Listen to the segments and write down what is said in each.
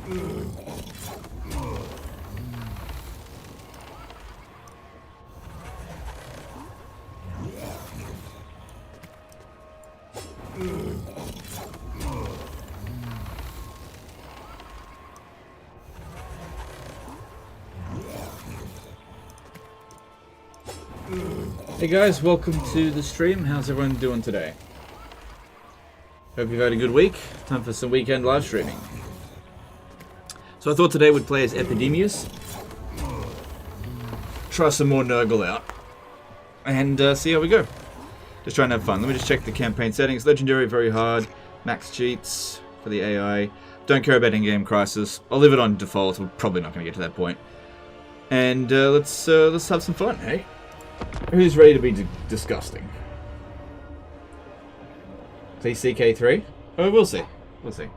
Hey guys, welcome to the stream. How's everyone doing today? Hope you've had a good week. Time for some weekend live streaming. So I thought today we'd play as Epidemius. Try some more Nurgle out. And see how we go. Just trying to have fun. Let me just check the campaign settings. Legendary, very hard. Max cheats for the AI. Don't care about in-game crisis. I'll leave it on default. We're probably not going to get to that point. And let's have some fun, hey? Who's ready to be disgusting? Please CK3? Oh, we'll see. We'll see.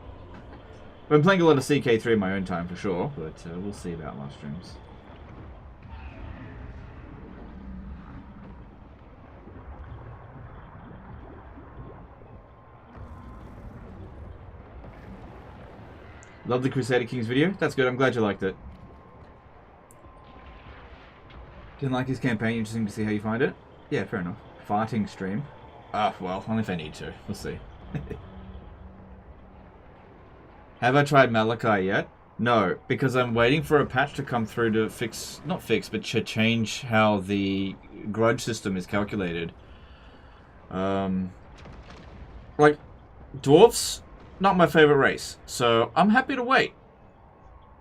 I've been playing a lot of CK3 in my own time for sure, but we'll see about live streams. Love the Crusader Kings video. That's good. I'm glad you liked it. Didn't like his campaign. Interesting to see how you find it. Yeah, fair enough. Farting stream. Ah, well, only if I need to. We'll see. Have I tried Malachi yet? No, because I'm waiting for a patch to come through to fix, not fix, but to change how the grudge system is calculated. Like, dwarfs, not my favorite race, so I'm happy to wait.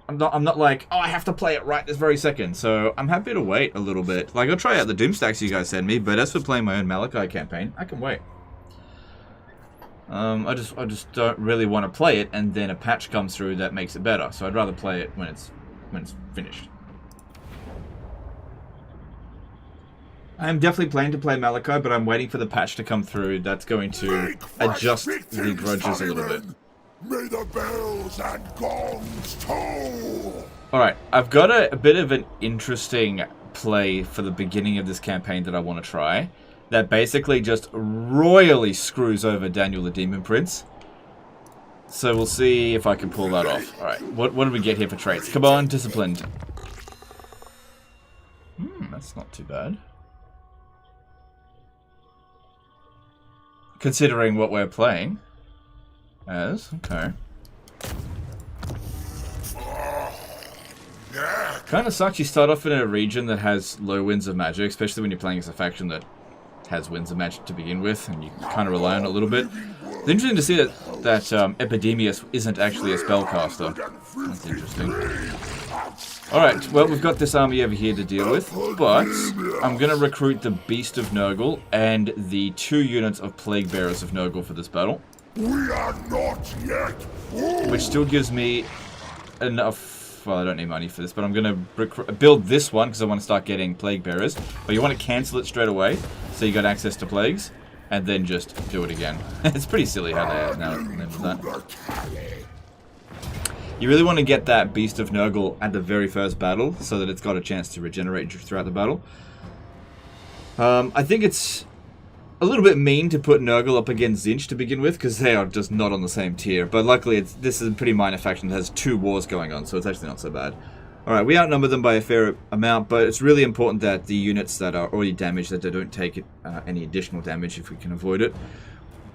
I'm not like, oh, I have to play it right this very second, so I'm happy to wait a little bit. Like, I'll try out the Doomstacks you guys send me, but as for playing my own Malachi campaign, I can wait. I just don't really want to play it, and then a patch comes through that makes it better. So I'd rather play it when it's finished. I am definitely planning to play Malachi, but I'm waiting for the patch to come through that's going to adjust the grudges a little bit. May the bells and gongs toll! Alright, I've got a bit of an interesting play for the beginning of this campaign that I want to try. That basically just royally screws over Daniel the Demon Prince. So we'll see if I can pull that off. Alright, what do we get here for traits? Come on, disciplined. That's not too bad. Considering what we're playing as, okay. Kind of sucks you start off in a region that has low winds of magic, especially when you're playing as a faction that has winds of magic to begin with, and you kind of rely on it a little bit. It's interesting to see that Epidemius isn't actually a spellcaster. That's interesting. Alright, well, we've got this army over here to deal with, but I'm going to recruit the Beast of Nurgle and the 2 units of Plague Bearers of Nurgle for this battle. We are not yet. Which still gives me enough. Well, I don't need money for this, but I'm going to build this one because I want to start getting Plague Bearers. But you want to cancel it straight away, so you got access to Plagues, and then just do it again. It's pretty silly how they now named that. You really want to get that Beast of Nurgle at the very first battle, so that it's got a chance to regenerate throughout the battle. I think it's a little bit mean to put Nurgle up against Tzeentch to begin with, because they are just not on the same tier. But luckily, this is a pretty minor faction that has 2 wars going on, so it's actually not so bad. Alright, we outnumber them by a fair amount, but it's really important that the units that are already damaged, that they don't take any additional damage if we can avoid it.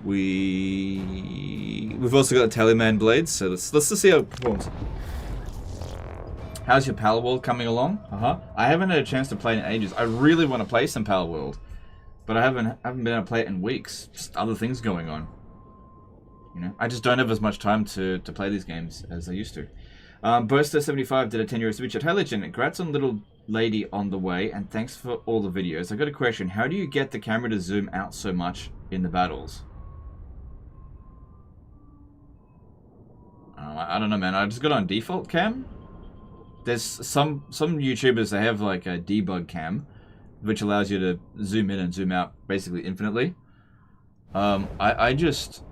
We've also got the Tallyman Blades, so let's just see how it performs. How's your Power World coming along? I haven't had a chance to play it in ages. I really want to play some Power World. But I haven't been able to play it in weeks. Just other things going on. You know, I just don't have as much time to play these games as I used to. Burster75 did a 10-euro super chat. Hi Legend, congrats on Little Lady on the way, and thanks for all the videos. I got a question. How do you get the camera to zoom out so much in the battles? I don't know, man. I just got on default cam. There's some YouTubers, they have like a debug cam, which allows you to zoom in and zoom out basically infinitely. I just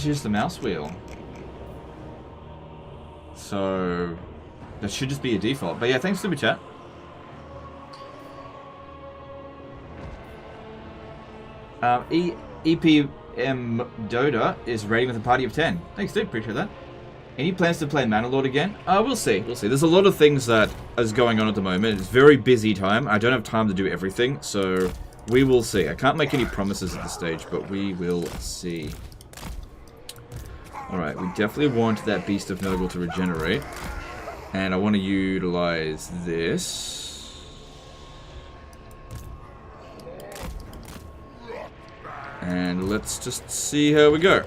use the mouse wheel. So that should just be a default. But yeah, thanks Super Chat. EPM Doda is rating with a party of 10. Thanks dude, appreciate that. Any plans to play Manalord again? We'll see. We'll see. There's a lot of things that is going on at the moment. It's very busy time. I don't have time to do everything, so we will see. I can't make any promises at this stage, but we will see. Alright, we definitely want that Beast of Nurgle to regenerate. And I want to utilize this. And let's just see how we go.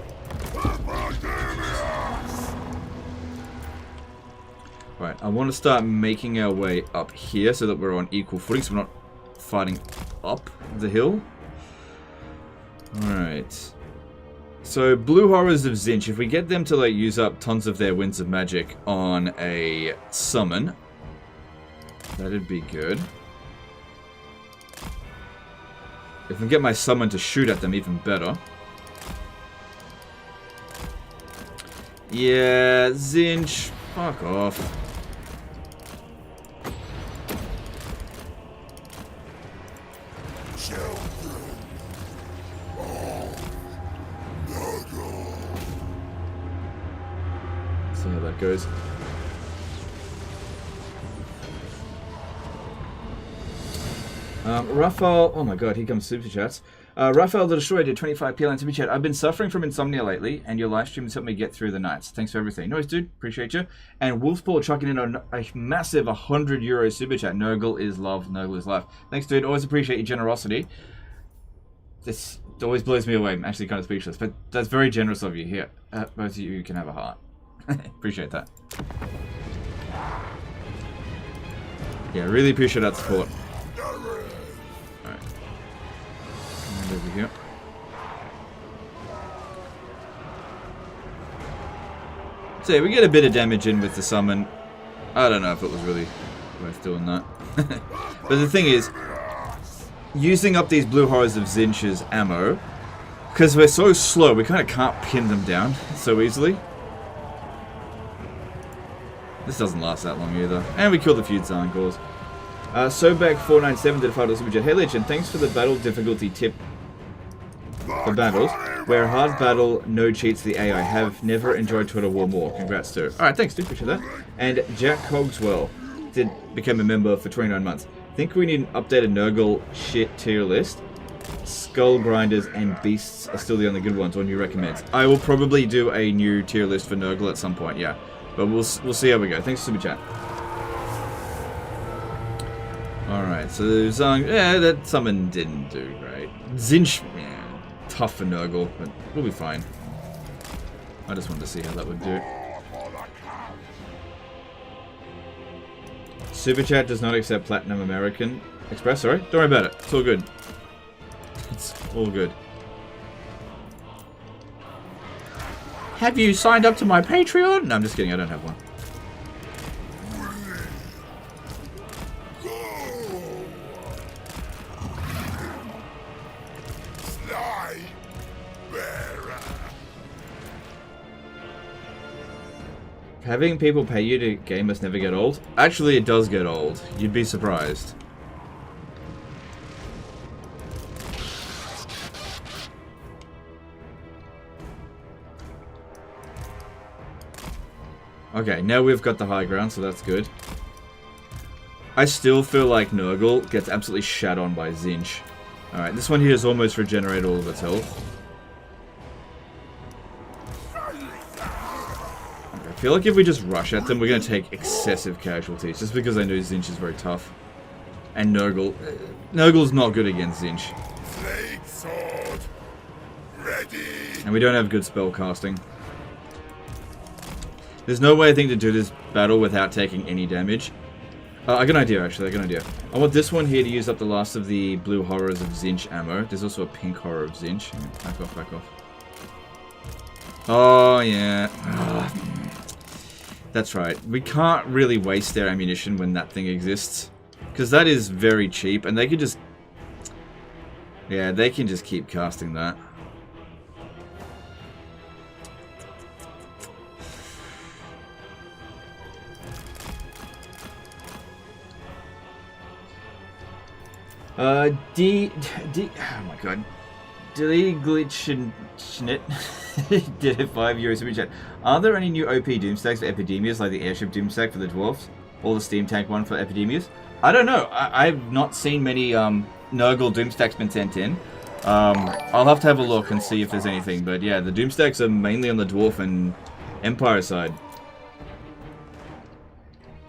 Right, I want to start making our way up here so that we're on equal footing, so we're not fighting up the hill. Alright. So, Blue Horrors of Tzeentch, if we get them to like use up tons of their Winds of Magic on a summon, that'd be good. If we get my summon to shoot at them, even better. Yeah, Tzeentch, fuck off. See how that goes. Raphael, oh my god, here comes Superchats. Raphael the Destroyer did 25 PL in Superchat. I've been suffering from insomnia lately, and your live stream has helped me get through the nights. Thanks for everything. Noise, dude. Appreciate you. And Wolfspaw chucking in a massive €100 Superchat. Nurgle is love. Nurgle is life. Thanks, dude. Always appreciate your generosity. This always blows me away. I'm actually kind of speechless, but that's very generous of you here. Both of you can have a heart. Appreciate that. Yeah, really appreciate that support. Alright. And over here. So yeah, we get a bit of damage in with the summon. I don't know if it was really worth doing that. But the thing is, using up these Blue Horrors of Tzeentch's ammo, because we're so slow, we kind of can't pin them down so easily. This doesn't last that long either. And we killed a few Tzankors. Sobag497 did a $5 super chat. Hey Legend, thanks for the battle difficulty tip for battles. Where hard battle, no cheats, the AI have never enjoyed Twitter War more. Congrats too. Alright, thanks dude, appreciate that. And Jack Cogswell did become a member for 29 months. Think we need an updated Nurgle shit tier list. Skull Grinders and Beasts are still the only good ones. What do you recommend? I will probably do a new tier list for Nurgle at some point, yeah. But we'll see how we go. Thanks for Super Chat. Alright, so Zang, yeah, that summon didn't do great. Tzeentch, yeah, tough for Nurgle, but we'll be fine. I just wanted to see how that would do. Super Chat does not accept Platinum American Express, sorry. Don't worry about it. It's all good. It's all good. Have you signed up to my Patreon? No, I'm just kidding. I don't have one. Having people pay you to game must never get old. Actually, it does get old. You'd be surprised. Okay, now we've got the high ground, so that's good. I still feel like Nurgle gets absolutely shat on by Tzeentch. Alright, this one here has almost regenerated all of its health. I feel like if we just rush at them, we're going to take excessive casualties, just because I know Tzeentch is very tough. And Nurgle's not good against Tzeentch. And we don't have good spell casting. There's no way I think to do this battle without taking any damage. I got an idea, actually. I got an idea. I want this one here to use up the last of the Blue Horrors of Tzeentch ammo. There's also a Pink Horror of Tzeentch. Back off, back off. Oh, yeah. That's right. We can't really waste their ammunition when that thing exists. Because that is very cheap, and they can just... Yeah, they can just keep casting that. Oh my god. Dilly Glitch and Schnit did a €5 super chat. Are there any new OP Doom stacks for Epidemius, like the airship Doom stack for the dwarves, or the steam tank one for Epidemius? I don't know. I've not seen many Nurgle Doom stacks been sent in. I'll have to have a look and see if there's anything. But yeah, the Doom stacks are mainly on the dwarf and Empire side.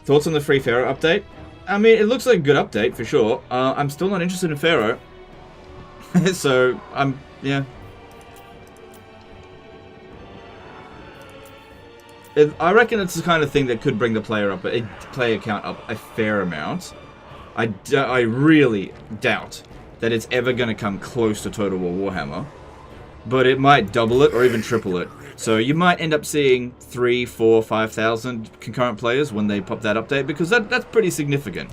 Thoughts on the free Pharaoh update? I mean, it looks like a good update for sure. I'm still not interested in Pharaoh. So, yeah. I reckon it's the kind of thing that could bring the player count up a fair amount. I really doubt that it's ever going to come close to Total War Warhammer. But it might double it or even triple it. So you might end up seeing 3, 4, 5,000 concurrent players when they pop that update, because that's pretty significant.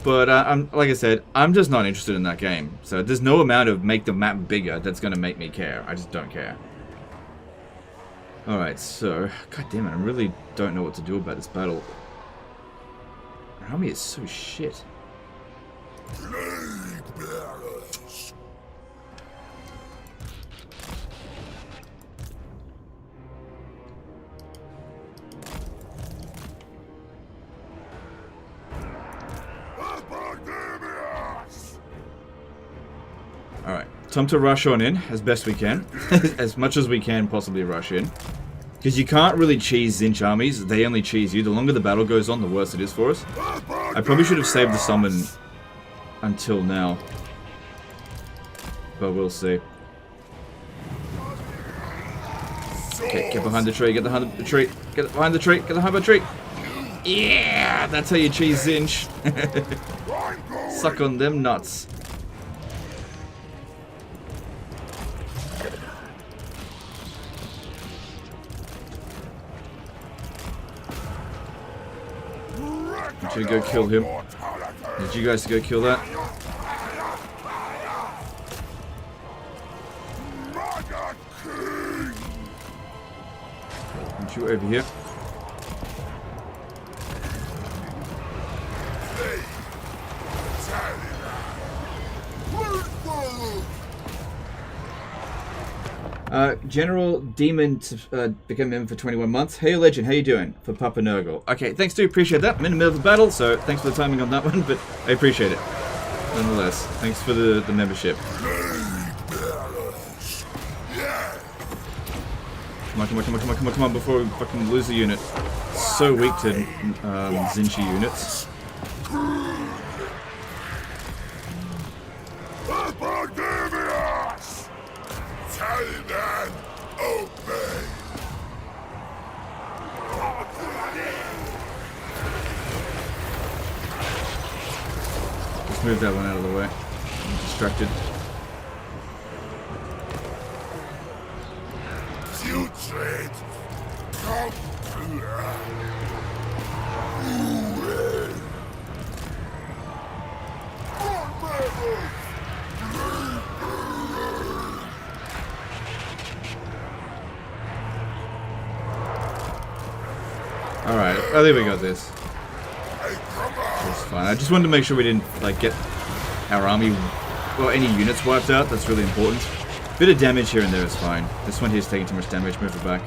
But like I said, I'm just not interested in that game. So there's no amount of make the map bigger that's going to make me care. I just don't care. Alright, so... God damn it, I really don't know what to do about this battle. Our army is so shit. Alright, time to rush on in as best we can. As much as we can possibly rush in. Because you can't really cheese Tzeentch armies, they only cheese you. The longer the battle goes on, the worse it is for us. I probably should have saved the summon until now. But we'll see. Okay, get behind the tree, get behind the tree, get behind the tree, get behind the tree. Yeah, that's how you cheese Tzeentch. Suck on them nuts. Need you to go kill him. Need you guys to go kill that. Need you over here. General Demon to become a member for 21 months. Hey, Legend, how you doing? For Papa Nurgle. Okay, thanks, dude. Appreciate that. I'm in the middle of the battle, so thanks for the timing on that one, but I appreciate it. Nonetheless, thanks for the membership. Come on, come on, come on, come on, come on, come on, before we fucking lose the unit. So weak to Tzeentch units. Just move that one out of the way. I'm distracted. Alright, I think we got this. That's fine. I just wanted to make sure we didn't, like, get our army, or any units wiped out. That's really important. Bit of damage here and there is fine. This one here's taking too much damage. Move it back.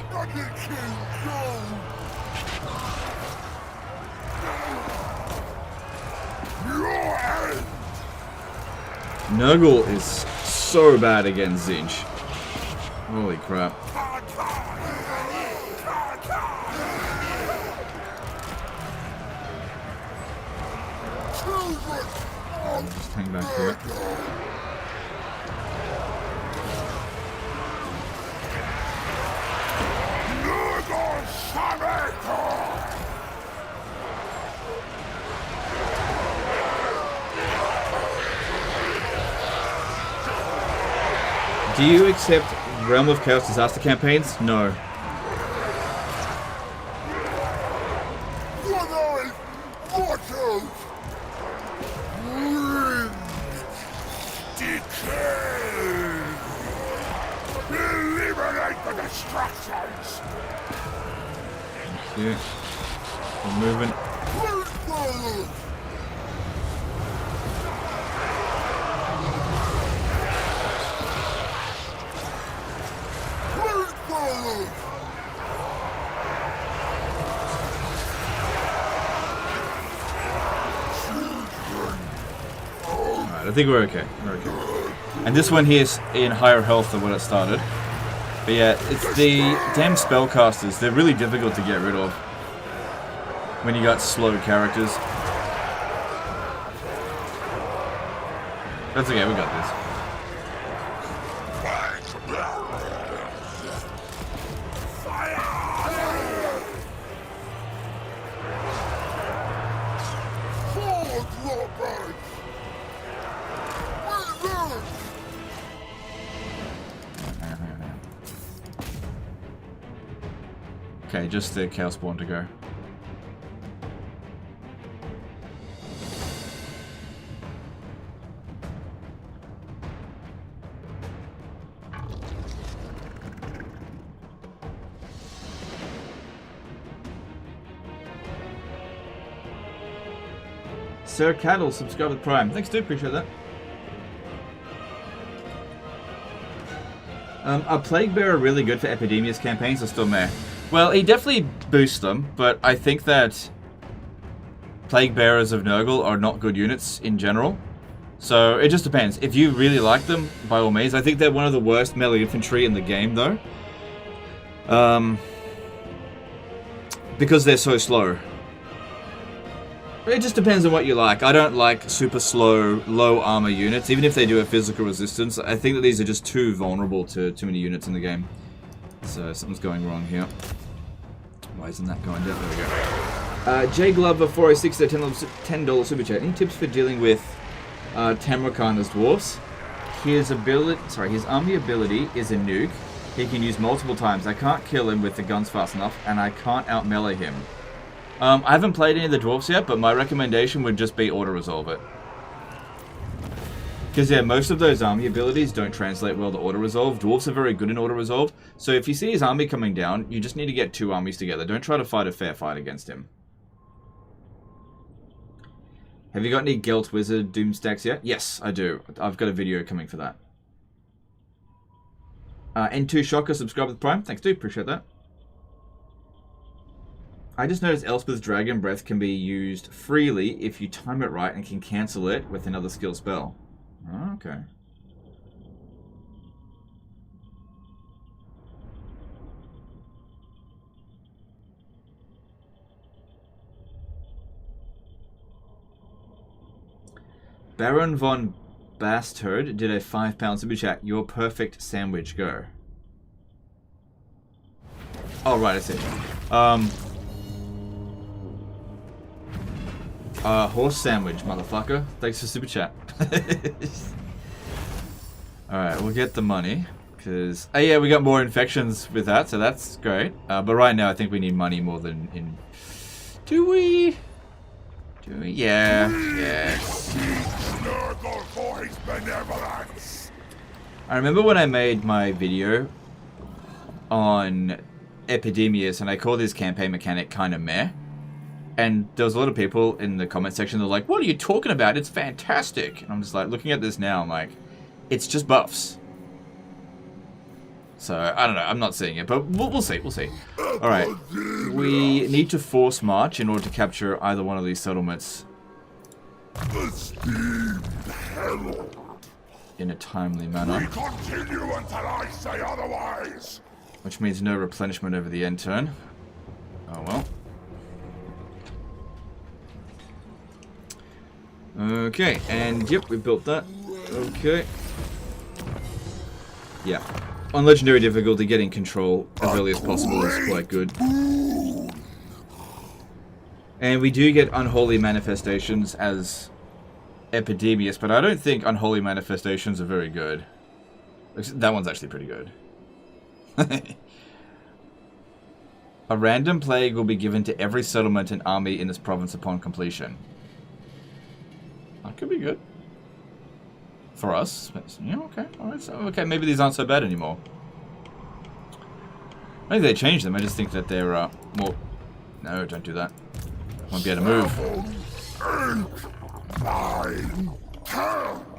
Nurgle is so bad against Tzeentch. Holy crap. Just hang back here. Do you accept Realm of Chaos disaster campaigns? No. Yeah. We're moving. I think we're okay. We're okay. And this one here is in higher health than when it started. But yeah, it's the damn spellcasters. They're really difficult to get rid of when you got slow characters. That's okay, we got this. Okay, just the Chaos Spawn to go. Sir Cattle, subscribe with Prime. Thanks, dude. Appreciate that. Are Plague Bearer really good for Epidemius campaigns or still meh? Well, he definitely boosts them, but I think that Plague Bearers of Nurgle are not good units in general. So it just depends. If you really like them, by all means. I think they're one of the worst melee infantry in the game, though. Because they're so slow. It just depends on what you like. I don't like super slow, low armor units, even if they do have physical resistance. I think that these are just too vulnerable to too many units in the game. So something's going wrong here. Why isn't that going down? There we go. J Glover 406 $10 super chat. Any tips for dealing with Tamurkhan as dwarfs? His army ability is a nuke. He can use multiple times. I can't kill him with the guns fast enough, and I can't out melee him. I haven't played any of the dwarfs yet, but my recommendation would just be auto-resolve it. Because, yeah, most of those army abilities don't translate well to auto-resolve. Dwarfs are very good in auto-resolve. So if you see his army coming down, you just need to get two armies together. Don't try to fight a fair fight against him. Have you got any Gelt Wizard Doom stacks yet? Yes, I do. I've got a video coming for that. N2 Shocker, subscribe with Prime. Thanks, dude. Appreciate that. I just noticed Elspeth's Dragon Breath can be used freely if you time it right and can cancel it with another skill spell. Oh, okay. Baron von Bastard did a £5 super chat. Your perfect sandwich, go. Oh, right, I see. Horse sandwich, motherfucker. Thanks for super chat. Alright, we'll get the money. Because, oh yeah, we got more infections with that, so that's great. But right now, I think we need money more than in... Do we? Do we? Yeah. Yes. I remember when I made my video on Epidemius, and I called his campaign mechanic kind of meh. And there was a lot of people in the comment section that were like, what are you talking about? It's fantastic. And I'm just like, looking at this now, I'm like, it's just buffs. So, I don't know. I'm not seeing it, but we'll see. We'll see. Alright. We need to force march in order to capture either one of these settlements in a timely manner. We continue until I say otherwise. Which means no replenishment over the end turn. Oh well. Okay, and yep, we built that. Okay. Yeah. On legendary difficulty, getting control as early as possible is quite good. And we do get unholy manifestations as Epidemius, but I don't think unholy manifestations are very good. That one's actually pretty good. A random plague will be given to every settlement and army in this province upon completion. That could be good. For us. Yeah, okay. Alright, so, okay, maybe these aren't so bad anymore. Maybe they changed them, I just think that they're more... No, don't do that. Won't be able to move.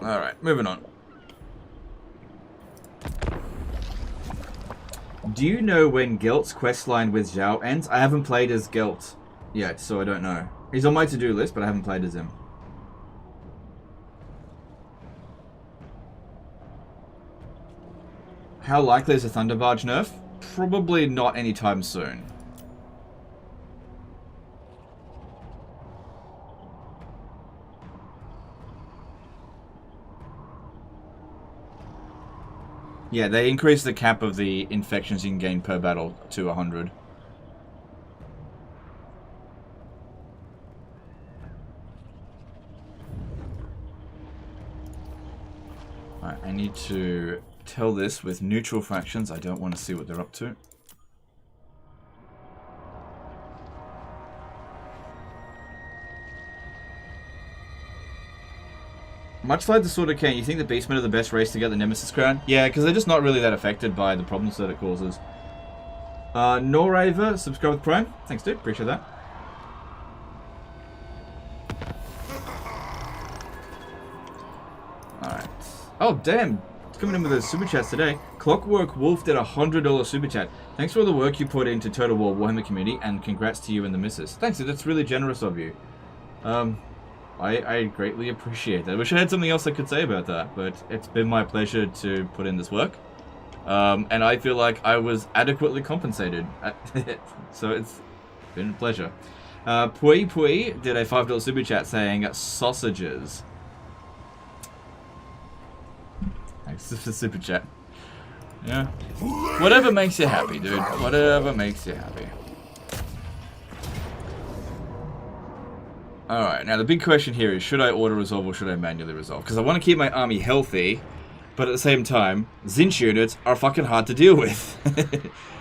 Alright, moving on. Do you know when Gelt's questline with Zhao ends? I haven't played as Gelt yet, so I don't know. He's on my to-do list, but I haven't played as him. How likely is a Thunder Barge nerf? Probably not anytime soon. Yeah, they increased the cap of the infections you can gain per battle to 100. Alright, I need to tell this with neutral factions. I don't want to see what they're up to. Much like the Sword of Cain, you think the Beastmen are the best race to get the Nemesis crown? Yeah, because they're just not really that affected by the problems that it causes. Noraver, subscribe with Prime. Thanks, dude. Appreciate that. Alright. Oh, damn. It's coming in with a super chat today. Clockwork Wolf did a $100 super chat. Thanks for all the work you put into Total War Warhammer community, and congrats to you and the missus. Thanks, dude. That's really generous of you. I greatly appreciate that. I wish I had something else I could say about that, but it's been my pleasure to put in this work. And I feel like I was adequately compensated. So it's been a pleasure. Pui Pui did a $5 super chat saying sausages. Thanks for the super chat. Yeah. Whatever makes you happy, dude. Whatever makes you happy. Alright, now the big question here is, should I auto-resolve or should I manually resolve? Because I want to keep my army healthy, but at the same time, Tzeentch units are fucking hard to deal with.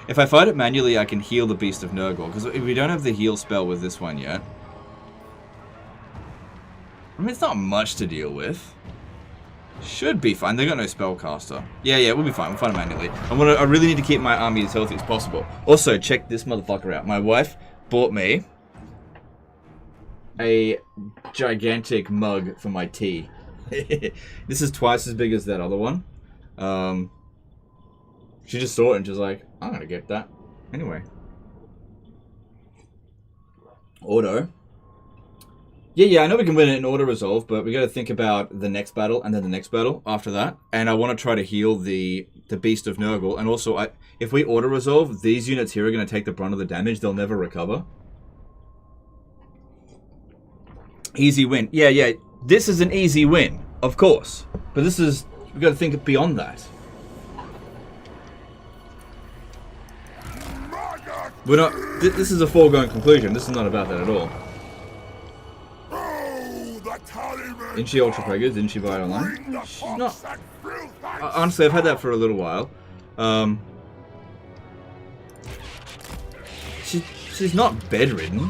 If I fight it manually, I can heal the Beast of Nurgle, because we don't have the heal spell with this one yet. I mean, it's not much to deal with. Should be fine. They got no spellcaster. Yeah, we'll be fine. We'll fight it manually. I really need to keep my army as healthy as possible. Also, check this motherfucker out. My wife bought me a gigantic mug for my tea. This is twice as big as that other one. She just saw it and she was like, I'm gonna get that. Anyway. Auto. Yeah, I know we can win it in auto resolve, but we gotta think about the next battle and then the next battle after that. And I want to try to heal the Beast of Nurgle. And also, if we auto resolve, these units here are gonna take the brunt of the damage. They'll never recover. Easy win. Yeah. This is an easy win, of course. But this is... we've got to think beyond that. We're not... This is a foregone conclusion. This is not about that at all. Tzeentch Ultra Preggers, Tzeentch Bite Online. She's not... honestly, I've had that for a little while. She's not bedridden.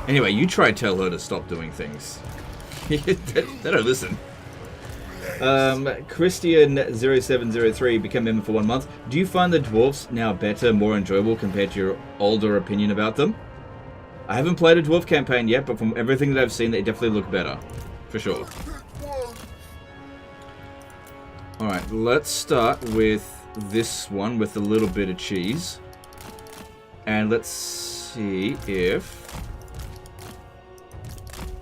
Anyway, you try to tell her to stop doing things. They don't listen. Christian0703 became member for 1 month. Do you find the dwarves now better, more enjoyable compared to your older opinion about them? I haven't played a dwarf campaign yet, but from everything that I've seen, they definitely look better. For sure. Alright, let's start with this one with a little bit of cheese. And let's see if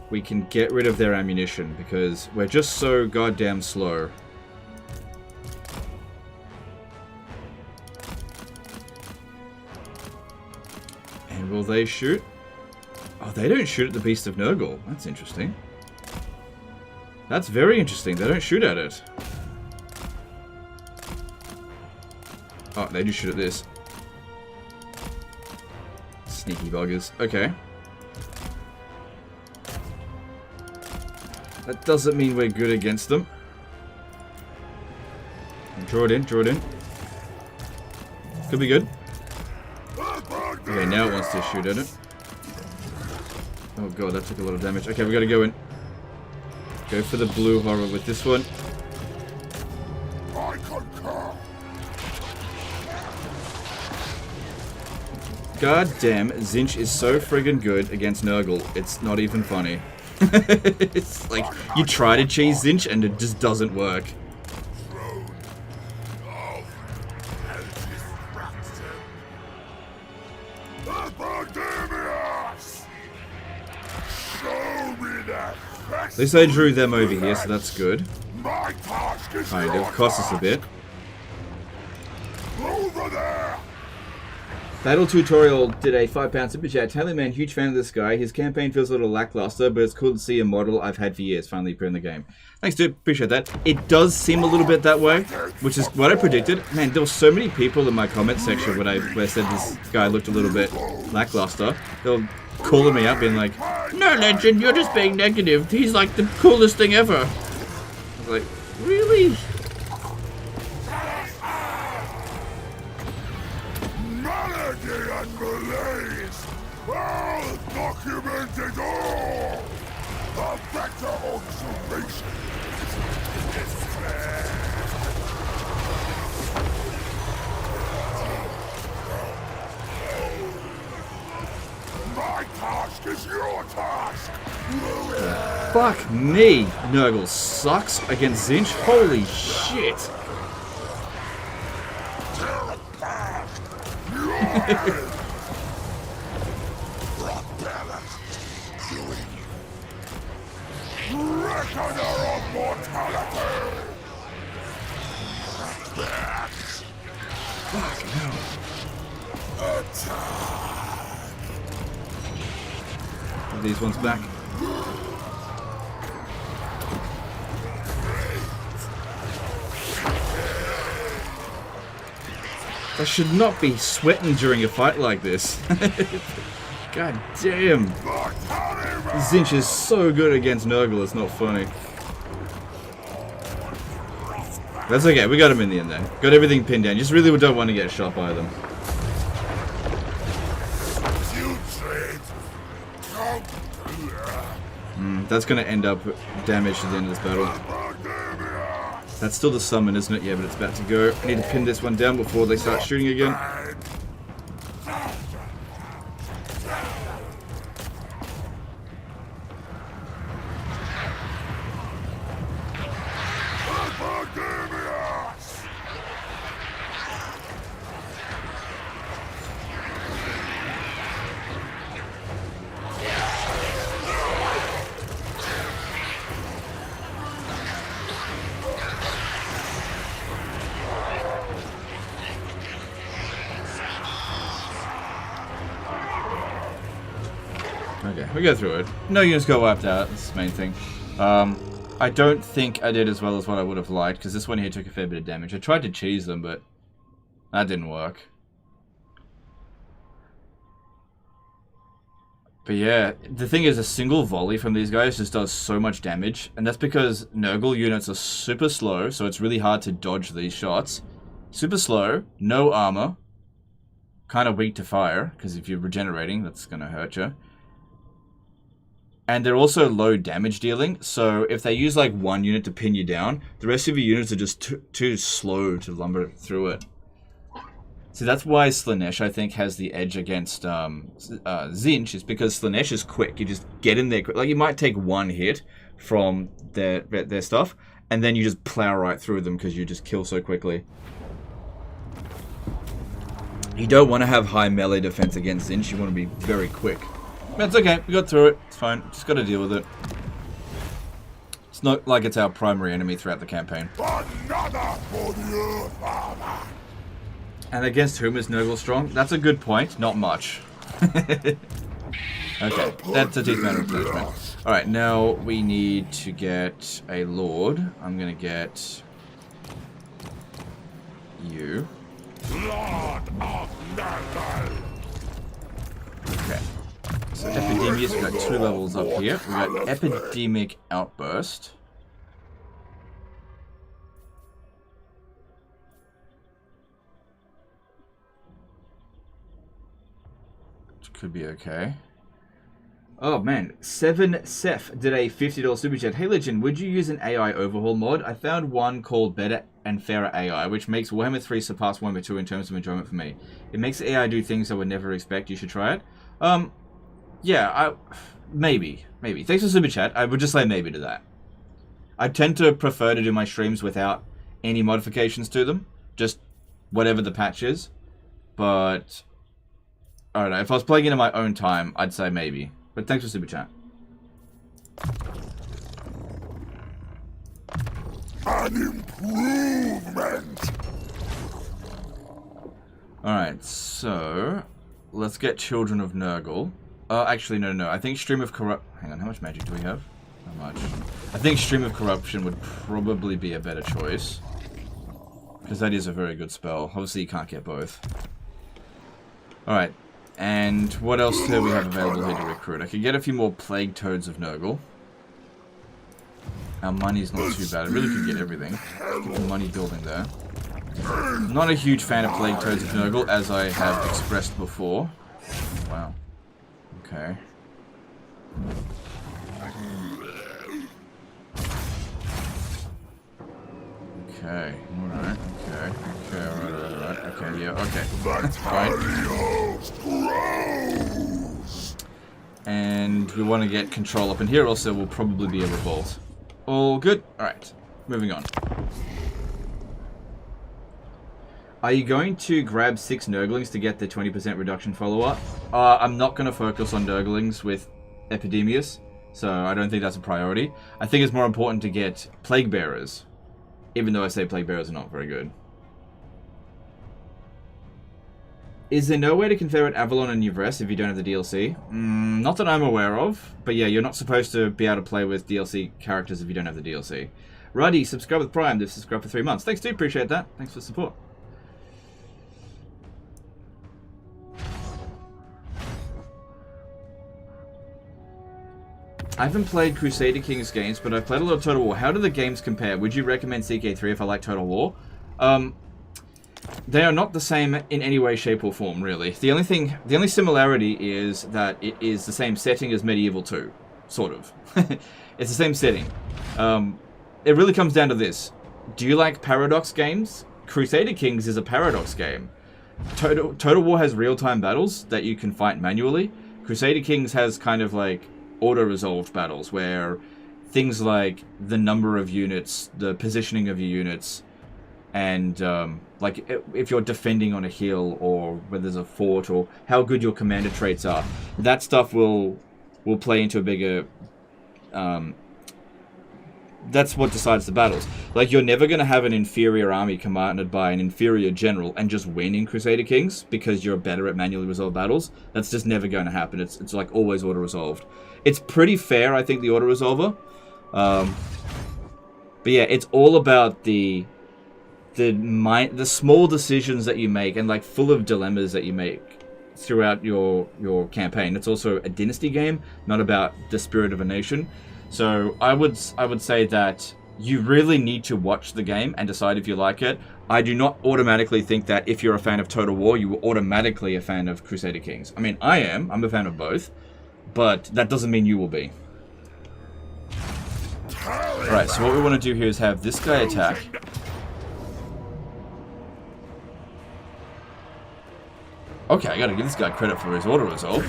we can get rid of their ammunition, because we're just so goddamn slow. And will they shoot? Oh, they don't shoot at the Beast of Nurgle. That's interesting. That's very interesting. They don't shoot at it. Oh, they do shoot at this. Sneaky buggers. Okay. That doesn't mean we're good against them. Draw it in, draw it in. Could be good. Okay, now it wants to shoot at it. Oh god, that took a lot of damage. Okay, we gotta go in. Go for the blue horror with this one. God damn, Tzeentch is so friggin' good against Nurgle, it's not even funny. It's like, you try to cheese Tzeentch and it just doesn't work. At least I drew them over here, so that's good. My task is Kind your of. Cost us a task. bit. Over there. Battle Tutorial did a £5 super chat. Taylor man, huge fan of this guy. His campaign feels a little lackluster, but it's cool to see a model I've had for years finally appear in the game. Thanks, dude. Appreciate that. It does seem a little bit that way, which is what I predicted. Man, there were so many people in my comment section when I said this guy looked a little bit lackluster. They were calling me up, being like, "No, Legend, you're just being negative. He's like the coolest thing ever." I was like, really? Malady and malaise. I'll document it all. A better observation. My task is your task. Fuck me. Nurgle sucks against Tzeentch. Holy shit. Reckoner of mortality. Fuck no. Put these ones back. I should not be sweating during a fight like this. God damn. Tzeentch is so good against Nurgle, it's not funny. That's okay, we got him in the end then. Got everything pinned down. Just really don't want to get shot by them. That's going to end up damage at the end of this battle. That's still the summon, isn't it? Yeah, but it's about to go. I need to pin this one down before they start shooting again. Okay, we go through it. No units got wiped out, that's the main thing. I don't think I did as well as what I would have liked, because this one here took a fair bit of damage. I tried to cheese them, but that didn't work. But yeah, the thing is, a single volley from these guys just does so much damage, and that's because Nurgle units are super slow, so it's really hard to dodge these shots. Super slow, no armor, kind of weak to fire, because if you're regenerating, that's going to hurt you. And they're also low damage dealing, so if they use like one unit to pin you down, the rest of your units are just too slow to lumber through it. So that's why Slaanesh, I think, has the edge against Tzeentch, is because Slaanesh is quick. You just get in there quick. Like, you might take one hit from their stuff, and then you just plow right through them because you just kill so quickly. You don't want to have high melee defense against Tzeentch, you want to be very quick. But it's okay, we got through it, it's fine, just gotta deal with it. It's not like it's our primary enemy throughout the campaign. Another for you, Father. And against whom is Nurgle strong? That's a good point, not much. Okay, that's a decent amount of replenishment. Alright, now we need to get a Lord. I'm gonna get you. Lord of Nurgle. Okay. So Epidemius, we've got 2 levels up here. We've got Epidemic Outburst. Which could be okay. Oh man, 7Seth did a $50 super chat. Hey Legend, would you use an AI overhaul mod? I found one called Better and Fairer AI, which makes Warhammer 3 surpass Warhammer 2 in terms of enjoyment for me. It makes the AI do things I would never expect. You should try it. Yeah, maybe. Thanks for super chat. I would just say maybe to that. I tend to prefer to do my streams without any modifications to them, just whatever the patch is. But I don't know. If I was playing it in my own time, I'd say maybe. But thanks for super chat. an improvement. Alright, so let's get Children of Nurgle. Actually, no. I think Stream of Corrupt. Hang on, how much magic do we have? Not much. I think Stream of Corruption would probably be a better choice. Because that is a very good spell. Obviously, you can't get both. Alright, and what else do we have available here to recruit? I could get a few more Plague Toads of Nurgle. Our money's not too bad. I really could get everything. Get the money building there. Not a huge fan of Plague Toads of Nurgle, as I have expressed before. Wow. Okay. Okay, alright, okay, alright, okay, yeah, okay. Fine. And we want to get control up in here, also will probably be a revolt. All good? Alright, moving on. Are you going to grab 6 Nurglings to get the 20% reduction follow-up? I'm not going to focus on Nurglings with Epidemius, so I don't think that's a priority. I think it's more important to get Plague Bearers. Even though I say Plague Bearers are not very good. Is there no way to Confederate Avalon and Yvresse if you don't have the DLC? Not that I'm aware of. But yeah, you're not supposed to be able to play with DLC characters if you don't have the DLC. Ruddy, subscribe with Prime. They've subscribed for 3 months. Thanks, dude. Appreciate that. Thanks for the support. I haven't played Crusader Kings games, but I've played a lot of Total War. How do the games compare? Would you recommend CK3 if I like Total War? They are not the same in any way, shape, or form, really. The only similarity is that it is the same setting as Medieval 2. Sort of. It's the same setting. It really comes down to this. Do you like Paradox games? Crusader Kings is a Paradox game. Total War has real-time battles that you can fight manually. Crusader Kings has kind of like auto-resolved battles where things like the number of units, the positioning of your units, and like if you're defending on a hill or where there's a fort or how good your commander traits are, that stuff will play into a bigger that's what decides the battles. Like, you're never going to have an inferior army commanded by an inferior general and just win in Crusader Kings because you're better at manually resolved battles. That's just never going to happen. It's like always auto-resolved. It's pretty fair, I think, the auto-resolver. But yeah, it's all about the small decisions that you make and like full of dilemmas that you make throughout your campaign. It's also a dynasty game, not about the spirit of a nation. So I would say that you really need to watch the game and decide if you like it. I do not automatically think that if you're a fan of Total War, you are automatically a fan of Crusader Kings. I mean, I am. I'm a fan of both. But that doesn't mean you will be. Alright, so what we want to do here is have this guy attack. Okay, I gotta give this guy credit for his auto-resolve.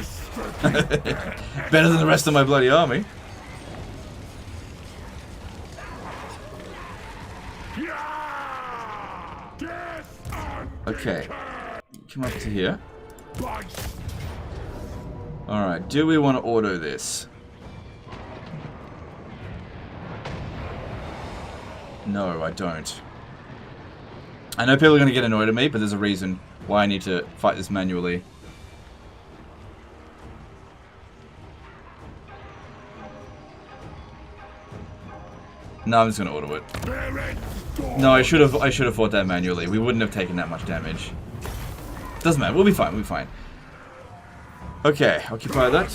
Better than the rest of my bloody army. Okay, come up to here. Alright, do we want to auto this? No, I don't. I know people are going to get annoyed at me, but there's a reason why I need to fight this manually. No, I'm just going to auto it. No, I should have fought that manually. We wouldn't have taken that much damage. Doesn't matter. We'll be fine. We'll be fine. Okay, occupy that.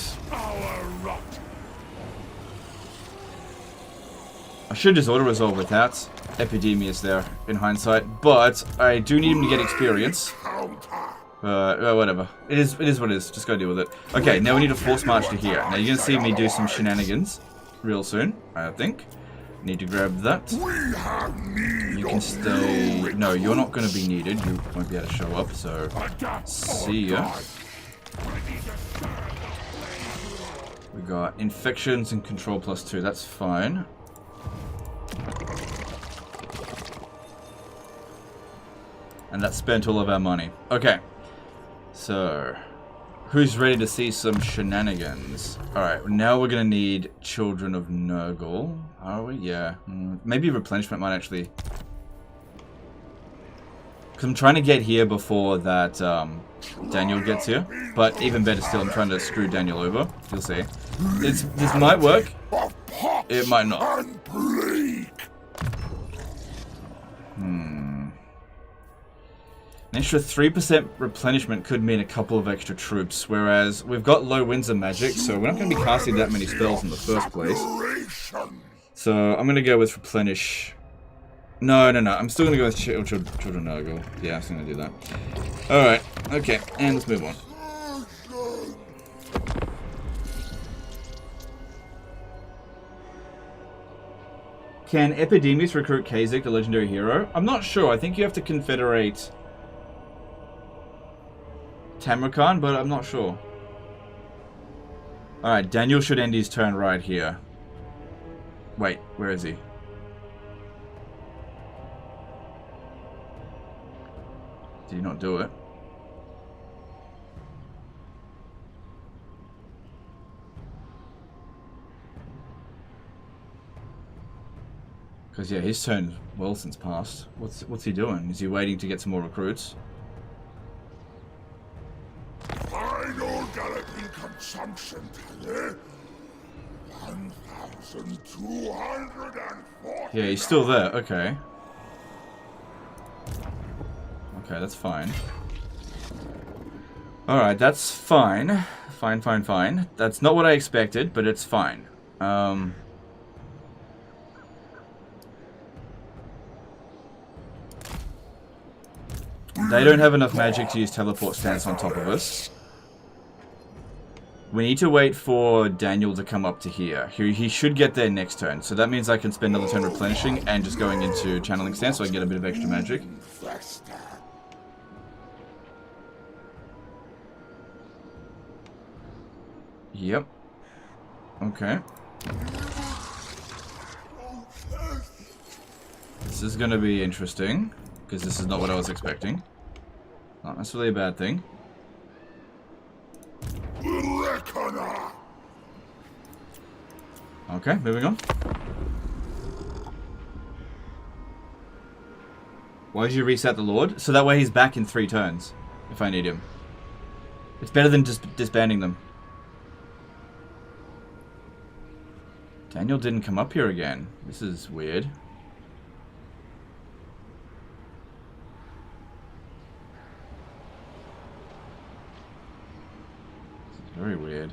I should just auto-resolve without Epidemius there, in hindsight. But I do need him to get experience. Whatever. It is what it is. Just go deal with it. Okay, now we need a force march to here. Now you're going to see me do some shenanigans real soon, I think. Need to grab that. You can stay... No, you're not going to be needed. You won't be able to show up, so... See ya. We got infections and control +2. That's fine. And that spent all of our money. Okay. So... Who's ready to see some shenanigans? Alright, now we're gonna need Children of Nurgle. Are we? Yeah. Maybe replenishment might actually... Because I'm trying to get here before that Daniel gets here. But even better still, I'm trying to screw Daniel over. You'll see. This might work. It might not. An extra 3% replenishment could mean a couple of extra troops, whereas we've got low winds of magic, so we're not going to be casting that many spells in the first place. So I'm going to go with replenish. No. I'm still going to go with Children of Nurgle. Yeah, I'm still going to do that. Alright, okay, and let's move on. Can Epidemius recruit Kha'Zix, the legendary hero? I'm not sure. I think you have to confederate Tamurkhan, but I'm not sure. Alright, Daniel should end his turn right here. Wait, where is he? Did he not do it? Because, yeah, his turn's well since passed. What's he doing? Is he waiting to get some more recruits? Final galloping consumption tally 1,240. Yeah, he's still there. Okay. Okay, that's fine. Alright, that's fine. Fine. That's not what I expected, but it's fine. They don't have enough magic to use teleport stance on top of us. We need to wait for Daniel to come up to here. He should get there next turn. So that means I can spend another turn replenishing and just going into channeling stance so I can get a bit of extra magic. Yep. Okay. This is going to be interesting, because this is not what I was expecting. Not necessarily a bad thing. Okay, moving on. Why did you reset the Lord? So that way he's back in 3 turns, if I need him. It's better than just disbanding them. Daniel didn't come up here again. This is weird. This is very weird.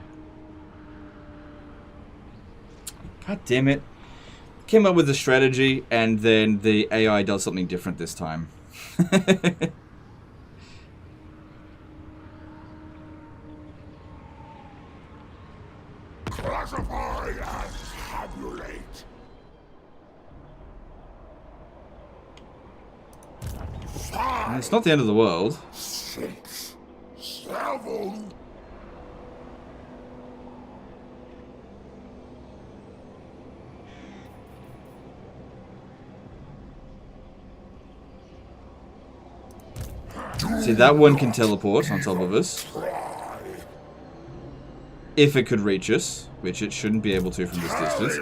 God damn it. Came up with a strategy and then the AI does something different this time. Classify and tabulate. And it's not the end of the world. 6, 7. See, that one can teleport on top of us. If it could reach us, which it shouldn't be able to from this distance.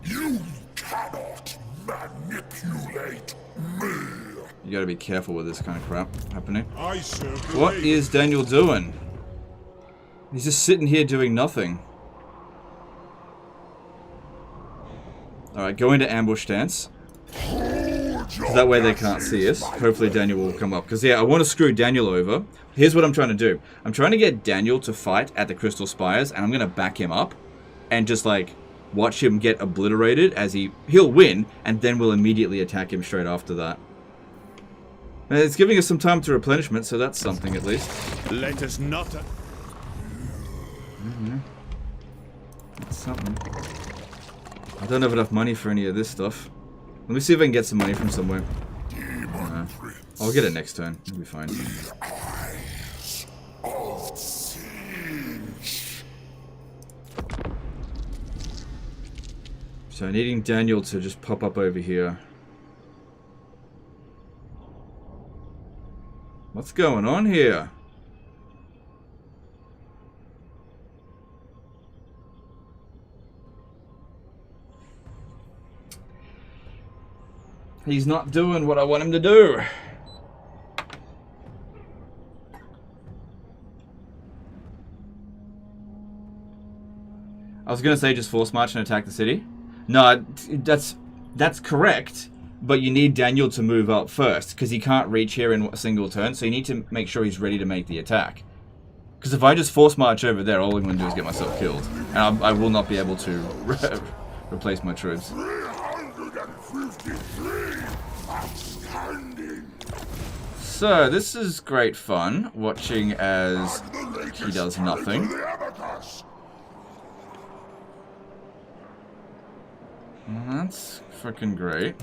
You cannot manipulate me. You gotta be careful with this kind of crap happening. I serve What is Daniel doing? He's just sitting here doing nothing. Alright, go into ambush stance. So that way they can't see us. Hopefully Daniel will come up. Because, yeah, I want to screw Daniel over. Here's what I'm trying to do. I'm trying to get Daniel to fight at the Crystal Spires, and I'm going to back him up. And just, like, watch him get obliterated as he'll win, and then we'll immediately attack him straight after that. And it's giving us some time to replenishment, so that's something at least. Let us not. That's something. I don't have enough money for any of this stuff. Let me see if I can get some money from somewhere. I'll get it next turn. It'll be fine. Eyes of Tzeentch. So needing Daniel to just pop up over here. What's going on here? He's not doing what I want him to do. I was going to say just force march and attack the city. No, that's correct. But you need Daniel to move up first, because he can't reach here in a single turn, so you need to make sure he's ready to make the attack. Because if I just force march over there, all I'm going to do is get myself killed. And I will not be able to replace my troops. 353! Outstanding! So, this is great fun, watching as he does nothing. That's freaking great.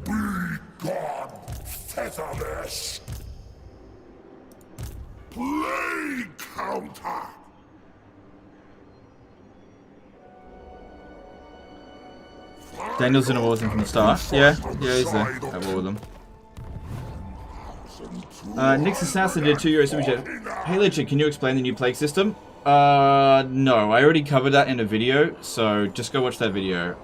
Be gone, featherless! Play counter! Daniel's in a war with him from the start. Yeah, he's there. At war with him. Nix Assassin did €2 super chat. Hey Legend, can you explain the new plague system? No, I already covered that in a video, so just go watch that video.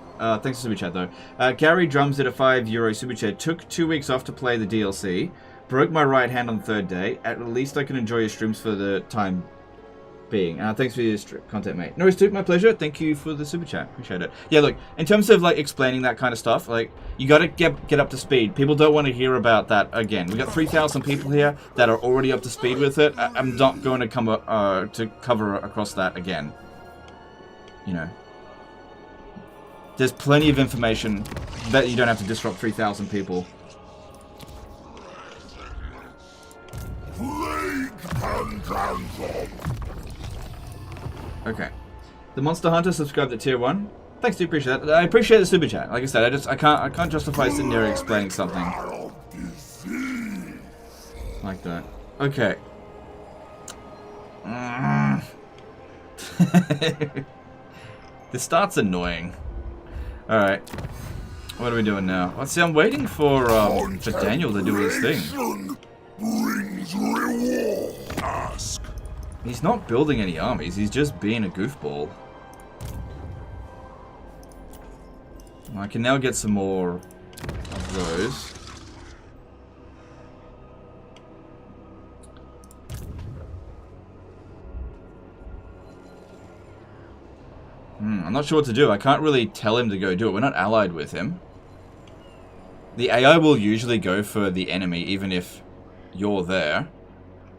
Thanks for super chat though. Gary Drums did a €5 super chat. Took 2 weeks off to play the DLC. Broke my right hand on the 3rd day. At least I can enjoy your streams for the time being. Thanks for your content, mate. No, it's my pleasure. Thank you for the super chat. Appreciate it. Yeah, look, in terms of like explaining that kind of stuff, like you gotta get up to speed. People don't want to hear about that again. We got 3,000 people here that are already up to speed with it. I'm not going to come to cover across that again. You know, there's plenty of information that you don't have to disrupt 3,000 people. Okay. The Monster Hunter subscribed at tier 1. Thanks, do appreciate that. I appreciate the super chat. Like I said, I can't justify sitting there explaining something like that. Okay. This start's annoying. Alright. What are we doing now? Let's see, I'm waiting for Daniel to do his thing. Brings reward. Ask. He's not building any armies, he's just being a goofball. I can now get some more of those. I'm not sure what to do. I can't really tell him to go do it. We're not allied with him. The AI will usually go for the enemy, even if you're there.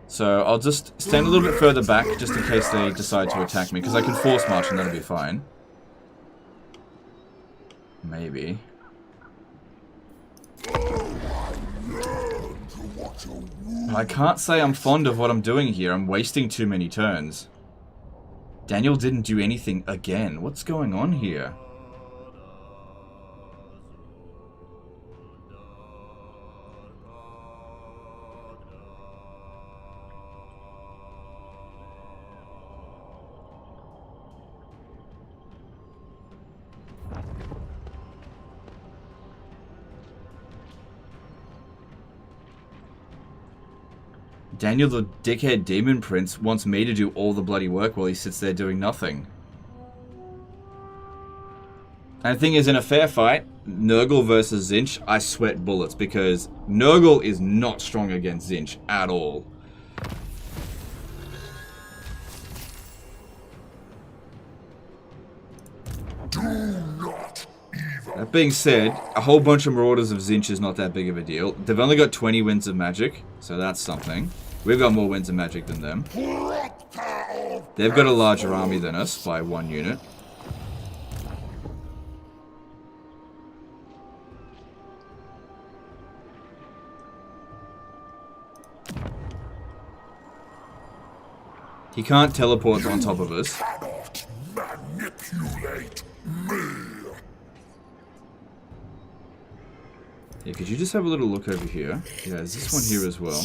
So I'll just stand a little bit further back, just in case they decide to attack me, because I can force march and that'll be fine. Maybe. I can't say I'm fond of what I'm doing here. I'm wasting too many turns. Daniel didn't do anything again. What's going on here? Daniel the dickhead demon prince wants me to do all the bloody work while he sits there doing nothing. And the thing is, in a fair fight, Nurgle versus Tzeentch, I sweat bullets because Nurgle is not strong against Tzeentch at all. That being said, a whole bunch of Marauders of Tzeentch is not that big of a deal. They've only got 20 winds of magic, so that's something. We've got more winds of magic than them. They've got a larger army than us by 1 unit. He can't teleport on top of us. Cannot manipulate me. Yeah, could you just have a little look over here? Yeah, there's this one here as well.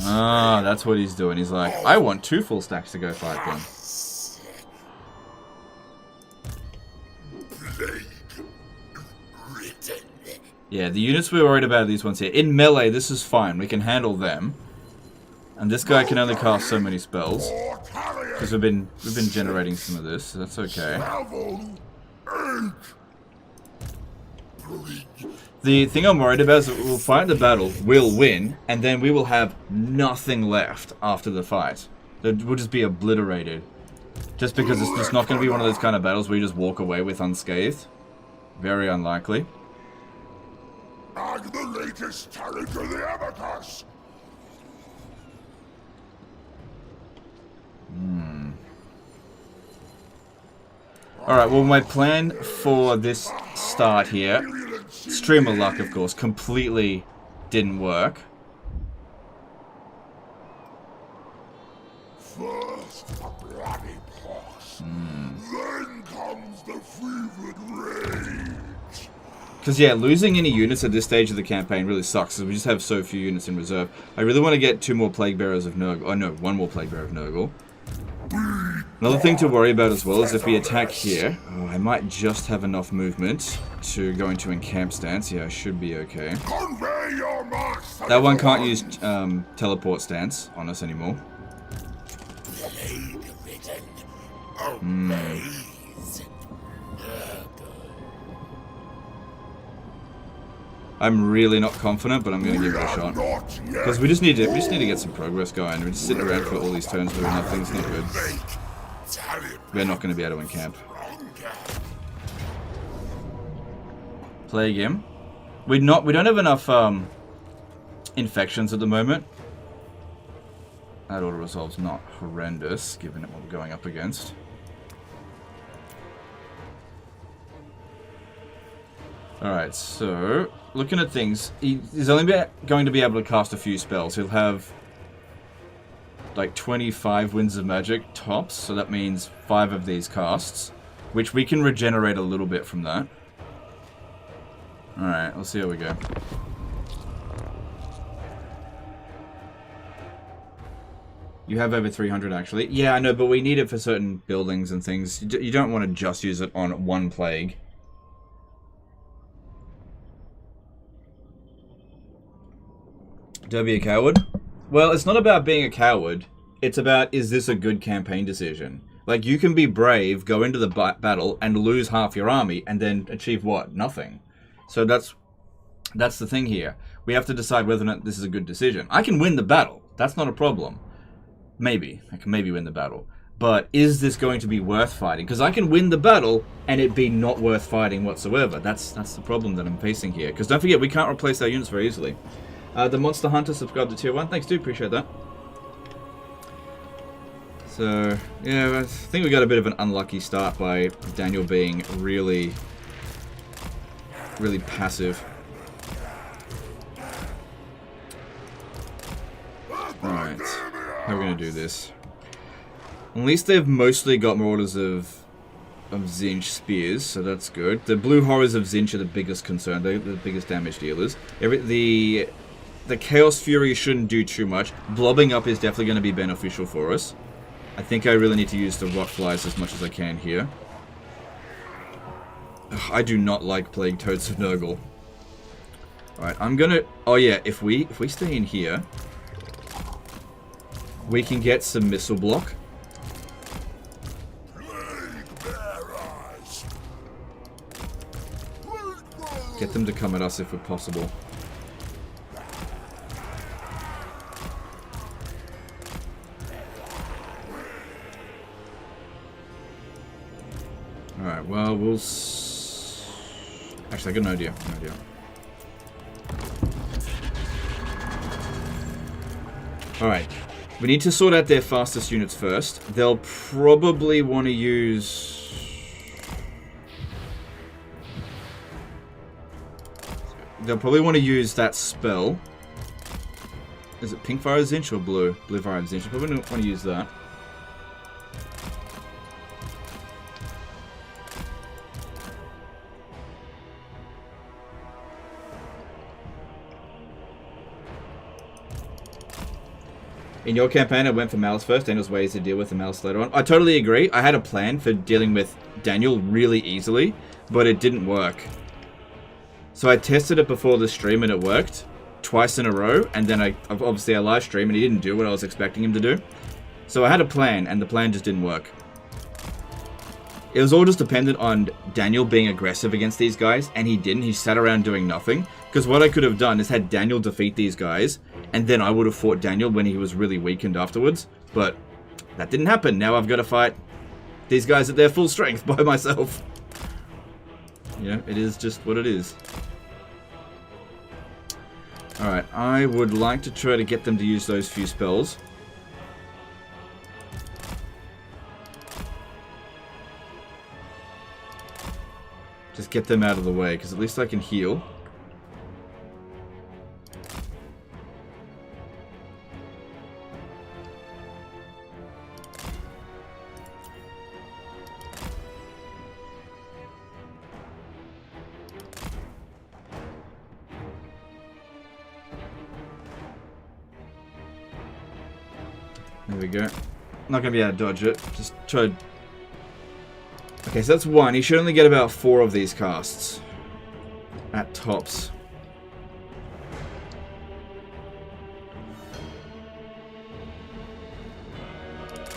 Ah, that's what he's doing. He's like, I want 2 full stacks to go fight them. Yeah, the units we're worried about are these ones here. In melee, this is fine. We can handle them. And this guy can only cast so many spells. Because we've been generating some of this, so that's okay. The thing I'm worried about is that we'll fight the battle, we'll win, and then we will have nothing left after the fight. We'll just be obliterated. Just because it's just not going to be one of those kind of battles where you just walk away with unscathed. Very unlikely. And the latest talent of the abacus. Alright, well my plan for this start here, stream of luck of course, completely didn't work. First the bloody pox, then comes the fevered rage. Because yeah, losing any units at this stage of the campaign really sucks, because we just have so few units in reserve. I really want to get 2 more Plague Bearers of Nurgle. Oh no, 1 more Plague Bearer of Nurgle. Another thing to worry about as well is if we attack here, I might just have enough movement to go into encamp stance. Yeah, I should be okay. That one can't use teleport stance on us anymore. I'm really not confident, but I'm going to give it a shot. Because we just need to get some progress going. We're just sitting around for all these turns doing nothing's not good. We're not going to be able to encamp. Plague him. We don't have enough infections at the moment. That auto resolve's not horrendous, given what we're going up against. Alright, so looking at things, he's only going to be able to cast a few spells. He'll have like 25 Winds of Magic tops, so that means 5 of these casts, which we can regenerate a little bit from that. Alright, let's see how we go. You have over 300 actually. Yeah, I know, but we need it for certain buildings and things. You don't want to just use it on one plague. Don't be a coward? Well, it's not about being a coward. It's about, is this a good campaign decision? Like, you can be brave, go into the battle, and lose half your army, and then achieve what? Nothing. So that's the thing here. We have to decide whether or not this is a good decision. I can win the battle. That's not a problem. Maybe. I can maybe win the battle. But is this going to be worth fighting? Because I can win the battle, and it be not worth fighting whatsoever. That's the problem that I'm facing here. Because don't forget, we can't replace our units very easily. The Monster Hunter subscribed to tier 1. Thanks, dude. Appreciate that. So, yeah, I think we got a bit of an unlucky start by Daniel being really passive. Alright. How are we going to do this? At least they've mostly got Marauders of Tzeentch Spires, so that's good. The Blue Horrors of Tzeentch are the biggest concern. They're the biggest damage dealers. The Chaos Fury shouldn't do too much. Blobbing up is definitely going to be beneficial for us. I think I really need to use the Rotflies as much as I can here. Ugh, I do not like Plague Toads of Nurgle. Alright, I'm gonna... Oh yeah, if we stay in here, we can get some missile block. Get them to come at us if possible. Alright, well, we'll... Actually, I got an idea. Alright. We need to sort out their fastest units first. They'll probably want to use... They'll probably want to use that spell. Is it Pink Fire of Tzeentch or Blue? Blue Fire of Tzeentch. Probably don't want to use that. In your campaign, I went for Malus first. Daniel's ways to deal with the Malus later on. I totally agree. I had a plan for dealing with Daniel really easily, but it didn't work. So I tested it before the stream and it worked twice in a row, and then obviously I live stream and he didn't do what I was expecting him to do. So I had a plan, and the plan just didn't work. It was all just dependent on Daniel being aggressive against these guys, and he didn't. He sat around doing nothing. Because what I could have done is had Daniel defeat these guys, and then I would have fought Daniel when he was really weakened afterwards. But that didn't happen. Now I've got to fight these guys at their full strength by myself. You know, it is just what it is. Alright, I would like to try to get them to use those few spells. Just get them out of the way, because at least I can heal. There we go. Not going to be able to dodge it. Just try. Okay, so that's one. He should only get about 4 of these casts. At tops.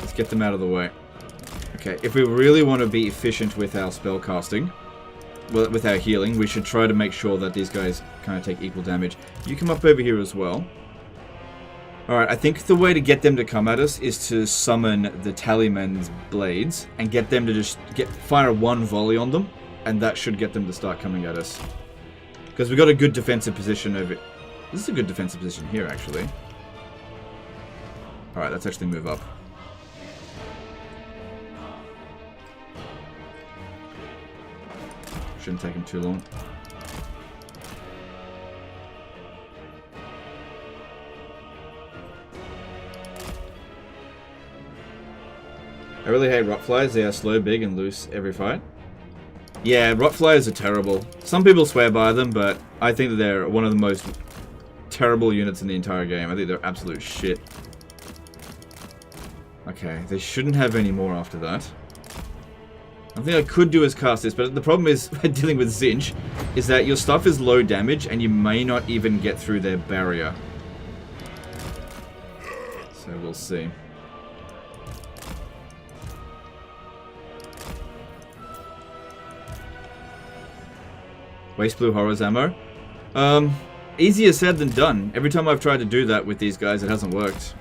Let's get them out of the way. Okay, if we really want to be efficient with our spell casting, well, with our healing, we should try to make sure that these guys kind of take equal damage. You come up over here as well. Alright, I think the way to get them to come at us is to summon the Tallyman's blades and get them to just fire 1 volley on them, and that should get them to start coming at us. Because we've got a good defensive position over... This is a good defensive position here, actually. Alright, let's actually move up. Shouldn't take him too long. I really hate rotflies. They are slow, big, and loose every fight. Yeah, rotflies are terrible. Some people swear by them, but I think that they're one of the most terrible units in the entire game. I think they're absolute shit. Okay, they shouldn't have any more after that. I think I could do is cast this, but the problem is dealing with Tzeentch is that your stuff is low damage and you may not even get through their barrier. So we'll see. Waste Blue Horrors ammo. Easier said than done. Every time I've tried to do that with these guys, it hasn't worked.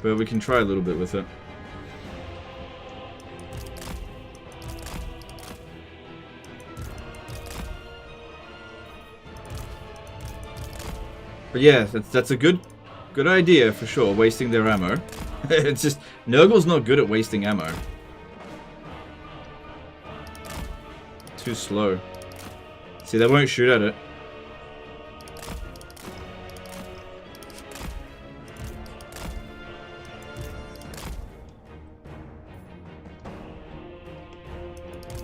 But we can try a little bit with it. But yeah, that's a good idea for sure, wasting their ammo. It's just, Nurgle's not good at wasting ammo. Too slow. See, they won't shoot at it.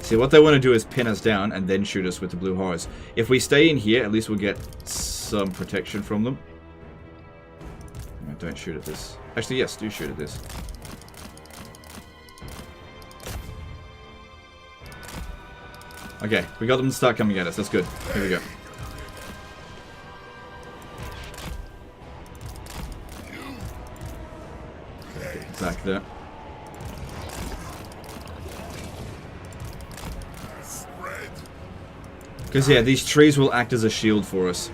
See, what they want to do is pin us down and then shoot us with the blue horrors. If we stay in here, at least we'll get some protection from them. No, don't shoot at this. Actually, yes, do shoot at this. Okay, we got them to start coming at us. That's good. Here we go. Back there. Because, yeah, these trees will act as a shield for us.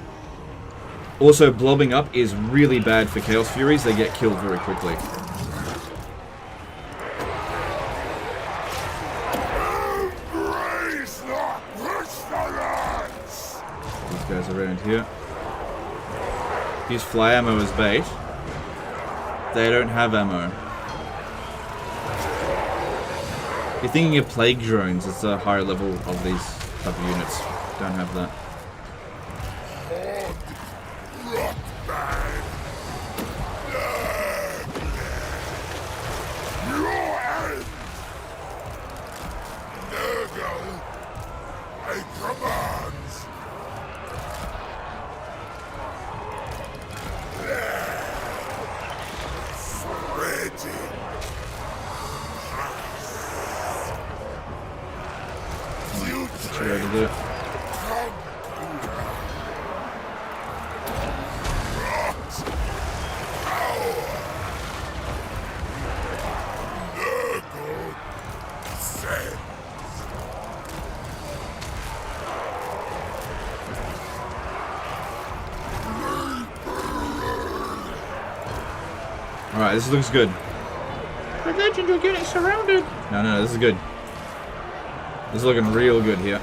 Also, blobbing up is really bad for Chaos Furies. They get killed very quickly. Guys around here. Use fly ammo as bait. They don't have ammo. You're thinking of plague drones. It's a higher level of these type of units. Don't have that. Alright, this looks good. The legend, you're getting surrounded. No, this is good. This is looking real good here.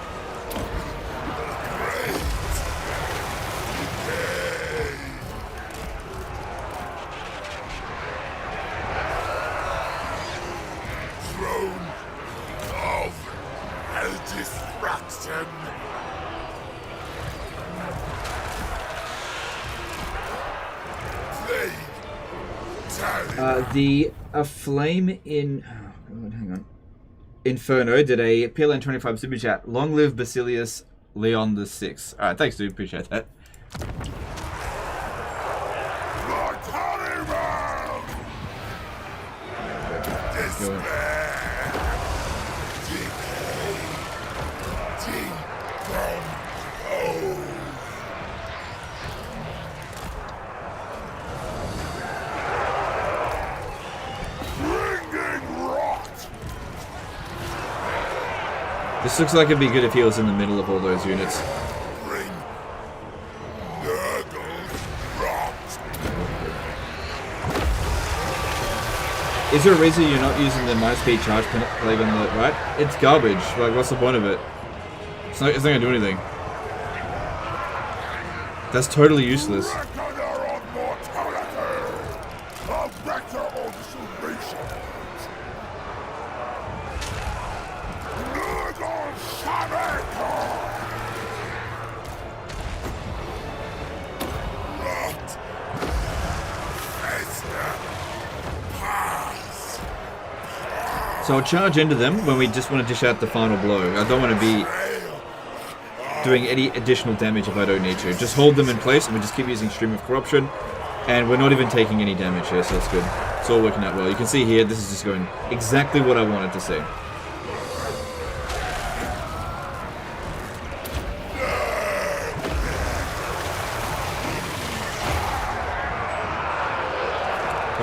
Throne of Destruction. The flame in hang on. Inferno did a PLN25 super chat. Long live Basilius Leon the Sixth. Alright, thanks dude, appreciate that. This looks like it'd be good if he was in the middle of all those units. Is there a reason you're not using the -speed charge plate on the right? It's garbage. Like, what's the point of it? It's not gonna do anything. That's totally useless. So I'll charge into them when we just want to dish out the final blow. I don't want to be doing any additional damage if I don't need to. Just hold them in place and we just keep using Stream of Corruption. And we're not even taking any damage here, so that's good. It's all working out well. You can see here, this is just going exactly what I wanted to see.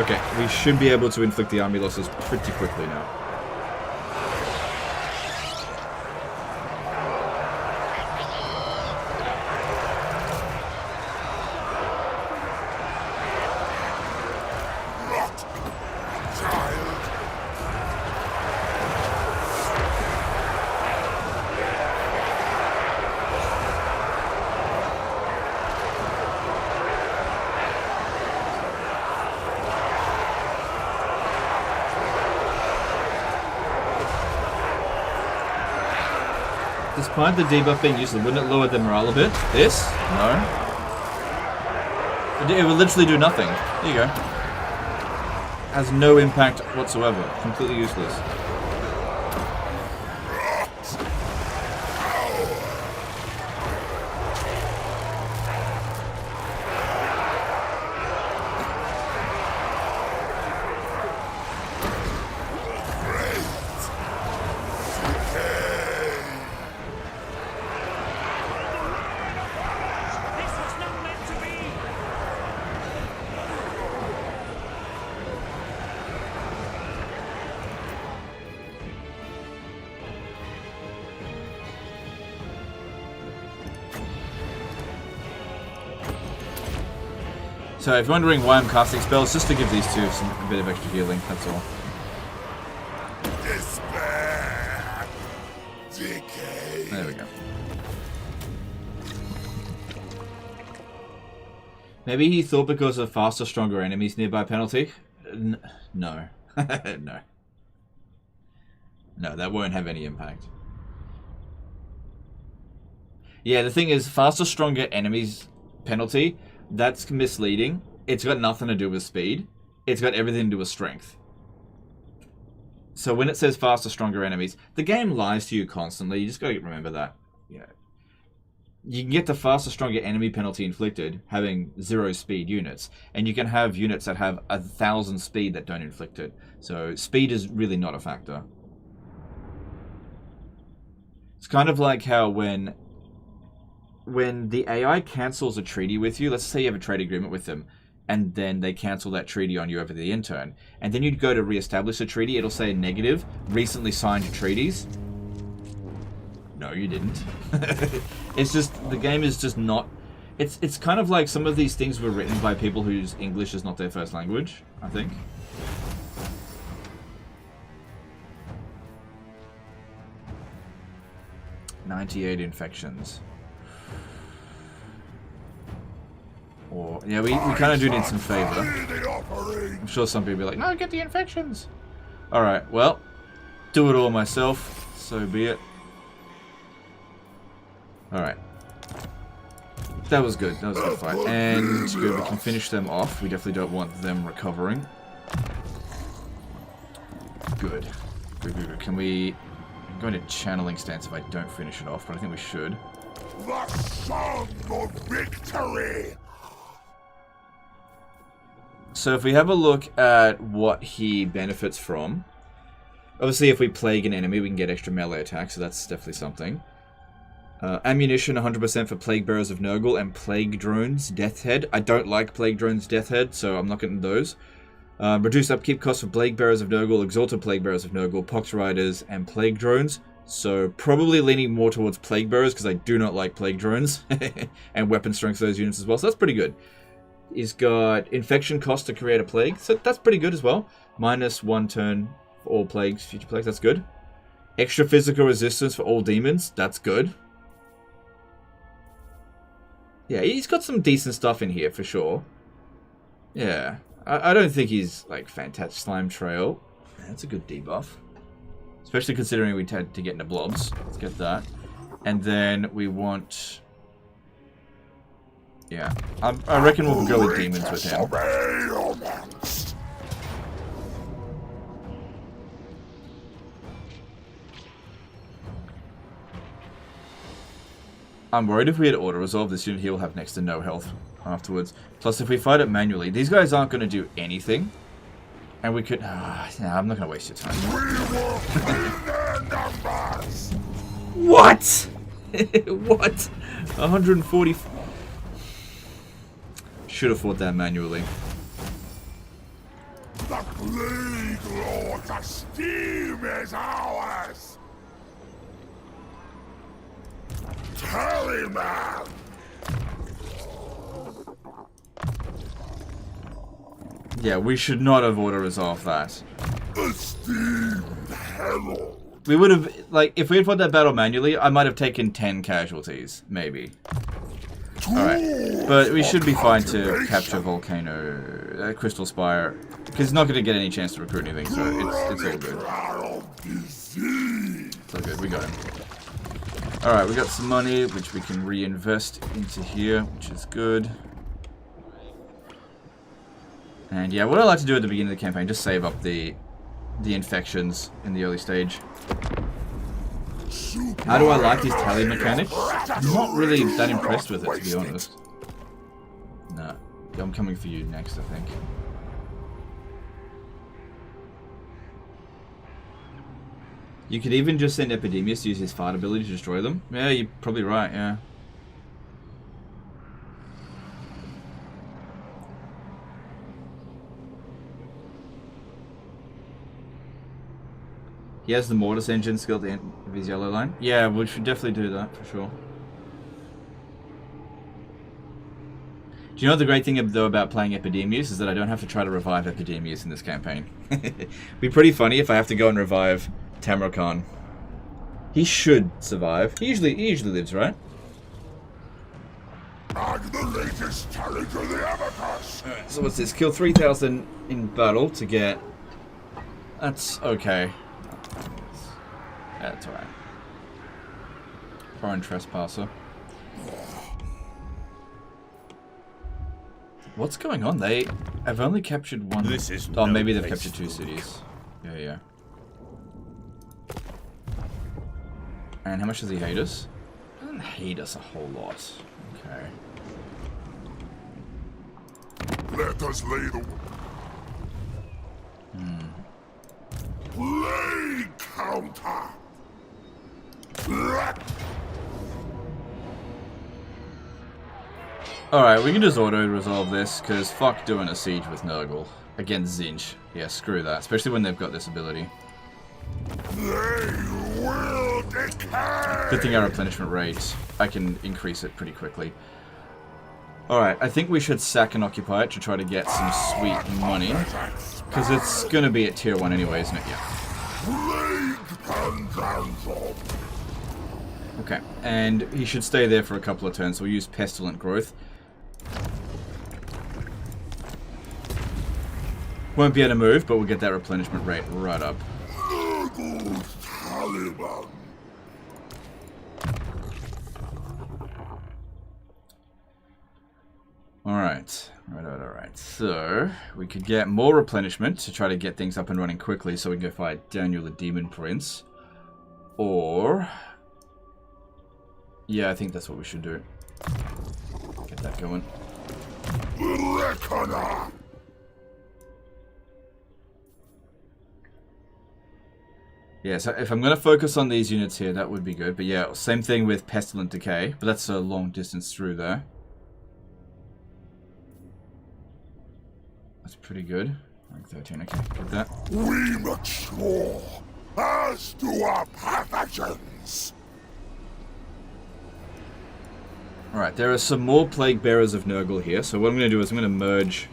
Okay, we should be able to inflict the army losses pretty quickly now. Despite the debuff being useless, wouldn't it lower the morale a bit? This? No. It would literally do nothing. There you go. Has no impact whatsoever. Completely useless. So if you're wondering why I'm casting spells, just to give these two a bit of extra healing, that's all. Despair. Decay. There we go. Maybe he thought because of faster, stronger enemies nearby penalty? No. No. No, that won't have any impact. Yeah, the thing is, faster, stronger enemies penalty, that's misleading. It's got nothing to do with speed. It's got everything to do with strength. So when it says faster, stronger enemies, the game lies to you constantly. You just gotta remember that. Yeah. You can get the faster, stronger enemy penalty inflicted having 0 speed units. And you can have units that have 1,000 speed that don't inflict it. So speed is really not a factor. It's kind of like how when the AI cancels a treaty with you, let's say you have a trade agreement with them, and then they cancel that treaty on you over the intern, and then you'd go to re-establish a treaty, it'll say negative, recently signed treaties. No, you didn't. It's just, the game is just not, It's kind of like some of these things were written by people whose English is not their first language, I think. "98 infections." Or, yeah, we kind of do need some favor. I'm sure some people will be like, "No, get the infections." Alright, well, do it all myself, so be it. Alright. That was good. That was a good fight. And good, we can finish them off. We definitely don't want them recovering. Good. Good, good, good. Can we... I'm going to channeling stance if I don't finish it off, but I think we should. The song of victory! So if we have a look at what he benefits from... Obviously, if we plague an enemy, we can get extra melee attack, so that's definitely something. Ammunition 100% for Plague Bearers of Nurgle and Plague Drones Death Head. I don't like Plague Drones Death Head, so I'm not getting those. Reduced upkeep costs for Plague Bearers of Nurgle, Exalted Plague Bearers of Nurgle, Pox Riders, and Plague Drones. So probably leaning more towards Plague Bearers, because I do not like Plague Drones. And weapon strength for those units as well, so that's pretty good. He's got infection cost to create a plague, so that's pretty good as well. -1 turn for all plagues, future plagues, that's good. Extra physical resistance for all demons, that's good. Yeah, he's got some decent stuff in here for sure. Yeah, I don't think he's like fantastic. Slime Trail. That's a good debuff. Especially considering we tend to get into blobs. Let's get that. And then we want... Yeah, I reckon we'll go with demons with him. I'm worried if we had auto-resolve, this unit here will have next to no health afterwards. Plus, if we fight it manually, these guys aren't going to do anything. And we could... nah, I'm not going to waste your time. What? What? 140... Should have fought that manually. The Plague Lord's esteem is ours! Tallyman! Yeah, we should not have auto-resolved that. Esteemed herald! We would have, like, if we had fought that battle manually, I might have taken 10 casualties, maybe. Alright, but we should be fine to capture Volcano, Crystal Spire, because he's not going to get any chance to recruit anything, so it's all good. It's all good, we got him. Alright, we got some money, which we can reinvest into here, which is good. And yeah, what I like to do at the beginning of the campaign, just save up the infections in the early stage. How do I like his tally mechanic? I'm not really that impressed with it, to be honest. No, I'm coming for you next, I think. You could even just send Epidemius to use his fart ability to destroy them. Yeah, you're probably right, yeah. He has the Mortis engine skill at the end of his yellow line. Yeah, we should definitely do that, for sure. Do you know what the great thing, though, about playing Epidemius is that I don't have to try to revive Epidemius in this campaign. It'd be pretty funny if I have to go and revive Tamurkhan. He should survive. He usually lives, right? And the latest tally to the abacus. Alright, so what's this? Kill 3,000 in battle to get... That's okay. That's alright. Foreign trespasser. What's going on? They have only captured one... This is oh, no maybe they've place captured 2 cities. Yeah, yeah. And how much does he hate us? He doesn't hate us a whole lot. Okay. Let us lay the... Play counter! Alright, we can just auto-resolve this, because fuck doing a siege with Nurgle against Tzeentch. Yeah, screw that, especially when they've got this ability. They will decay! Good thing our replenishment rate, I can increase it pretty quickly. Alright, I think we should sack and occupy it to try to get some sweet money. Because it's going to be at tier 1 anyway, isn't it? Yeah. Okay, and he should stay there for a couple of turns, so we'll use Pestilent Growth. Won't be able to move, but we'll get that replenishment rate right up. Alright. Alright. So, we could get more replenishment to try to get things up and running quickly so we can go fight Daniel the Demon Prince. Or... yeah, I think that's what we should do. Get that going. Yeah, so if I'm going to focus on these units here, that would be good. But yeah, same thing with Pestilent Decay. But that's a long distance through there. That's pretty good. Rank 13, okay, get that. We mature, as do our pathogens. Alright, there are some more Plague Bearers of Nurgle here. So what I'm going to do is I'm going to merge...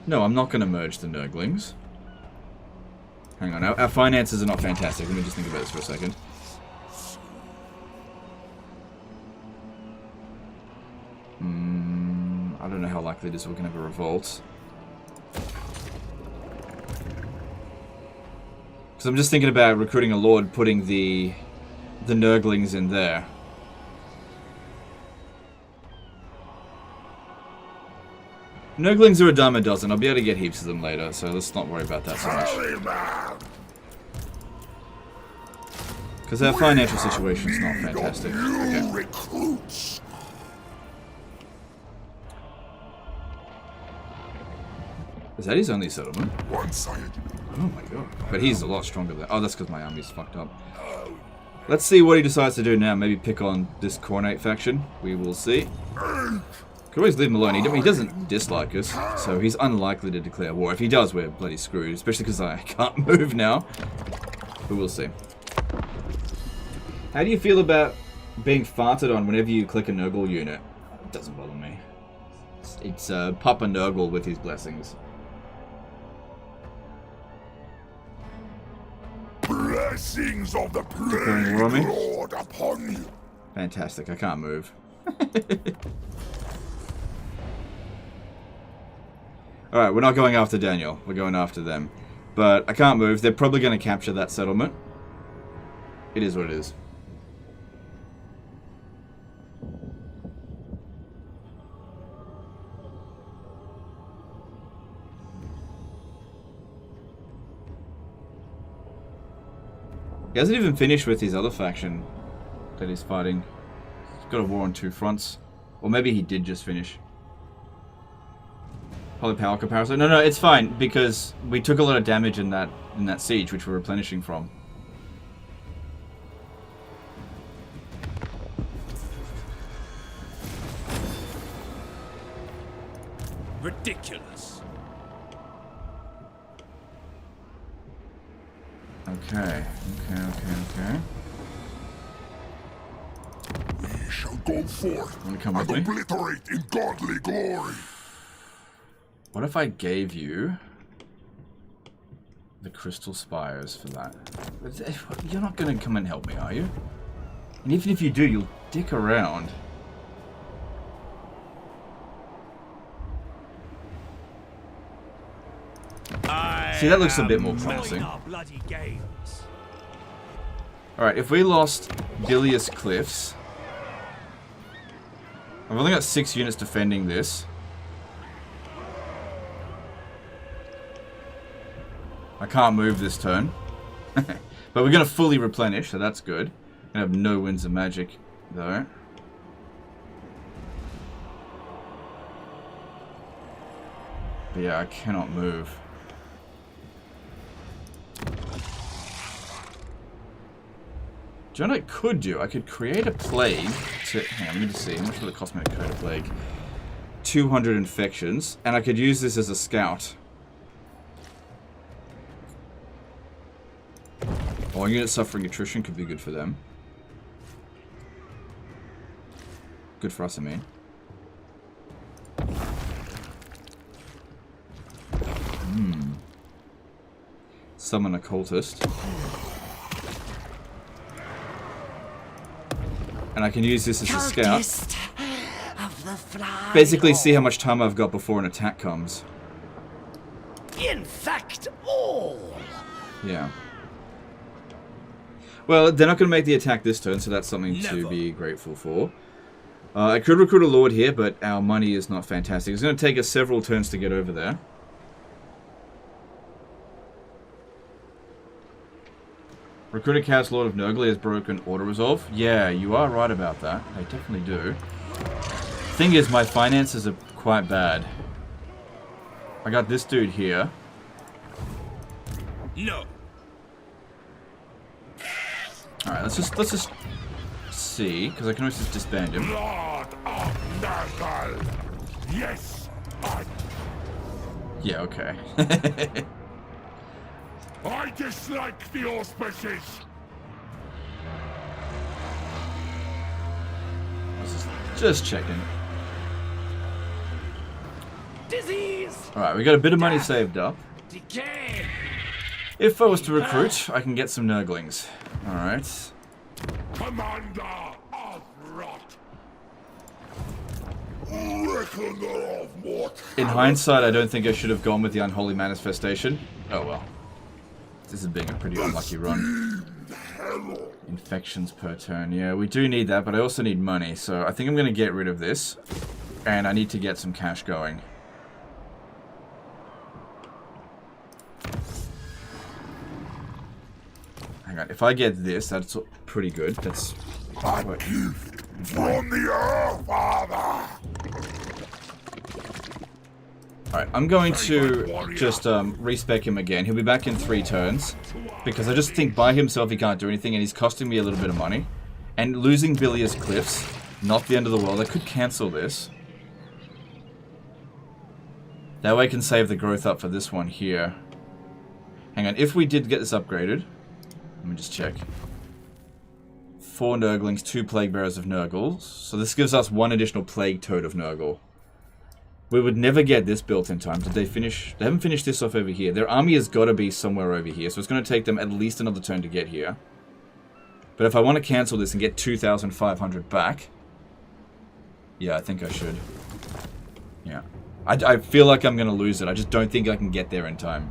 no, I'm not going to merge the Nurglings. Hang on, our finances are not fantastic. Let me just think about this for a second. I don't know how likely it is we're going to have a revolt. Because I'm just thinking about recruiting a lord, putting the Nurglings in there. Nurglings are a dime a dozen. I'll be able to get heaps of them later, so let's not worry about that so much. Because our financial situation is not fantastic. Okay. Is that his only settlement? Oh my god. But he's a lot stronger than... oh, that's because my army's fucked up. Let's see what he decides to do now. Maybe pick on this Cornate faction. We will see. Could always leave him alone. He doesn't dislike us, so he's unlikely to declare war. If he does, we're bloody screwed. Especially because I can't move now. But we'll see. How do you feel about being farted on whenever you click a Nurgle unit? It doesn't bother me. It's Papa Nurgle with his blessings. Blessings of the Plague Lord upon you. Fantastic, I can't move. Alright, we're not going after Daniel. We're going after them. But I can't move. They're probably going to capture that settlement. It is what it is. He hasn't even finished with his other faction that he's fighting. He's got a war on 2 fronts. Or maybe he did just finish. Holy power comparison. No, it's fine because we took a lot of damage in that siege, which we're replenishing from. Ridiculous. Okay. We shall go forth Wanna come and with me? obliterate in godly glory. What if I gave you the crystal spires for that? You're not going to come and help me, are you? And even if you do, you'll dick around. See, that looks a bit more promising. Alright, if we lost Bilious Cliffs... I've only got 6 units defending this. I can't move this turn. But we're going to fully replenish, so that's good. I have no winds of magic, though. But yeah, I cannot move. Do you know what I could do? I could create a plague to... hang on, let me just see. How much would it cost me to create a plague? 200 infections. And I could use this as a scout. All units suffering attrition could be good for them. Good for us, I mean. Summon a cultist. And I can use this as a scout. Basically see how much time I've got before an attack comes. Infect all! Yeah. Well, they're not going to make the attack this turn, so that's something to be grateful for. I could recruit a lord here, but our money is not fantastic. It's going to take us several turns to get over there. Recruit a Chaos Lord of Nurgle has broken Auto Resolve. Yeah, you are right about that. They definitely do. Thing is, my finances are quite bad. I got this dude here. No. Alright, let's just see, because I can always just disband him. Lord of Nurgle. Yes, Yeah, okay. I dislike the auspices. Just checking. Disease. Alright, we got a bit of money saved up. Decay. If I was to recruit, I can get some Nurglings. Alright. Commander of Rot. Reckoner of mortality. In hindsight, I don't think I should have gone with the Unholy Manifestation. Oh well. This is being a pretty unlucky run. Infections per turn. Yeah, we do need that, but I also need money. So I think I'm going to get rid of this. And I need to get some cash going. Hang on. If I get this, that's pretty good. That's... A gift from the Earth Father. Alright, I'm going to just respec him again. He'll be back in 3 turns. Because I just think by himself he can't do anything, and he's costing me a little bit of money. And losing Bilious Cliffs, not the end of the world. I could cancel this. That way I can save the growth up for this one here. Hang on, if we did get this upgraded... Let me just check. 4 Nurglings, 2 Plague Bearers of Nurgle. So this gives us 1 additional Plague Toad of Nurgle. We would never get this built in time. Did they finish? They haven't finished this off over here. Their army has got to be somewhere over here. So it's going to take them at least another turn to get here. But if I want to cancel this and get 2,500 back... Yeah, I think I should. Yeah. I feel like I'm going to lose it. I just don't think I can get there in time.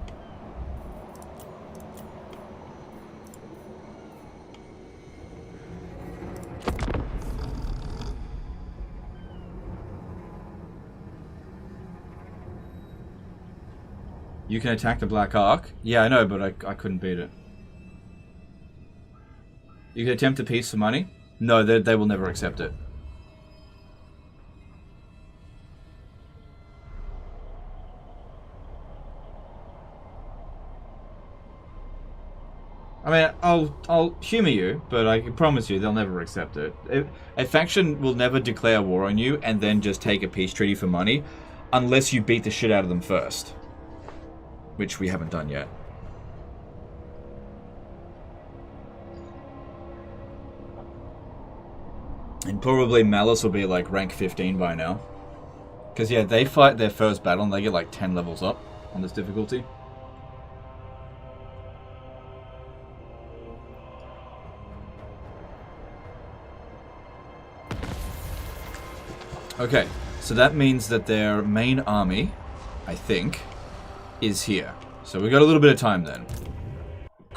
You can attack the Black Ark. Yeah, I know, but I couldn't beat it. You can attempt a peace for money. No, they will never accept it. I mean, I'll humor you, but I can promise you they'll never accept it. A faction will never declare war on you and then just take a peace treaty for money, unless you beat the shit out of them first. Which we haven't done yet. And probably Malus will be like rank 15 by now. Because yeah, they fight their first battle and they get like 10 levels up on this difficulty. Okay, so that means that their main army, I think, is here. So we got a little bit of time then.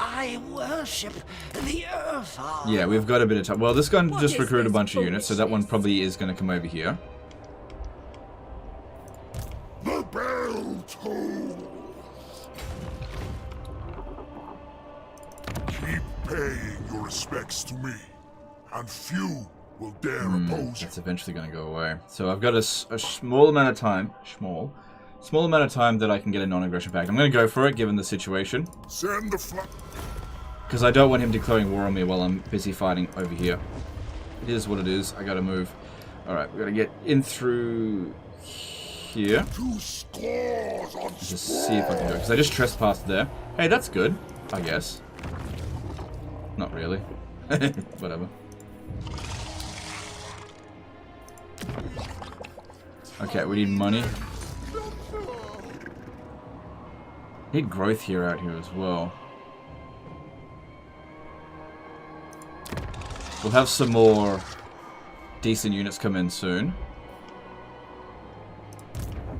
I worship the Earth. Yeah, we've got a bit of time. Well, this guy just recruited a bunch of units, so that one probably is going to come over here. The bell tolls. Keep paying your respects to me, and few will dare oppose you. That's eventually going to go away. So I've got a small amount of time. Small amount of time that I can get a non-aggression pact. I'm going to go for it, given the situation. Send the because I don't want him declaring war on me while I'm busy fighting over here. It is what it is. I got to move. Alright, we got to get in through here. 2 scores on Just see if I can do it. Because I just trespassed there. Hey, that's good, I guess. Not really. Whatever. Okay, we need money. Need growth here out here as well. We'll have some more decent units come in soon.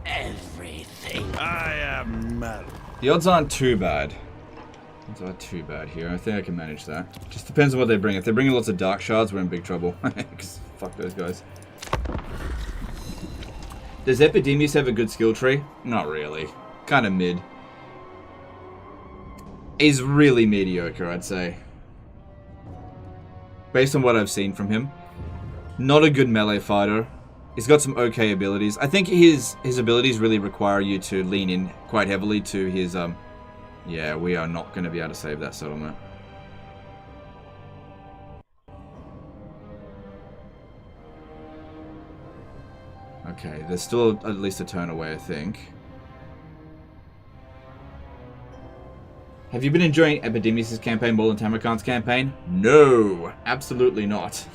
Everything. I am Malus. The odds aren't too bad. Odds aren't too bad here. I think I can manage that. Just depends on what they bring. If they're bringing lots of dark shards, we're in big trouble. Because fuck those guys. Does Epidemius have a good skill tree? Not really. Kind of mid. He's really mediocre, I'd say. Based on what I've seen from him. Not a good melee fighter. He's got some okay abilities. I think his abilities really require you to lean in quite heavily to his, Yeah, we are not going to be able to save that settlement. Okay, there's still at least a turn away, I think. Have you been enjoying Epidemius' campaign more than Tamurkhan's campaign? No, absolutely not.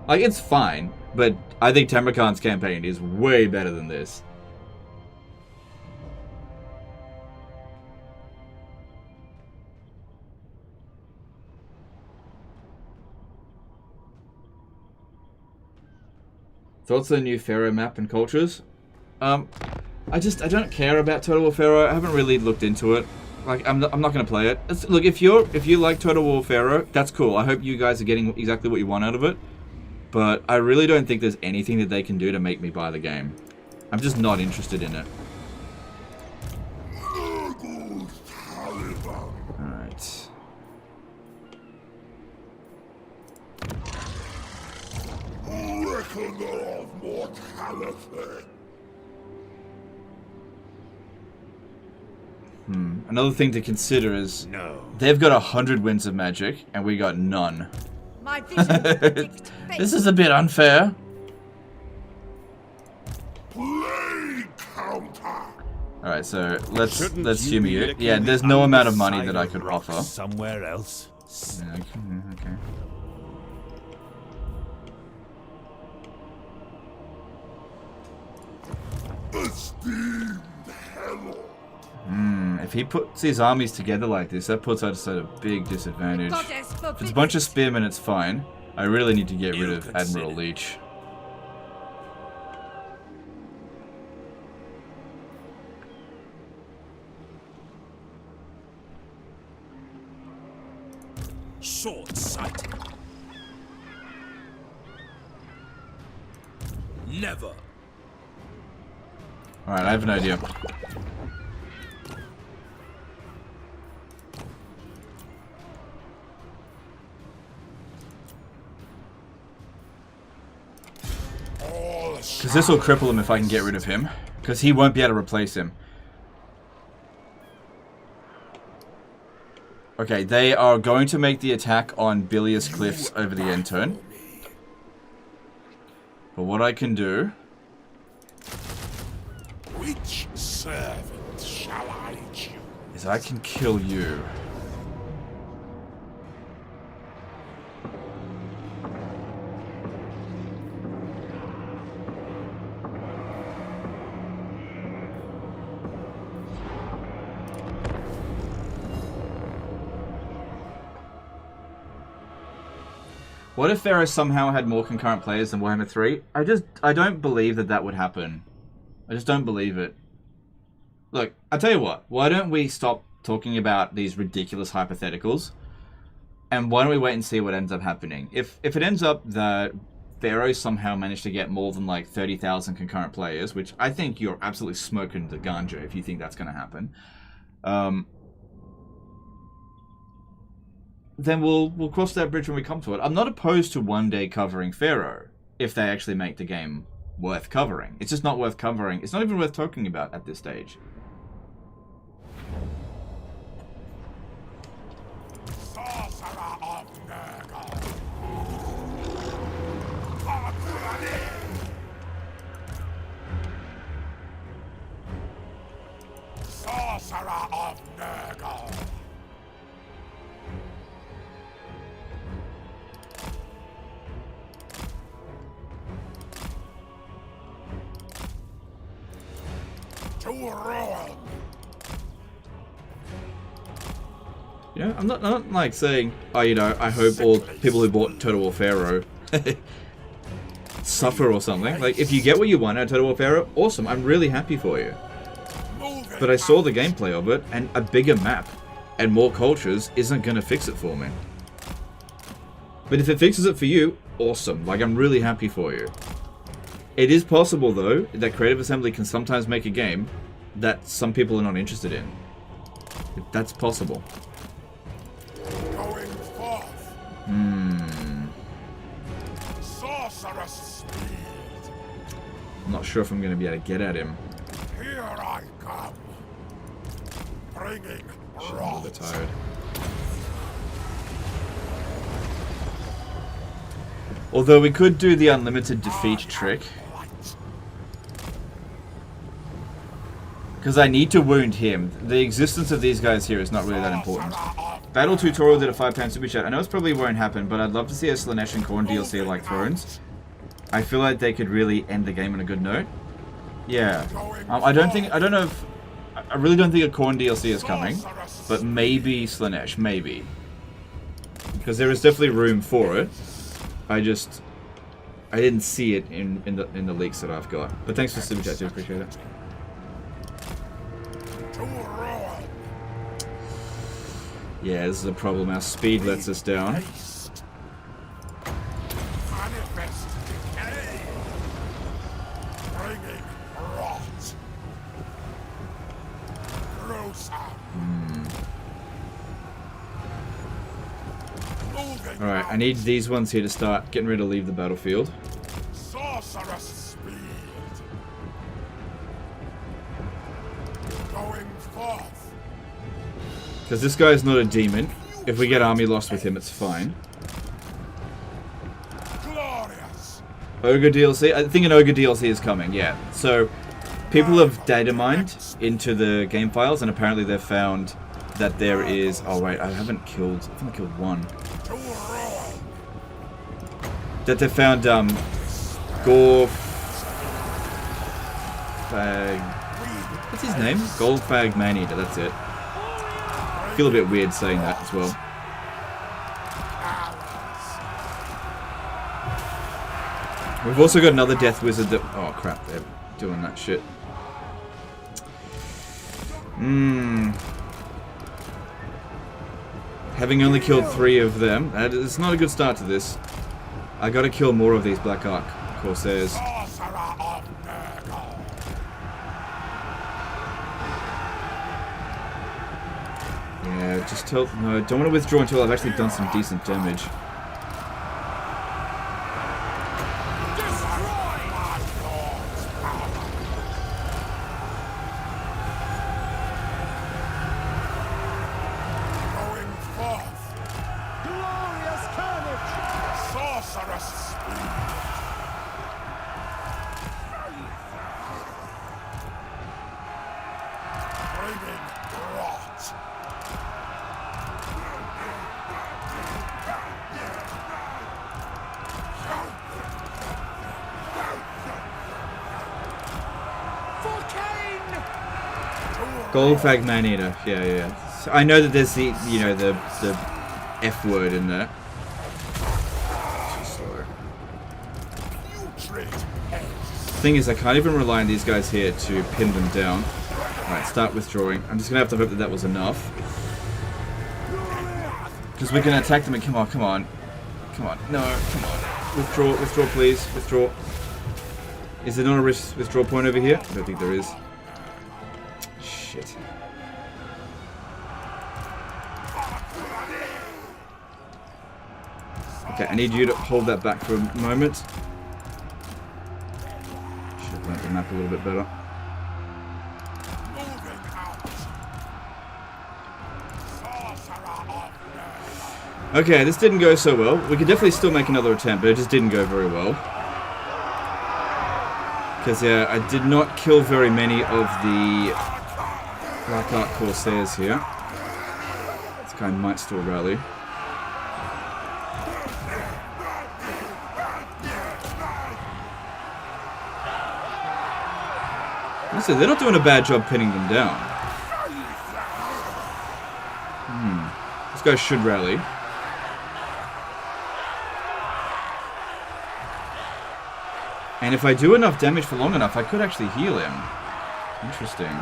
Like, it's fine, but I think Tamurkhan's campaign is way better than this. Thoughts on the new Pharaoh map and cultures? I don't care about Total War Pharaoh. I haven't really looked into it. Like, I'm not gonna play it. Look, if you like Total War Pharaoh, that's cool. I hope you guys are getting exactly what you want out of it. But I really don't think there's anything that they can do to make me buy the game. I'm just not interested in it. Alright. Another thing to consider is they've got 100 winds of magic and we got none. My vision predicts fate. This is a bit unfair. Alright, so let's humor you. Yeah, there's no amount of money that I could offer. Somewhere else. Yeah, okay. If he puts his armies together like this, that puts us at a big disadvantage. If it's a bunch of spearmen, it's fine. I really need to get rid of Admiral Leech. Short sighted. Never. Alright, I have an idea. Because this will cripple him if I can get rid of him. Because he won't be able to replace him. Okay, they are going to make the attack on Bilious Cliffs over the end turn. But what I can do... Which servant shall I choose? Is I can kill you. What if Pharaoh somehow had more concurrent players than Warhammer 3? I don't believe that would happen. I just don't believe it. Look, I'll tell you what. Why don't we stop talking about these ridiculous hypotheticals? And why don't we wait and see what ends up happening? If it ends up that Pharaoh somehow managed to get more than like 30,000 concurrent players, which I think you're absolutely smoking the ganja if you think that's going to happen. Then we'll cross that bridge when we come to it. I'm not opposed to one day covering Pharaoh if they actually make the game worth covering. It's just not worth covering. It's not even worth talking about at this stage. Sorcerer of Nurgle. Sorcerer of Nurgle. roll. You know, I'm not like saying, oh, you know, I hope all people who bought Total War Pharaoh suffer or something. Like, if you get what you want out of Total War Pharaoh, awesome. I'm really happy for you. But I saw the gameplay of it, and a bigger map and more cultures isn't going to fix it for me. But if it fixes it for you, awesome. Like, I'm really happy for you. It is possible, though, that Creative Assembly can sometimes make a game that some people are not interested in. That's possible. Going forth. Sorcerous speed. I'm not sure if I'm going to be able to get at him. Here I come. Bringing I'm a wrath. bit tired. Although we could do the unlimited defeat trick. Because I need to wound him. The existence of these guys here is not really that important. Battle Tutorial did a £5 super chat. I know it probably won't happen, but I'd love to see a Slanesh and Khorne DLC like Thrones. I feel like they could really end the game on a good note. Yeah. I really don't think a Khorne DLC is coming, but maybe Slanesh, maybe. Because there is definitely room for it. I didn't see it in the leaks that I've got. But thanks for super chat, too. Appreciate it. Yeah, this is a problem. Our speed lets us down. Manifest decay. Bringing rot. Closer. Moving Alright, I need these ones here to start getting ready to leave the battlefield. sorcerous speed. Going forth. Because this guy is not a demon. If we get army lost with him, it's fine. Glorious. Ogre DLC? I think an Ogre DLC is coming, yeah. So, people have data mined into the game files, and apparently they've found that there is... Oh, wait, I think I killed one. That they found, Gorfag... What's his name? Goldfag Maneater, that's it. I feel a bit weird saying that as well. We've also got another Death Wizard that... Oh, crap, they're doing that shit. Having only killed 3 of them, it's not a good start to this. I gotta kill more of these Black Ark Corsairs. Sorcerer of Nurgle. Yeah, just tell... No, don't want to withdraw until I've actually done some decent damage. Going forth. Glorious carnage. Sorcerous speed. Bringing rot. Goldfag Maneater, yeah. So I know that there's the, you know, the F word in there. Too slow. Thing is, I can't even rely on these guys here to pin them down. Alright, start withdrawing. I'm just gonna have to hope that that was enough. Because we can attack them and come on. Come on, no, come on. Withdraw please, withdraw. Is there not a withdraw point over here? I don't think there is. Shit. Okay, I need you to hold that back for a moment. Should have learnt the map a little bit better. Okay, this didn't go so well. We could definitely still make another attempt, but it just didn't go very well. Because, yeah, I did not kill very many of the Black Ark Corsairs here. This guy might still rally. Listen, they're not doing a bad job pinning them down. This guy should rally. And if I do enough damage for long enough, I could actually heal him. Interesting.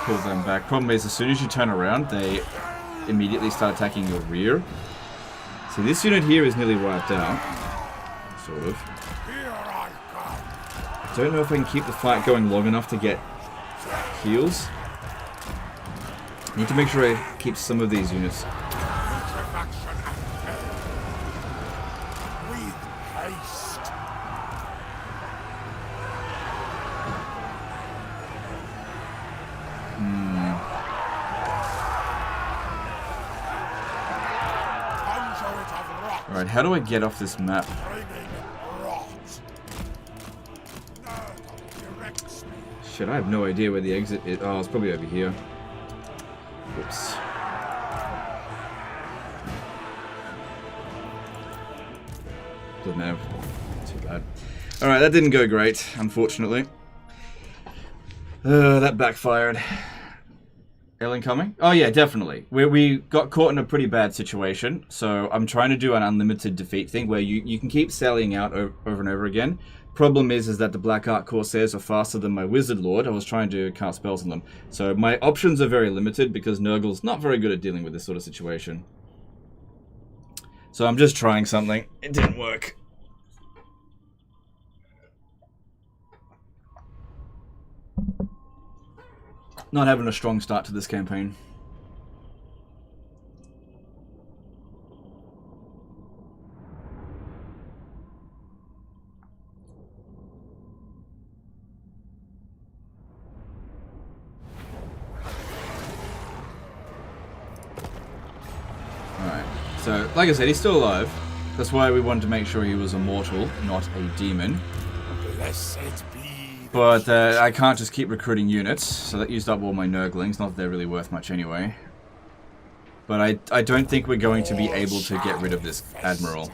Pull them back. Problem is, as soon as you turn around, they immediately start attacking your rear. So this unit here is nearly wiped out. Sort of. I don't know if I can keep the fight going long enough to get heals. Need to make sure I keep some of these units. Alright, how do I get off this map? Shit, I have no idea where the exit is. Oh, it's probably over here. Oops. Doesn't matter. Too bad. Alright, that didn't go great, unfortunately. That backfired. Ellen coming? Oh yeah, definitely. We got caught in a pretty bad situation, so I'm trying to do an unlimited defeat thing where you can keep sallying out over and over again. Problem is that the Black Art Corsairs are faster than my Wizard Lord. I was trying to cast spells on them. So my options are very limited because Nurgle's not very good at dealing with this sort of situation. So I'm just trying something. It didn't work. Not having a strong start to this campaign. Alright, so like I said, he's still alive. That's why we wanted to make sure he was immortal, not a demon. Blessed be. But I can't just keep recruiting units, so that used up all my Nurglings. Not that they're really worth much anyway. But I don't think we're going to be able to get rid of this Admiral.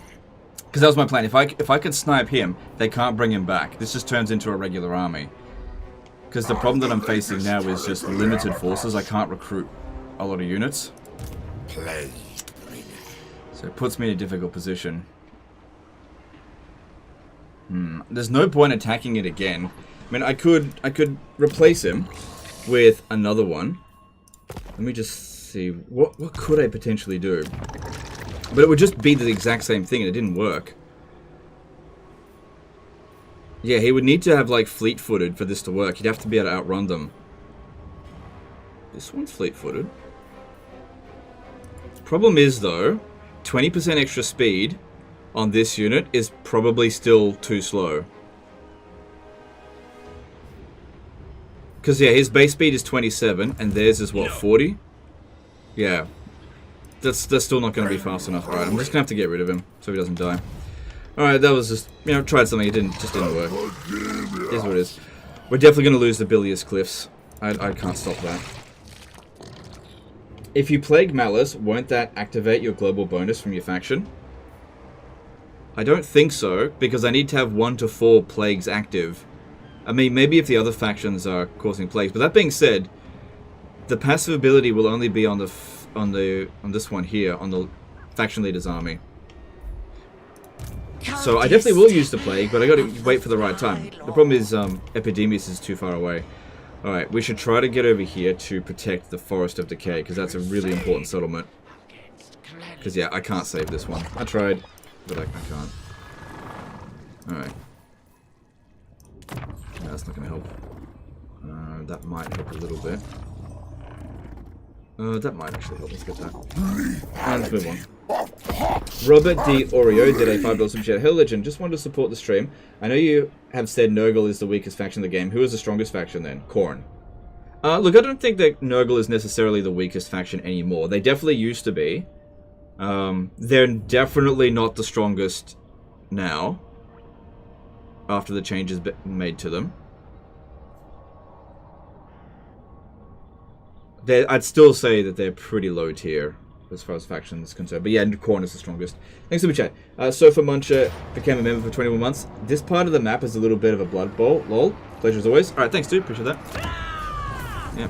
Because that was my plan. If I could snipe him, they can't bring him back. This just turns into a regular army. Because the problem that I'm facing now is just limited forces. I can't recruit a lot of units. So it puts me in a difficult position. There's no point attacking it again. I mean, I could replace him with another one. Let me just see. What could I potentially do? But it would just be the exact same thing, and it didn't work. Yeah, he would need to have, like, fleet-footed for this to work. He'd have to be able to outrun them. This one's fleet-footed. Problem is, though, 20% extra speed on this unit is probably still too slow. Because, yeah, his base speed is 27, and theirs is, what, 40? Yeah. That's still not going to be fast enough. Alright, I'm just going to have to get rid of him, so he doesn't die. Alright, that was just, you know, tried something, it just didn't work. Here's what it is. We're definitely going to lose the Bilious Cliffs. I can't stop that. If you Plague Malus, won't that activate your global bonus from your faction? I don't think so, because I need to have 1 to 4 plagues active. I mean, maybe if the other factions are causing plagues, but that being said, the passive ability will only be on this one here, on the faction leader's army. So I definitely will use the plague, but I got to wait for the right time. The problem is Epidemius is too far away. Alright, we should try to get over here to protect the Forest of Decay, because that's a really important settlement. Because yeah, I can't save this one. I tried, but I can't. Alright. No, that's not going to help. That might help a little bit. That might actually help. Let's get that. Let's move on. Robert D. Oreo did a $5 super chat. Hello, Legend. Just wanted to support the stream. I know you have said Nurgle is the weakest faction in the game. Who is the strongest faction then? Khorne. Look, I don't think that Nurgle is necessarily the weakest faction anymore. They definitely used to be. They're definitely not the strongest now, after the changes made to them. I'd still say that they're pretty low tier as far as faction is concerned. But yeah, Khorne is the strongest. Thanks for the chat. Sofa Muncher became a member for 21 months. This part of the map is a little bit of a blood bowl. Lol. Pleasure as always. Alright, thanks dude. Appreciate that. Yeah.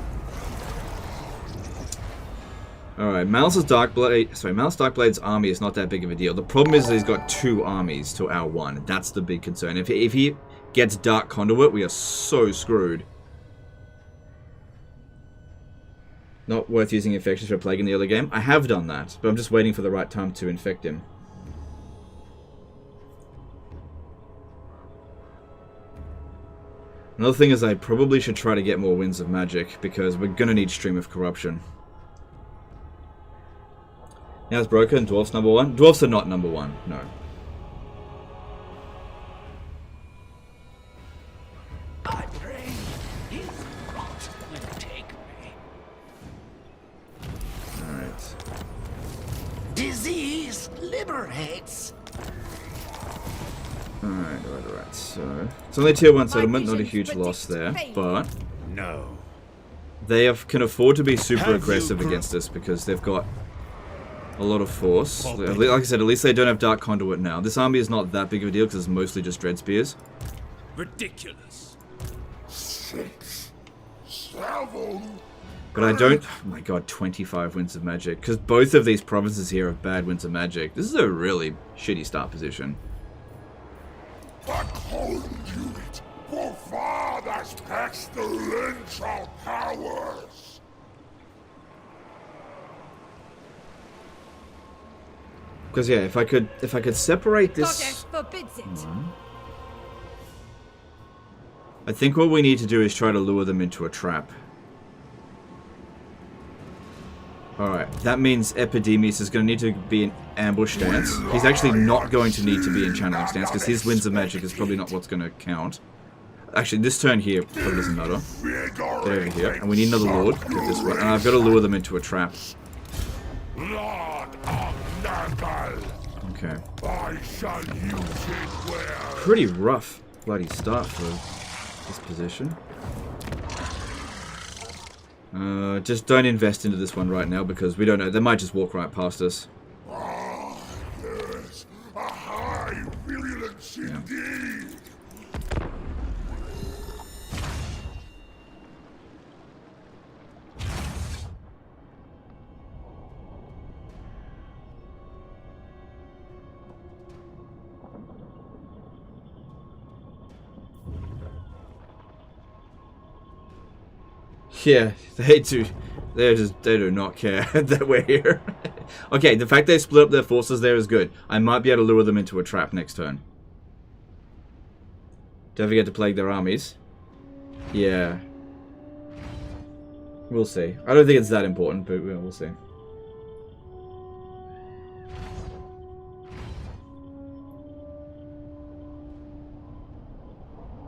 Alright, Malus Darkblade's army is not that big of a deal. The problem is that he's got 2 armies to our 1. That's the big concern. If he gets Dark Conduit, we are so screwed. Not worth using infections for Plague in the early game. I have done that, but I'm just waiting for the right time to infect him. Another thing is I probably should try to get more Winds of Magic, because we're going to need Stream of Corruption. Now it's broken. Dwarfs number 1. Dwarfs are not number 1, no. I pray his rot will take me. Alright. Disease liberates. Alright. So, it's only tier 1 settlement, not a huge loss there, but No. they can afford to be super Have aggressive you against us because they've got a lot of force. Like I said, at least they don't have Dark Conduit now. This army is not that big of a deal because it's mostly just Dread Spears. Ridiculous. 6, 7. But I don't... Oh my god, 25 Winds of Magic. Because both of these provinces here have bad Winds of Magic. This is a really shitty start position. I conduit for father's pestilential powers. Because yeah, if I could separate this... Goddess forbids it. I think what we need to do is try to lure them into a trap. Alright, that means Epidemius is going to need to be in ambush stance. He's actually not going to need to be in channeling stance because his Winds of Magic is probably not what's going to count. Actually, this turn here probably doesn't matter. Get over here. And we need another Lord. Get this one. And I've got to lure them into a trap. Lord of Nurgle, Okay. I shall use it well. Pretty rough bloody start for this position. Just don't invest into this one right now because we don't know. They might just walk right past us. Ah, yes, a high virulence indeed. Yeah, they do not care that we're here. Okay, the fact they split up their forces there is good. I might be able to lure them into a trap next turn. Don't forget to plague their armies. Yeah. We'll see. I don't think it's that important, but we'll see.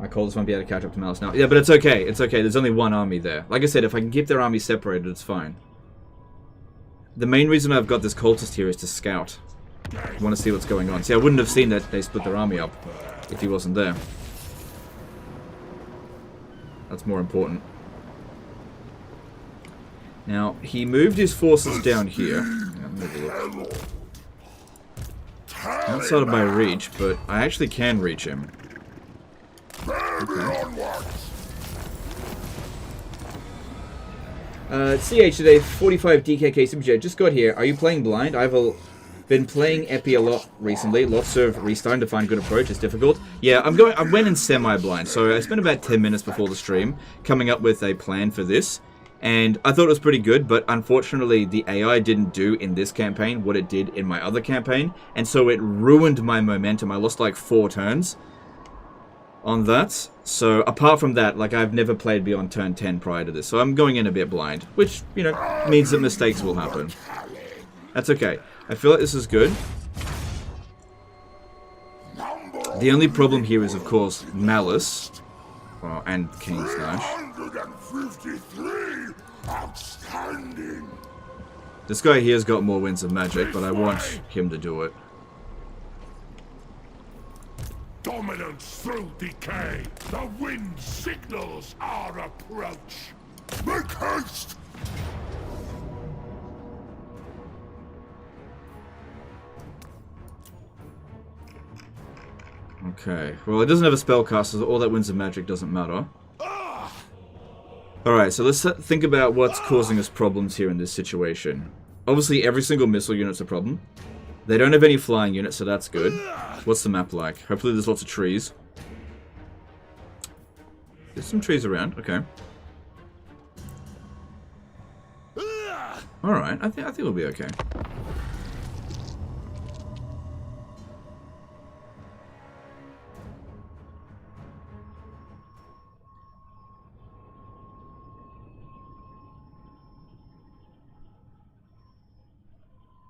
My Coldest won't be able to catch up to Malus now. Yeah, but it's okay. It's okay. There's only one army there. Like I said, if I can keep their army separated, it's fine. The main reason I've got this cultist here is to scout. I want to see what's going on. See, I wouldn't have seen that they split their army up if he wasn't there. That's more important. Now, he moved his forces down here. Outside of my reach, but I actually can reach him. Okay. CH today, 45 DKK Super Chat. Just got here. Are you playing blind? I've been playing Epi a lot recently. Lots of restarting to find good approach. It's difficult. Yeah, I went in semi-blind. So I spent about 10 minutes before the stream coming up with a plan for this. And I thought it was pretty good, but unfortunately the AI didn't do in this campaign what it did in my other campaign. And so it ruined my momentum. I lost like 4 turns on that. So apart from that, like, I've never played beyond turn 10 prior to this, so I'm going in a bit blind, which, you know, means that mistakes will happen. That's okay. I feel like this is good. The only problem here is, of course, Malus. Oh, and King Slash. 353! Outstanding! This guy here's got more winds of magic, but I want him to do it. Dominance through decay! The wind signals our approach! Make haste! Okay, well it doesn't have a spellcaster, so all that winds of magic doesn't matter. Alright, so let's think about what's causing us problems here in this situation. Obviously every single missile unit's a problem. They don't have any flying units, so that's good. What's the map like? Hopefully there's lots of trees. There's some trees around, okay. Alright, I think we'll be okay.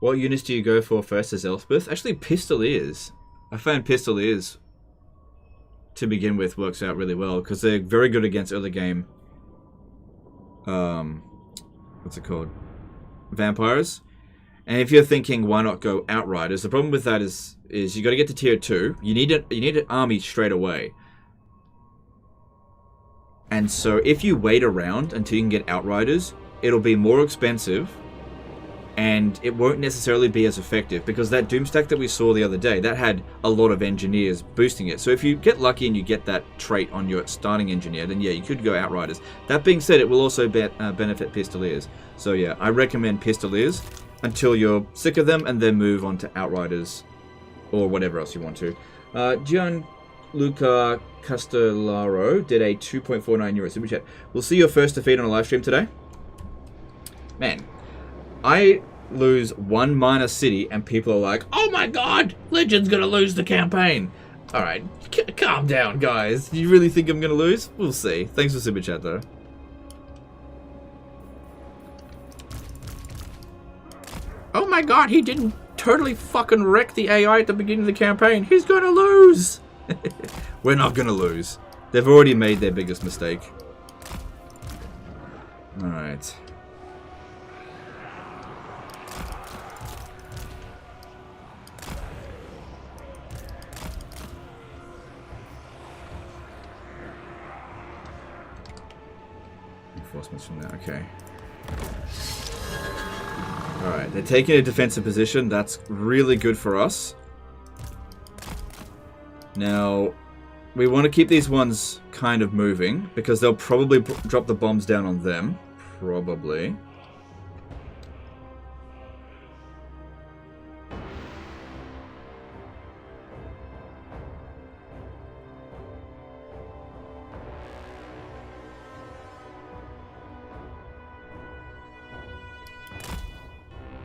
What units do you go for first as Elspeth? Actually, Pistoliers. I found Pistoliers to begin with works out really well because they're very good against early game. What's it called? Vampires. And if you're thinking, why not go Outriders? The problem with that is you got to get to tier 2. You need an army straight away. And so if you wait around until you can get Outriders, it'll be more expensive. And it won't necessarily be as effective because that Doomstack that we saw the other day, that had a lot of engineers boosting it. So if you get lucky and you get that trait on your starting engineer, then yeah, you could go Outriders. That being said, it will also benefit Pistoliers. So yeah, I recommend Pistoliers until you're sick of them and then move on to Outriders or whatever else you want to. Gianluca Castellaro did a 2.49 euro super chat. We'll see your first defeat on a live stream today. Man. I lose one minor city and people are like, oh my god, Legion's gonna lose the campaign. Alright, calm down, guys. You really think I'm gonna lose? We'll see. Thanks for super chat, though. Oh my god, he didn't totally fucking wreck the AI at the beginning of the campaign. He's gonna lose. We're not gonna lose. They've already made their biggest mistake. Alright. Reinforcements from there, okay. Alright, they're taking a defensive position. That's really good for us. Now, we want to keep these ones kind of moving because they'll probably drop the bombs down on them. Probably.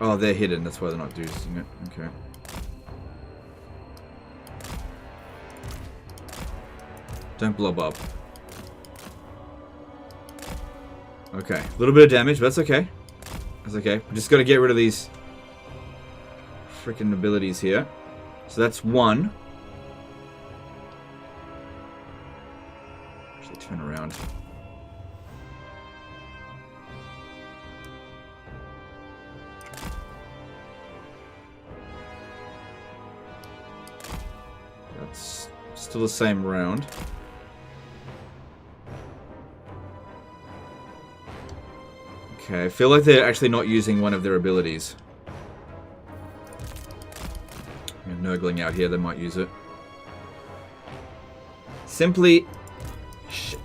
Oh, they're hidden. That's why they're not using it. Okay. Don't blob up. Okay. A little bit of damage, but that's okay. That's okay. We just got to get rid of these freaking abilities here. So that's one. Actually, turn around. That's still the same round. Okay, I feel like they're actually not using one of their abilities. Nurgling out here, they might use it. Simply shit.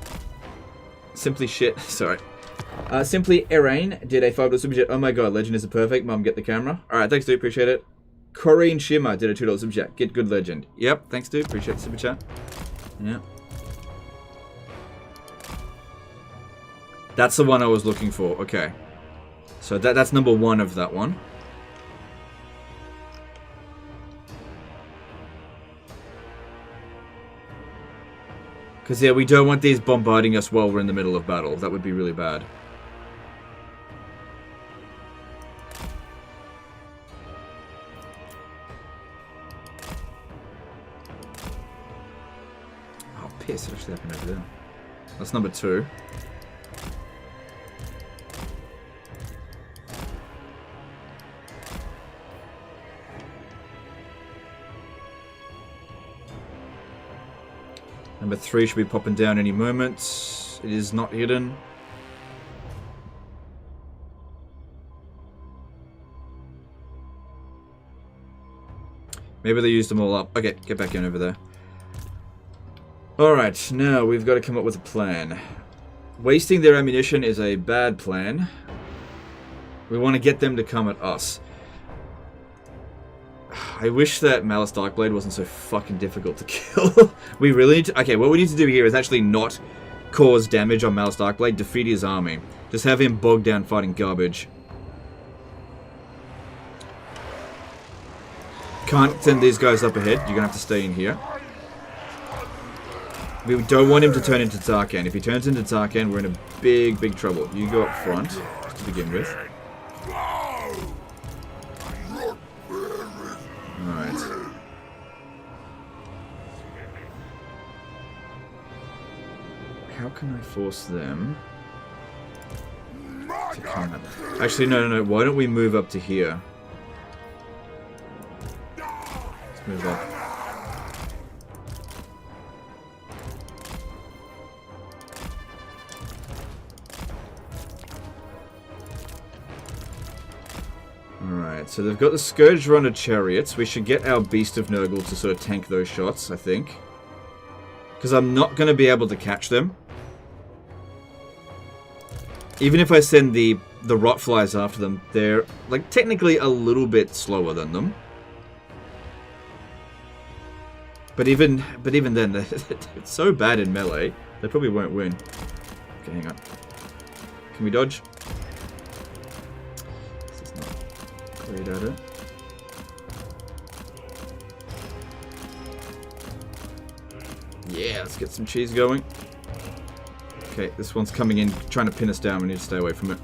Sorry. Simply Erain did a $5 super chat. Oh my god, Legend is a perfect. Mum, get the camera. Alright, thanks dude, appreciate it. Corrine Shimmer did a $2 super chat. Get good Legend. Yep, thanks dude, appreciate the super chat. Yeah. That's the one I was looking for. Okay. So that's number one of that one. Because, yeah, we don't want these bombarding us while we're in the middle of battle. That would be really bad. Oh, piss. What actually happened over there? That's number 2. Number 3 should be popping down any moment. It is not hidden. Maybe they used them all up. Okay, get back in over there. Alright, now we've got to come up with a plan. Wasting their ammunition is a bad plan. We want to get them to come at us. I wish that Malus Darkblade wasn't so fucking difficult to kill. We really need to... Okay, what we need to do here is actually not cause damage on Malus Darkblade. Defeat his army. Just have him bogged down fighting garbage. Can't send these guys up ahead. You're going to have to stay in here. We don't want him to turn into Tarkhan. If he turns into Tarkhan, we're in a big, big trouble. You go up front to begin with. Alright. How can I force them to come up? Actually, no. Why don't we move up to here? Let's move up. Alright, so they've got the Scourge Runner chariots. We should get our Beast of Nurgle to sort of tank those shots, I think. Because I'm not going to be able to catch them. Even if I send the Rotflies after them, they're, like, technically a little bit slower than them. But even then, it's so bad in melee, they probably won't win. Okay, hang on. Can we dodge? This is not great at it. Yeah, let's get some cheese going. Okay, this one's coming in, trying to pin us down. We need to stay away from it.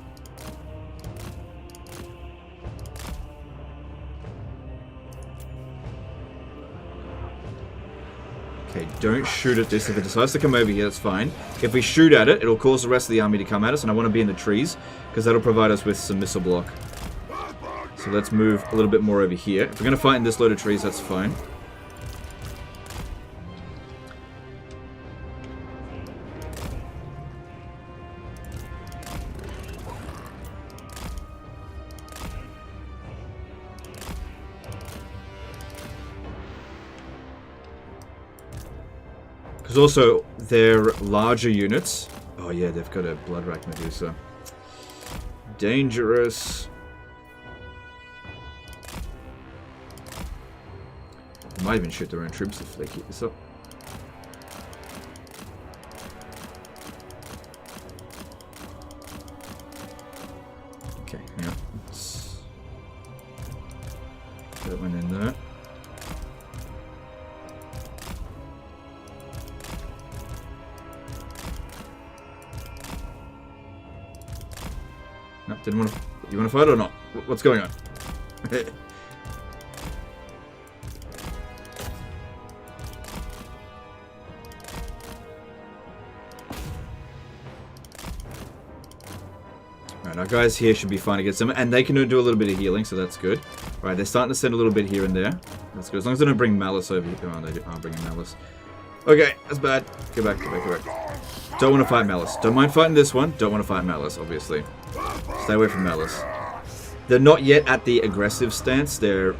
Okay, don't shoot at this. If it decides to come over here, that's fine. If we shoot at it, it'll cause the rest of the army to come at us, and I want to be in the trees, because that'll provide us with some missile block. So let's move a little bit more over here. If we're going to fight in this load of trees, that's fine. Because also, they're larger units. Oh yeah, they've got a Bloodrack Medusa. Dangerous. They might even shoot their own troops if they keep this up. Okay, hang on. Let's get that one in there. No, didn't want to. You want to fight or not? What's going on? Alright, our guys here should be fine against them, and they can do a little bit of healing, so that's good. Right, they're starting to send a little bit here and there. That's good. As long as they don't bring Malus over here. Oh, they are bringing Malus. Okay, that's bad. Get back, get back, get back. Don't want to fight Malus. Don't mind fighting this one. Don't want to fight Malus, obviously. Stay away from Malus. They're not yet at the aggressive stance. They're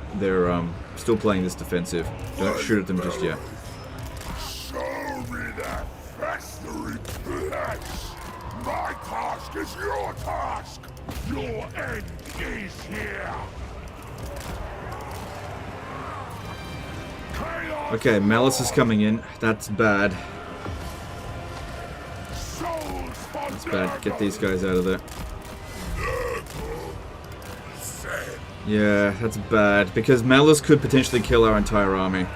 still playing this defensive. Don't shoot at them just yet. Show me that festering flesh. My task is your task. Your end is here. Okay, Malus is coming in. That's bad. That's bad. Get these guys out of there. Yeah, that's bad. Because Malus could potentially kill our entire army.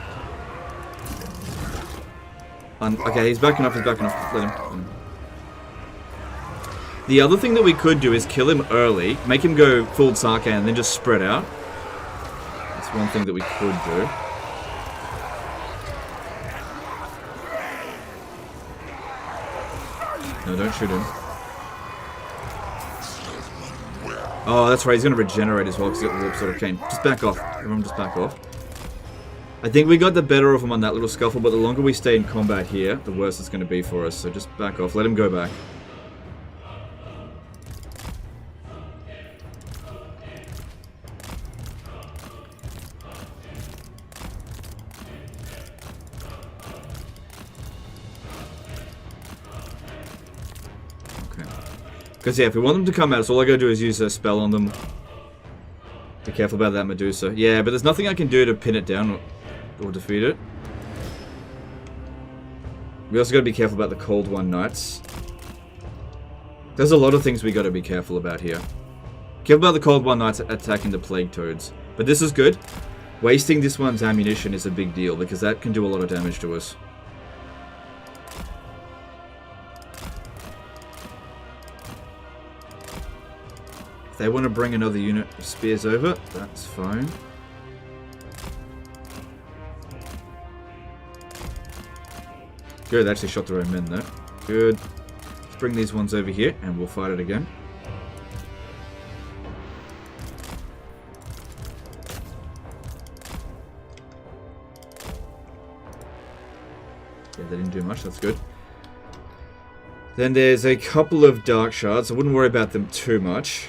Okay, he's backing off, he's backing off. Let him. The other thing that we could do is kill him early, make him go full Tarkhan, and then just spread out. That's one thing that we could do. No, don't shoot him. Oh, that's right. He's going to regenerate as well because he's got the Warp Sword of Cain. Just back off. Everyone just back off. I think we got the better of him on that little scuffle, but the longer we stay in combat here, the worse it's going to be for us. So just back off. Let him go back. Because, yeah, if we want them to come at us, all I gotta do is use a spell on them. Be careful about that Medusa. Yeah, but there's nothing I can do to pin it down or defeat it. We also gotta be careful about the Cold One Knights. There's a lot of things we gotta be careful about here. Careful about the Cold One Knights attacking the Plague Toads. But this is good. Wasting this one's ammunition is a big deal, because that can do a lot of damage to us. If they want to bring another unit of spears over, that's fine. Good, they actually shot their own men there. Good. Let's bring these ones over here and we'll fight it again. Yeah, they didn't do much, that's good. Then there's a couple of Dark Shards. I wouldn't worry about them too much.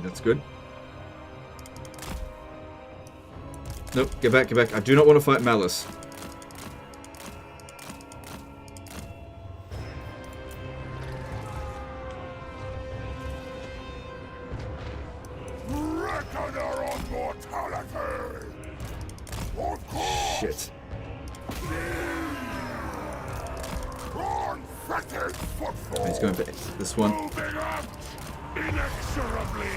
That's good. Nope, get back, get back. I do not want to fight Malus. Shit. He's going for this one. Inexorably.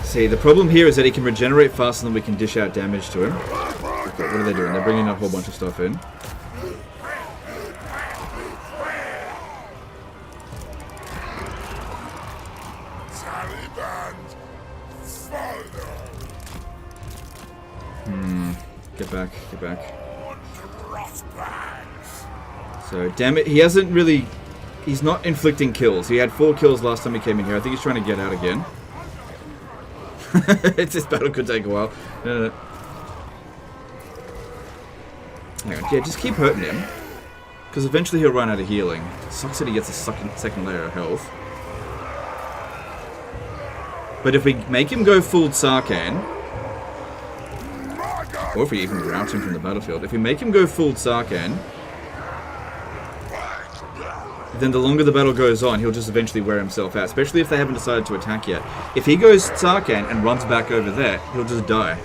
See, the problem here is that he can regenerate faster than we can dish out damage to him. Okay, what are they doing? They're bringing a whole bunch of stuff in. Get back, get back. So, damn it, he hasn't really... He's not inflicting kills. He had 4 kills last time he came in here. I think he's trying to get out again. This battle could take a while. No. Hang on, yeah, just keep hurting him. Because eventually he'll run out of healing. Sucks that he gets a second layer of health. But if we make him go full Tsarkan... Or if we even rout him from the battlefield. If we make him go full Tsarkan... then the longer the battle goes on, he'll just eventually wear himself out, especially if they haven't decided to attack yet. If he goes Tsarkan and runs back over there, he'll just die.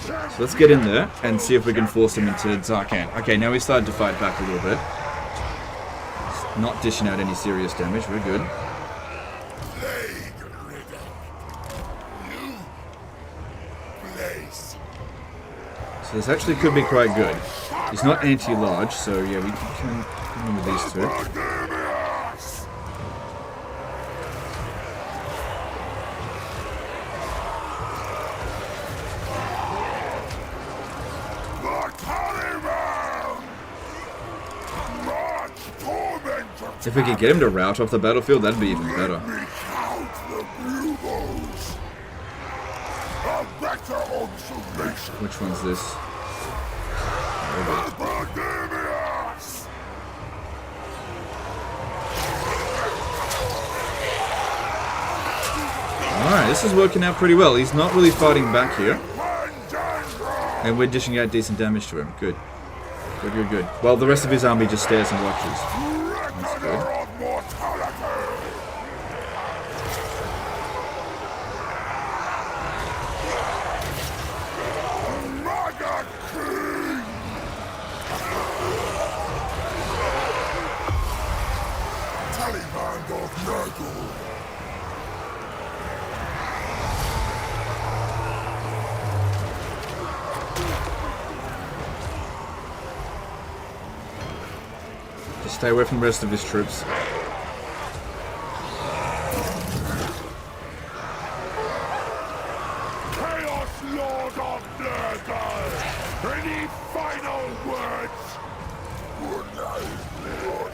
So let's get in there and see if we can force him into Tsarkan. Okay, now he's started to fight back a little bit. Not dishing out any serious damage, we're good. So this actually could be quite good. He's not anti-large, so yeah, we can come in with these two. If we could get him to rout off the battlefield, that'd be even better. Which one's this? Alright, this is working out pretty well. He's not really fighting back here. And we're dishing out decent damage to him. Good. Good, good, good. Well, the rest of his army just stares and watches. That's good. Stay away from the rest of his troops. Chaos Lord of Nurgle! Any final words? Good night, Lord.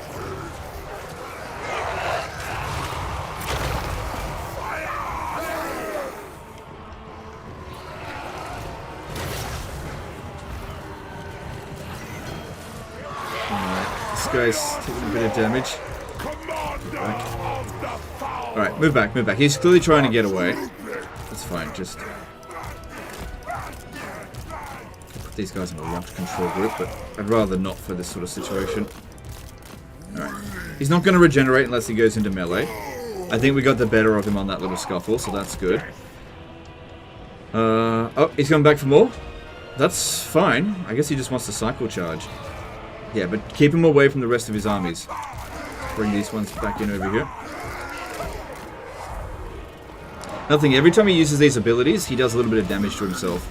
This guy's taking a bit of damage. Alright, move back, move back. He's clearly trying to get away. That's fine, just... put these guys in a locked control group, but I'd rather not for this sort of situation. Alright. He's not going to regenerate unless he goes into melee. I think we got the better of him on that little scuffle, so that's good. Oh, he's coming back for more? That's fine. I guess he just wants to cycle charge. Yeah, but keep him away from the rest of his armies. Bring these ones back in over here. Nothing, every time he uses these abilities, he does a little bit of damage to himself.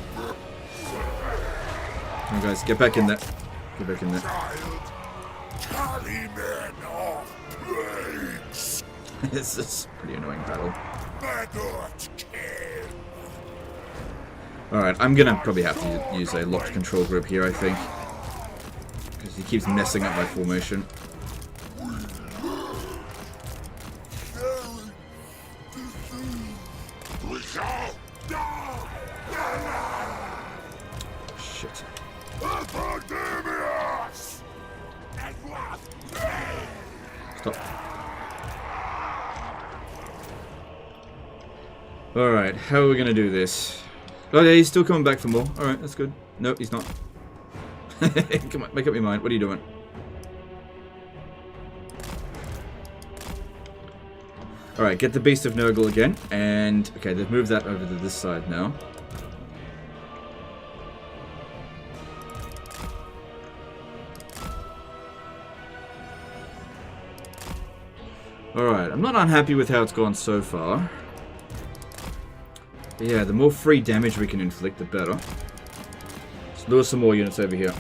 Come on, guys, get back in there. Get back in there. This is a pretty annoying battle. Alright, I'm gonna probably have to use a locked control group here, I think. Because he keeps messing up my formation. Shit. Stop. Alright, how are we gonna do this? Oh yeah, he's still coming back for more. Alright, that's good. Nope, he's not. Come on, make up your mind. What are you doing? Alright, get the Beast of Nurgle again. And, okay, they've moved that over to this side now. Alright, I'm not unhappy with how it's gone so far. But yeah, the more free damage we can inflict, the better. Let's lure some more units over here.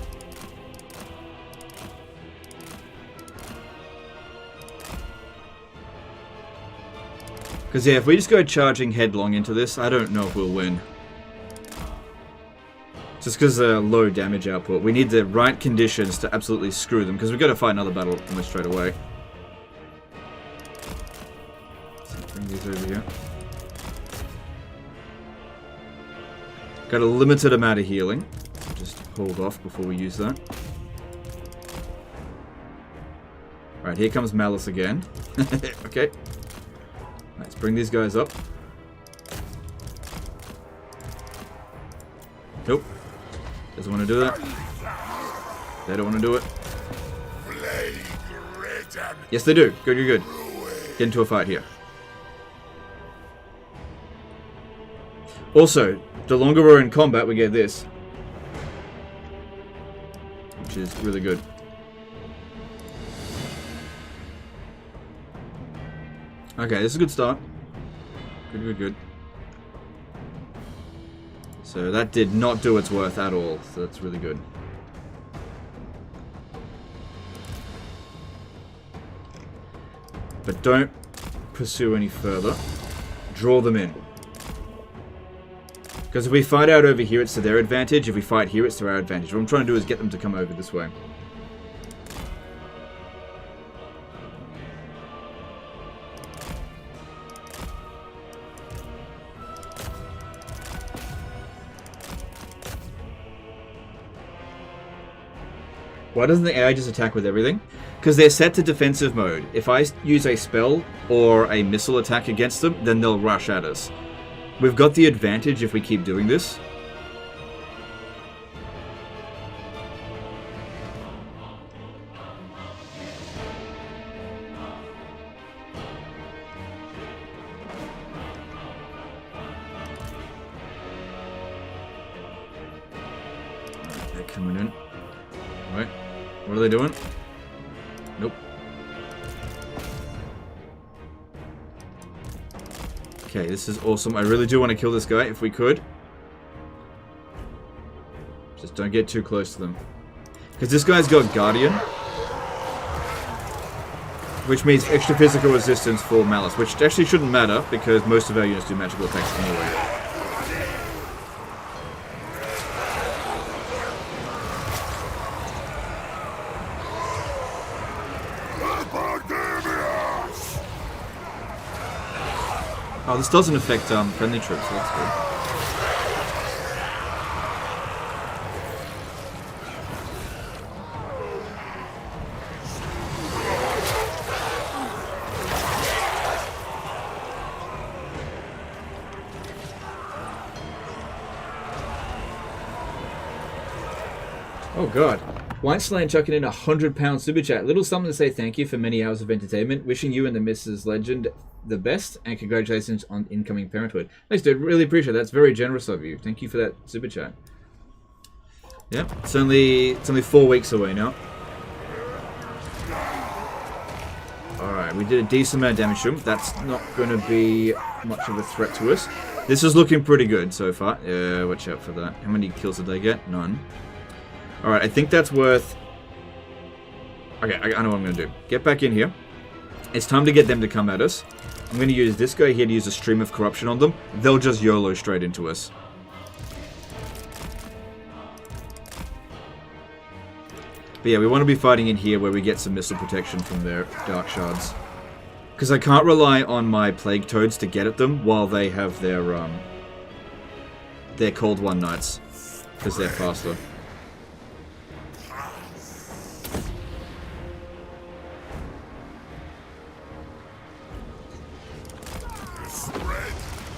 Because yeah, if we just go charging headlong into this, I don't know if we'll win. Just because of low damage output. We need the right conditions to absolutely screw them, because we've got to fight another battle almost straight away. Let's bring these over here. Got a limited amount of healing. So just hold off before we use that. Alright, here comes Malus again. Okay. Let's bring these guys up. Nope. Doesn't want to do that. They don't want to do it. Yes, they do. Good, good, good. Get into a fight here. Also, the longer we're in combat, we get this. Which is really good. Okay, this is a good start. Good, good, good. So that did not do its worth at all, so that's really good. But don't pursue any further. Draw them in. Because if we fight out over here, it's to their advantage. If we fight here, it's to our advantage. What I'm trying to do is get them to come over this way. Why doesn't the AI just attack with everything? Because they're set to defensive mode. If I use a spell or a missile attack against them, then they'll rush at us. We've got the advantage if we keep doing this. Alright, they're coming in. Alright, what are they doing? Nope. Okay, this is awesome. I really do want to kill this guy if we could. Just don't get too close to them. Because this guy's got Guardian. Which means extra physical resistance for Malus, which actually shouldn't matter because most of our units do magical attacks anyway. Oh, this doesn't affect friendly troops, so that's good. Oh god. White Slaying chucking in £100 super chat. Little something to say thank you for many hours of entertainment. Wishing you and the Mrs. Legend the best, and congratulations on incoming parenthood. Thanks, dude. Really appreciate that. That's very generous of you. Thank you for that super chat. Yep. It's only 4 weeks away now. Alright, we did a decent amount of damage to him. That's not going to be much of a threat to us. This is looking pretty good so far. Yeah, watch out for that. How many kills did they get? None. Alright, I think that's worth... Okay, I know what I'm going to do. Get back in here. It's time to get them to come at us. I'm going to use this guy here to use a stream of corruption on them. They'll just YOLO straight into us. But yeah, we want to be fighting in here where we get some missile protection from their dark shards. Because I can't rely on my plague toads to get at them while they have their cold one knights. Because they're faster.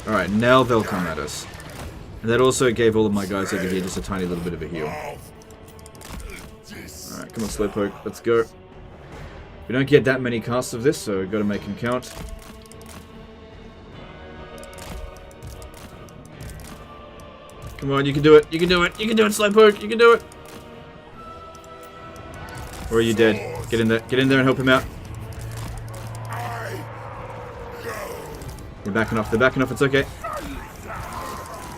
Alright, now they'll come at us. And that also gave all of my guys over here just a tiny little bit of a heal. Alright, come on, Slowpoke, let's go. We don't get that many casts of this, so we've got to make them count. Come on, you can do it, you can do it, you can do it, Slowpoke, you can do it! Or are you dead? Get in there and help him out. They're backing off, it's okay.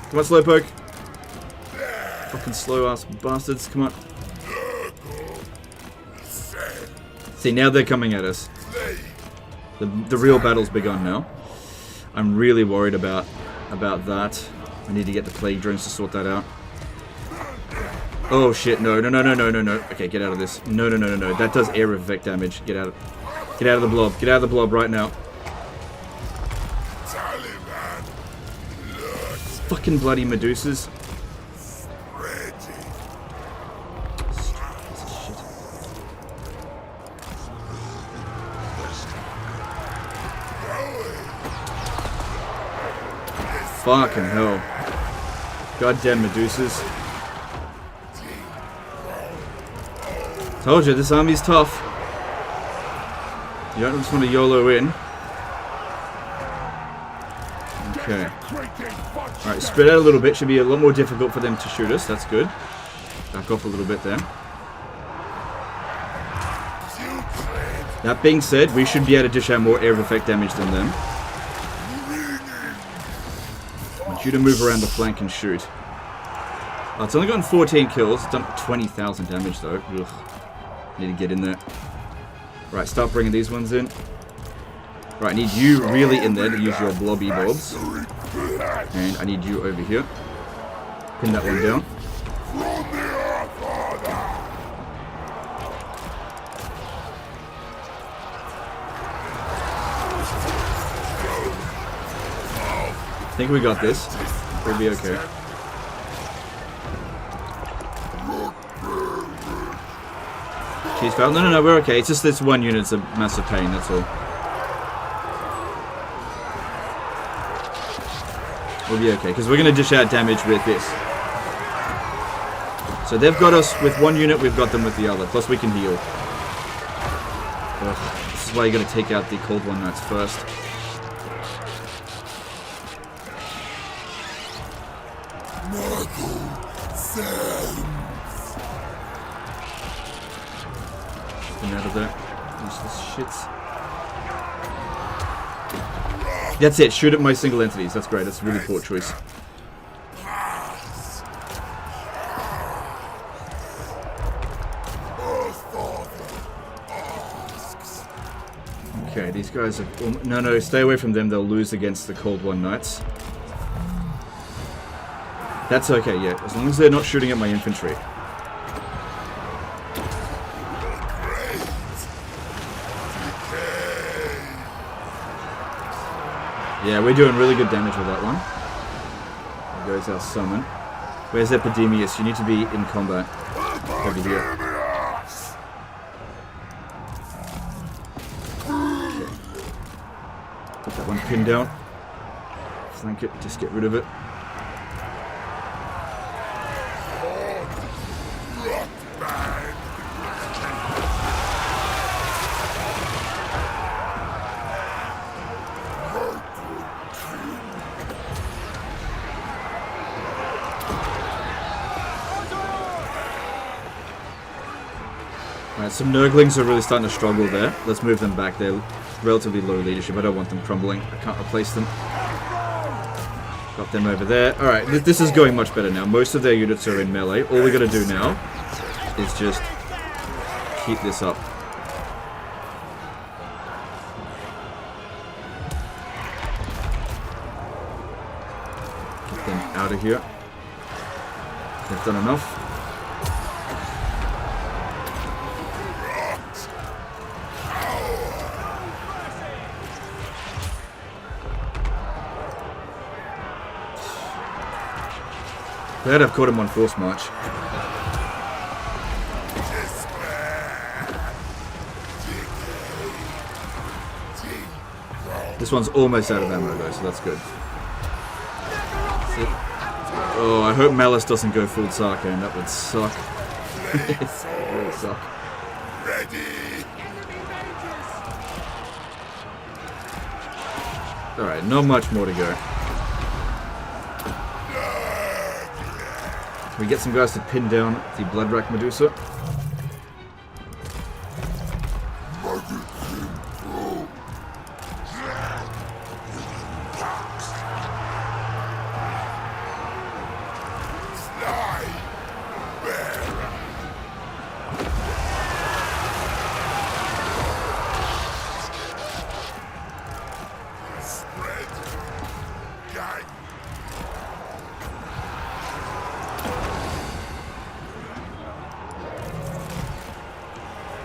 Come on, Slowpoke. Fucking slow ass bastards, come on. See, now they're coming at us. The real battle's begun now. I'm really worried about that. I need to get the plague drones to sort that out. Oh shit, no. Okay, get out of this. No. That does air effect damage. Get out of the blob. Get out of the blob right now. Fucking bloody Medusas. Fucking hell. Goddamn Medusas. Told you, this army's tough. You don't just want to YOLO in. Okay. Alright, spread out a little bit. Should be a lot more difficult for them to shoot us. That's good. Back off a little bit there. That being said, we should be able to dish out more air effect damage than them. I want you to move around the flank and shoot. Oh, it's only gotten 14 kills. It's done 20,000 damage though. Ugh. Need to get in there. Right, start bringing these ones in. Right, I need you really in there to use your blobby bobs. And I need you over here. Pin that one down. I think we got this. We'll be okay. Cheese foul. No, we're okay. It's just this one unit's a massive pain, that's all. We'll be okay, because we're going to dish out damage with this. So they've got us with one unit, we've got them with the other. Plus we can heal. Ugh, this is why you got to take out the cold one knights first. Get out of there. Useless shits. That's it. Shoot at my single entities. That's great. That's a really poor choice. Okay, these guys are... No, stay away from them. They'll lose against the Cold One Knights. That's okay, yeah. As long as they're not shooting at my infantry. Yeah, we're doing really good damage with that one. There goes our summon. Where's Epidemius? You need to be in combat. Over here. Put that one pinned down. Flank it, just get rid of it. Alright, some Nurglings are really starting to struggle there. Let's move them back. They're relatively low leadership. I don't want them crumbling. I can't replace them. Got them over there. Alright, this is going much better now. Most of their units are in melee. All we gotta do now is just keep this up. Get them out of here. They've done enough. Glad I've caught him on force march. This one's almost out of ammo though, so that's good. Oh, I hope Malus doesn't go full Sarkhan. That would suck. It would really suck. Alright, not much more to go. We get some guys to pin down the Bloodrack Medusa.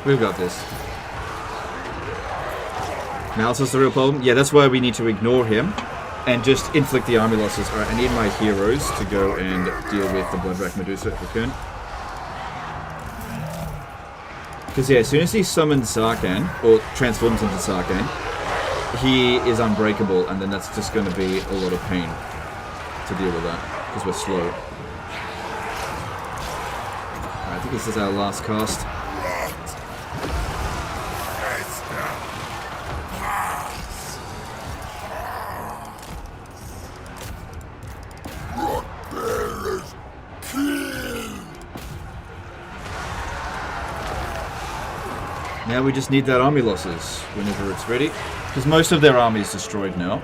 We've got this. Malus is the real problem? Yeah, that's why we need to ignore him and just inflict the army losses. Alright, I need my heroes to go and deal with the Bloodrack Medusa if we can. Because yeah, as soon as he summons Sarkhan, or transforms into Sarkhan, he is unbreakable, and then that's just going to be a lot of pain to deal with that, because we're slow. Alright, I think this is our last cast. Now we just need that army losses whenever it's ready, because most of their army is destroyed now.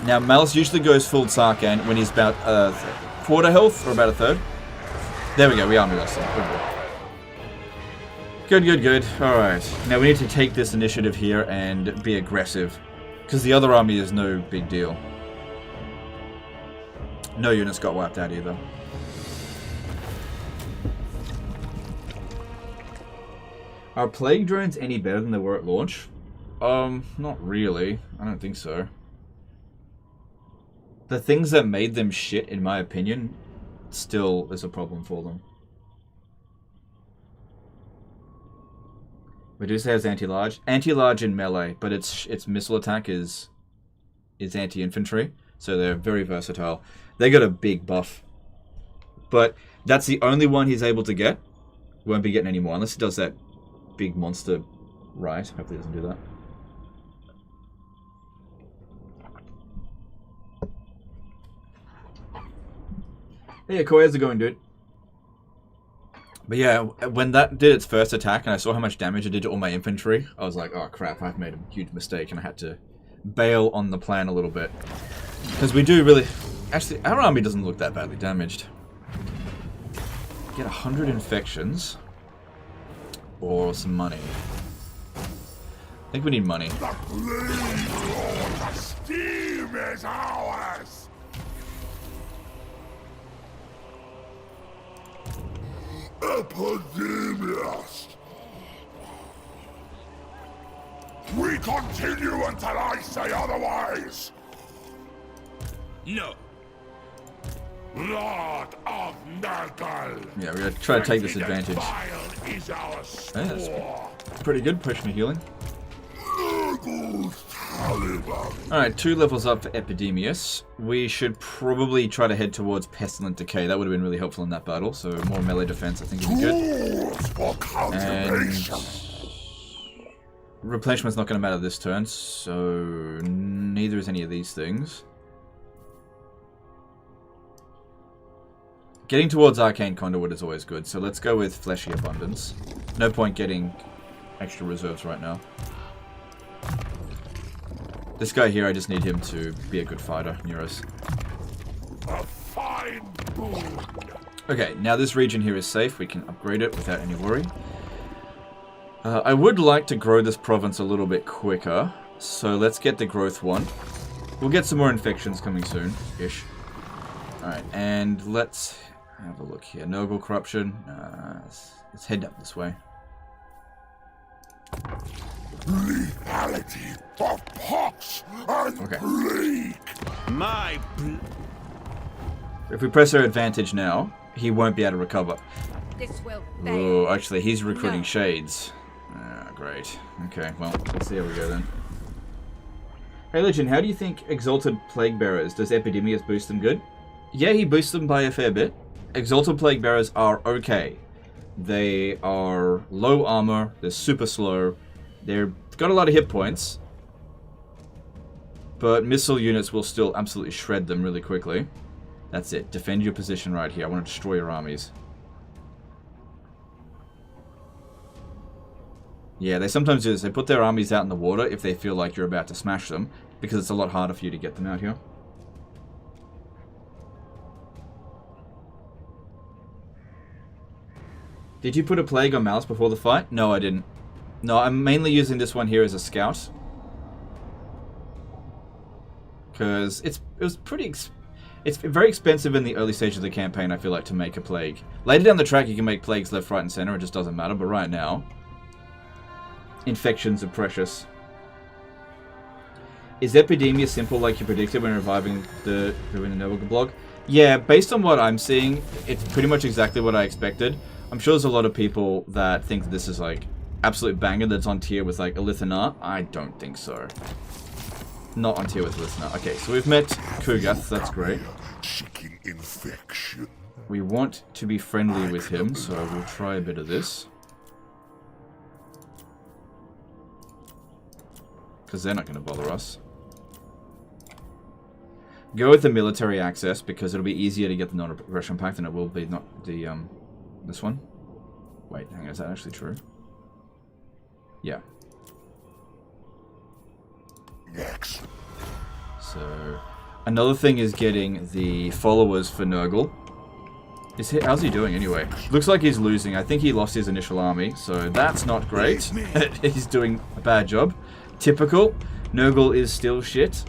Now Malus usually goes full Sarkhan when he's about a quarter health, or about a third. There we go, we army lost him. Good, good, good. Alright, now we need to take this initiative here and be aggressive, because the other army is no big deal. No units got wiped out either. Are plague drones any better than they were at launch? Not really. I don't think so. The things that made them shit, in my opinion, still is a problem for them. Medusa has anti-large. Anti-large in melee, but its missile attack is anti-infantry, so they're very versatile. They got a big buff. But that's the only one he's able to get. Won't be getting any more, unless he does that big monster right. Hopefully he doesn't do that. Hey, Koi, how's it going, dude? But yeah, when that did its first attack and I saw how much damage it did to all my infantry, I was like, oh crap, I've made a huge mistake and I had to bail on the plan a little bit. Because we do really... Actually, our army doesn't look that badly damaged. Get 100 infections. or some money? I think we need money. The Blade Lord, the steam is ours! Epidemius! We continue until I say otherwise! No. Lord of Nurgle! Yeah, we're gonna try to take this advantage. Is our Yeah, that's spore. pretty good. Push me healing. Nurgle's Taliban. Alright, 2 levels up for Epidemius. We should probably try to head towards Pestilent Decay. That would have been really helpful in that battle, so more melee defense I think would be good. Tools for And cultivation. replenishment's not going to matter this turn, so neither is any of these things. Getting towards Arcane Conduit is always good, so let's go with Fleshy Abundance. No point getting extra reserves right now. This guy here, I just need him to be a good fighter near us. A fine boon. Okay, now this region here is safe. We can upgrade it without any worry. I would like to grow this province a little bit quicker, so let's get the growth one. We'll get some more infections coming soon-ish. Alright, and let's have a look here. Nurgle Corruption. Let's head up this way. Lethality of pox and plague. My If we press our advantage now, he won't be able to recover. This will fail. Oh, actually, he's recruiting No. shades. Great. Okay, well, let's see how we go then. Hey, Legend, how do you think Exalted Plague Bearers, does Epidemius boost them good? Yeah, he boosts them by a fair bit. Exalted Plague Bearers are okay. They are low armor, they're super slow, they've got a lot of hit points, but missile units will still absolutely shred them really quickly. That's it. Defend your position right here. I want to destroy your armies. Yeah, they sometimes do this. They put their armies out in the water if they feel like you're about to smash them, because it's a lot harder for you to get them out here. Did you put a plague on Malus before the fight? No, I didn't. No, I'm mainly using this one here as a scout. Because it's very expensive in the early stage of the campaign, I feel like, to make a plague. Later down the track, you can make plagues left, right, and center. It just doesn't matter. But right now, infections are precious. Is Epidemia simple like you predicted when reviving the Noble blog? Yeah, based on what I'm seeing, it's pretty much exactly what I expected. I'm sure there's a lot of people that think this is like absolute banger that's on tier with like Elithanar. I don't think so. Not on tier with Elithanar. Okay, so we've met Kugath, that's great. Seeking infection. We want to be friendly with him, so we'll try a bit of this. Because they're not going to bother us. Go with the military access, because it'll be easier to get the non-aggression pact than it will be not the, this one. Wait, hang on, is that actually true? Yeah. Next. So, another thing is getting the followers for Nurgle. How's he doing anyway? Looks like he's losing. I think he lost his initial army, so that's not great. He's doing a bad job. Typical. Nurgle is still shit.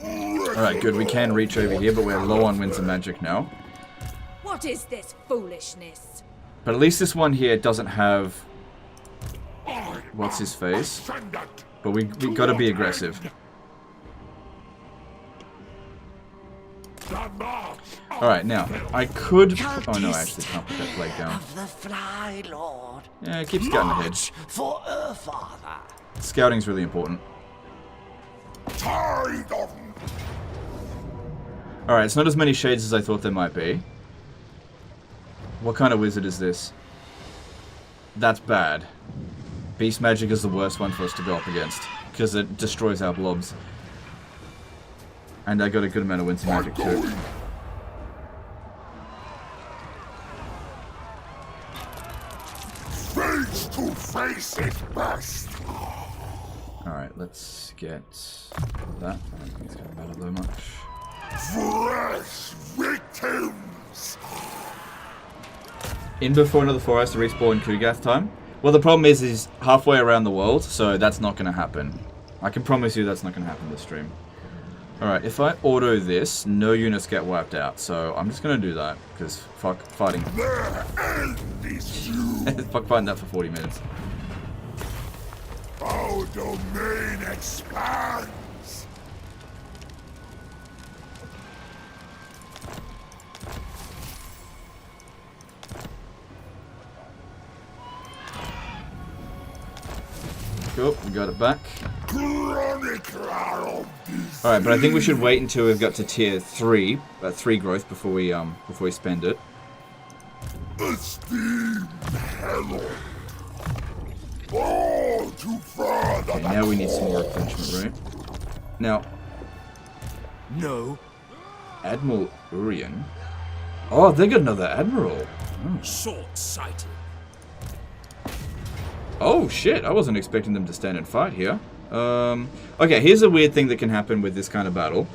Alright, good. We can reach over here, but we're low on winds of magic now. What is this foolishness? But at least this one here doesn't have... What's his face? But we gotta be aggressive. Alright, now, I could... Oh no, I actually can't put that plague down. Of the Fly Lord. Yeah, keep scouting ahead. March for Earthfather. Scouting's really important. Tide of Alright, it's not as many shades as I thought there might be. What kind of wizard is this? That's bad. Beast magic is the worst one for us to go up against, because it destroys our blobs. And I got a good amount of winter magic too. face to face is best. Alright, let's get that. I don't think it's going to matter that much. Fresh victims. in before another 4 hours to respawn Kugath time? Well, the problem is he's halfway around the world, so that's not going to happen. I can promise you that's not going to happen this stream. Alright, if I auto this, no units get wiped out, so I'm just going to do that, because fuck fighting. Fuck fighting that for 40 minutes. Our domain expands. Cool, we got it back. Alright, but I think we should wait until we've got to tier 3, 3 growth before we spend it. Esteem hello. All too far. Okay, now we need some more replenishment, right? Now, No. Admiral Urian. Oh, they got another admiral. Short-sighted. Oh shit! I wasn't expecting them to stand and fight here. Okay, here's a weird thing that can happen with this kind of battle.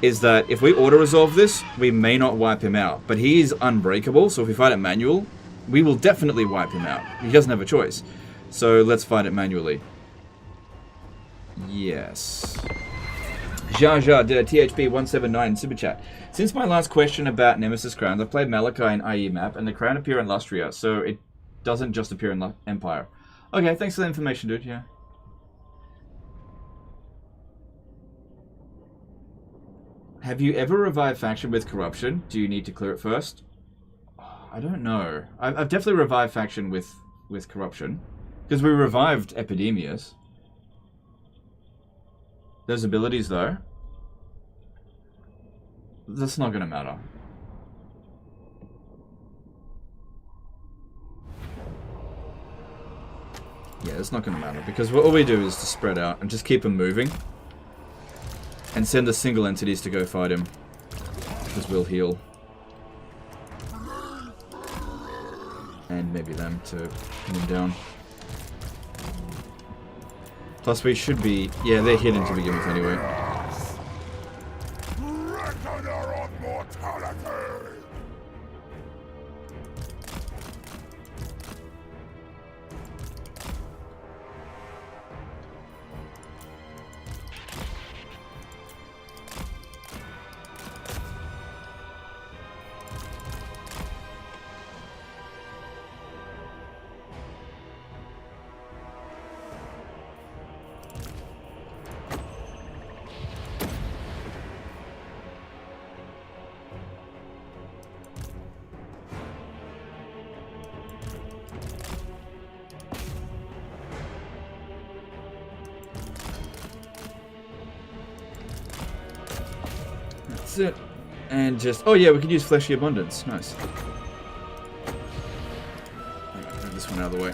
Is that if we auto-resolve this, we may not wipe him out. But he is unbreakable, so if we fight it manual, we will definitely wipe him out. He doesn't have a choice. So let's fight it manually. Yes. Jaja did a THB 179 super chat. Since my last question about Nemesis Crowns, I've played Malachi in IE map, and the crown appear in Lustria, so it doesn't just appear in Empire. Okay, thanks for the information, dude, yeah. Have you ever revived faction with corruption? Do you need to clear it first? I don't know. I've definitely revived faction with corruption. Because we revived Epidemius. Those abilities, though. That's not going to matter. Yeah, it's not going to matter. Because all we do is to spread out and just keep them moving. And send the single entities to go fight him. Because we'll heal. And maybe them to pin him down. Plus we should be... Yeah, they're hidden to begin with anyway. Reckoner on mortality. It. And just... Oh yeah, we could use Fleshy Abundance. Nice. Move this one out of the way.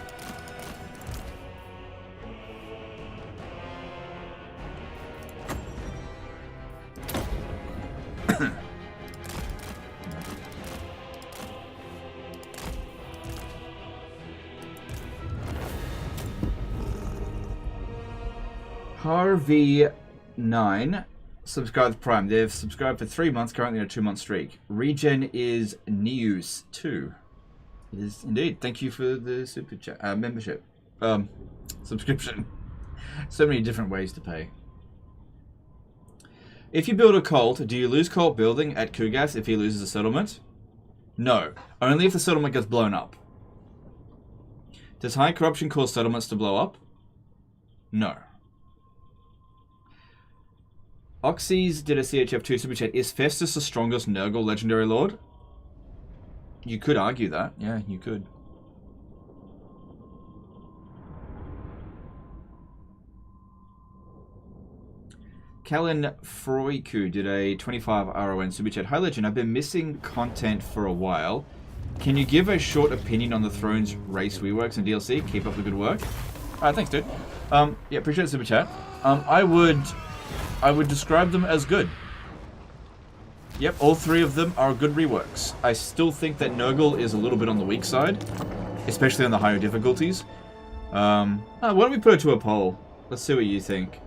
Harvey9 subscribed to Prime. They've subscribed for 3 months, currently on a 2-month streak. Regen is News 2. It is indeed. Thank you for the super chat membership. Subscription. So many different ways to pay. If you build a cult, do you lose cult building at Kugath if he loses a settlement? No. Only if the settlement gets blown up. Does high corruption cause settlements to blow up? No. Oxys did a CHF2 super chat. Is Festus the strongest Nurgle legendary lord? You could argue that. Yeah, you could. Kellen Froiku did a 25 RON super chat. Hi Legend, I've been missing content for a while. Can you give a short opinion on the Thrones race reworks and DLC? Keep up the good work. Thanks, dude. Yeah, appreciate the super chat. I would describe them as good. Yep, all 3 of them are good reworks. I still think that Nurgle is a little bit on the weak side, especially on the higher difficulties. Why don't we put it to a poll? Let's see what you think.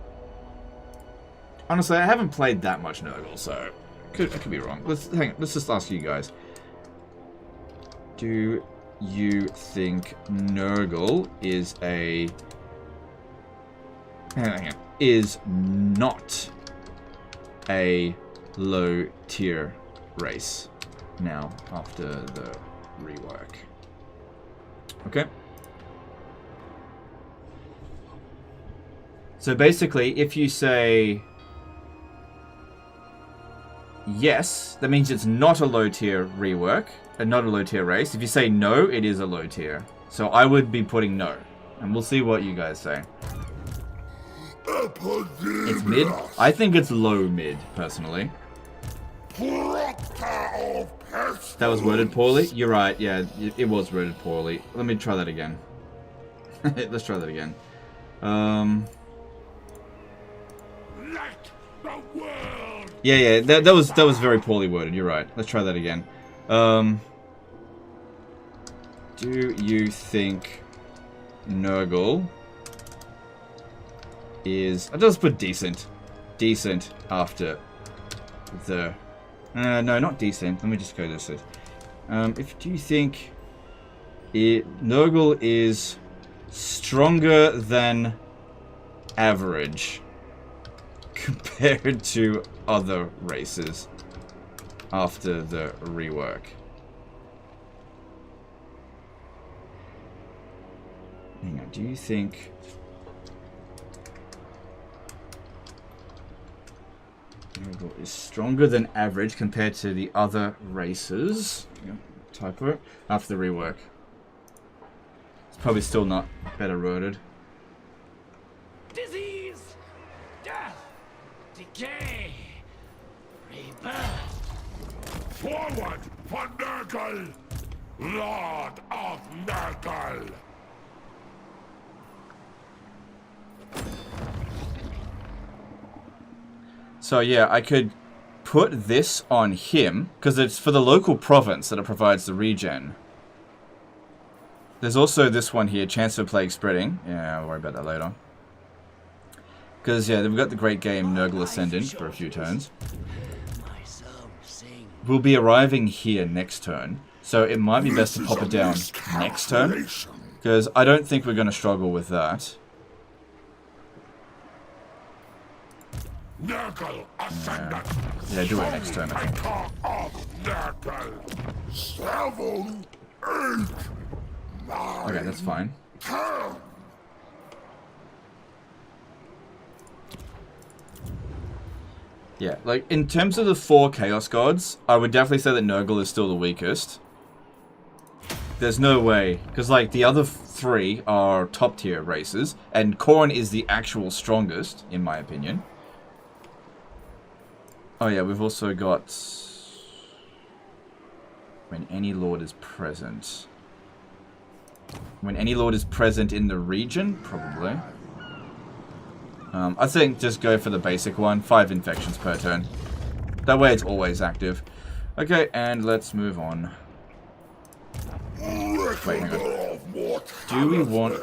Honestly, I haven't played that much Nurgle, so I could be wrong. Let's just ask you guys. Do you think Nurgle is not a low tier race now after the rework? Okay. So basically, if you say yes, that means it's not a low tier rework and not a low tier race. If you say no, it is a low tier. So I would be putting no. And we'll see what you guys say. It's mid? I think it's low mid, personally. That was worded poorly? You're right, yeah, it was worded poorly. Let me try that again. Let's try that again. Yeah, that was very poorly worded, you're right. Let's try that again. Do you think Nurgle is... I'll just put decent. Decent after the... no, not decent. Let me just go this way. Do you think Nurgle is stronger than average compared to other races after the rework? Hang on, do you think Nurgle is stronger than average compared to the other races? Typo. After the rework. It's probably still not better worded. Disease, death, decay, rebirth. Forward for Nurgle, Lord of Nurgle. So yeah, I could put this on him, because it's for the local province that it provides the regen. There's also this one here, chance for plague spreading. Yeah, I'll worry about that later. Because yeah, we've got the great game Nurgle Ascendant for a few turns. We'll be arriving here next turn, so it might be best to pop it down next turn, because I don't think we're going to struggle with that. Nurgle Ascendant. Yeah, do it next turn, I think. Okay, that's fine. Yeah, like, in terms of the 4 Chaos Gods, I would definitely say that Nurgle is still the weakest. There's no way, because, like, the other 3 are top-tier races, and Khorne is the actual strongest, in my opinion. Oh yeah, we've also got... When any lord is present. When any lord is present in the region? Probably. I think just go for the basic one. 5 infections per turn. That way it's always active. Okay, and let's move on. Wait, hang on. Do we want...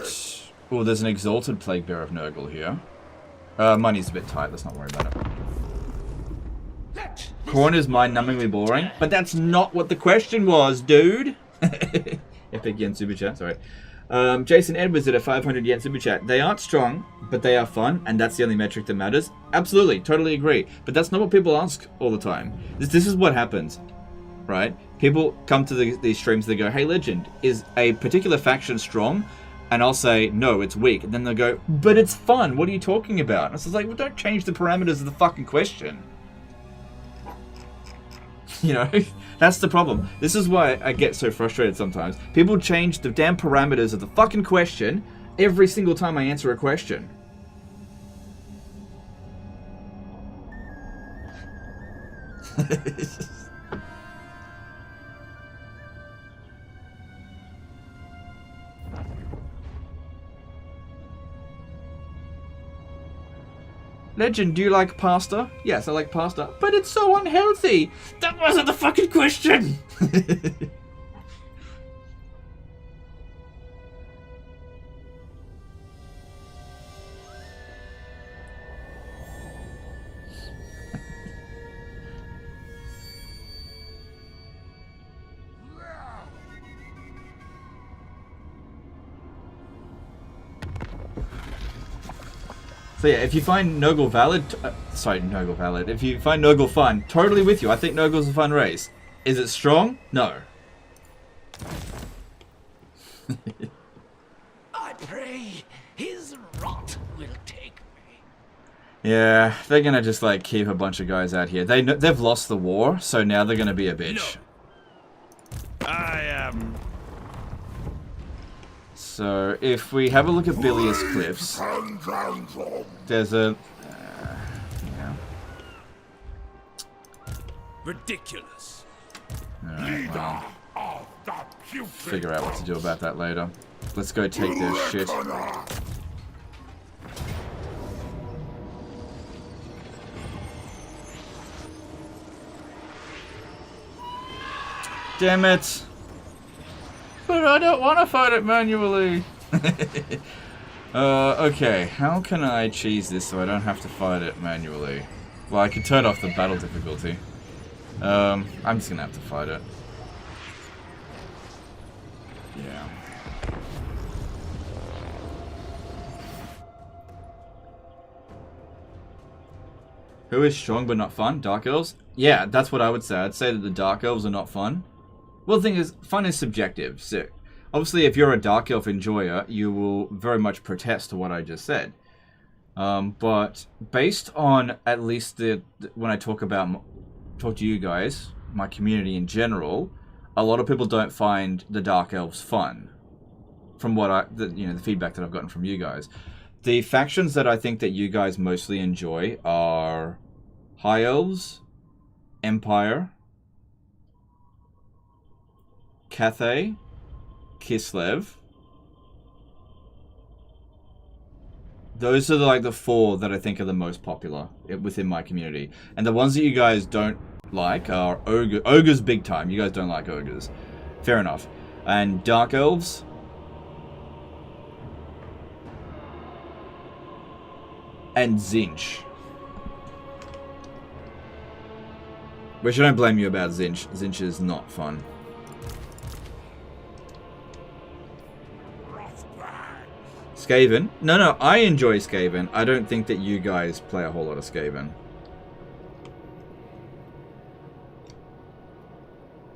Oh, there's an Exalted Plague Bearer of Nurgle here. Money's a bit tight, let's not worry about it. Khorne is mind-numbingly boring, but that's not what the question was, dude. Epic Yen Super Chat, sorry. Jason Edwards did a 500 Yen Super Chat. They aren't strong, but they are fun, and that's the only metric that matters. Absolutely, totally agree. But that's not what people ask all the time. This is what happens, right? People come to these streams, they go, hey, Legend, is a particular faction strong? And I'll say, no, it's weak. And then they'll go, but it's fun, what are you talking about? And I was like, well, don't change the parameters of the fucking question. You know, that's the problem. This is why I get so frustrated sometimes. People change the damn parameters of the fucking question every single time I answer a question. Legend, do you like pasta? Yes, I like pasta. But it's so unhealthy! That wasn't the fucking question! So yeah, if you find Nurgle valid, sorry, Nurgle valid. If you find Nurgle fun, totally with you. I think Nurgle's a fun race. Is it strong? No. I pray his rot will take me. Yeah, they're gonna just like keep a bunch of guys out here. They've lost the war, so now they're gonna be a bitch. No. I am. So if we have a look at Bilious Cliffs, there's a yeah. Ridiculous. Alright, well, figure out what to do about that later. Let's go take their shit. Damn it! But I don't want to fight it manually! Okay, how can I cheese this so I don't have to fight it manually? Well, I could turn off the battle difficulty. I'm just gonna have to fight it. Yeah. Who is strong but not fun? Dark Elves? Yeah, that's what I would say. I'd say that the Dark Elves are not fun. Well, the thing is, fun is subjective. So, obviously, if you're a Dark Elf enjoyer, you will very much protest to what I just said. But based on at least when I talk to you guys, my community in general, a lot of people don't find the Dark Elves fun. From what the feedback that I've gotten from you guys, the factions that I think that you guys mostly enjoy are High Elves, Empire, Cathay, Kislev. Those are like the four that I think are the most popular within my community. And the ones that you guys don't like are ogres big time. You guys don't like ogres. Fair enough. And Dark Elves. And Tzeentch. Which I don't blame you about Tzeentch. Tzeentch is not fun. Skaven? No, I enjoy Skaven. I don't think that you guys play a whole lot of Skaven.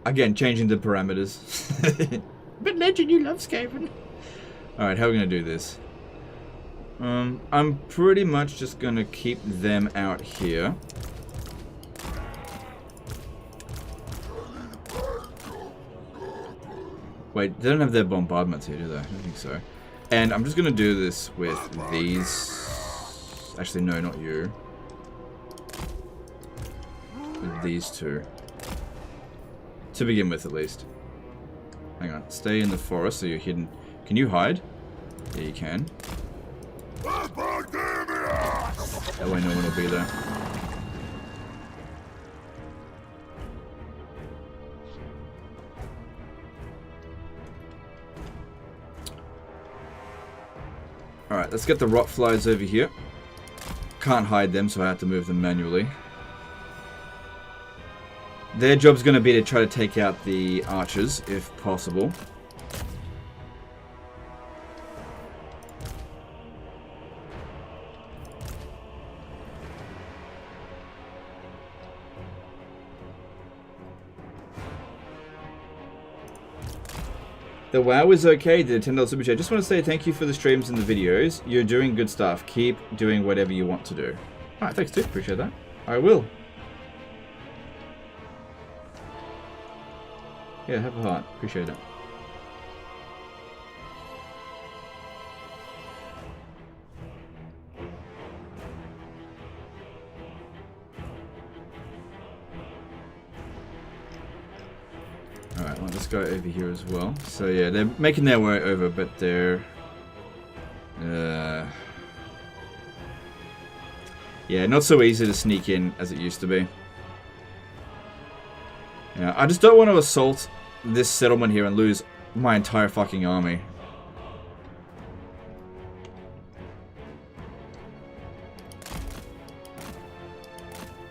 Again, changing the parameters. But Legend, you love Skaven. Alright, how are we going to do this? I'm pretty much just going to keep them out here. Wait, they don't have their bombardments here, do they? I don't think so. And I'm just going to do this with these. Actually, no, not you. With these two. To begin with, at least. Hang on. Stay in the forest so you're hidden. Can you hide? Yeah, you can. That way no one will be there. Alright, let's get the rot flies over here. Can't hide them, so I have to move them manually. Their job's going to be to try to take out the archers, if possible. The WoW is okay, the $10 super chat. Just want to say thank you for the streams and the videos. You're doing good stuff. Keep doing whatever you want to do. Alright, thanks too. Appreciate that. I will. Yeah, have a heart. Appreciate it. Alright, well, this guy over here as well. So yeah, they're making their way over, but they're... yeah, not so easy to sneak in as it used to be. Yeah, I just don't want to assault this settlement here and lose my entire fucking army.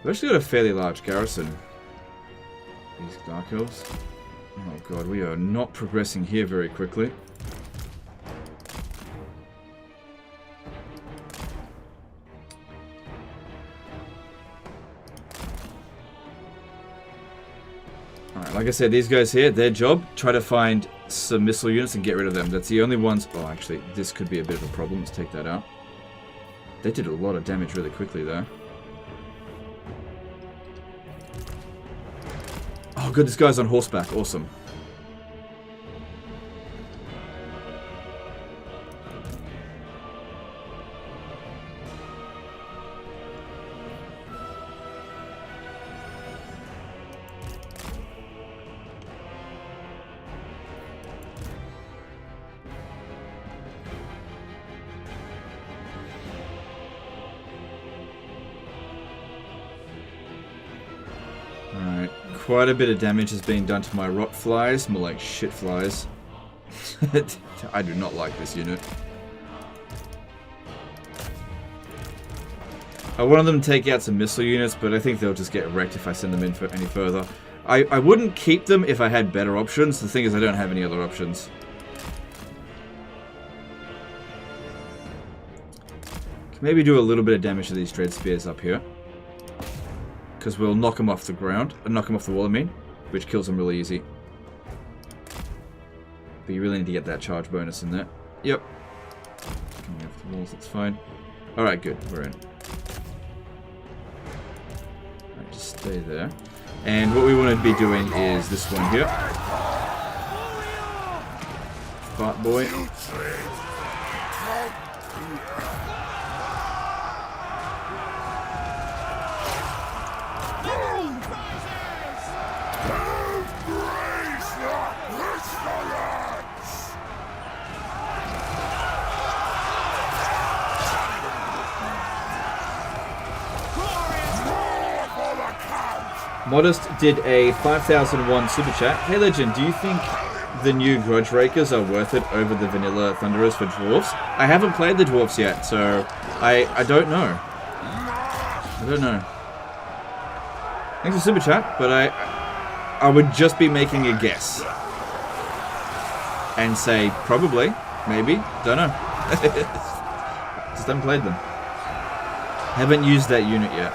We've actually got a fairly large garrison. These Dark Elves. Oh god, we are not progressing here very Alright, like I said, these guys here, their job, try to find some missile units and get rid of them. That's the only ones... Oh, actually, this could be a bit of a problem. Let's take that out. They did a lot of damage really quickly, though. Oh, good, this guy's on horseback. Awesome. Alright, quite a bit of damage is being done to my rot flies, more like shit flies. I do not like this unit. I wanted them to take out some missile units, but I think they'll just get wrecked if I send them in for any further. I wouldn't keep them if I had better options. The thing is, I don't have any other options. Can maybe do a little bit of damage to these dread spears up here. Because we'll knock them off the ground, knock them off the wall, I mean, which kills them really easy. But you really need to get that charge bonus in there. Yep. Coming off the walls, that's fine. Alright, good, we're in. Alright, just stay there. And what we want to be doing is this one here. Fart boy. Modest did a 5,001 super chat. Hey Legend, do you think the new Grudge Rakers are worth it over the vanilla Thunderers for dwarves? I haven't played the dwarves yet, so I don't know. I don't know. Thanks for super chat, but I would just be making a guess and say probably, maybe, don't know. Just haven't played them. Haven't used that unit yet.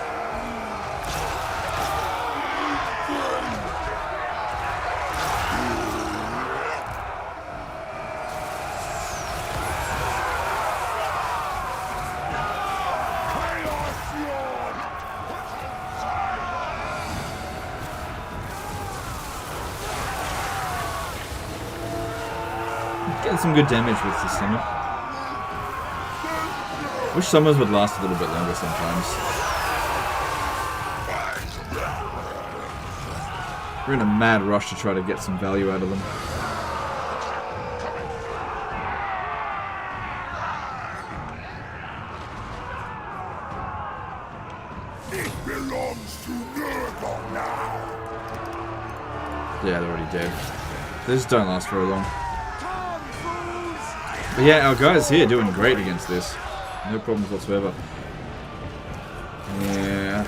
Getting some good damage with this summon. Wish summons would last a little bit longer sometimes. We're in a mad rush to try to get some value out of them. It belongs to Nurgle now. Yeah, they're already dead. They just don't last very long. But yeah, our guys here are doing great against this. No problems whatsoever. Yeah.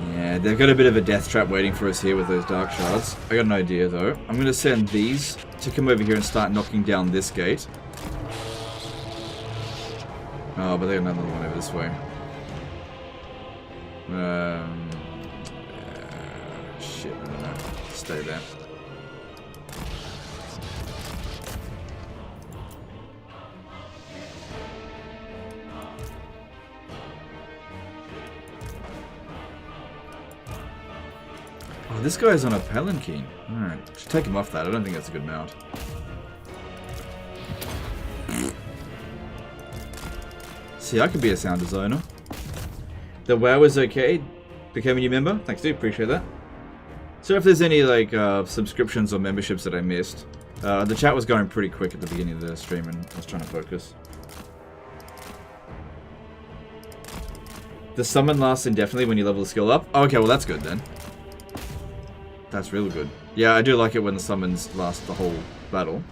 Yeah, they've got a bit of a death trap waiting for us here with those dark shards. I got an idea though. I'm going to send these to come over here and start knocking down this gate. Oh, but they got another one over this way. Shit, I don't know. Stay there. Oh, this guy's on a palanquin. Alright, should take him off that. I don't think that's a good mount. See, I could be a sound designer. The WoW is okay. Became a new member. Thanks, dude. Appreciate that. So if there's any like subscriptions or memberships that I missed, the chat was going pretty quick at the beginning of the stream and I was trying to focus. The summon lasts indefinitely when you level the skill up. Oh, okay, well that's good then. That's really good. Yeah, I do like it when the summons last the whole battle.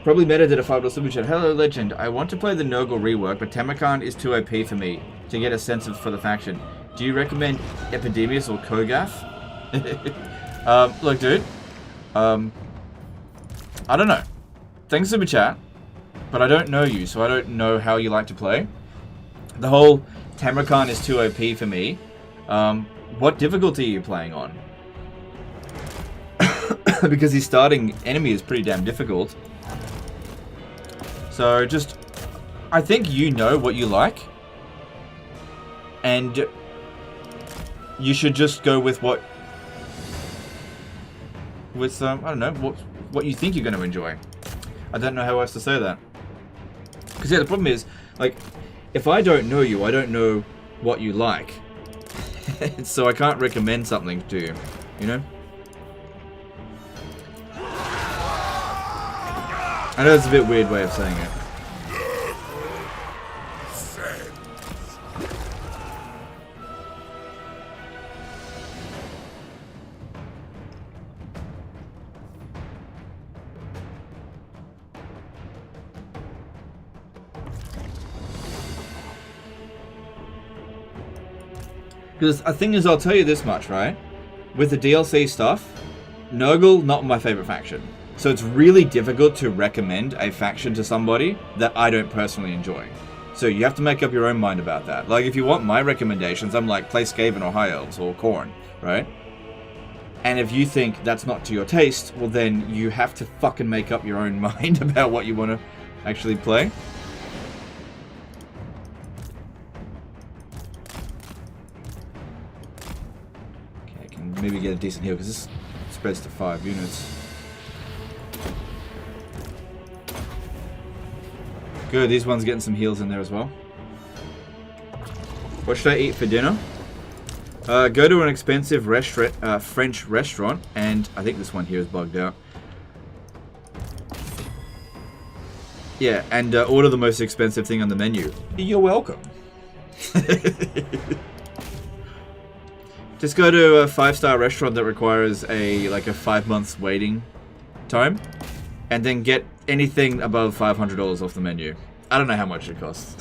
Probably meta did a $5 super chat. Hello, Legend. I want to play the Nurgle rework, but Tamurkhan is too OP for me to get a sense of for the faction. Do you recommend Epidemius or Kugath? Look, dude. I don't know. Thanks super chat, but I don't know you, so I don't know how you like to play. The whole Tamurkhan is too OP for me. what difficulty are you playing on? Because his starting enemy is pretty damn difficult. So just, I think you know what you like, and you should just go with I don't know, what you think you're going to enjoy. I don't know how else to say that. Because yeah, the problem is, like, if I don't know you, I don't know what you like. So I can't recommend something to you, you know? I know it's a bit weird way of saying it. Because the thing is, I'll tell you this much, right? With the DLC stuff, Nurgle, not my favorite faction. So it's really difficult to recommend a faction to somebody that I don't personally enjoy. So you have to make up your own mind about that. Like, if you want my recommendations, I'm like, play Skaven or High Elves or Khorne, right? And if you think that's not to your taste, well then you have to fucking make up your own mind about what you want to actually play. Okay, I can maybe get a decent heal, because this spreads to 5 units. Good, these ones getting some heals in there as well. What should I eat for dinner? Go to an expensive French restaurant, and I think this one here is bugged out. Yeah, and order the most expensive thing on the menu. You're welcome. Just go to a 5-star restaurant that requires like a 5 months waiting time, and then get anything above $500 off the menu. I don't know how much it costs.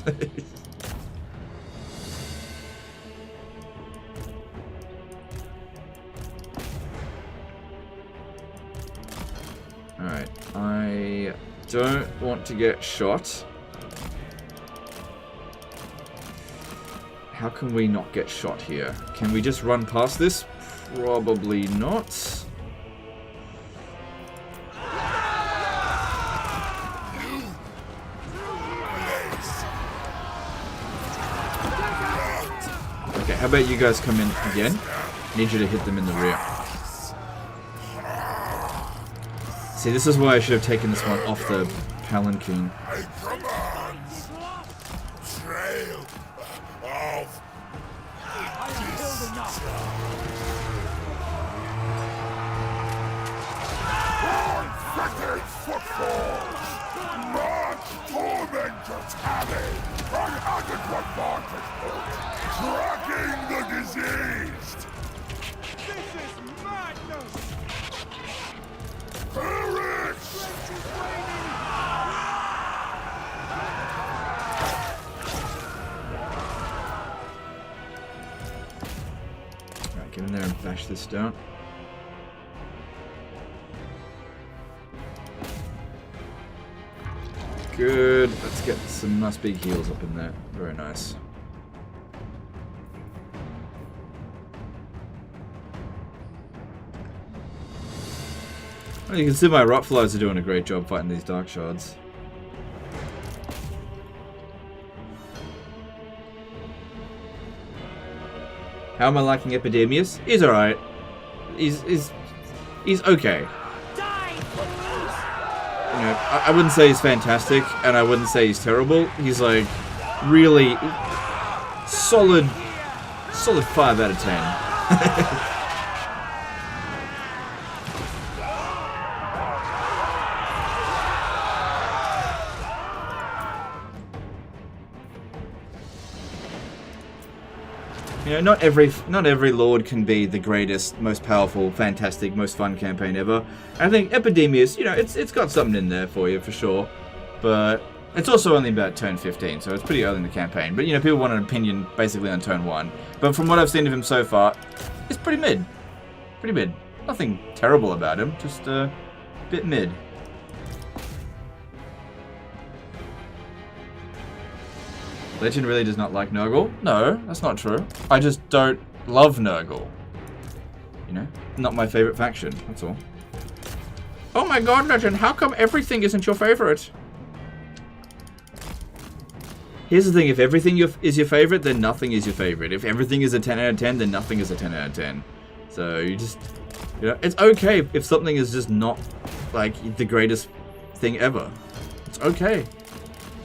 Alright, I don't want to get shot. How can we not get shot here? Can we just run past this? Probably not. Okay, how about you guys come in again? I need you to hit them in the rear. See, this is why I should have taken this one off the palanquin. Tracking the diseased! This is madness! Perish! Alright, get in there and bash this down. Good. Let's get some nice big heals up in there. Very nice. Well, you can see my Rotflies are doing a great job fighting these Dark Shards. How am I liking Epidemius? He's alright. He's okay. You know, I wouldn't say he's fantastic, and I wouldn't say he's terrible. He's like really solid 5 out of 10. You know, not every Lord can be the greatest, most powerful, fantastic, most fun campaign ever. I think Epidemius, you know, it's got something in there for you for sure, but it's also only about turn 15, so it's pretty early in the campaign. But you know, people want an opinion basically on turn 1. But from what I've seen of him so far, it's pretty mid. Pretty mid. Nothing terrible about him, just a bit mid. Legend really does not like Nurgle? No, that's not true. I just don't love Nurgle. You know, not my favorite faction. That's all. Oh my god, Legend! How come everything isn't your favorite? Here's the thing: if everything is your favorite, then nothing is your favorite. If everything is a 10 out of 10, then nothing is a 10 out of 10. So you just, you know, it's okay if something is just not like the greatest thing ever. It's okay.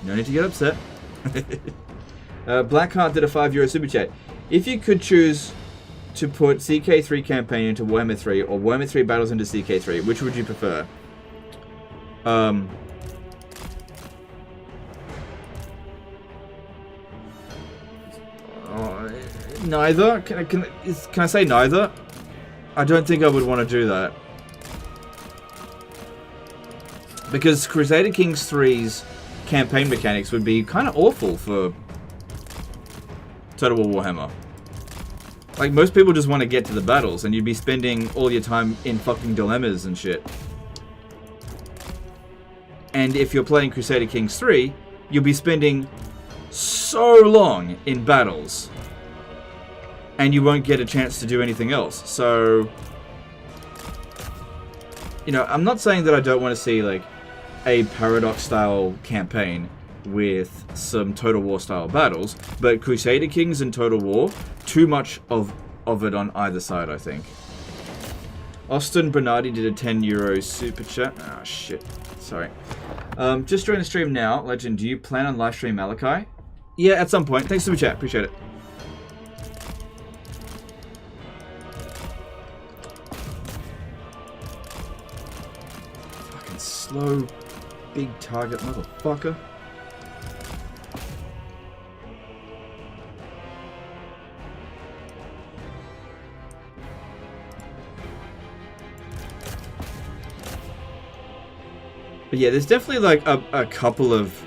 No need to get upset. Blackheart did a €5 super chat. If you could choose to put CK3 campaign into Warhammer 3 or Warhammer 3 battles into CK3, which would you prefer? Neither. Can I say neither? I don't think I would want to do that. Because Crusader Kings 3's campaign mechanics would be kind of awful for Total War Warhammer. Like, most people just want to get to the battles, and you'd be spending all your time in fucking dilemmas and shit. And if you're playing Crusader Kings 3, you'll be spending so long in battles, and you won't get a chance to do anything else. So, you know, I'm not saying that I don't want to see, like, a Paradox-style campaign with some Total War-style battles, but Crusader Kings and Total War, too much of it on either side, I think. Austin Bernardi did a €10 super chat. Oh, shit. Sorry. Just join the stream now. Legend, do you plan on live stream Malachi? Yeah, at some point. Thanks for the chat. Appreciate it. Fucking slow, big target motherfucker. But yeah, there's definitely like a couple of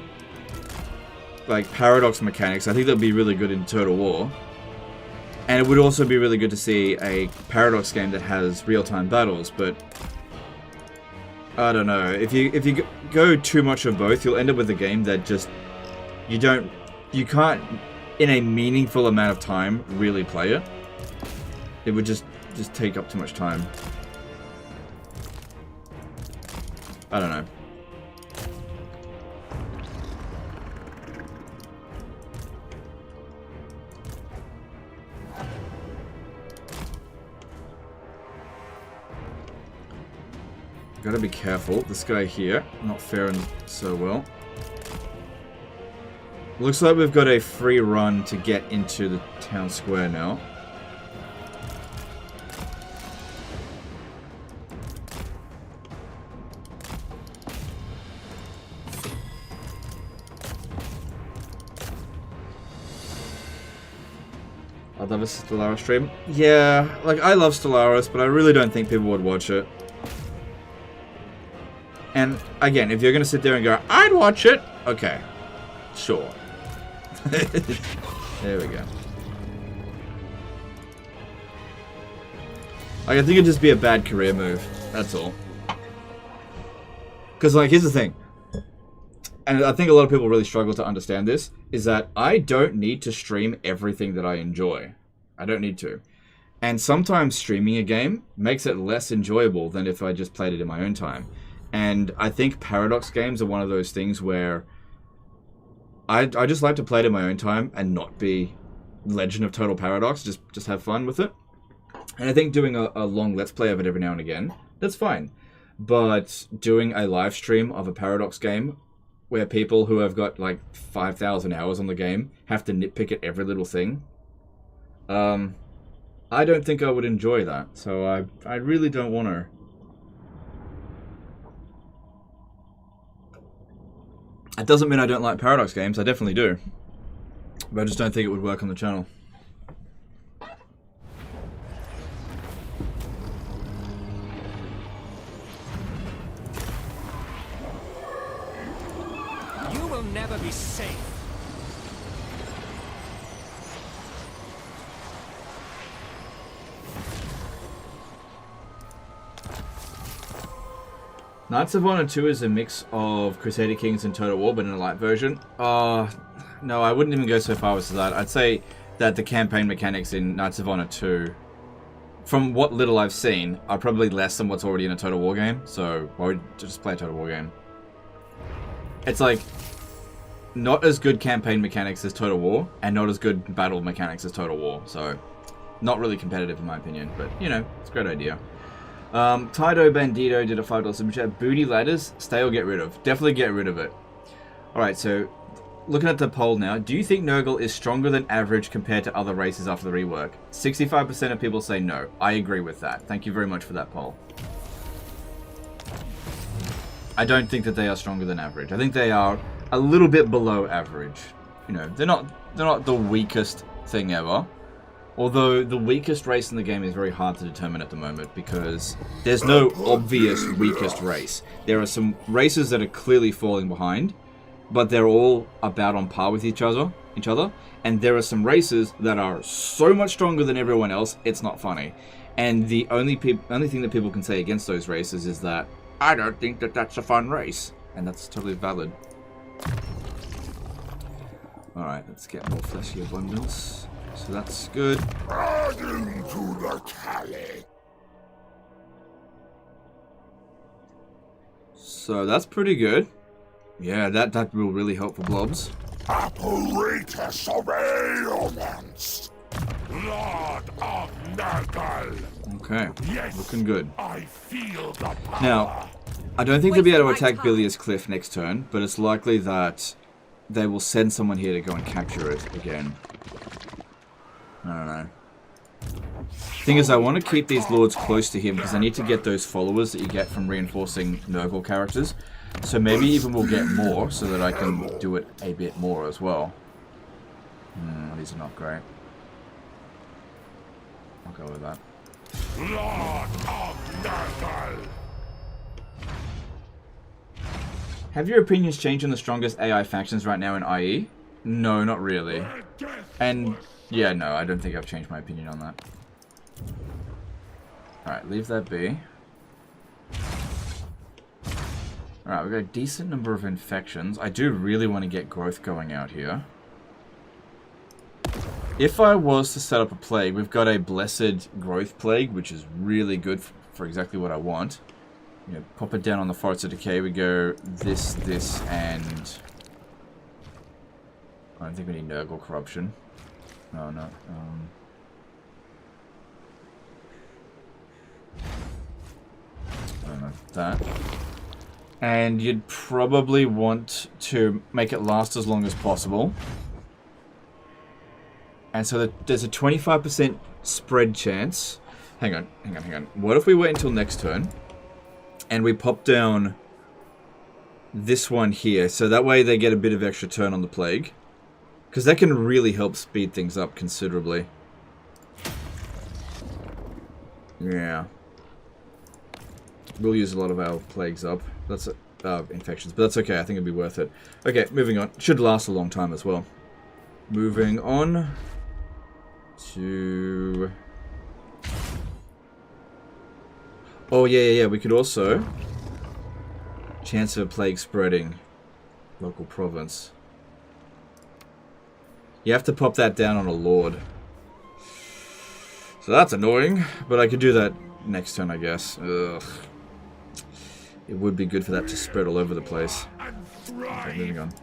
like paradox mechanics I think that would be really good in Total War. And it would also be really good to see a paradox game that has real-time battles, but I don't know. If you go too much of both, you'll end up with a game that just you can't in a meaningful amount of time really play it. It would just take up too much time. I don't know. Gotta be careful. This guy here, not faring so well. Looks like we've got a free run to get into the town square now. I'd love a Stellaris stream. Yeah, like I love Stellaris, but I really don't think people would watch it. And again, if you're going to sit there and go, I'd watch it. Okay. Sure. There we go. Like, I think it'd just be a bad career move. That's all. Because, like, here's the thing. And I think a lot of people really struggle to understand this. Is that I don't need to stream everything that I enjoy. I don't need to. And sometimes streaming a game makes it less enjoyable than if I just played it in my own time. And I think Paradox games are one of those things where I just like to play it in my own time and not be Legend of Total Paradox. Just have fun with it. And I think doing a long Let's Play of it every now and again, that's fine. But doing a live stream of a Paradox game where people who have got like 5,000 hours on the game have to nitpick at every little thing, I don't think I would enjoy that. So I really don't want to. It doesn't mean I don't like Paradox games, I definitely do. But I just don't think it would work on the channel. You will never be safe. Knights of Honor 2 is a mix of Crusader Kings and Total War, but in a light version. No, I wouldn't even go so far as that. I'd say that the campaign mechanics in Knights of Honor 2, from what little I've seen, are probably less than what's already in a Total War game. So why would you just play a Total War game? It's like not as good campaign mechanics as Total War, and not as good battle mechanics as Total War. So not really competitive in my opinion, but you know, it's a great idea. Tido Bandito did a $5 super chat. Booty ladders, stay or get rid of? Definitely get rid of it. Alright, so looking at the poll now, do you think Nurgle is stronger than average compared to other races after the rework? 65% of people say no. I agree with that. Thank you very much for that poll. I don't think that they are stronger than average. I think they are a little bit below average. You know, they're not the weakest thing ever. Although the weakest race in the game is very hard to determine at the moment because there's no obvious weakest race. There are some races that are clearly falling behind, but they're all about on par with each other. And there are some races that are so much stronger than everyone else, it's not funny. And the only thing that people can say against those races is that, I don't think that that's a fun race. And that's totally valid. Alright, let's get more fleshy abundance. So that's good. Add into the tally. So that's pretty good. Yeah, that will really help for blobs. Apparatus of ailments. Lord of Nurgle. Okay, Yes, looking good. I feel the power. Now, I don't think they'll be able to attack Bilious Cliff next turn, but it's likely that they will send someone here to go and capture it again. I don't know. Thing is, I want to keep these lords close to him because I need to get those followers that you get from reinforcing Nurgle characters. So maybe even we'll get more so that I can do it a bit more as well. These are not great. I'll go with that. Lord of Nurgle. Have your opinions changed on the strongest AI factions right now in IE? No, not really. And yeah, no, I don't think I've changed my opinion on that. Alright, leave that be. Alright, we've got a decent number of infections. I do really want to get growth going out here. If I was to set up a plague, we've got a blessed growth plague, which is really good for exactly what I want. You know, pop it down on the Forest of Decay. We go this, and I don't think we need Nurgle Corruption. No, no. I don't know, that. And you'd probably want to make it last as long as possible. And so there's a 25% spread chance. Hang on. What if we wait until next turn and we pop down this one here, so that way they get a bit of extra turn on the plague? Because that can really help speed things up considerably. Yeah. We'll use a lot of our plagues up. That's infections, but that's okay. I think it'd be worth it. Okay, moving on. Should last a long time as well. Moving on to... Oh, yeah. We could also... Chance of a plague spreading. Local province. You have to pop that down on a lord. So that's annoying, but I could do that next turn, I guess. Ugh. It would be good for that to spread all over the place. Okay, moving on.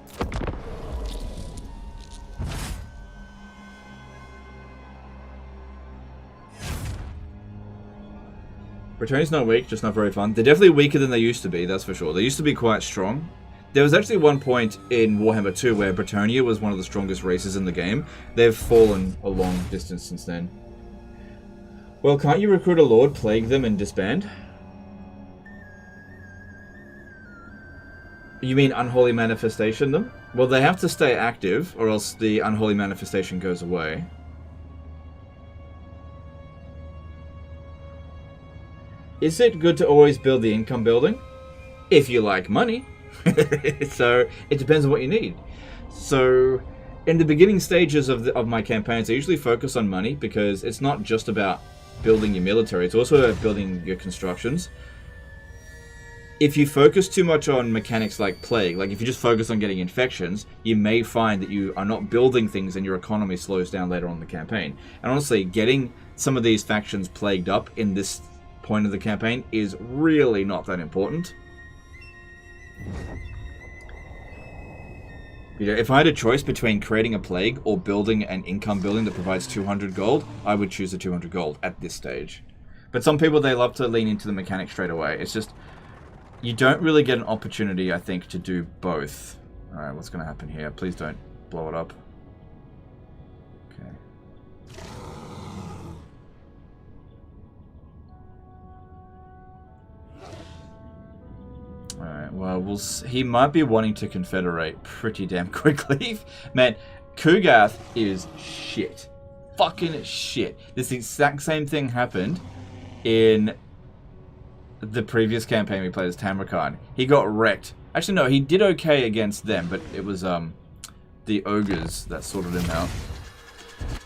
Bretonnia's not weak, just not very fun. They're definitely weaker than they used to be, that's for sure. They used to be quite strong. There was actually one point in Warhammer 2 where Bretonnia was one of the strongest races in the game. They've fallen a long distance since then. Well, can't you recruit a lord, plague them, and disband? You mean unholy manifestation them? Well, they have to stay active, or else the unholy manifestation goes away. Is it good to always build the income building? If you like money. So, it depends on what you need. So, in the beginning stages of my campaigns, I usually focus on money, because it's not just about building your military, it's also about building your constructions. if you focus too much on mechanics like plague, like if you just focus on getting infections, you may find that you are not building things and your economy slows down later on in the campaign. And honestly, getting some of these factions plagued up in this point of the campaign is really not that important. You know, if I had a choice between creating a plague or building an income building that provides 200 gold, I would choose the 200 gold at this stage. But some people, they love to lean into the mechanic straight away. It's just, you don't really get an opportunity, I think, to do both. Alright, what's going to happen here? Please don't blow it up. Okay. Alright, well, he might be wanting to confederate pretty damn quickly. Man, Kugath is shit. Fucking shit. This exact same thing happened in the previous campaign we played as Tamurkhan. He got wrecked. Actually, no, he did okay against them, but it was the ogres that sorted him out.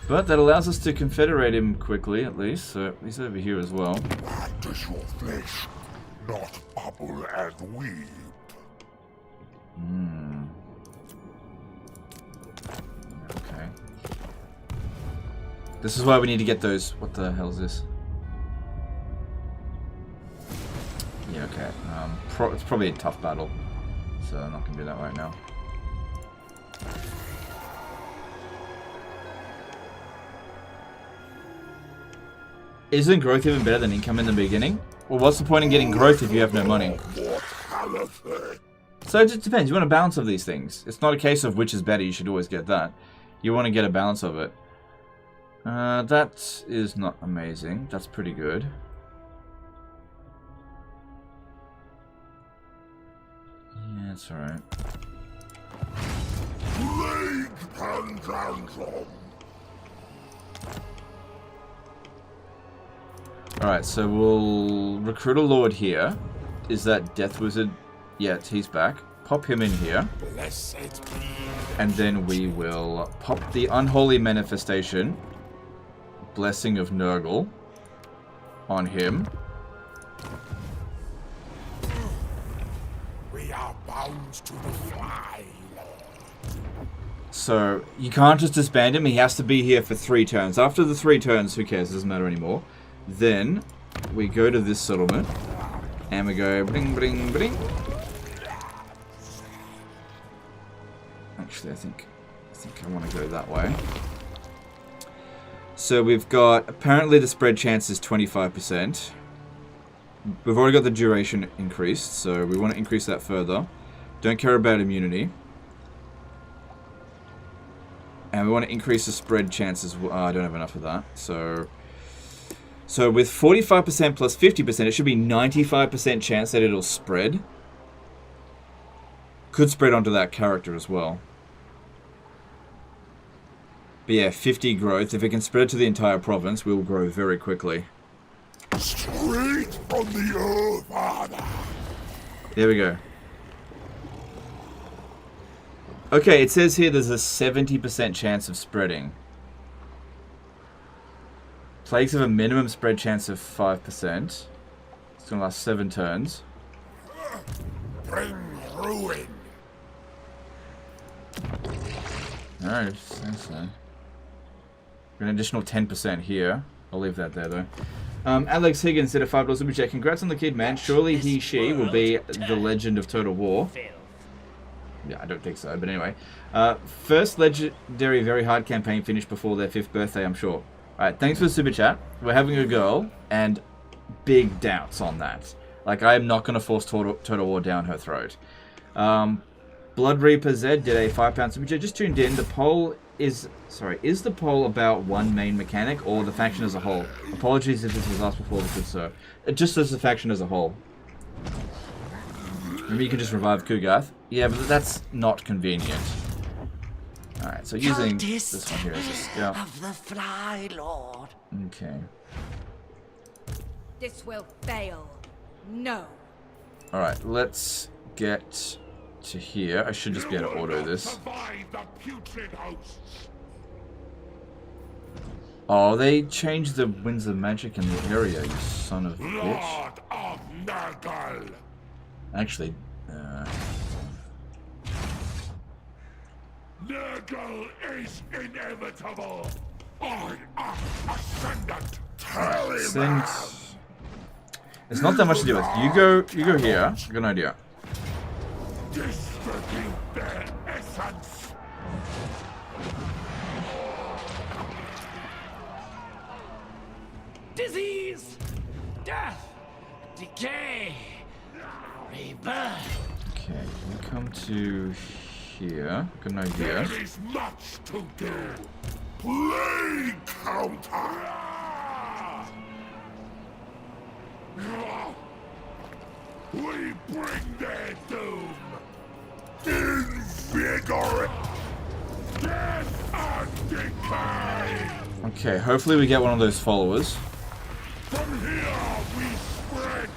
But that allows us to confederate him quickly, at least. So he's over here as well. Why does your flesh not bubble and weep? Okay. This is why we need to get those. What the hell is this? Yeah, okay. It's probably a tough battle, so I'm not going to do that right now. Isn't growth even better than income in the beginning? Well, what's the point in getting growth if you have no money? So it just depends. You want a balance of these things. It's not a case of which is better. You should always get that. You want to get a balance of it. That is not amazing. That's pretty good. Yeah, it's alright. Alright, so we'll recruit a lord here. Is that Death Wizard? Yeah, he's back. Pop him in here. And then we will pop the Unholy Manifestation, Blessing of Nurgle, on him. We are bound to the fly, Lord. So, you can't just disband him. He has to be here for 3 turns. After the 3 turns, who cares? It doesn't matter anymore. Then, we go to this settlement. And we go bring, bring, bring. Actually, I think I want to go that way. So we've got, apparently the spread chance is 25%. We've already got the duration increased, so we want to increase that further. Don't care about immunity. And we want to increase the spread chances. I don't have enough of that. So with 45% plus 50%, it should be 95% chance that it'll spread. Could spread onto that character as well. But yeah, 50 growth. If it can spread to the entire province, we'll grow very quickly. Straight from the earth, Father. There we go. Okay, it says here there's a 70% chance of spreading. Plagues have a minimum spread chance of 5%. It's going to last 7 turns. Bring ruin. Alright, so. An additional 10% here. I'll leave that there though. Alex Higgins did a $5 super chat. Congrats on the kid, man. Surely she will be the legend of Total War. Yeah, I don't think so, but anyway. First legendary very hard campaign finished before their 5th birthday, I'm sure. Alright, thanks for the super chat. We're having a girl, and big doubts on that. Like, I am not going to force Total War down her throat. Blood Reaper Z did a £5 super chat. Just tuned in. The poll is... Sorry, is the poll about one main mechanic or the faction as a whole? Apologies if this was asked before, because so. Just as the faction as a whole. Maybe you can just revive Kugath. Yeah, but that's not convenient. Alright, so using this one here as a scout. Of the fly, Lord. Okay. This will fail. No. Alright, let's get to here. I should just be able to auto this. Survive the putrid hosts. Oh, they changed the Winds of Magic in the area, you son of a bitch. Lord of Nurgle. Actually, Nurgle is inevitable. I am ascendant. Tell him send. how. It's not that much to do with. You go here. Good idea. Distribute their essence. Disease, death, decay, rebirth. Okay, we come to here. Good idea. There is much to do. Plague counter. We bring their doom. Invigorate. Death and decay. Okay, hopefully we get one of those followers. From here we spread.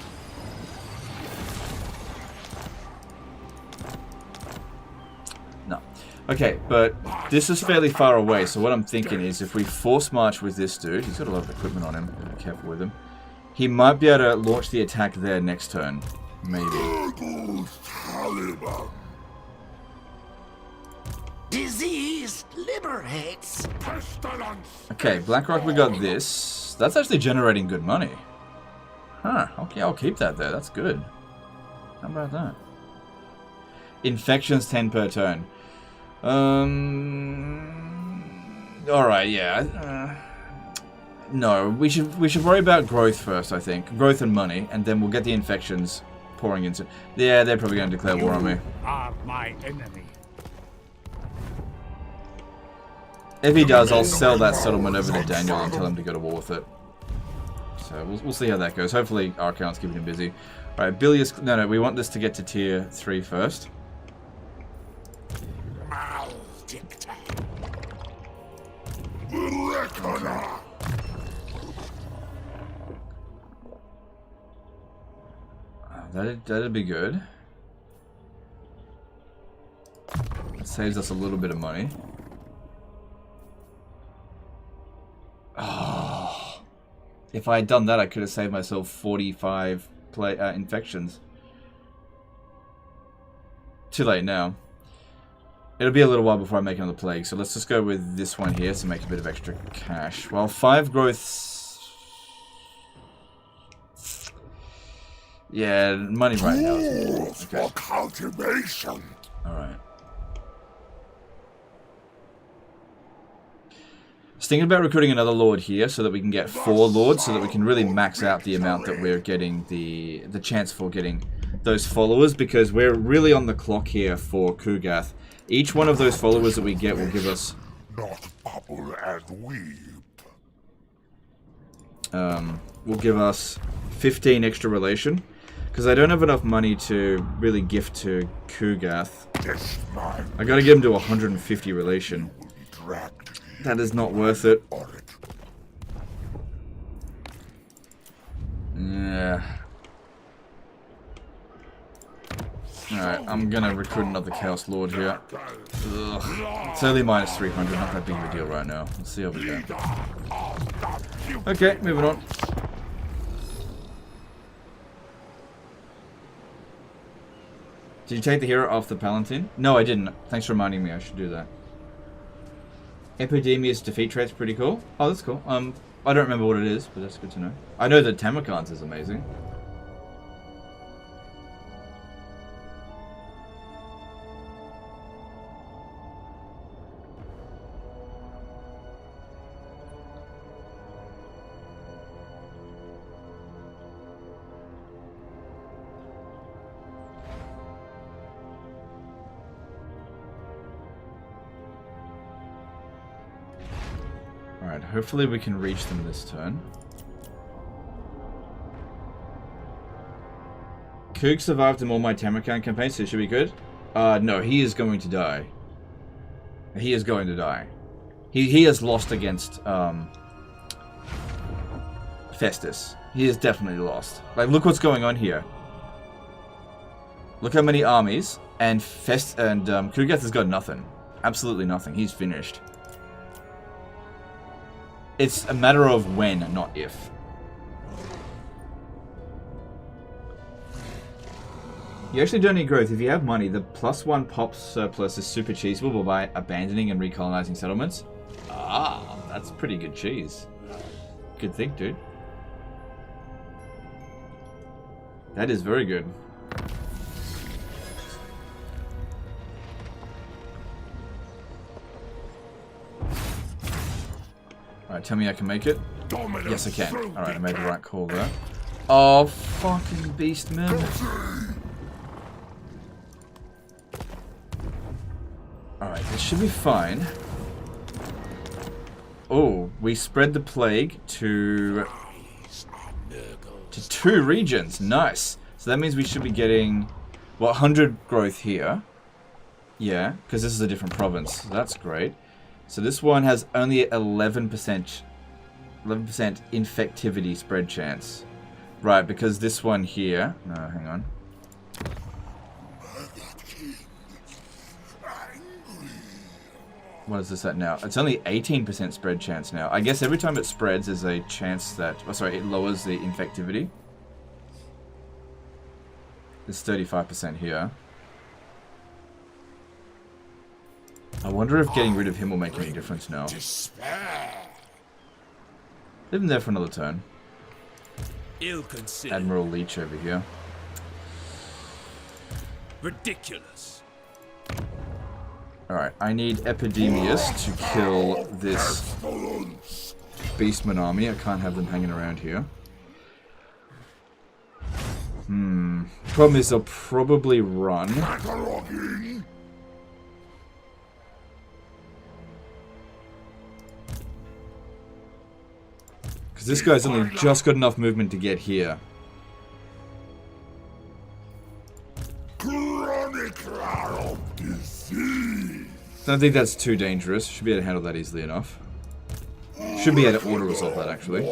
No. Okay, but this is fairly far away, so what I'm thinking is if we force march with this dude, he's got a lot of equipment on him, be careful with him. He might be able to launch the attack there next turn. Maybe. Disease liberates. Pestilence. Okay, Blackrock, we got this. That's actually generating good money. Huh, okay, I'll keep that there. That's good. How about that? Infections 10 per turn. Alright, yeah. No, we should worry about growth first, I think. Growth and money, and then we'll get the infections pouring into... Yeah, they're probably going to declare war on me. Are my enemy. If he does, I'll sell that settlement over to Daniel and tell him to go to war with it. So we'll see how that goes. Hopefully our account's keeping him busy. Alright, Bilious... No, we want this to get to tier 3 first. Maledicta. Reckoner. That'd be good. It saves us a little bit of money. Oh, if I had done that, I could have saved myself 45 infections. Too late now. It'll be a little while before I make another plague, so let's just go with this one here to make a bit of extra cash. Well, 5 growths. Yeah, money right now is more. Okay. For cultivation. Alright. Just thinking about recruiting another lord here so that we can get 4 lords, so that we can really max out the amount that we're getting the chance for getting those followers, because we're really on the clock here for Kugath. Each one of those followers that we get will give us Not bubble and weep. will give us 15 extra relation, because I don't have enough money to really gift to Kugath. This man I gotta get him to 150 relation. will be dragged That is not worth it. for it. Yeah. Alright, I'm gonna recruit another Chaos Lord here. Ugh. It's only minus 300, not that big of a deal right now. Let's see how we go. Okay, moving on. Did you take the hero off the Palantir? No, I didn't. Thanks for reminding me, I should do that. Epidemius defeat trait's pretty cool. Oh, that's cool. I don't remember what it is, but that's good to know. I know that Tamurkhan's is amazing. Alright, hopefully we can reach them this turn. Coog survived in all my Tamurkhan campaigns, so it should be good. No, he is going to die. He is going to die. He has lost against Festus. He is definitely lost. Like, look what's going on here. Look how many armies, and Kugath has got nothing. Absolutely nothing. He's finished. It's a matter of when, not if. You actually don't need growth. If you have money, the +1 pop surplus is super cheeseable by abandoning and recolonizing settlements. Ah, that's pretty good cheese. Good thing, dude. That is very good. Alright, tell me I can make it. Yes, I can. Alright, I made the right call there. Oh, fucking beast, man. Alright, this should be fine. Oh, we spread the plague to 2 regions. Nice. So that means we should be getting, well, 100 growth here. Yeah, because this is a different province. So that's great. So this one has only 11% infectivity spread chance. Right, because this one here... No, hang on. What is this at now? It's only 18% spread chance now. I guess every time it spreads, there's a chance that... Oh, sorry, it lowers the infectivity. There's 35% here. I wonder if getting rid of him will make any difference now. Leave him there for another turn. Admiral Leech over here. Ridiculous. Alright, I need Epidemius to kill this Beastman army. I can't have them hanging around here. Problem is they'll probably run. Because this guy's only just got enough movement to get here. Don't think that's too dangerous. Should be able to handle that easily enough. Should be able to auto-resolve that, actually.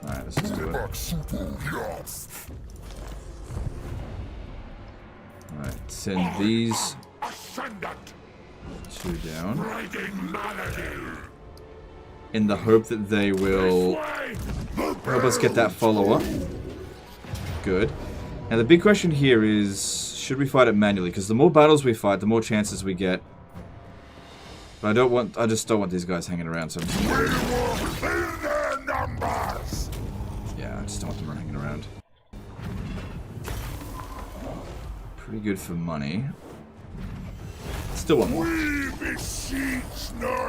Alright, let's just do it. Alright, send these 2 down. In the hope that they will help us get that follower. Good. Now the big question here is, should we fight it manually? Because the more battles we fight, the more chances we get. But I just don't want these guys hanging around, so I'm just yeah, I just don't want them hanging around. Pretty good for money. Still want more.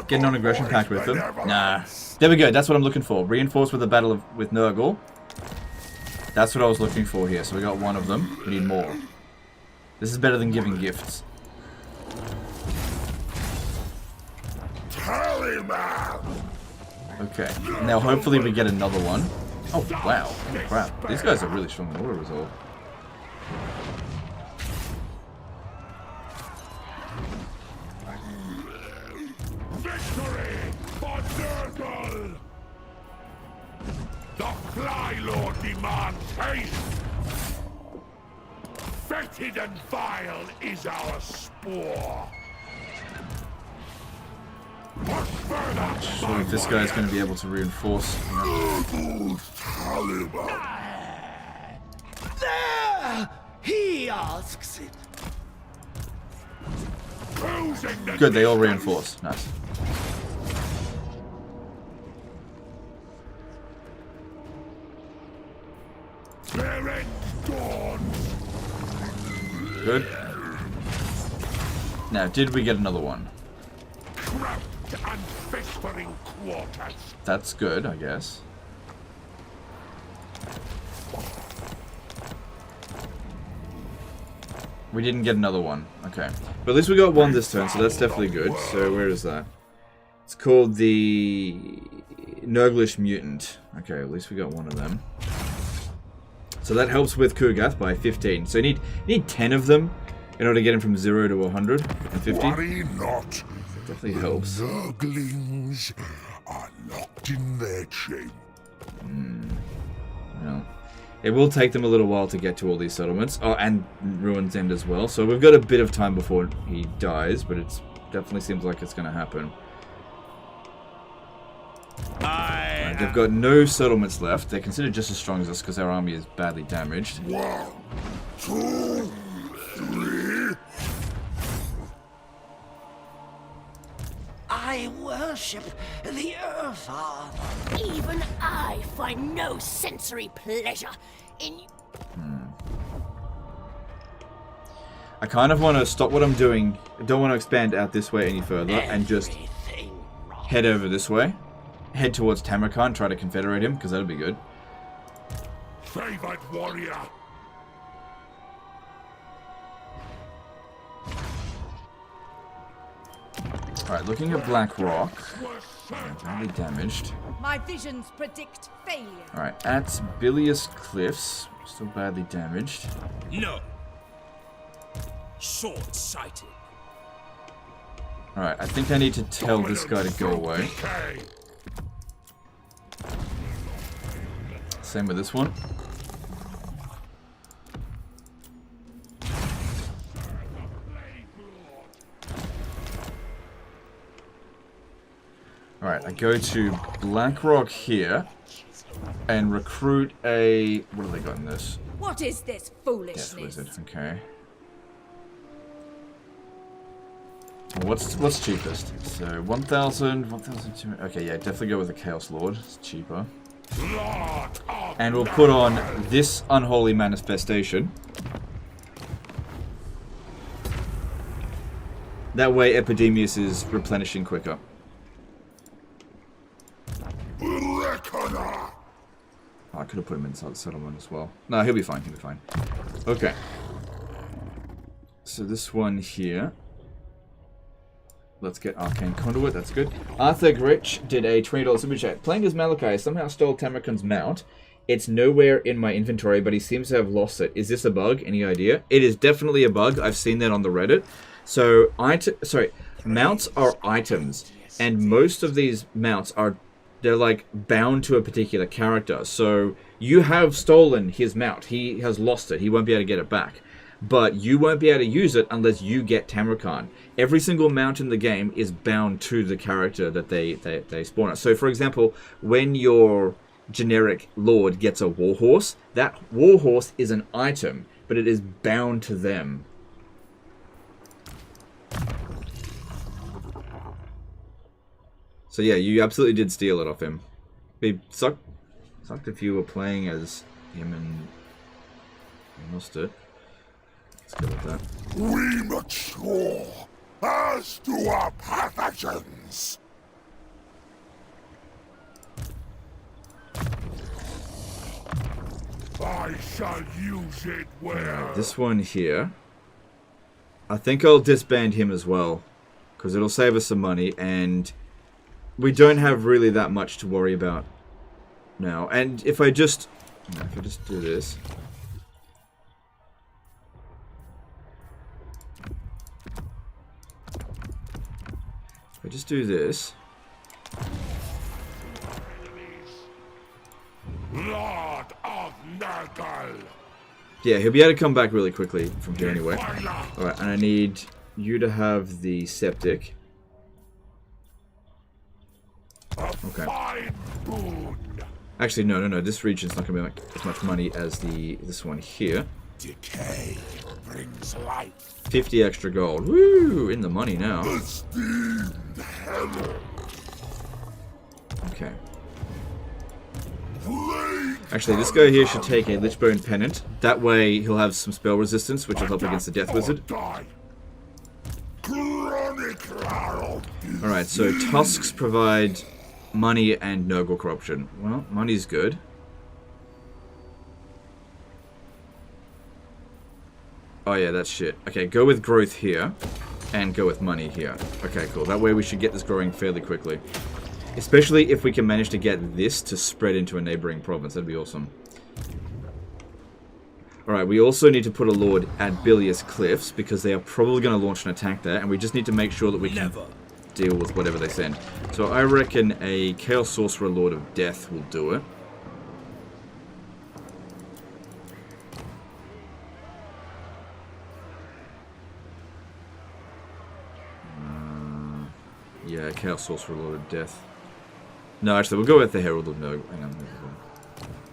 Get a non-aggression pact with them. Nah. There we go, that's what I'm looking for. Reinforce with the battle with Nurgle. That's what I was looking for here. So we got 1 of them. We need more. This is better than giving gifts. Okay. Now hopefully we get another one. Oh, wow. Holy crap. These guys are really strong in auto resolve. Victory for Nurgle! The Fly Lord demands haste! Fetid and vile is our spore! So if this guy's going to be able to reinforce... There! He asks it. Good, they all reinforce. Nice. Good. Now, did we get another one? That's good, I guess. We didn't get another one. Okay. But at least we got one this turn, so that's definitely good. So where is that? It's called the Nurglish Mutant. Okay, at least we got one of them. So that helps with Kugath by 15. So you need 10 of them in order to get him from 0 to 150. Worry not. That definitely helps. Nurglings are locked in their chamber. Well, it will take them a little while to get to all these settlements. Oh, and Ruin's End as well. So we've got a bit of time before he dies, but it definitely seems like it's going to happen. I they've got no settlements left. They're considered just as strong as us because our army is badly damaged. 1, 2, 3. I worship the Earth-Father. Even I find no sensory pleasure in you. I kind of want to stop what I'm doing. I don't want to expand out this way any further and just Everything wrong. head over this way. Head towards Tamurkhan, try to confederate him, because that'll be good. Favored warrior. Alright, looking at Black Rock. Badly damaged. My visions predict failure. Alright, at Bilious Cliffs. Still badly damaged. No. Short-sighted. Alright, I think I need to tell this guy to go away. Same with this one. Alright, I go to Black Rock here and recruit a... What have they got in this? What is this Death foolishness? Wizard, okay. What's cheapest? So 1,000, 1,200. Okay, yeah, definitely go with the Chaos Lord. It's cheaper. And we'll put on this Unholy Manifestation. That way Epidemius is replenishing quicker. Oh, I could have put him inside the settlement as well. No, he'll be fine, he'll be fine. Okay. So this one here. Let's get Arcane Conduit, that's good. Arthur Gritch did a $20 super chat. Playing as Malachi, somehow stole Tamurkhan's mount. It's nowhere in my inventory, but he seems to have lost it. Is this a bug? Any idea? It is definitely a bug. I've seen that on the Reddit. So, mounts are items, and most of these mounts are, they're like bound to a particular character. So, you have stolen his mount. He has lost it. He won't be able to get it back. But you won't be able to use it unless you get Tamurkhan. Every single mount in the game is bound to the character that they spawn at. So, for example, when your generic lord gets a warhorse, that warhorse is an item, but it is bound to them. So yeah, you absolutely did steal it off him. It'd be sucked if you were playing as him and you lost it. Let's go with that. We mature as do our pathogens. I shall use it well. This one here. I think I'll disband him as well, because it'll save us some money, and we don't have really that much to worry about now. And if I just do this. If I just do this. Lord of Nurgle. Yeah, he'll be able to come back really quickly from here anyway. Alright, and I need you to have the septic. Okay. Actually, no. This region's not going to make as much money as this one here. Decay brings life. 50 extra gold. Woo! In the money now. Okay. Actually, this guy here should take a Lichbone Pennant. That way, he'll have some spell resistance, which will help against the Death Wizard. Alright, so Tusks provide money and Nurgle corruption. Well, money's good. Oh yeah, that's shit. Okay, go with growth here, and go with money here. Okay, cool. That way we should get this growing fairly quickly. Especially if we can manage to get this to spread into a neighboring province. That'd be awesome. Alright, we also need to put a lord at Bilious Cliffs, because they are probably going to launch an attack there, and we just need to make sure that we can deal with whatever they send. So I reckon a Chaos Sorcerer Lord of Death will do it. Yeah, Chaos Sorcerer Lord of Death. No, actually, we'll go with the Herald of Nurgle. Hang on.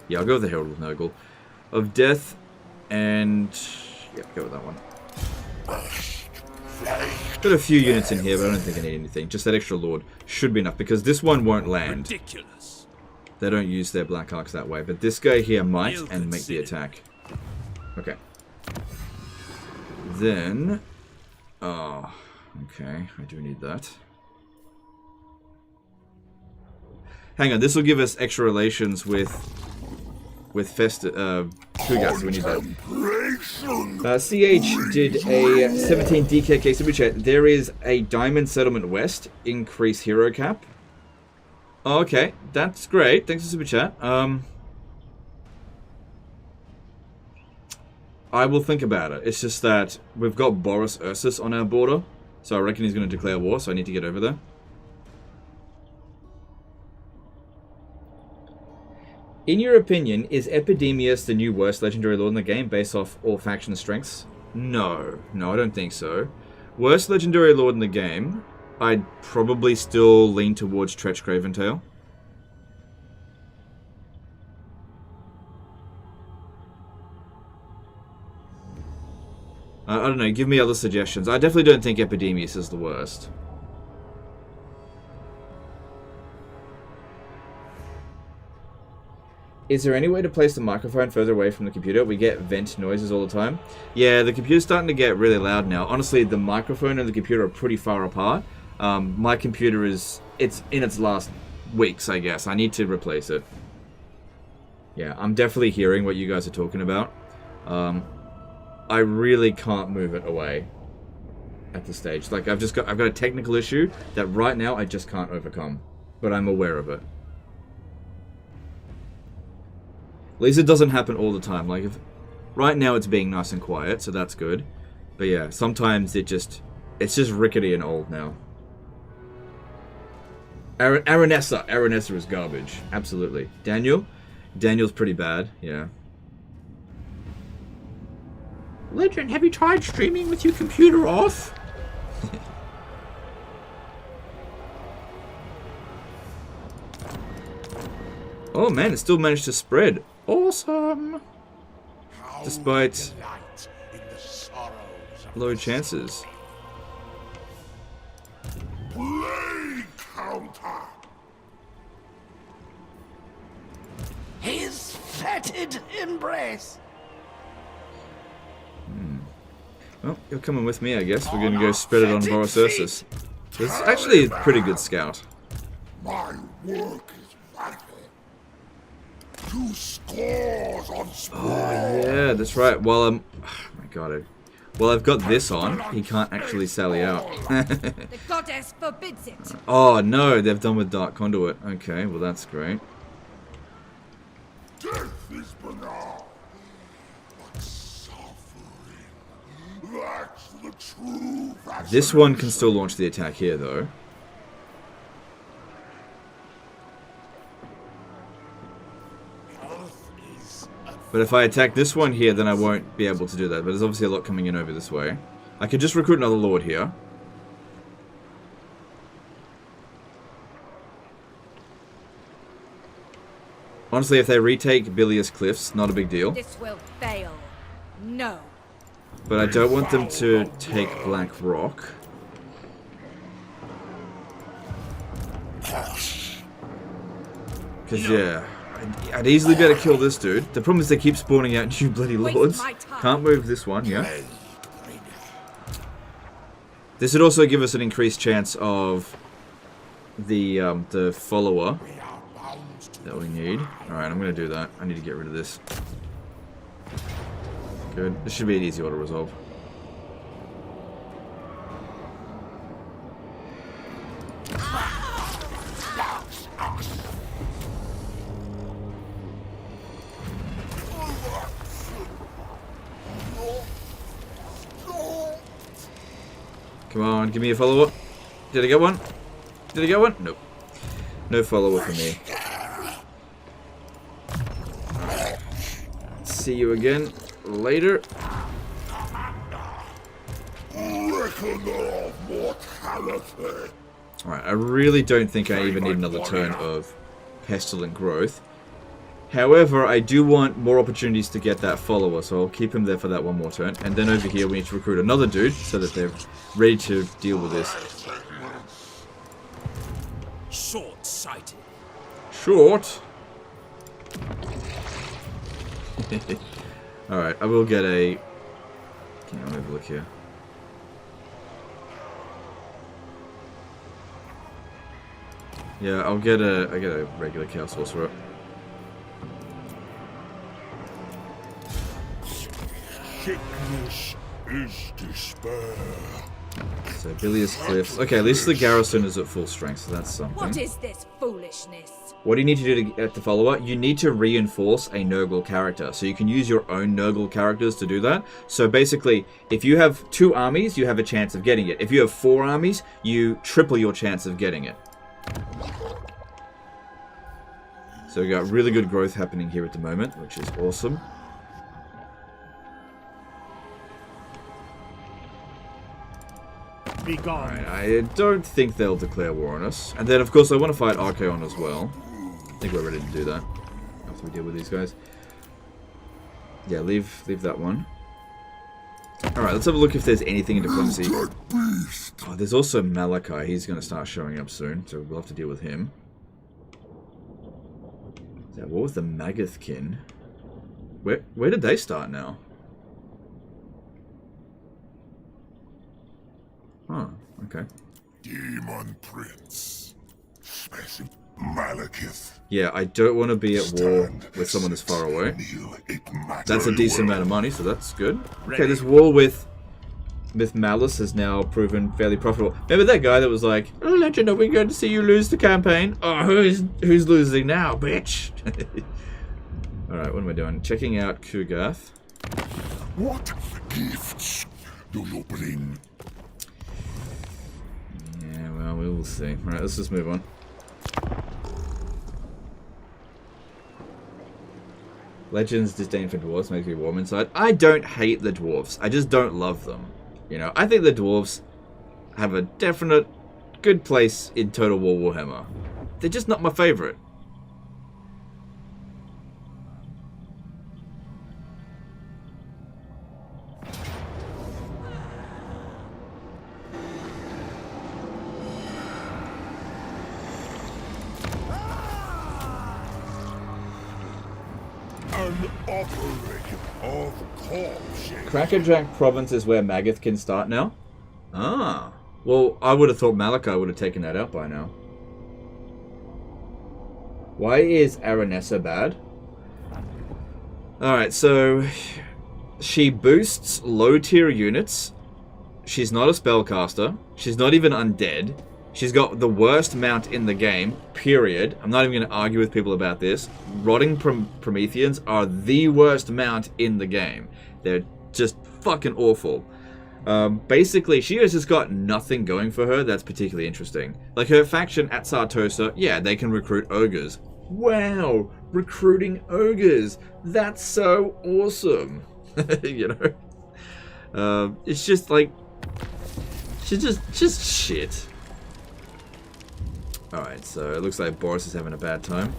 Yeah, I'll go with the Herald of Nurgle. Of Death, and... yeah, go with that one. Got a few units in here, but I don't think I need anything. Just that extra Lord should be enough, because this one won't land. Ridiculous. They don't use their Black Arcs that way, but this guy here might, and make the attack. Okay. Then... oh, okay, I do need that. Hang on, this will give us extra relations with Kugath, so we need that. CH did a 17 DKK super chat. There is a Diamond Settlement West, increase hero cap. Oh, okay, that's great. Thanks for super chat. I will think about it. It's just that we've got Boris Ursus on our border, so I reckon he's going to declare war, so I need to get over there. In your opinion, is Epidemius the new worst legendary lord in the game based off all faction strengths? No, I don't think so. Worst legendary lord in the game, I'd probably still lean towards Tzeentch Craventail. I don't know, give me other suggestions. I definitely don't think Epidemius is the worst. Is there any way to place the microphone further away from the computer? We get vent noises all the time. Yeah, the computer's starting to get really loud now. Honestly, the microphone and the computer are pretty far apart. My computer it's in its last weeks, I guess. I need to replace it. Yeah, I'm definitely hearing what you guys are talking about. I really can't move it away at this stage. Like, I've got a technical issue that right now I just can't overcome. But I'm aware of it. At least it doesn't happen all the time. Like, right now it's being nice and quiet, so that's good. But yeah, sometimes it's just rickety and old now. Aranessa is garbage. Absolutely. Daniel's pretty bad, yeah. Legend, have you tried streaming with your computer off? Oh man, it still managed to spread. Awesome! Despite low chances. Blade counter. His fetid embrace. Well, you're coming with me, I guess. We're going to go spread it on Boris Ursus. It's actually a pretty good scout. My work is vital. 2 scores on Spires. Oh, yeah, that's right. Well, oh my god. Well, I've got this on. He can't actually sally out. The goddess forbids it. Oh, no, they've done with Dark Conduit. Okay, well, that's great. Death is banal. But suffering, that's the true fascination. This one can still launch the attack here, though. But if I attack this one here, then I won't be able to do that. But there's obviously a lot coming in over this way. I could just recruit another lord here. Honestly, if they retake Bilious Cliffs, not a big deal. This will fail. No. But I don't want them to take Black Rock. Because, yeah, I'd easily be able to kill this dude. The problem is they keep spawning out new bloody lords. Can't move this one, yeah. This would also give us an increased chance of the follower that we need. Alright, I'm going to do that. I need to get rid of this. Good. This should be an easy auto resolve. Come on, give me a follow-up. Did I get one? Did I get one? Nope. No follow-up for me. See you again later. Reckoner of mortality. Alright, I really don't think I even need another turn of Pestilent Growth. However, I do want more opportunities to get that follower, so I'll keep him there for that one more turn. And then over here we need to recruit another dude, so that they're ready to deal with this. Short-sighted. Short? Alright, I will get a... Okay, I'll have a look here. Yeah, I get a regular Chaos Sorcerer. Sickness is despair. So Bilious Cliffs. Okay, at least the garrison is at full strength, so that's something. What is this foolishness? What do you need to do to get the follower? You need to reinforce a Nurgle character. So you can use your own Nurgle characters to do that. So basically, if you have 2 armies, you have a chance of getting it. If you have 4 armies, you triple your chance of getting it. So we got really good growth happening here at the moment, which is awesome. Be gone. Alright, I don't think they'll declare war on us. And then, of course, I want to fight Archaon as well. I think we're ready to do that after we deal with these guys. Yeah, leave that one. Alright, let's have a look if there's anything in diplomacy. Oh, there's also Malachi. He's going to start showing up soon, so we'll have to deal with him. Yeah, what was the Magathkin? Where did they start now? Oh, okay. Demon Prince. Smashing Malekith. Yeah, I don't want to be at war with someone this far away. That's a decent amount of money, so that's good. Okay, this war with Malus has now proven fairly profitable. Remember that guy that was like, "Oh, Legend, are we going to see you lose the campaign?" Oh, who's losing now, bitch? Alright, what am I doing? Checking out Kugath. What gifts do you bring? Yeah, well, we will see. Alright, let's just move on. Legends disdain for dwarves makes me warm inside. I don't hate the dwarves. I just don't love them. You know, I think the dwarves have a definite good place in Total War Warhammer. They're just not my favorite. An offering of corpses. Crackerjack Province is where Magath can start now? Ah. Well, I would have thought Malachi would have taken that out by now. Why is Aranessa bad? Alright, so... she boosts low-tier units. She's not a spellcaster. She's not even undead. She's got the worst mount in the game, period. I'm not even going to argue with people about this. Rotting Prometheans are the worst mount in the game. They're just fucking awful. Basically, she has just got nothing going for her that's particularly interesting. Like her faction at Sartosa, yeah, they can recruit ogres. Wow, recruiting ogres. That's so awesome. You know? It's just like... she's just shit. Alright, so it looks like Boris is having a bad time.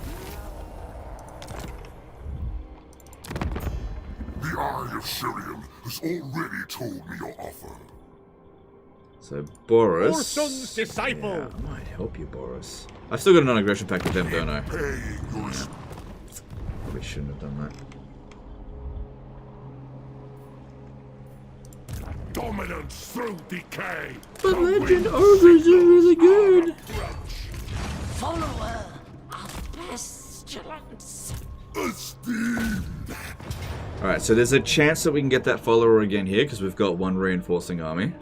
The Eye of Sirion has already told me your offer. So Boris... Orson's disciple. Yeah, I might help you, Boris. I've still got a non-aggression pact with them, don't I? Paying your Probably shouldn't have done that. dominance through decay. But Legend Ogres are really good! Follower of pestilence. Esteemed. Alright, so there's a chance that we can get that follower again here, because we've got one reinforcing army.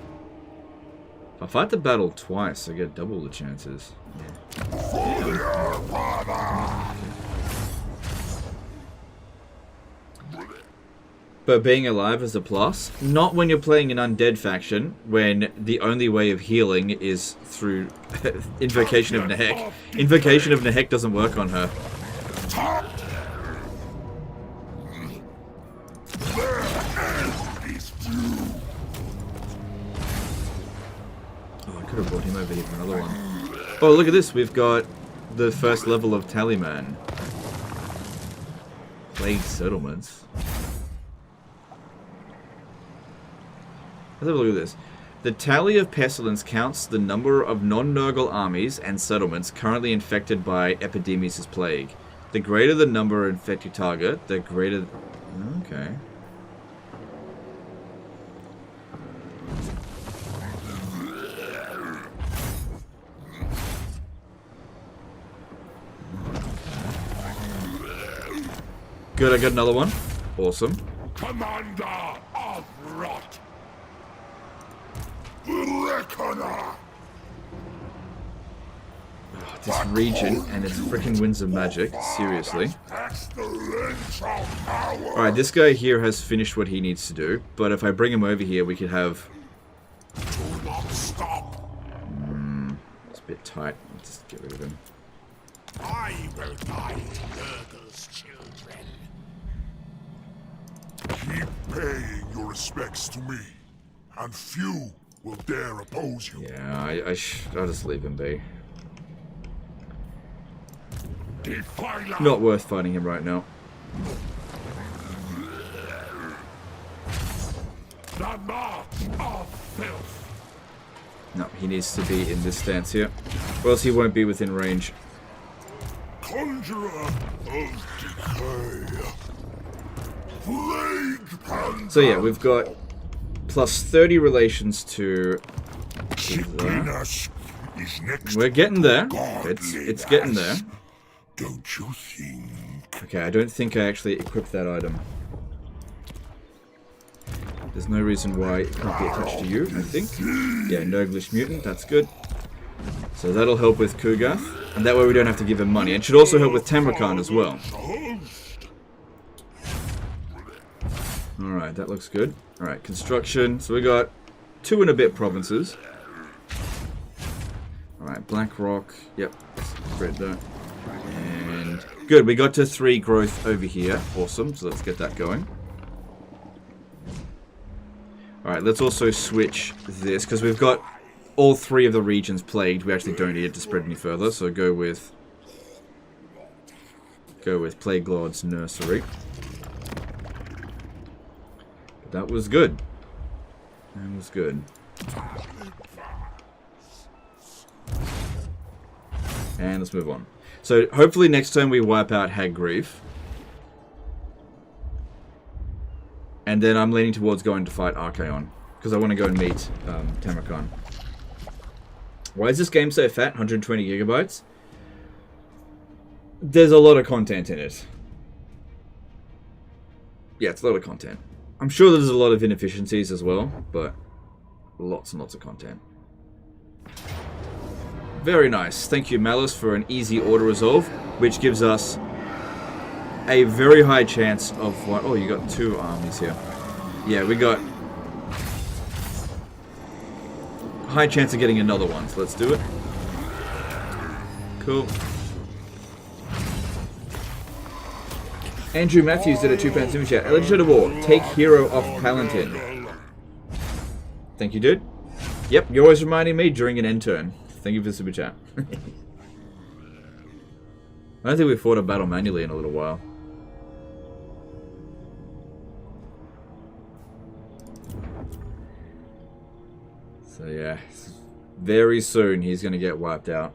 If I fight the battle twice, I get double the chances. But being alive is a plus. Not when you're playing an undead faction, when the only way of healing is through Invocation of Nehek. Invocation of Nehek doesn't work on her. Oh, I could have brought him over here for another one. Oh, look at this. We've got the first level of Tallyman. Plague settlements. Let's have a look at this. The tally of pestilence counts the number of non-Nurgle armies and settlements currently infected by Epidemius' plague. The greater the number of infected target, the greater... Okay. Good, I got another one. Awesome. Commander of Rot! Reckoner! Oh, this region and its freaking winds of magic. Seriously. Alright, this guy here has finished what he needs to do, but if I bring him over here, we could have... Do not stop! It's a bit tight. Let's just get rid of him. I will guide Nurgle's children. Keep paying your respects to me, and few will dare oppose you. Yeah, I'll just leave him be. Defiler. Not worth fighting him right now. The mark of filth. No, he needs to be in this stance here, or else he won't be within range. Conjurer of decay. Plague panther. So yeah, we've got plus 30 relations to... Sickliness is next. We're getting there. Godliness. It's getting there. Don't you think? Okay, I don't think I actually equipped that item. There's no reason why it can't be attached to you, I think. Yeah, Nurglish Mutant, that's good. So that'll help with Kugath, and that way we don't have to give him money. And should also help with Tamurkhan as well. Alright, that looks good. Alright, construction. So we got 2 and a bit provinces. Alright, Blackrock. Yep, spread that. And good, we got to 3 growth over here. Awesome, so let's get that going. Alright, let's also switch this, because we've got all 3 of the regions plagued. We actually don't need it to spread any further, so go with Plague Lord's Nursery. But that was good. That was good. And let's move on. So hopefully next time we wipe out Haggrief. And then I'm leaning towards going to fight Archaon, because I want to go and meet Tamurkhan. Why is this game so fat? 120 gigabytes? There's a lot of content in it. Yeah, it's a lot of content. I'm sure there's a lot of inefficiencies as well, but lots and lots of content. Very nice. Thank you, Malus, for an easy auto resolve, which gives us a very high chance of what... Oh, you got 2 armies here. Yeah, we got high chance of getting another one, so let's do it. Cool. Andrew Matthews did a £2 super chat. Eligible to war. Take hero off Palantin. Thank you, dude. Yep, you're always reminding me during an end turn. Thank you for the super chat. I don't think we fought a battle manually in a little while. So yeah, very soon he's going to get wiped out.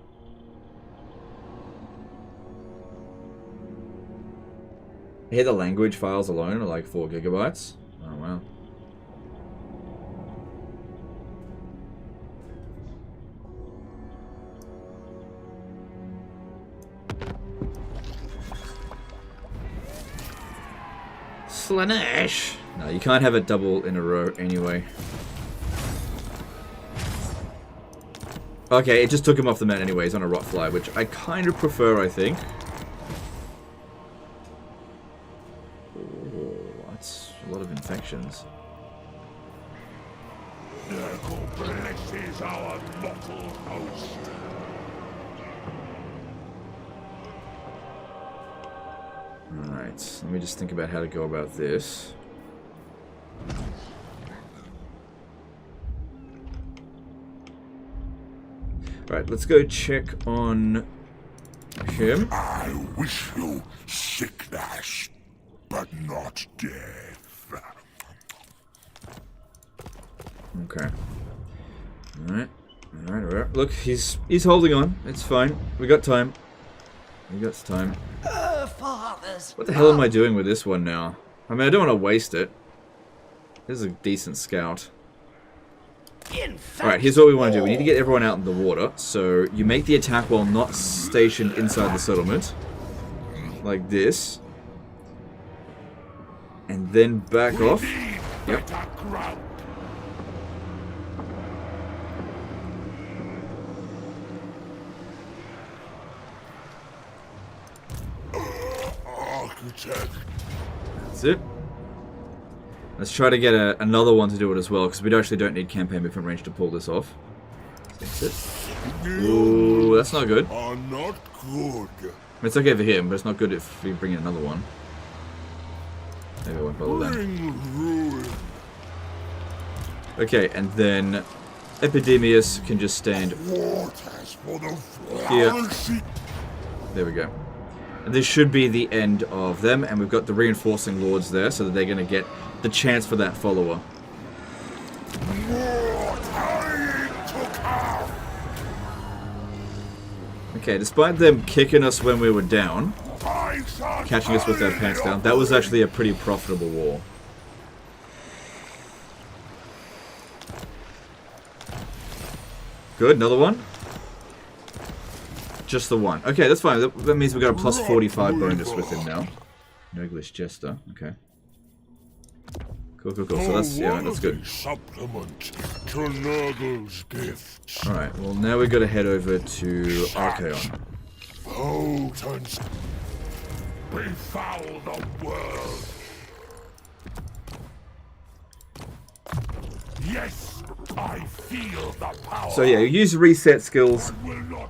I hear the language files alone are like 4 gigabytes. Oh wow. Slanesh! No, you can't have it double in a row anyway. Okay, it just took him off the mat anyways on a Rotfly, which I kind of prefer, I think. Oh, that's a lot of infections. Nurgle blesses our mortal host. Alright, let me just think about how to go about this. Alright, Alright, let's go check on him. I wish you sickness, but not death. Okay. Alright. Look, he's holding on. It's fine. We got time. Fathers. What the hell am I doing with this one now? I mean, I don't want to waste it. This is a decent scout. Alright, here's what we want to do. We need to get everyone out in the water. So, you make the attack while not stationed inside the settlement. Like this. And then back off. Yep. That's it. Let's try to get another one to do it as well, because we actually don't need campaign movement range to pull this off. That's it. Ooh, that's not good. Are not good. It's okay for him, but it's not good if we bring in another one. Maybe I won't bother then. Okay, and then Epidemius can just stand here. There we go. And this should be the end of them, and we've got the reinforcing lords there, so that they're going to get the chance for that follower. Okay, despite them kicking us when we were down, catching us with our pants down, that was actually a pretty profitable war. Good, another one. Just the one. Okay, that's fine. That means we've got a plus 45 bonus with him now. Noglish Jester. Okay. Cool. So that's good. Supplement to Nurgle's gifts. Alright, well now we've got to head over to Archaon. Potent. Befoul the world. Yes, I feel the power. So yeah, use reset skills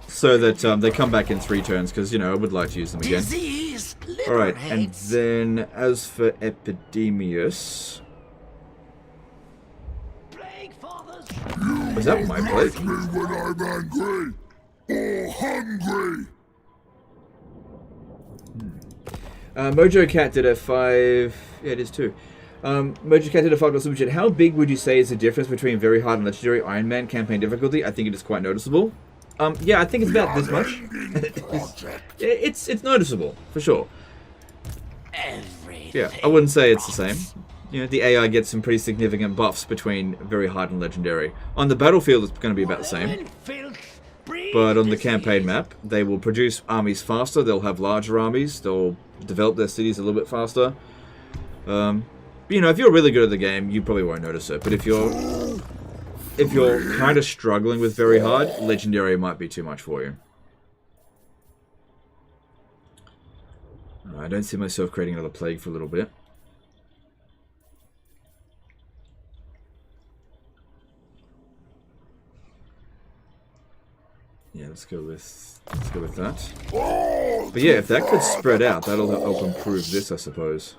so that they come back in 3 turns, because, you know, I would like to use them again. Alright, and then as for Epidemius... Was that my plague? Me when I'm angry or hungry. Mojo Cat did a 5... Yeah, it is 2. Mojo Cat did a 5 super chat. How big would you say is the difference between very hard and legendary Iron Man campaign difficulty? I think it is quite noticeable. Yeah, I think it's about this much. it's noticeable, for sure. Yeah, I wouldn't say it's the same. You know, the AI gets some pretty significant buffs between very hard and legendary. On the battlefield, it's going to be about the same. But on the campaign map, they will produce armies faster. They'll have larger armies. They'll develop their cities a little bit faster. You know, if you're really good at the game, you probably won't notice it. But if you're kind of struggling with very hard, legendary might be too much for you. I don't see myself creating another plague for a little bit. Yeah, let's go with that. But yeah, if that could spread out, that'll help improve this, I suppose.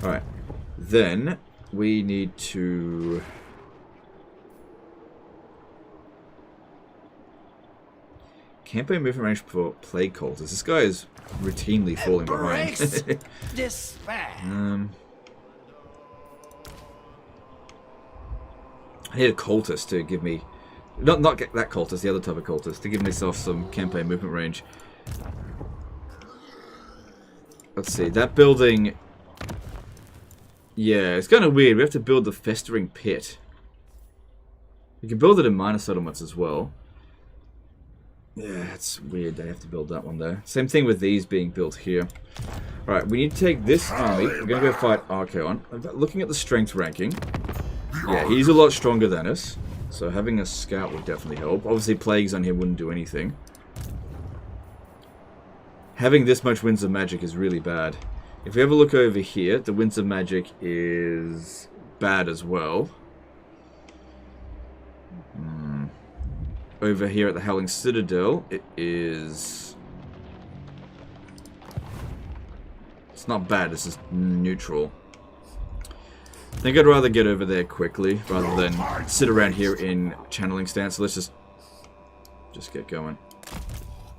Alright. Then we need to campaign movement range for plague cultists. This guy is routinely falling behind. Despair. I need a cultist to give me... Not get that cultist, the other type of cultist, to give myself some campaign movement range. Let's see, that building... Yeah, it's kind of weird. We have to build the Festering Pit. We can build it in minor settlements as well. Yeah, it's weird they have to build that one there. Same thing with these being built here. Alright, we need to take this army. We're going to go fight Archaon. Looking at the strength ranking... Yeah, he's a lot stronger than us, so having a scout would definitely help. Obviously, plagues on him wouldn't do anything. Having this much Winds of Magic is really bad. If we ever look over here, the Winds of Magic is bad as well. Over here at the Howling Citadel, it is... It's not bad, it's just neutral. I think I'd rather get over there quickly rather than sit around here in channeling stance. So let's just get going.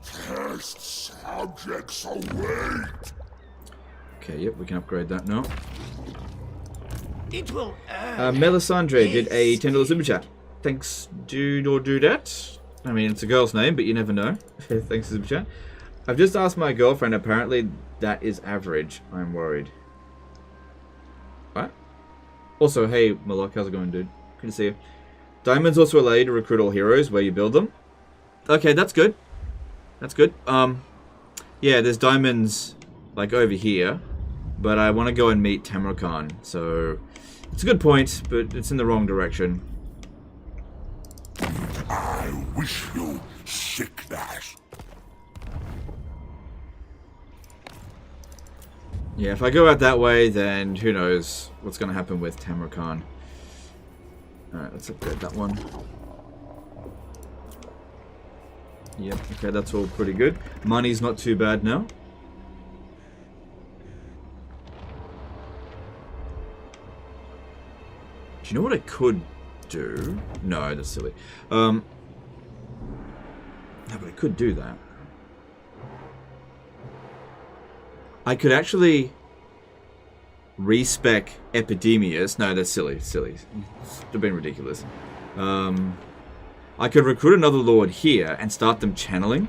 Test subjects await. Okay, yep, we can upgrade that now. It will Melisandre did a $10 super chat. Thanks, dude or dudette. I mean, it's a girl's name, but you never know. Thanks for super chat. I've just asked my girlfriend. Apparently, that is average. I'm worried. What? Also, hey, Malok, how's it going, dude? Good to see you. Diamonds also allow you to recruit all heroes where you build them. Okay, that's good. That's good. Yeah, there's diamonds, like, over here. But I want to go and meet Tamurkhan, so... It's a good point, but it's in the wrong direction. I wish you sickness. Yeah, if I go out that way, then who knows what's going to happen with Tamurkhan. Alright, let's upgrade that one. Yep, okay, that's all pretty good. Money's not too bad now. Do you know what I could do? No, that's silly. No, but I could do that. I could actually respec Epidemius. No, that's silly. Silly. They've been ridiculous. I could recruit another lord here and start them channeling.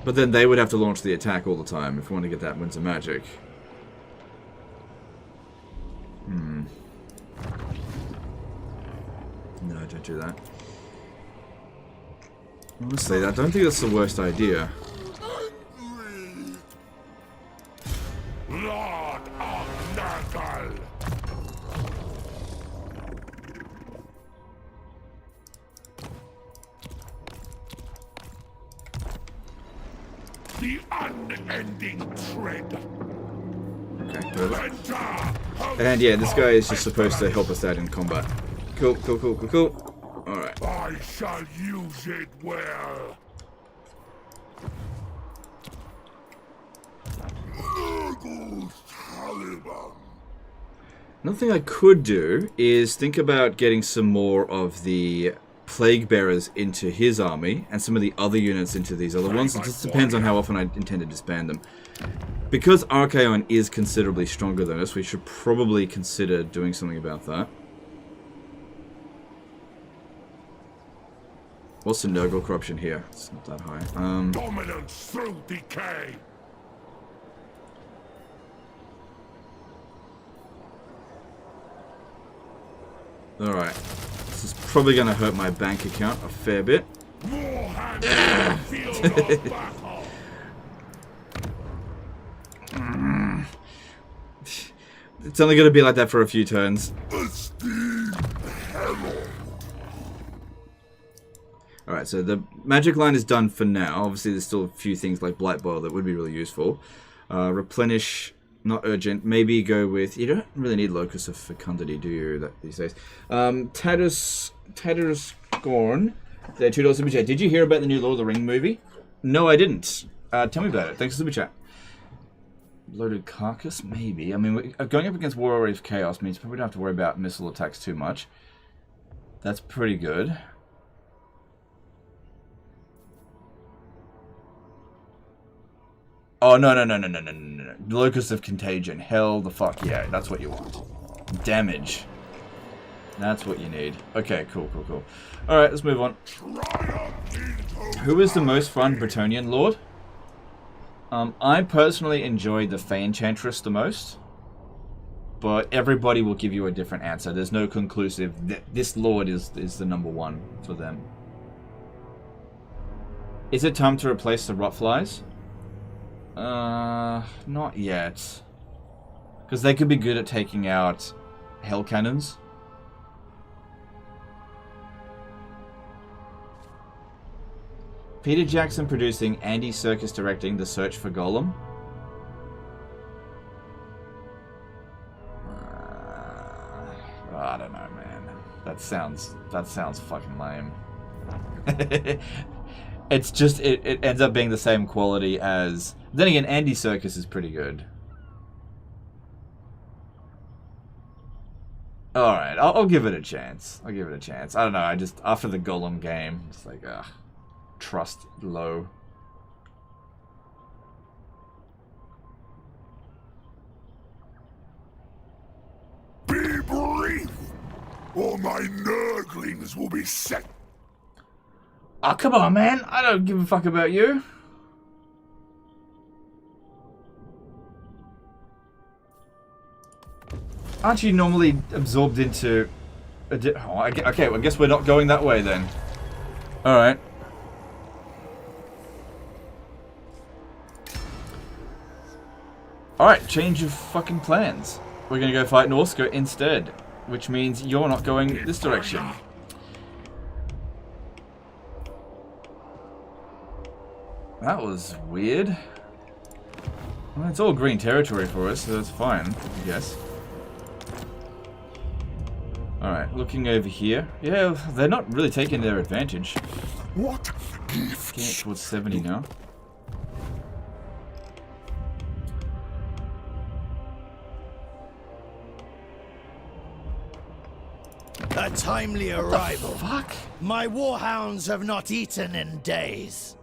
But then they would have to launch the attack all the time if we want to get that Winds of Magic. No, don't do that. Honestly, I don't think that's the worst idea. Lord of Nurgle. The unending tread. Okay, perfect. And yeah, this guy is just supposed to help us out in combat. Cool, cool, cool, cool, cool. Alright. I shall use it well. Nurgle's Taliban. Another thing I could do is think about getting some more of the Plague Bearers into his army and some of the other units into these other ones. It just depends on how often I intend to disband them. Because Archaon is considerably stronger than us, we should probably consider doing something about that. What's the Nurgle corruption here? It's not that high. Dominance through decay. Alright. This is probably going to hurt my bank account a fair bit. More hands in the field of battle. It's only going to be like that for a few turns. Alright, so the magic line is done for now. Obviously, there's still a few things like Blight Boil that would be really useful. Replenish, not urgent. Maybe go with... You don't really need Locus of Fecundity, do you, these days? Tatter's Scorn. The $2 Super Chat. Did you hear about the new Lord of the Ring movie? No, I didn't. Tell me about it. Thanks for the Super Chat. Loaded Carcass? Maybe. I mean, going up against Warrior of Chaos means we don't have to worry about missile attacks too much. That's pretty good. Oh, no. Locus of Contagion. Hell the fuck yeah. That's what you want. Damage. That's what you need. Okay, cool. Alright, let's move on. Who is the most fun Bretonnian Lord? I personally enjoy the Fey Enchantress the most. But everybody will give you a different answer. There's no conclusive. This Lord is the number one for them. Is it time to replace the Rotflies? Not yet. Because they could be good at taking out Hell Cannons. Peter Jackson producing, Andy Serkis directing The Search for Gollum. I don't know, man. That sounds fucking lame. It's just it ends up being the same quality as Then again, Andy Serkis is pretty good. Alright, I'll give it a chance. I'll give it a chance. I don't know, I just, after the Golem game, it's like, trust low. Be brief, or my nurglings will be set. Oh, come on, man. I don't give a fuck about you. Aren't you normally absorbed into... okay, well, I guess we're not going that way then. Alright. Alright, change of fucking plans. We're gonna go fight Norska instead. Which means you're not going this direction. That was weird. Well, it's all green territory for us, so that's fine, I guess. Alright, looking over here. Yeah, they're not really taking their advantage. What gift? Getting towards 70 now. A timely arrival. Fuck? My warhounds have not eaten in days.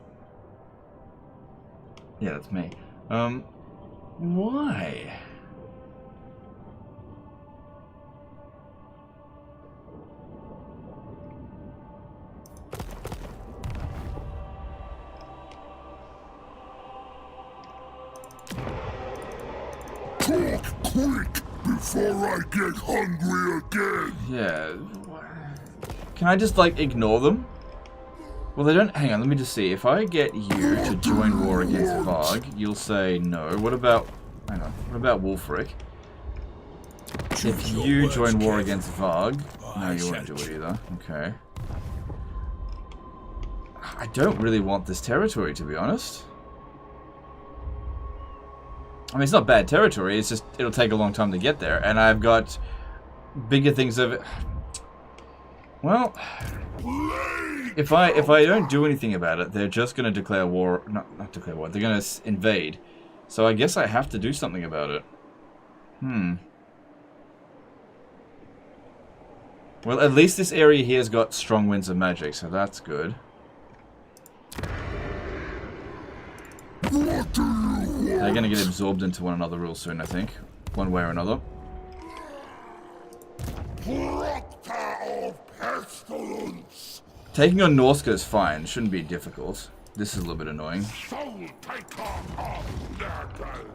Yeah, that's me. Why? Talk quick before I get hungry again. Yeah. Can I just, like, ignore them? Well, they don't... Hang on, let me just see. If I get you to join war against Varg, you'll say no. What about... Hang on. What about Wulfric? If you join war against Varg... No, you won't do it either. Okay. I don't really want this territory, to be honest. I mean, it's not bad territory. It's just... It'll take a long time to get there. And I've got bigger things over... Well... If I don't do anything about it, they're just going to declare war. Not declare war. They're going to invade. So I guess I have to do something about it. Well, at least this area here has got strong winds of magic, so that's good. What do you want? They're going to get absorbed into one another real soon, I think. One way or another. Proctor of Pestilence. Taking on Norska is fine. Shouldn't be difficult. This is a little bit annoying. Soul taker of Nurgle.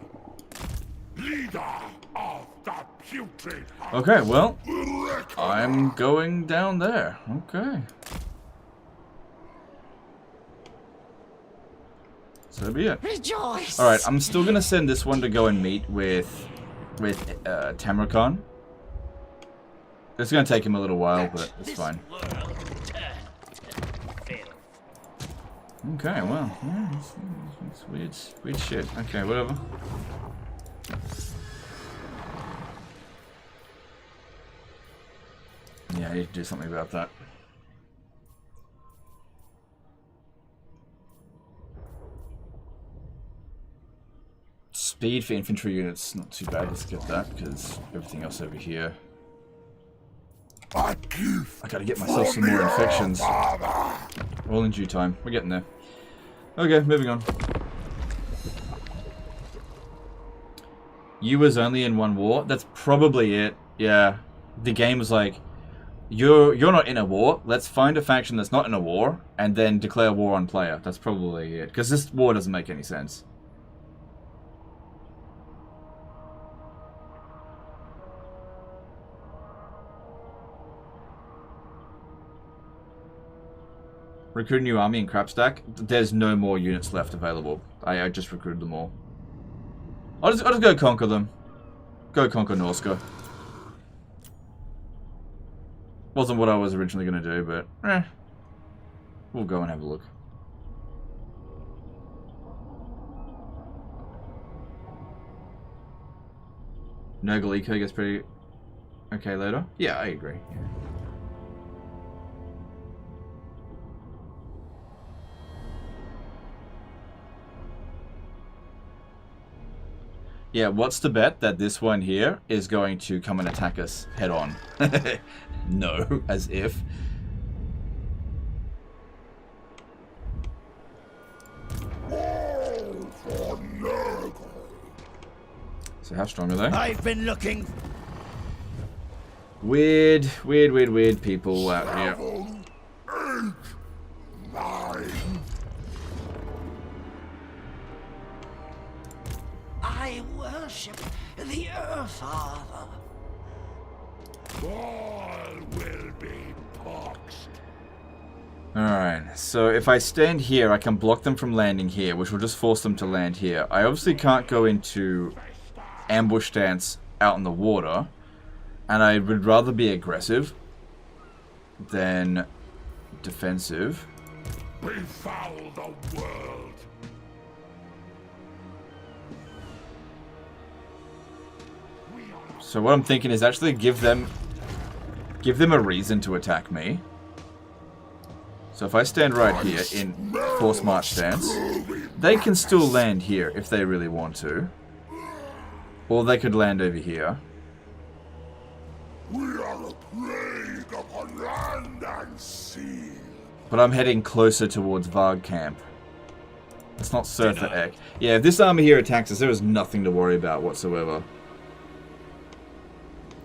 Leader of the putrid. Okay, well, I'm going down there. Okay. So be it. Rejoice! Alright, I'm still going to send this one to go and meet with Tamurkhan. It's going to take him a little while, but it's fine. Okay, well, yeah, it's weird shit. Okay, whatever. Yeah, I need to do something about that. Speed for infantry units, not too bad. Let's get that, because everything else over here. I gotta get myself some more infections. All in due time. We're getting there. Okay, moving on. You was only in one war? That's probably it. Yeah. The game was like, you're not in a war. Let's find a faction that's not in a war, and then declare war on player. That's probably it. Because this war doesn't make any sense. Recruit a new army in Crapstack. There's no more units left available. I just recruited them all. I'll just go conquer them. Go conquer Norska. Wasn't what I was originally going to do, but we'll go and have a look. Nurgle Eco gets pretty okay later. Yeah, I agree. Yeah. Yeah, what's the bet that this one here is going to come and attack us head on? No, as if. So how strong are they? I've been looking. Weird people out here. 7, 8, 9. I worship the Earth-Father. All will be pox. Alright, so if I stand here, I can block them from landing here, which will just force them to land here. I obviously can't go into ambush stance out in the water, and I would rather be aggressive than defensive. Befoul the world. So what I'm thinking is actually give them a reason to attack me. So if I stand right here in force march stance, they can still land here if they really want to. Or they could land over here. We are a plague upon land and sea. But I'm heading closer towards Varg camp. It's not Surtha Ek. Yeah, if this army here attacks us, there is nothing to worry about whatsoever.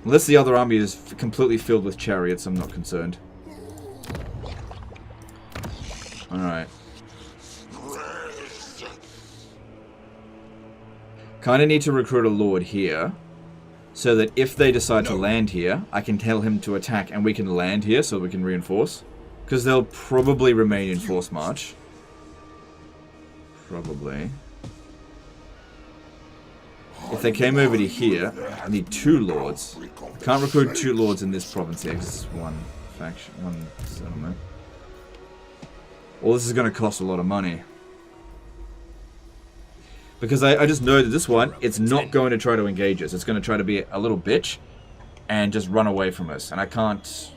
Unless the other army is completely filled with chariots, I'm not concerned. Alright. Kinda need to recruit a lord here, so that if they decide to land here, I can tell him to attack and we can land here so we can reinforce. Because they'll probably remain in force march. Probably. If they came over to here, I need 2 lords. I can't recruit 2 lords in this province here because it's one faction, one settlement. All this is going to cost a lot of money. Because I just know that this one, it's not going to try to engage us. It's going to try to be a little bitch and just run away from us. And I can't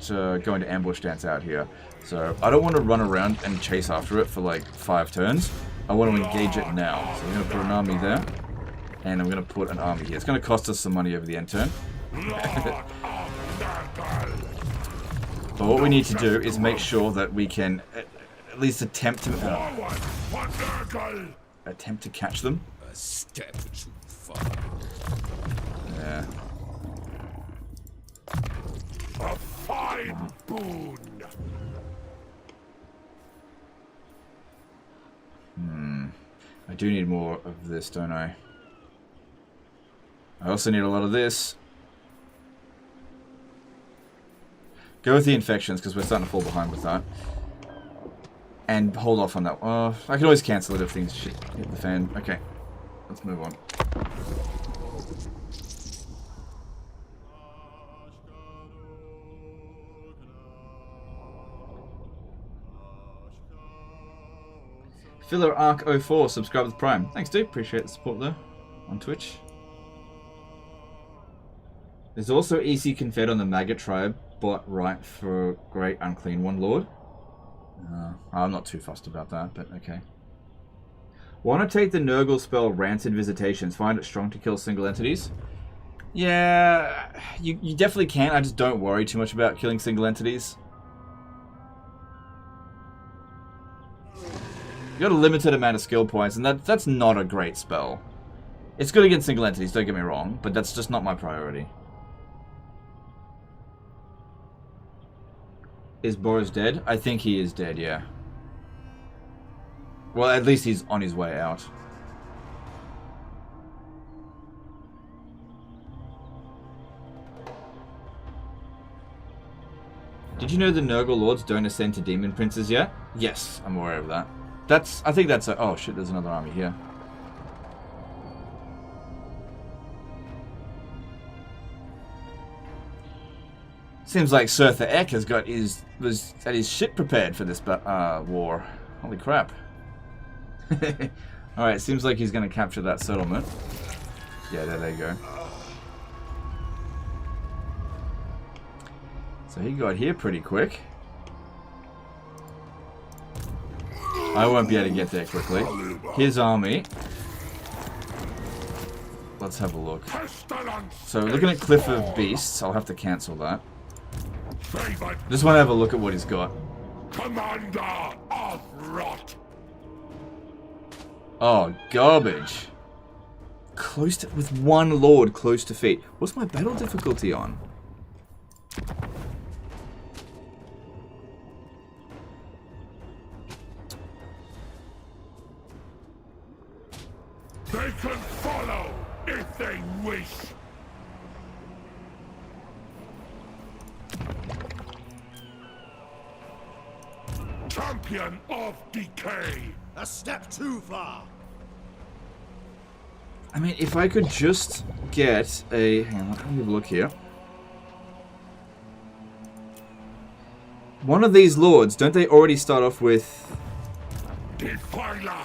go into ambush stance out here. So I don't want to run around and chase after it for like 5 turns. I want to engage it now. So I'm going to put an army there. And I'm going to put an army here. It's going to cost us some money over the end turn. But what we need to do is make sure that we can at least attempt to catch them. A step too far. Yeah. A fine boon. I do need more of this, don't I? I also need a lot of this. Go with the infections, because we're starting to fall behind with that. And hold off on that. I can always cancel it if things shit hit the fan. Okay, let's move on. Filler Arc 04 subscribe with Prime. Thanks, dude. Appreciate the support there on Twitch. There's also EC Confed on the Maggot tribe, bot right for Great Unclean One Lord. I'm not too fussed about that, but okay. Want to take the Nurgle spell Rancid Visitations? Find it strong to kill single entities? Yeah, you definitely can. I just don't worry too much about killing single entities. You got a limited amount of skill points, and that's not a great spell. It's good against single entities, don't get me wrong, but that's just not my priority. Is Boris dead? I think he is dead, yeah. Well, at least he's on his way out. Did you know the Nurgle Lords don't ascend to Demon Princes yet? Yes, I'm aware of that. I think that's a... Oh shit, there's another army here. Seems like Surtha Ek has got his shit prepared for this war. Holy crap. Alright, seems like he's going to capture that settlement. Yeah, there they go. So he got here pretty quick. I won't be able to get there quickly. His army let's have a look. Pestilence. So looking at Cliff of Beasts, I'll have to cancel that. Favored Just want to have a look at what he's got. commander of rot. Oh, garbage. Close to, with one lord close to feet. What's my battle difficulty on? They can follow if they wish. Champion of decay. A step too far. I mean, if I could just get a... Hang on, let me have a look here. One of these lords, don't they already start off with... Defiler.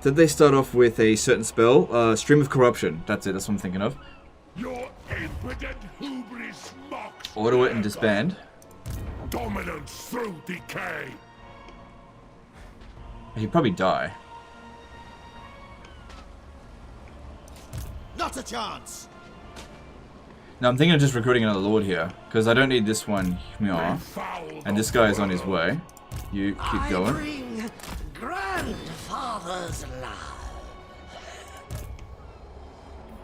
Did they start off with a certain spell? Stream of Corruption. That's it, that's what I'm thinking of. Your impotent hubris mocks. Auto it and disband. Dominance through decay. He'd probably die. Not a chance. Now I'm thinking of just recruiting another lord here, because I don't need this one, and this guy is on his way. You keep going. Bring grandfather's love.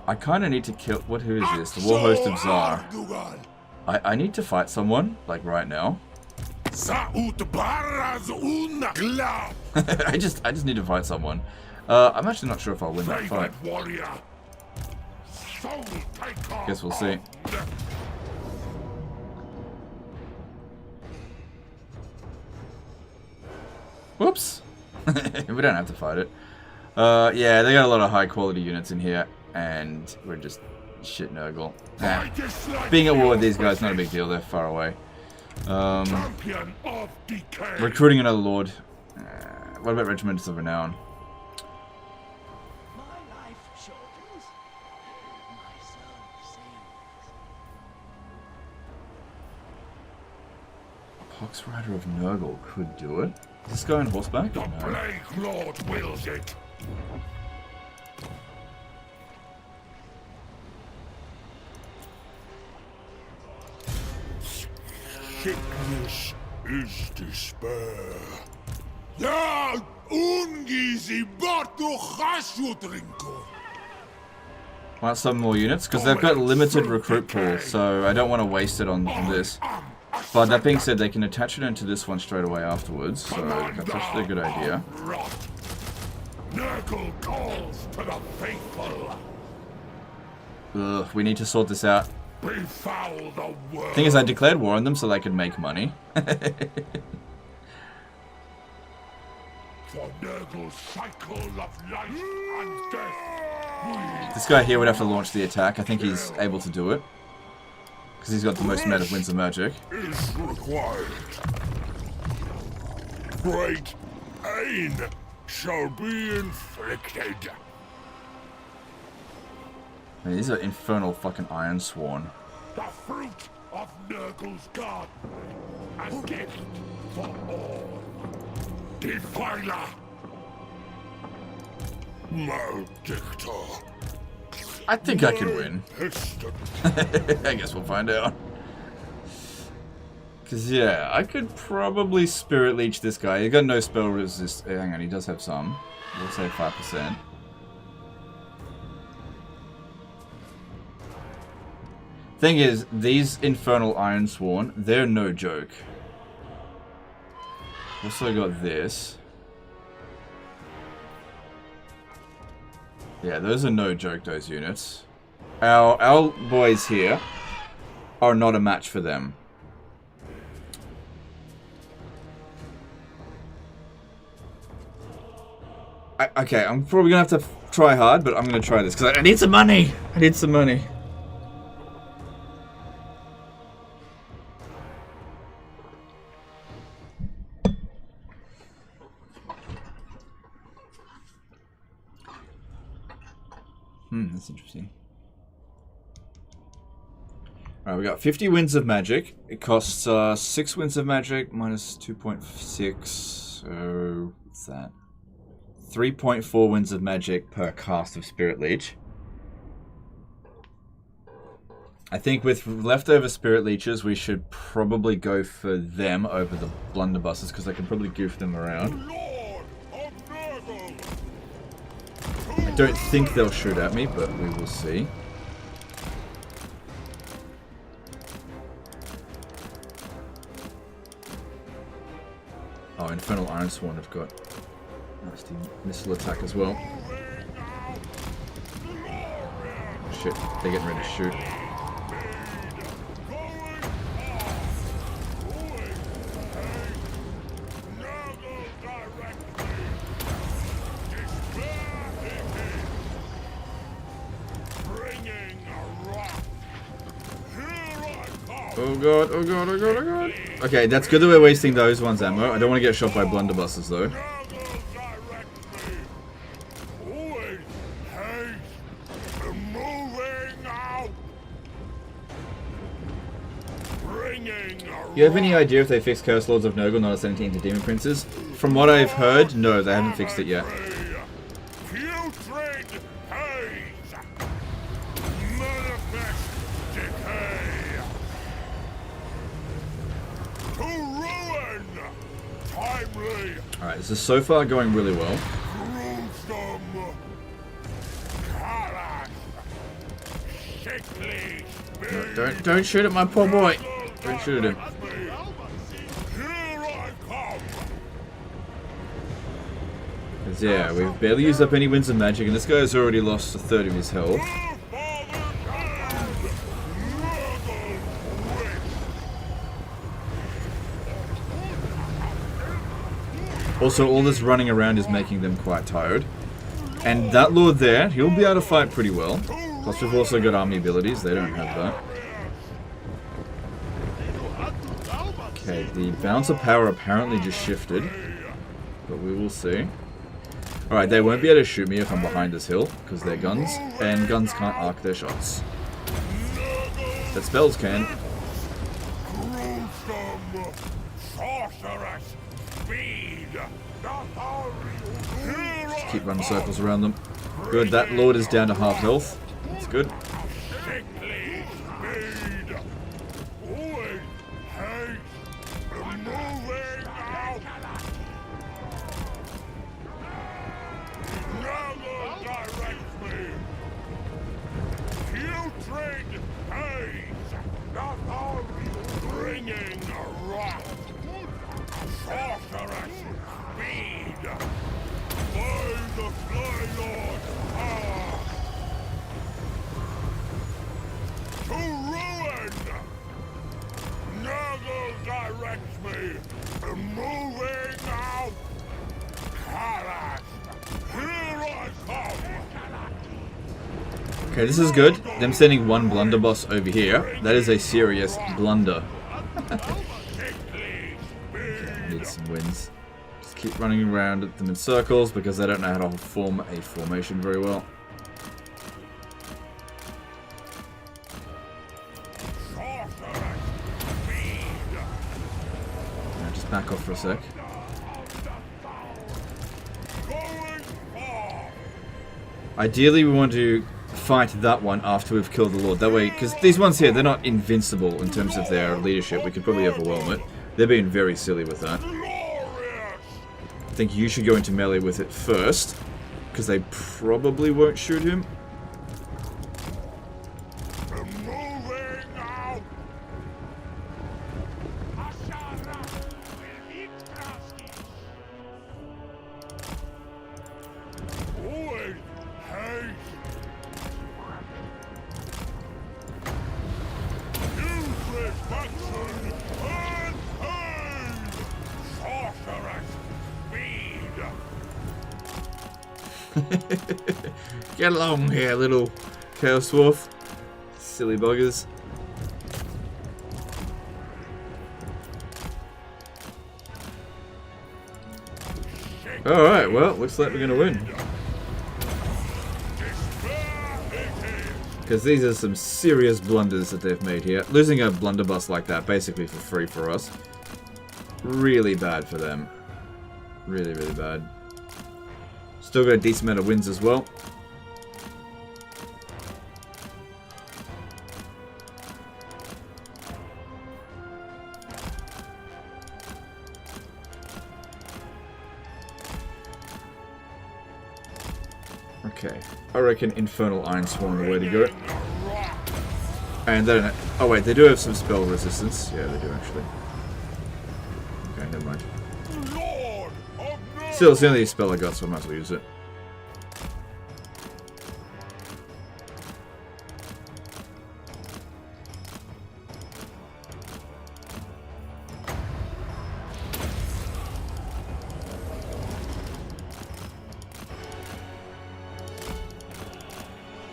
I kind of need to kill... Who is this? The War Host of Tsar. I need to fight someone, like right now. I just need to fight someone. I'm actually not sure if I'll win that fight. Warrior. Guess we'll see. Whoops. We don't have to fight it. Yeah, they got a lot of high quality units in here, and we're just shit Nurgle. Nah. Being at war with these guys, not a big deal. They're far away. Champion of decay. Recruiting another lord. What about Regiments of Renown? My life shortens, my soul sings. Pox Rider of Nurgle could do it. Is this guy on horseback? The No. Plague Lord wills it. Sickness is despair. Ja, ungisi bartu chasutrinko. Want some more units? Because they've got limited recruit pool, so I don't want to waste it on this. But that being said, they can attach it into this one straight away afterwards, so that's actually a good idea. Nurgle calls to the faithful. Ugh, we need to sort this out. Befoul the world. Thing is, I declared war on them so they could make money. For Nurgle's cycle of life and death. This guy here would have to launch the attack. I think he's able to do it. Because he's got the most amount of Winds of Magic. Is required. Great pain shall be inflicted. Man, these are infernal fucking Iron Sworn. The fruit of Nurgle's garden. A gift for all. Defiler. Maledictor. I think I can win. Piston. I guess we'll find out. Because, yeah, I could probably Spirit Leech this guy. He's got no spell resist. Hang on, he does have some. We'll say 5%. Thing is, these Infernal Iron Sworn, they're no joke. Also got this. Yeah, those are no joke, those units. Our boys here are not a match for them. Okay, I'm probably gonna have to try hard, but I'm gonna try this because I need some money. I need some money. That's interesting. Alright, we got 50 Winds of Magic. It costs 6 Winds of Magic minus 2.6. So, what's that? 3.4 winds of magic per cast of Spirit Leech. I think with leftover Spirit Leeches, we should probably go for them over the blunderbusses because I can probably goof them around. I don't think they'll shoot at me, but we will see. Oh, Infernal Ironsworn have got nasty missile attack as well. Shit, they're getting ready to shoot. Oh god, oh god, oh god, oh god. Okay, that's good that we're wasting those ones ammo. I don't want to get shot by blunderbusses though. You have any idea if they fixed Curse Lords of Nurgle not ascending into Demon Princes? From what I've heard, no, they haven't fixed it yet. Alright, this is so far going really well. No, don't shoot at my poor boy. Don't shoot at him. Because yeah, we've barely used up any winds of magic, and this guy's already lost a third of his health. Also, all this running around is making them quite tired. And that lord there, he'll be able to fight pretty well. Plus we've also got army abilities, they don't have that. Okay, the balance of power apparently just shifted. But we will see. Alright, they won't be able to shoot me if I'm behind this hill, because they're guns. And guns can't arc their shots. But spells can. Just keep running circles around them. Good, that lord is down to half health. That's good. Okay, this is good. Them sending one blunderbuss over here. That is a serious blunder. Okay, need some wins. Just keep running around at them in circles because they don't know how to form a formation very well. Now just back off for a sec. Ideally, we want to fight that one after we've killed the Lord. That way, because these ones here, they're not invincible in terms of their leadership. We could probably overwhelm it. They're being very silly with that. I think you should go into melee with it first, because they probably won't shoot him. Get along here, little Chaos Dwarf. Silly buggers. Alright, well, looks like we're gonna win. Because these are some serious blunders that they've made here. Losing a blunderbuss like that, basically for free for us. Really bad for them. Really, really bad. Still got a decent amount of wins as well. Okay, I reckon Infernal Ironsworn the way to go. And they don't. Oh wait, they do have some spell resistance. Yeah, they do actually. Okay, never mind. Still, it's the only spell I got, so I might as well use it.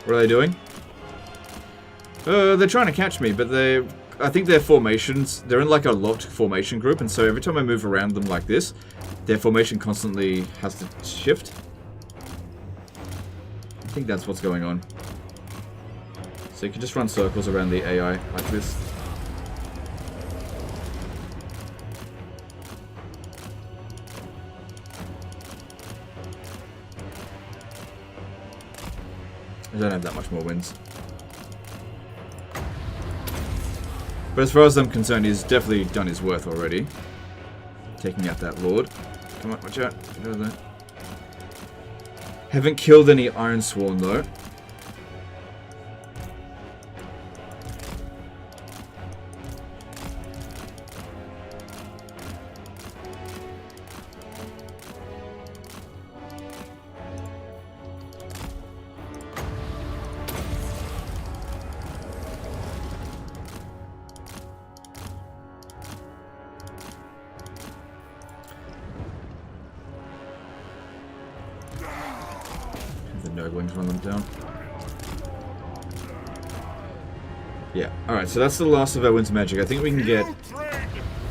What are they doing? They're trying to catch me, but I think their formations, they're in like a locked formation group, and so every time I move around them like this, their formation constantly has to shift. I think that's what's going on. So you can just run circles around the AI like this. I don't have that much more wins. But as far as I'm concerned, he's definitely done his worth already. Taking out that Lord. Come on, watch out. Get out of there. Haven't killed any Ironsworn though. Run them down. Yeah, alright, so that's the last of our Winds Magic. I think we can get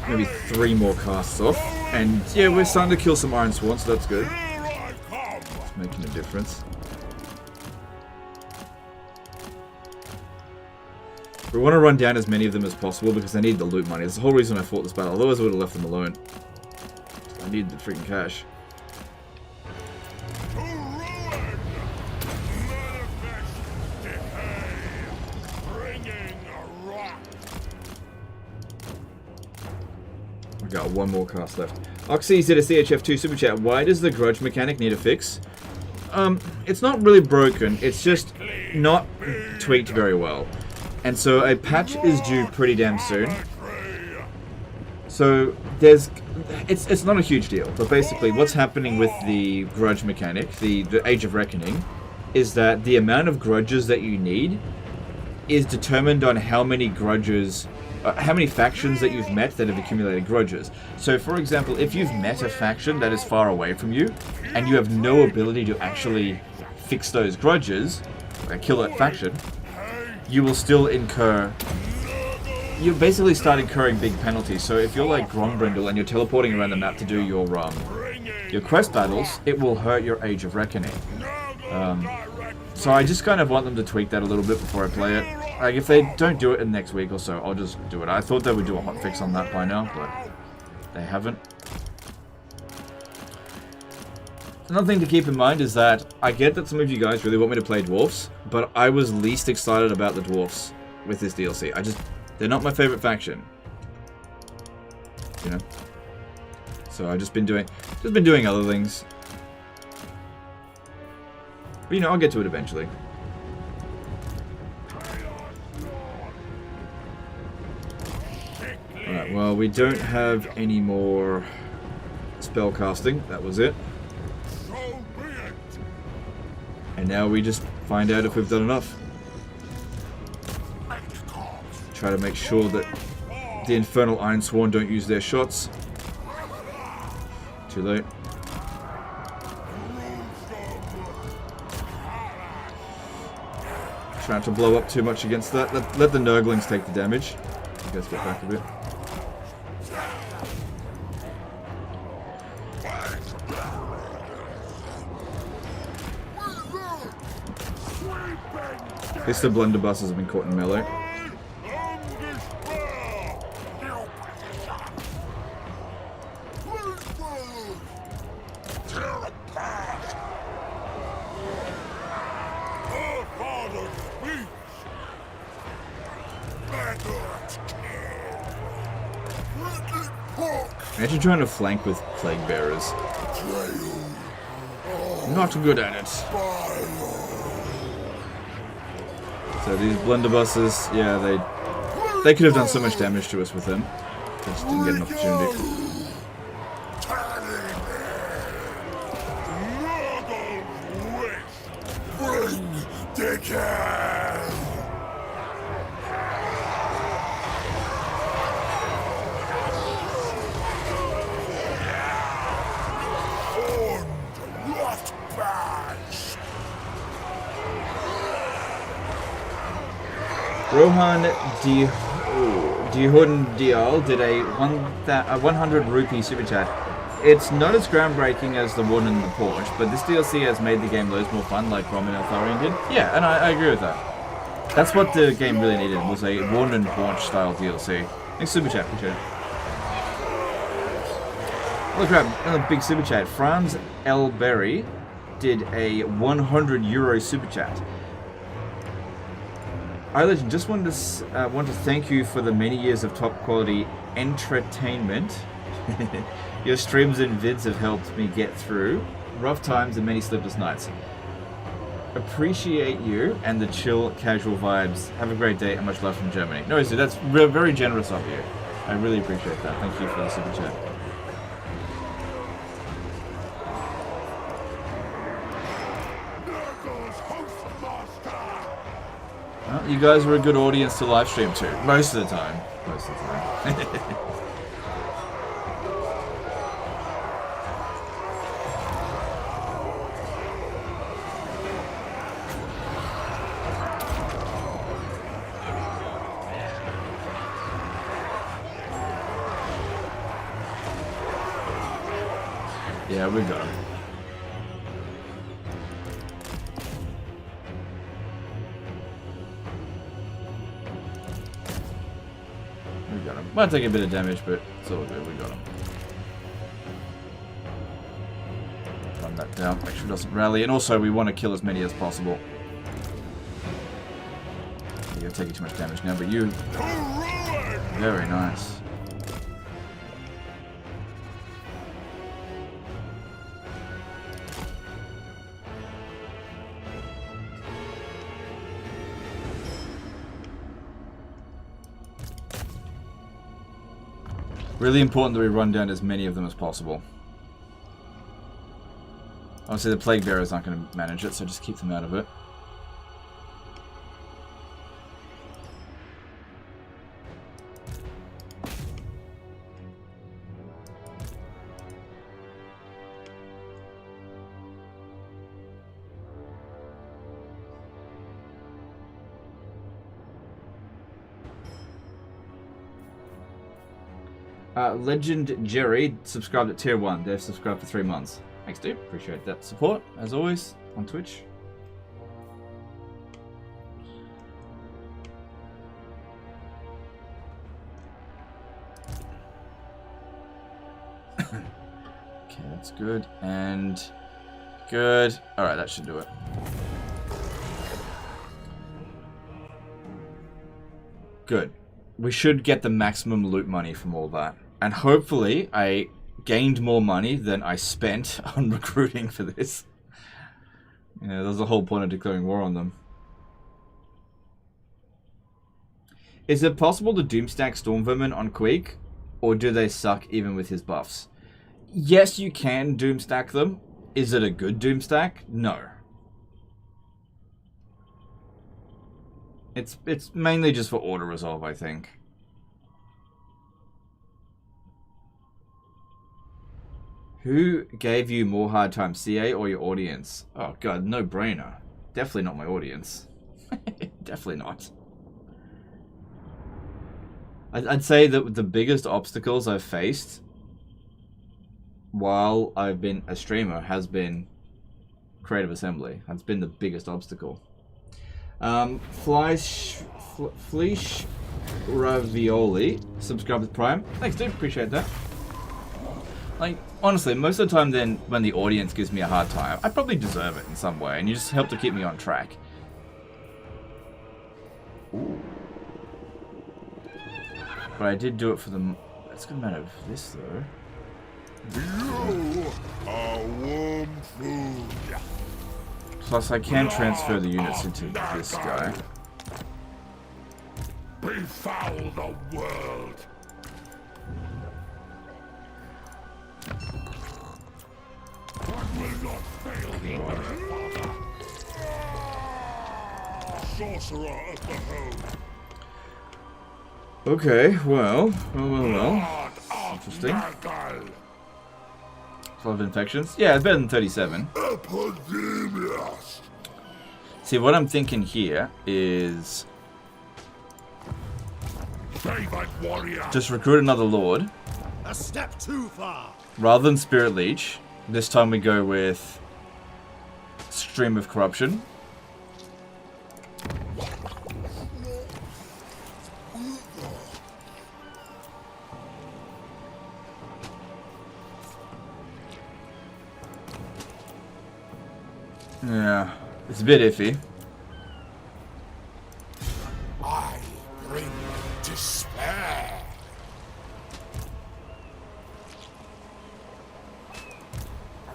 maybe 3 more casts off. And yeah, we're starting to kill some Ironsworn, so that's good. It's making a difference. We want to run down as many of them as possible because I need the loot money. That's the whole reason I fought this battle. Otherwise I would have left them alone. I need the freaking cash. Got one more cast left. Oxy said a CHF2 super chat. Why does the grudge mechanic need a fix? It's not really broken. It's just not tweaked very well. And so a patch is due pretty damn soon. So it's not a huge deal. But basically what's happening with the grudge mechanic, the Age of Reckoning, is that the amount of grudges that you need is determined on how many grudges... how many factions that you've met that have accumulated grudges. So, for example, if you've met a faction that is far away from you, and you have no ability to actually fix those grudges, or kill that faction, you will still incur... You basically start incurring big penalties. So if you're like Grombrindle and you're teleporting around the map to do your quest battles, it will hurt your Age of Reckoning. So I just kind of want them to tweak that a little bit before I play it. Like, if they don't do it in the next week or so, I'll just do it. I thought they would do a hotfix on that by now, but they haven't. Another thing to keep in mind is that I get that some of you guys really want me to play Dwarfs, but I was least excited about the Dwarfs with this DLC. They're not my favorite faction. You know? So I've just been doing other things. But, you know, I'll get to it eventually. Alright, well, we don't have any more spell casting. That was it. And now we just find out if we've done enough. Try to make sure that the Infernal Ironsworn don't use their shots. Too late. Trying to blow up too much against that. Let the Nurglings take the damage. You guys get back a bit. At least the blunderbusses have been caught in melee. Imagine trying to flank with Plague Bearers. Not good at it. So these blunderbusses, yeah, they could have done so much damage to us with them. They just didn't get an opportunity. Rohan Dihundial did a 100 rupee super chat. It's not as groundbreaking as the Warden and the Porch, but this DLC has made the game loads more fun like Roman Eltharion did. Yeah, and I agree with that. That's what the game really needed, was a Warden and Porch style DLC. Thanks super chat, appreciate it. Look at another big super chat. Franz L. Berry did a 100 euro super chat. I just want to thank you for the many years of top quality entertainment. Your streams and vids have helped me get through rough times and many sleepless nights. Appreciate you and the chill, casual vibes. Have a great day and much love from Germany. No, so that's very generous of you. I really appreciate that. Thank you for the super chat. Well, you guys are a good audience to live stream to. Most of the time. Most of the time. Yeah, we got him. We got him. Might take a bit of damage, but it's all good. We got him. Run that down. Make sure it doesn't rally. And also, we want to kill as many as possible. You're taking too much damage now, but you... Very nice. Really important that we run down as many of them as possible. Obviously the Plague Bearers aren't going to manage it, so just keep them out of it. Legend Jerry subscribed at tier 1. They've subscribed for 3 months. Thanks, dude. Appreciate that support, as always, on Twitch. Okay, that's good. And good. Alright, that should do it. Good. We should get the maximum loot money from all that. And hopefully I gained more money than I spent on recruiting for this. Yeah, that's the whole point of declaring war on them. Is it possible to doomstack Stormvermin on Quake? Or do they suck even with his buffs? Yes, you can doomstack them. Is it a good doomstack? No. It's mainly just for auto resolve, I think. Who gave you more hard time, CA or your audience? Oh god, no brainer. Definitely not my audience. Definitely not. I'd say that the biggest obstacles I've faced while I've been a streamer has been creative assembly. That's been the biggest obstacle. Fleesh Ravioli subscribe with Prime. Thanks, dude. Appreciate that. Like, honestly, most of the time then when the audience gives me a hard time, I probably deserve it in some way, and you just help to keep me on track. Ooh. But I did do it for the... That's gonna matter of this, though. You are warm food. Plus, I can transfer the units into this guy. Befoul the world. What will not fail me, Father? Sorcerer of the home. Okay, well. Interesting. 12 infections. Yeah, it's better than 37. Epidemius. See, what I'm thinking here is Favored warrior. just recruit another lord. A step too far. Rather than Spirit Leech, this time we go with Stream of Corruption. Yeah, it's a bit iffy. I bring despair.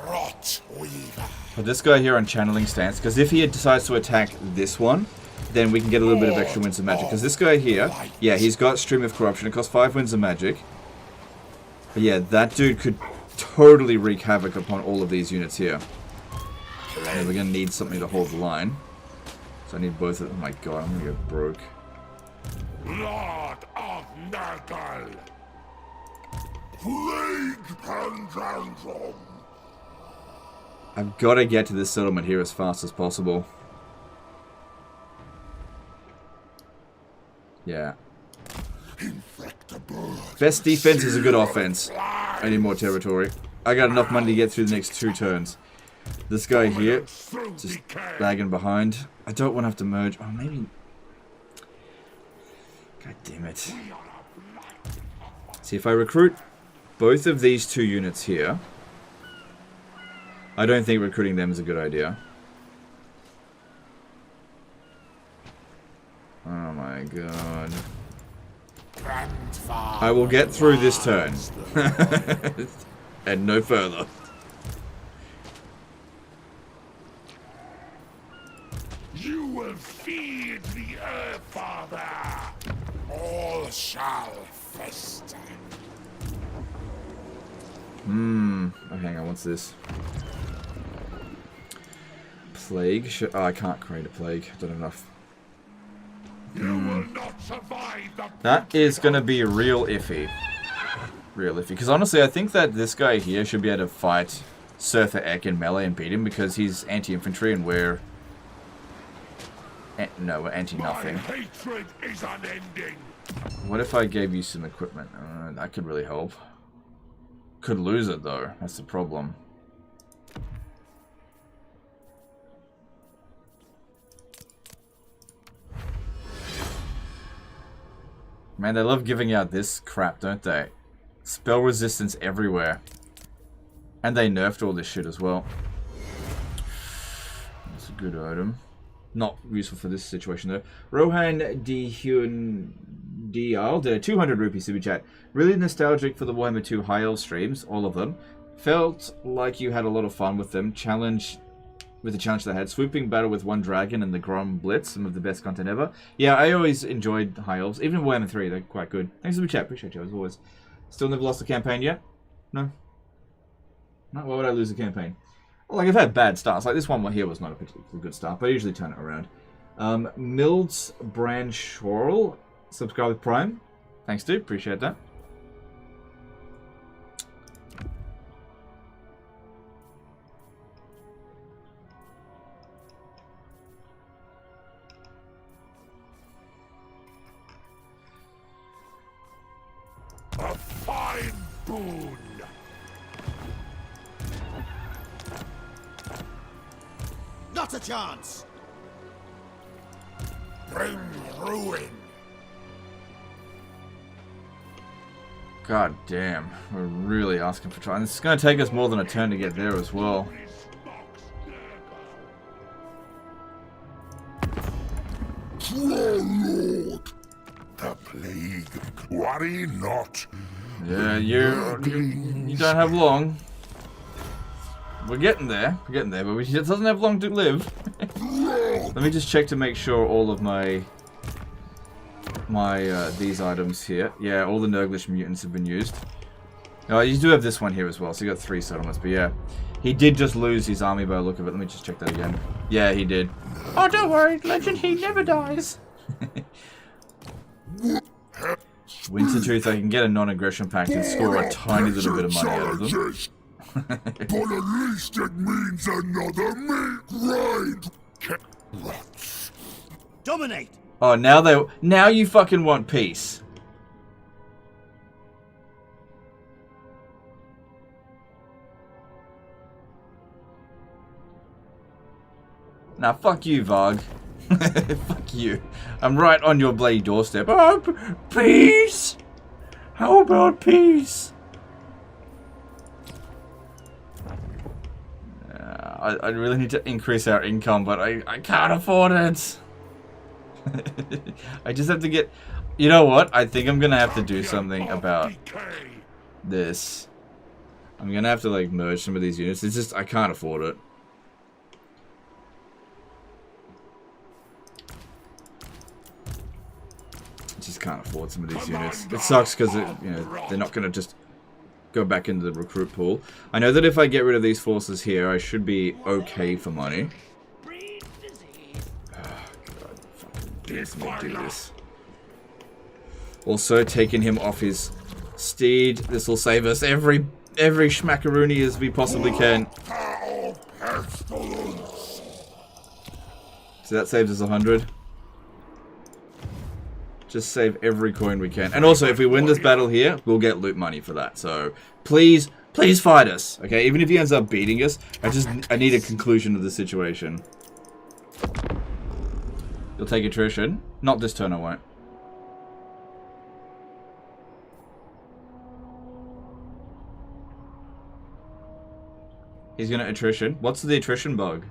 Rot weaver. Put this guy here on channeling stance, because if he decides to attack this one, then we can get a little bit of extra winds of magic. Because this guy here, yeah, he's got Stream of Corruption. It costs 5 winds of magic. But yeah, that dude could totally wreak havoc upon all of these units here. And we're going to need something to hold the line. So I need both of them. Oh my god, I'm going to go broke. Lord of Nurgle. Plague Pandandrum. I've got to get to this settlement here as fast as possible. Yeah. Best defense is a good offense. I need more territory. I got enough money to get through the next 2 turns. This guy here, just lagging behind. I don't want to have to merge. Oh, maybe. God damn it. See, if I recruit both of these 2 units here, I don't think recruiting them is a good idea. Oh my god. I will get through this turn. And no further. You will feed the earth, Father. All shall fester. Oh, hang on, what's this? Plague? Oh, I can't create a plague. I don't have enough. You will not survive the That is going to be real iffy. Real iffy. Because honestly, I think that this guy here should be able to fight Surfer Ek in melee and beat him because he's anti-infantry and we're... no, we're anti-nothing. My hatred is unending. What if I gave you some equipment? That could really help. Could lose it though. That's the problem. Man, they love giving out this crap, don't they? Spell resistance everywhere. And they nerfed all this shit as well. That's a good item. Not useful for this situation though. Rohan Dihun Dial did a 200 rupee super chat. Really nostalgic for the Warhammer 2 High Elves streams, all of them. Felt like you had a lot of fun with them. With the challenge they had. Swooping battle with one dragon and the Grom Blitz, some of the best content ever. Yeah, I always enjoyed High Elves. Even in Warhammer 3, they're quite good. Thanks for the chat, appreciate you as always. Still never lost a campaign yet? No? No, why would I lose a campaign? Well, like, I've had bad starts. Like, this one here was not a particularly good start, but I usually turn it around. Milds Brand Schorl, subscribe with Prime. Thanks, dude. Appreciate that. A fine boon. Not a chance. Bring ruin. God damn. We're really asking for trying. This is going to take us more than a turn to get there as well. Lord, the plague. Worry not. Yeah, you don't have long. We're getting there. We're getting there, but it doesn't have long to live. Let me just check to make sure all of my these items here. Yeah, all the Nurglish mutants have been used. Oh, you do have this one here as well, so you got 3 settlements, but yeah. He did just lose his army by the look of it. Let me just check that again. Yeah, he did. Oh, don't worry, Legend, he never dies. Wintertooth, I can get a non-aggression pact and score a tiny little bit of money out of them. But at least it means another meat grind. Dominate! Oh, now you fucking want peace. Now, fuck you, Varg. Fuck you. I'm right on your bloody doorstep. Oh, peace? How about peace? I really need to increase our income, but I can't afford it. I just have to get... You know what? I think I'm going to have to do something about this. I'm going to have to, like, merge some of these units. It's just, I can't afford it. Just can't afford some of these units. It sucks because you know, they're not going to just go back into the recruit pool. I know that if I get rid of these forces here, I should be okay for money. Oh, God, fucking please let me do this. Also, taking him off his steed. This will save us every schmackaroony as we possibly can. So that saves us 100. Just save every coin we can. And also, if we win this battle here, we'll get loot money for that. So, please fight us. Okay, even if he ends up beating us, I need a conclusion of the situation. You'll take attrition. Not this turn, I won't. He's gonna attrition. What's the attrition bug?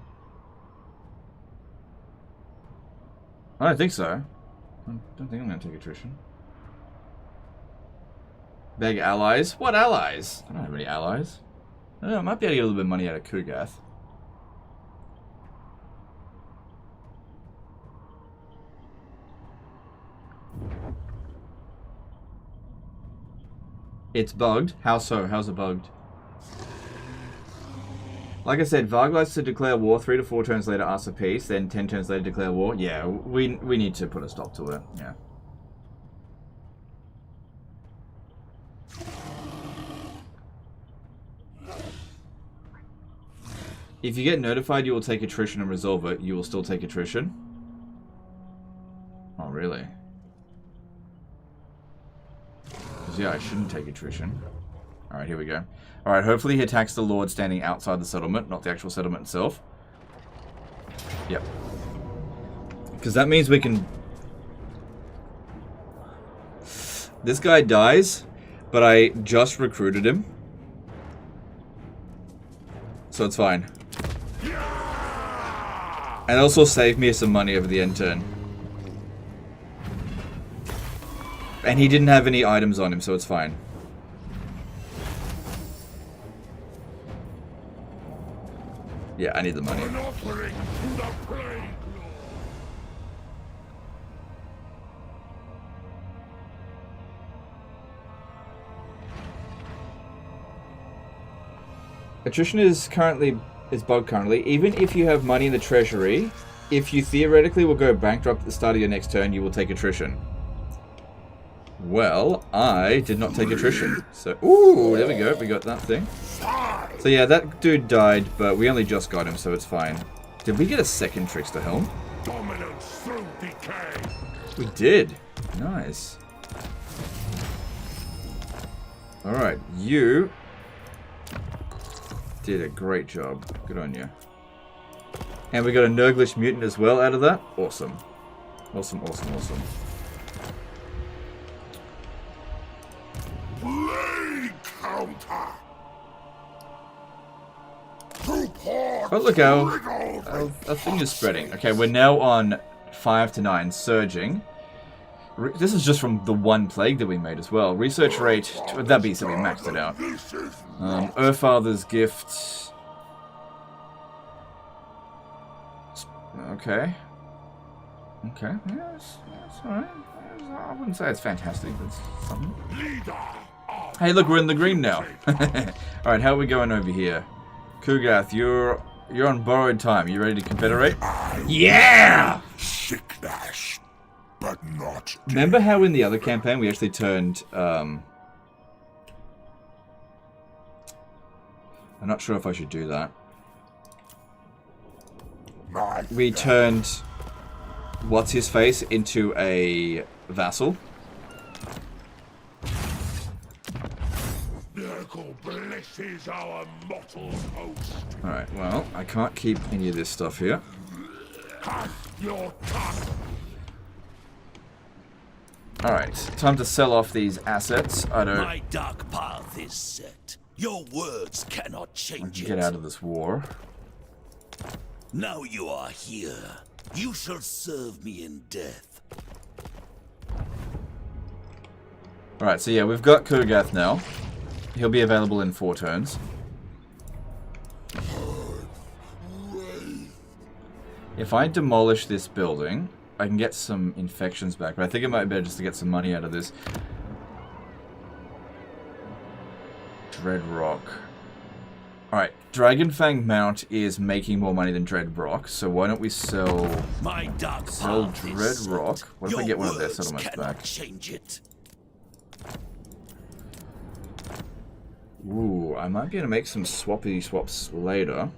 I don't think so. I don't think I'm going to take attrition. Beg allies? What allies? I don't have any allies. I don't know, I might be able to get a little bit of money out of Kugath. It's bugged? How so? How's it bugged? Like I said, Varg likes to declare war 3 to 4 turns later, ask for peace, then 10 turns later declare war. Yeah, we need to put a stop to it. Yeah. If you get notified you will take attrition and resolve it, you will still take attrition? Oh, really? Because, yeah, I shouldn't take attrition. Alright, here we go. Alright, hopefully he attacks the Lord standing outside the settlement, not the actual settlement itself. Yep. Because that means we can... This guy dies, but I just recruited him. So it's fine. And also saved me some money over the end turn. And he didn't have any items on him, so it's fine. Yeah, I need the money. Attrition is bugged currently. Even if you have money in the treasury, if you theoretically will go bankrupt at the start of your next turn, you will take attrition. Well, I did not take attrition. So, ooh, there we go. We got that thing. So yeah, that dude died, but we only just got him, so it's fine. Did we get a second Trickster Helm? We did. Nice. Alright, you did a great job. Good on you. And we got a Nurglish Mutant as well out of that. Awesome. Awesome, awesome, awesome. Blade counter. Oh look, our thing is spreading. Okay, we're now on 5 to 9, surging. This is just from the one plague that we made as well. Research rate, that beast that we maxed it out. Earthfather's gift. Okay. Okay, yeah, it's alright. I wouldn't say it's fantastic, but it's something. Hey, look, we're in the green now. Alright, how are we going over here? Kugath, you're on borrowed time. You ready to confederate? Yeah! Sickness, but not. Remember how in the other campaign we actually turned, I'm not sure if I should do that. We turned what's-his-face into a vassal. Blesses our mortal host. Alright, well, I can't keep any of this stuff here. Alright, time to sell off these assets. My dark path is set. Your words cannot change it. Get out of this war. Now you are here. You shall serve me in death. Alright, so yeah, we've got Kugath now. He'll be available in 4 turns. If I demolish this building, I can get some infections back, but I think it might be better just to get some money out of this. Dread Rock. Alright, Dragonfang Mount is making more money than Dread Rock, so why don't we sell Dread Rock? What if I get one of their settlements back? Change it. Ooh, I might be able to make some swappy swaps later.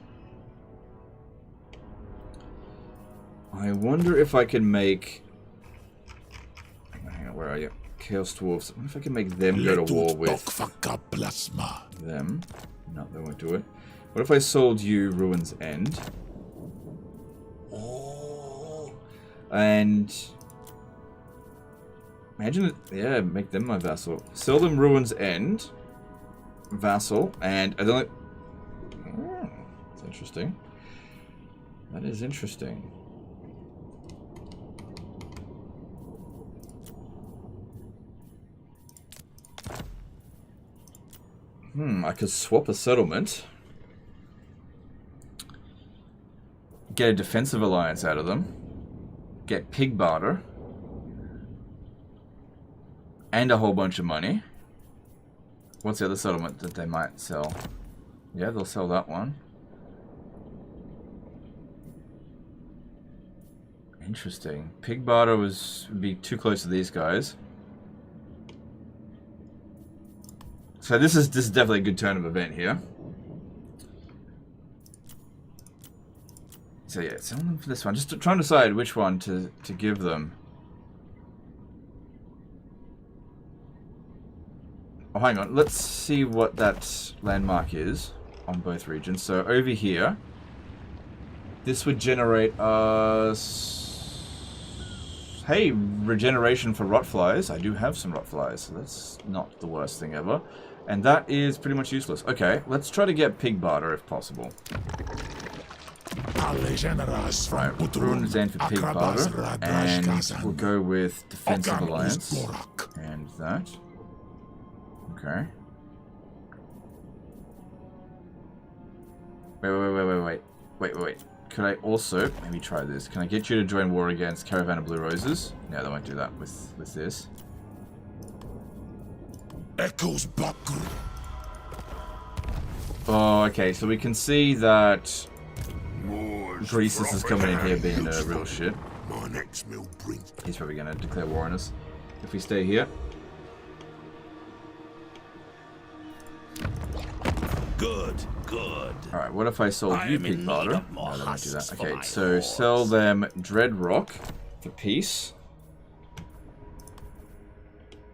I wonder if I can make... Hang on, where are you? Chaos Dwarfs. I wonder if I can make them go to war with them. No, they won't do it. What if I sold you Ruin's End? And... Imagine it... Yeah, make them my vassal. Sell them Ruin's End. Vassal, and I don't. That's interesting. That is interesting. I could swap a settlement. Get a defensive alliance out of them. Get pig barter. And a whole bunch of money. What's the other settlement that they might sell? Yeah, they'll sell that one. Interesting. Pig barter would be too close to these guys. So this is definitely a good turn of event here. So yeah, sell them for this one. Just trying to decide which one to give them. Oh, hang on. Let's see what that landmark is on both regions. So over here, this would generate us... Hey, regeneration for rotflies. I do have some rotflies, so that's not the worst thing ever. And that is pretty much useless. Okay, let's try to get pig barter if possible. Right, Ruin's End for pig barter, and we'll go with defensive alliance, and that. Okay. Wait. Could I also maybe try this? Can I get you to join war against Caravan of Blue Roses? No, they won't do that with this. Echoes back. Oh, okay. So we can see that Greasus is coming in here being a real shit. He's probably going to declare war on us if we stay here. Good. Alright, what if I sold you pig barter? No, they won't do that. Okay, so sell them Dread Rock for peace.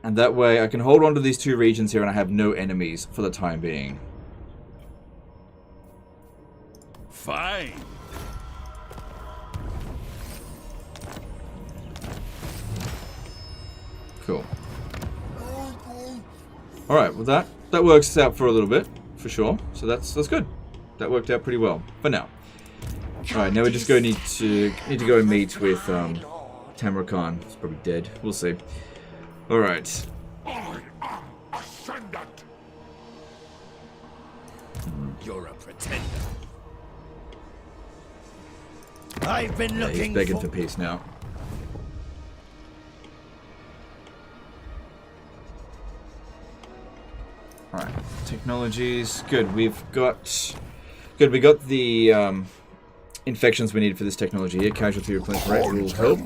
And that way I can hold on to these 2 regions here and I have no enemies for the time being. Fine. Cool. Alright, well that works out for a little bit, for sure. So that's good. That worked out pretty well for now. Alright, now we're just going to need to go and meet with Tamurkhan is probably dead. We'll see. Alright. I am Ascendant. You're a pretender. I've been Yeah, looking he's begging for peace now. Alright, technologies. Good, we've got... Good, we got the infections we need for this technology here. Casualty replenishment rate will help.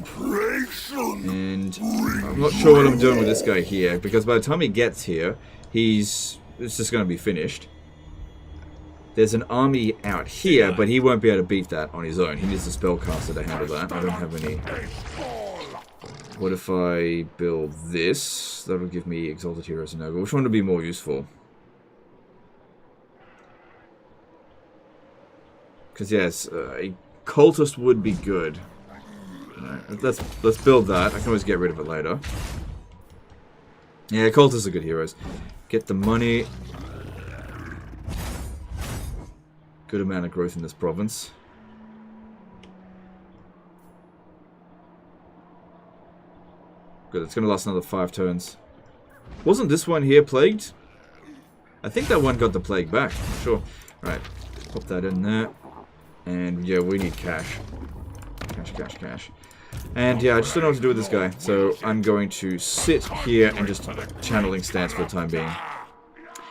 And I'm not sure what I'm doing with this guy here, because by the time he gets here, it's just going to be finished. There's an army out here, but he won't be able to beat that on his own. He needs a spellcaster to handle that. I don't have any. What if I build this? That'll give me Exalted Heroes and Nurgle. Which one would be more useful? Because yes, a cultist would be good. Right, let's build that. I can always get rid of it later. Yeah, cultists are good heroes. Get the money. Good amount of growth in this province. Good, it's going to last another 5 turns. Wasn't this one here plagued? I think that one got the plague back. Sure. Right, pop that in there. And yeah, we need cash. Cash. And yeah, I just don't know what to do with this guy. So I'm going to sit here and just channeling stance for the time being.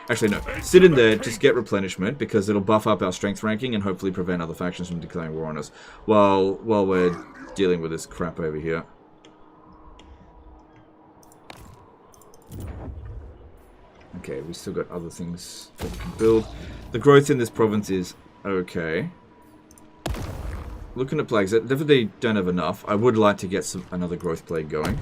Actually, no. Sit in there, just get replenishment, because it'll buff up our strength ranking and hopefully prevent other factions from declaring war on us while we're dealing with this crap over here. Okay, we still got other things that we can build. The growth in this province is okay. Looking at plagues, I definitely don't have enough. I would like to get another growth plague going.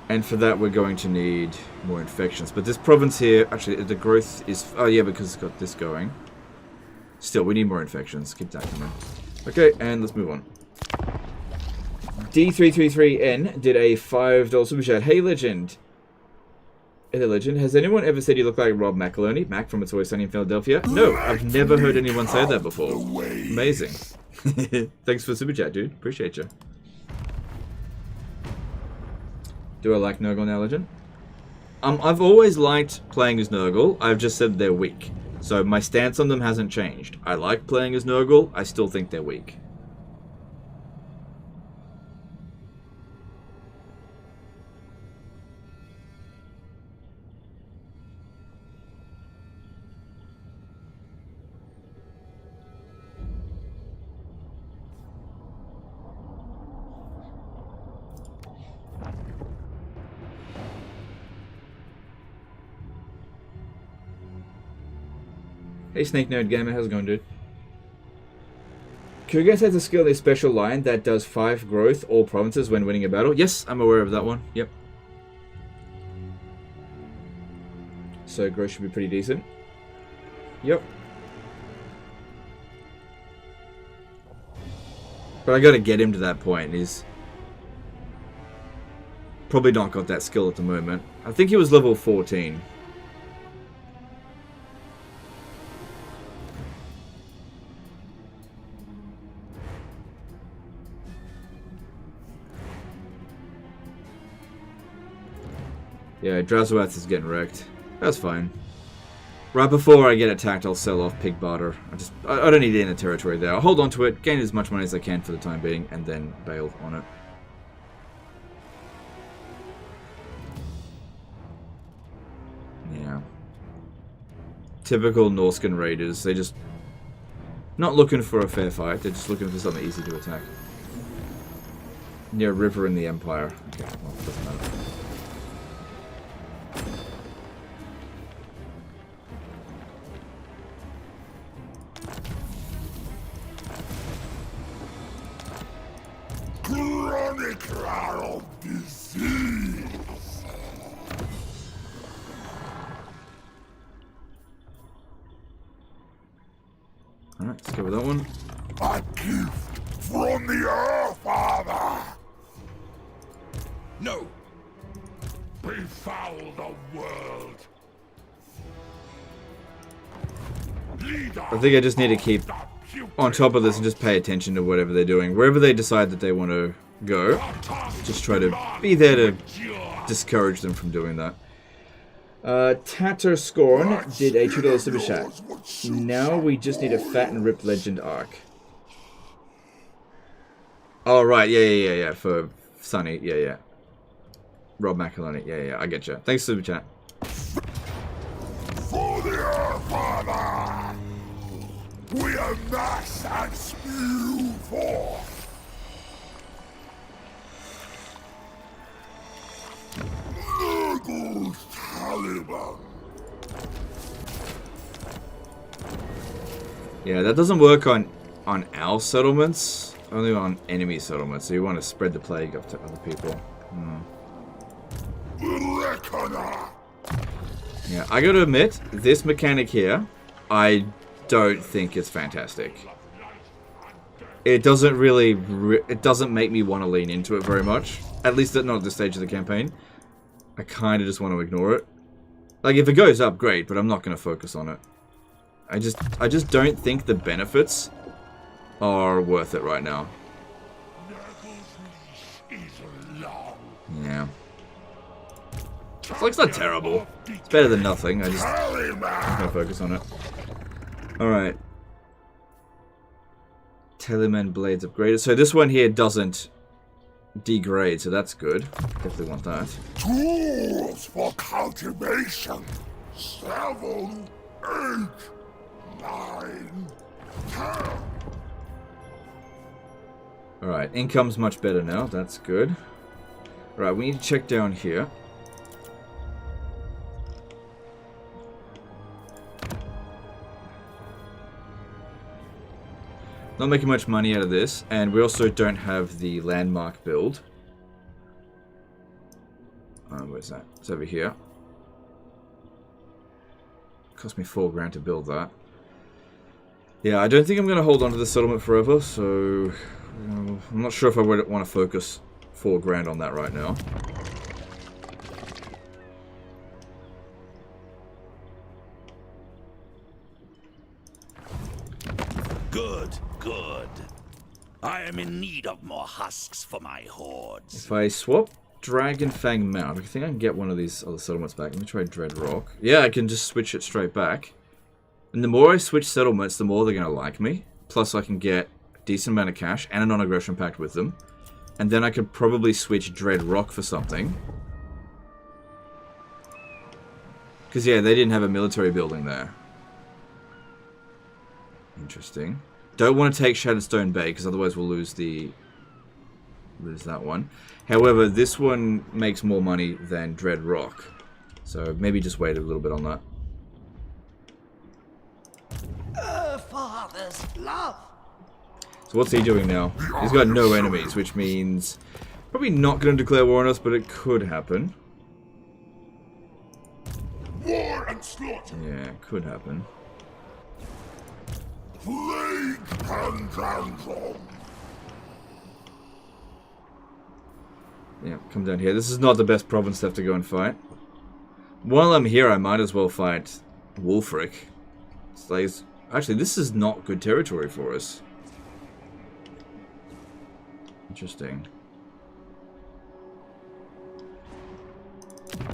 And for that, we're going to need more infections. But this province here, actually, the growth is... Oh, yeah, because it's got this going. Still, we need more infections. Keep that coming. Okay, and let's move on. D333N did a $5 super chat. Hey, Legend. Hey, Legend. Has anyone ever said you look like Rob McElhenney? Mac from It's Always Sunny in Philadelphia? No, I've never heard anyone say that before. Amazing. Thanks for the super chat, dude. Appreciate you. Do I like Nurgle now, Legend? I've always liked playing as Nurgle. I've just said they're weak. So my stance on them hasn't changed. I like playing as Nurgle. I still think they're weak. Hey Snake Nerd Gamer, how's it going, dude? Kugath has a skill in a special line that does 5 growth all provinces when winning a battle. Yes, I'm aware of that one. Yep. So growth should be pretty decent. Yep. But I gotta get him to that point. He's probably not got that skill at the moment. I think he was level 14. Yeah, Drazoath is getting wrecked. That's fine. Right before I get attacked, I'll sell off Pig Barter. I don't need any territory there. I'll hold on to it, gain as much money as I can for the time being, and then bail on it. Yeah. Typical Norscan raiders. They just... not looking for a fair fight, they're just looking for something easy to attack. Near a river in the Empire. Okay, well, doesn't matter. Chronicler of disease. Alright, let's go with that one. A gift from the Earth Father. No. Befoul the world. I think I just need to keep on top of this and just pay attention to whatever they're doing. Wherever they decide that they want to go, just try to be there to discourage them from doing that. Tatter Scorn did a $2 super chat. Now we just need a fat and ripped legend arc. Oh, right. Yeah. For Sunny. Yeah. Rob McElhenney. Yeah. I get you. Thanks, super chat. For the Earth Father, we amass and spew forth. Nurgle's Taliban. Yeah, that doesn't work on our settlements. Only on enemy settlements. So you want to spread the plague up to other people. Yeah, I gotta admit, this mechanic here, I don't think it's fantastic. It doesn't really, it doesn't make me want to lean into it very much. At least not at this stage of the campaign. I kind of just want to ignore it. Like, if it goes up, great, but I'm not going to focus on it. I just don't think the benefits are worth it right now. Yeah. It's not terrible. It's better than nothing. I'm gonna focus on it. Alright. Teleman blades upgraded. So this one here doesn't degrade, so that's good. Definitely want that. Tools for cultivation. 7, 8, 9, 10. Alright, income's much better now. That's good. Alright, we need to check down here. Not making much money out of this, and we also don't have the landmark build. Where's that? It's over here. Cost me $4,000 to build that. Yeah, I don't think I'm going to hold on to the settlement forever, so I'm not sure if I would want to focus $4,000 on that right now. Good. I am in need of more husks for my hordes. If I swap Dragon Fang Mount, I think I can get one of these other settlements back. Let me try Dread Rock. Yeah, I can just switch it straight back. And the more I switch settlements, the more they're going to like me. Plus, I can get a decent amount of cash and a non-aggression pact with them. And then I could probably switch Dread Rock for something. Because, yeah, they didn't have a military building there. Interesting. Don't want to take Shattered Bay, because otherwise we'll lose that one. However, this one makes more money than Dread Rock. So maybe just wait a little bit on that. Father's love. So what's he doing now? He's got no enemies, which means probably not going to declare war on us, but it could happen. War and slaughter. Yeah, it could happen. Plague and tantrum. Yeah, come down here. This is not the best province to have to go and fight. While I'm here, I might as well fight Wulfric. Actually, this is not good territory for us. Interesting.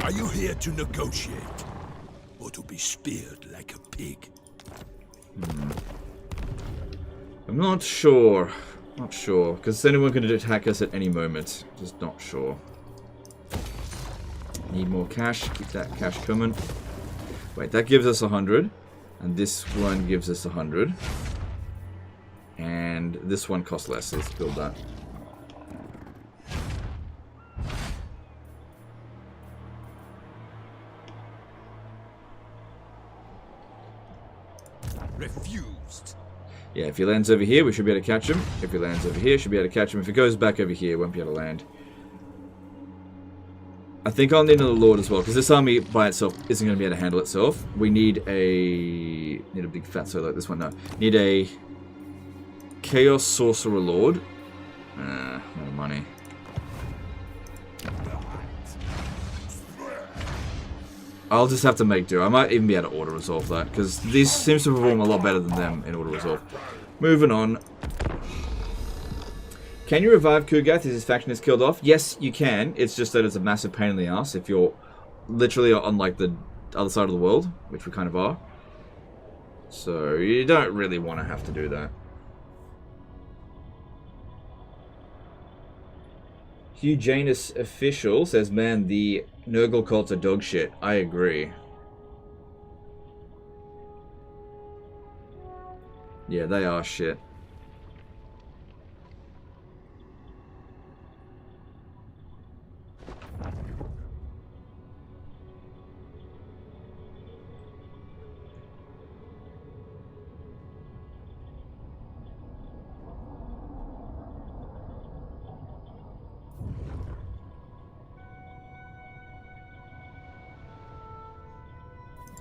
Are you here to negotiate? Or to be speared like a pig? I'm not sure. Not sure. Because anyone can attack us at any moment. Just not sure. Need more cash. Keep that cash coming. Wait, that gives us 100. And this one gives us 100. And this one costs less. So let's build that. Refused. Yeah, if he lands over here, we should be able to catch him. If he lands over here, should be able to catch him. If he goes back over here, won't be able to land. I think I'll need another Lord as well, because this army by itself isn't going to be able to handle itself. We need a big fat solo like this one. No, need a Chaos Sorcerer Lord. No money. I'll just have to make do. I might even be able to auto-resolve that, because this seems to perform a lot better than them in auto-resolve. Moving on. Can you revive Kugath if his faction is killed off? Yes, you can. It's just that it's a massive pain in the ass if you're literally on like the other side of the world, which we kind of are. So you don't really want to have to do that. Hugh Janus Official says, man, the Nurgle cults are dog shit. I agree. Yeah, they are shit.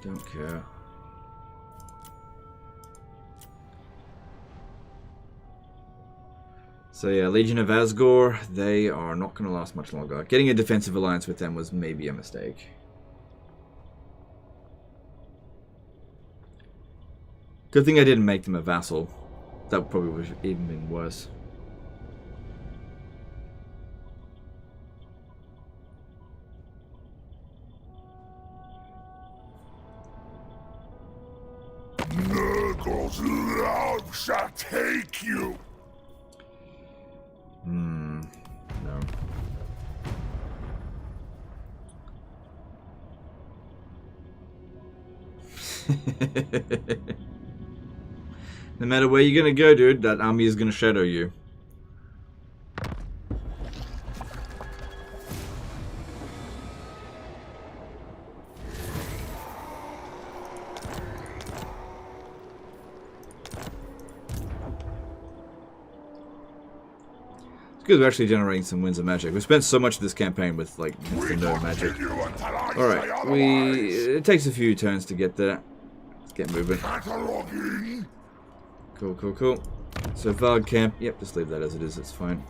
Don't care. So yeah, Legion of Asgore, they are not going to last much longer. Getting a defensive alliance with them was maybe a mistake. Good thing I didn't make them a vassal. That probably would have even been worse. Nurgle's love shall take you. No. No matter where you're gonna go, dude, that army is gonna shadow you. It's good we're actually generating some winds of magic. We spent so much of this campaign with like next to no magic. Alright, it takes a few turns to get there. Let's get moving. Cool, cool, cool. So Varg camp, yep, just leave that as it is, it's fine.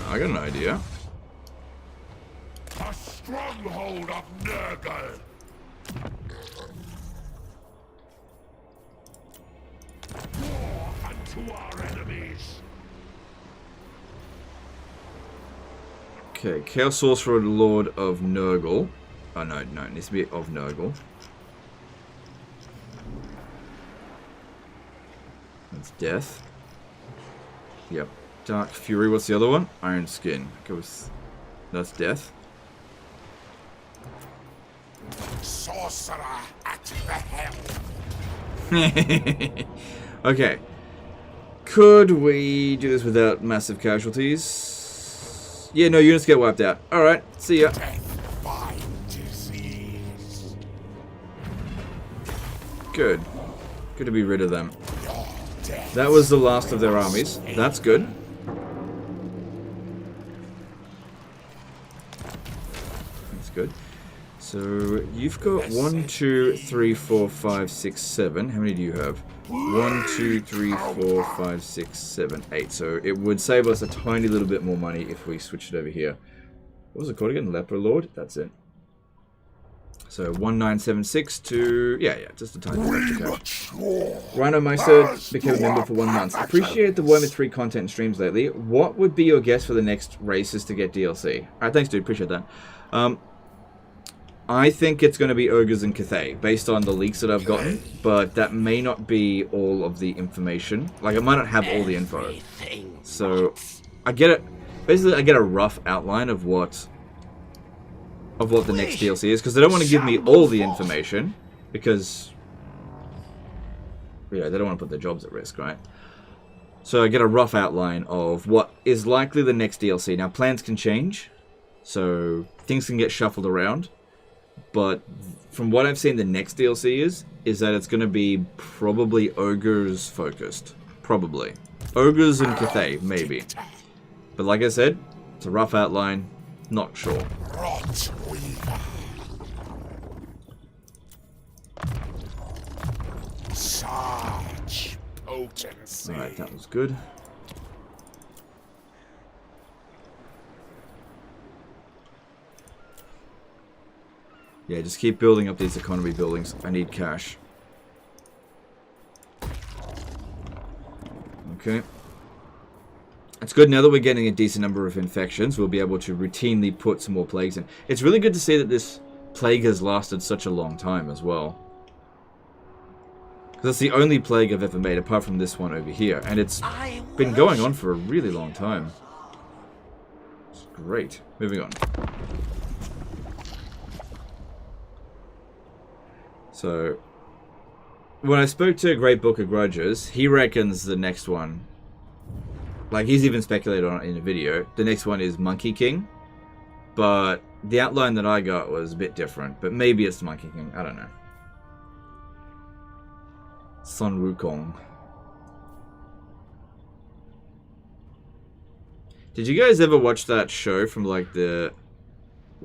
I got an idea. A stronghold of Nurgle. War unto our enemies. Okay, Chaos Sorcerer, Lord of Nurgle. Oh no, it needs to be of Nurgle. That's Death. Yep. Dark Fury, what's the other one? Iron Skin. Go with... That's Death. Sorcerer at the helm. Okay. Could we do this without massive casualties? Yeah, no, units get wiped out. Alright, see ya. Death by disease. Good. Good to be rid of them. That was the last of their armies. That's good. That's good. So, you've got 1, 2, 3, 4, 5, 6, 7. How many do you have? 1, 2, 3, 4, 5, 6, 7, 8. So, it would save us a tiny little bit more money if we switched it over here. What was it called again? Leper Lord? That's it. So 1976 to just a tiny bit of cash. Rhino Meister became a member for 1 month. Appreciate the Wormid 3 content and streams lately. What would be your guess for the next races to get DLC? Alright, thanks dude, appreciate that. I think it's going to be Ogres and Cathay, based on the leaks that I've gotten, but that may not be all of the information. Like, I might not have all the info. So, I get it. Basically, I get a rough outline of what the next DLC is, because they don't want to give me all the information, because they don't want to put their jobs at risk, right? So I get a rough outline of what is likely the next DLC. Now, plans can change, so things can get shuffled around, but from what I've seen, the next DLC is that it's going to be probably Ogres focused. Probably. Ogres and Cathay, maybe. But like I said, it's a rough outline, not sure. Such potency. Alright, that was good. Yeah, just keep building up these economy buildings. I need cash. Okay. It's good now that we're getting a decent number of infections. We'll be able to routinely put some more plagues in. It's really good to see that this plague has lasted such a long time as well. Because that's the only plague I've ever made, apart from this one over here. And it's been going on for a really long time. It's great. Moving on. So, when I spoke to Great Book of Grudges, he reckons the next one, like he's even speculated on it in a video, the next one is Monkey King. But the outline that I got was a bit different. But maybe it's Monkey King. I don't know. Sun Wukong. Did you guys ever watch that show from like the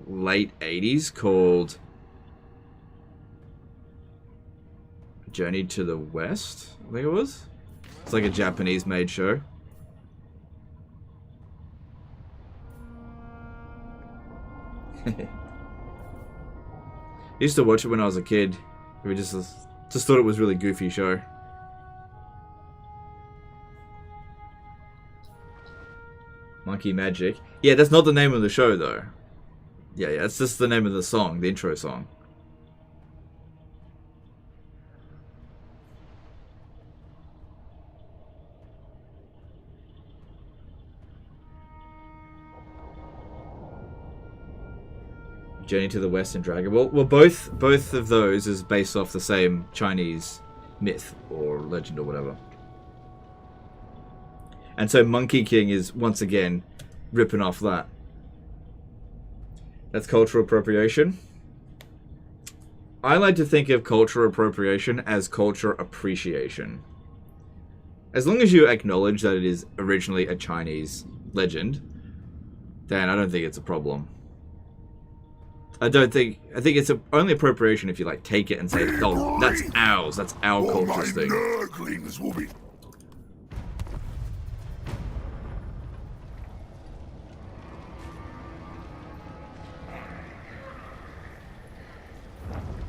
late 80s called Journey to the West? I think it was. It's like a Japanese made show. I used to watch it when I was a kid. We just thought it was a really goofy show. Monkey Magic. Yeah, that's not the name of the show though. Yeah, it's just the name of the song, the intro song. Journey to the West and Dragon Ball. Well, both of those is based off the same Chinese myth or legend or whatever. And so Monkey King is once again ripping off that. That's cultural appropriation. I like to think of cultural appropriation as culture appreciation. As long as you acknowledge that it is originally a Chinese legend, then I don't think it's a problem. I think it's only appropriation if you like take it and say, oh, that's ours, that's our culture's thing. Will be...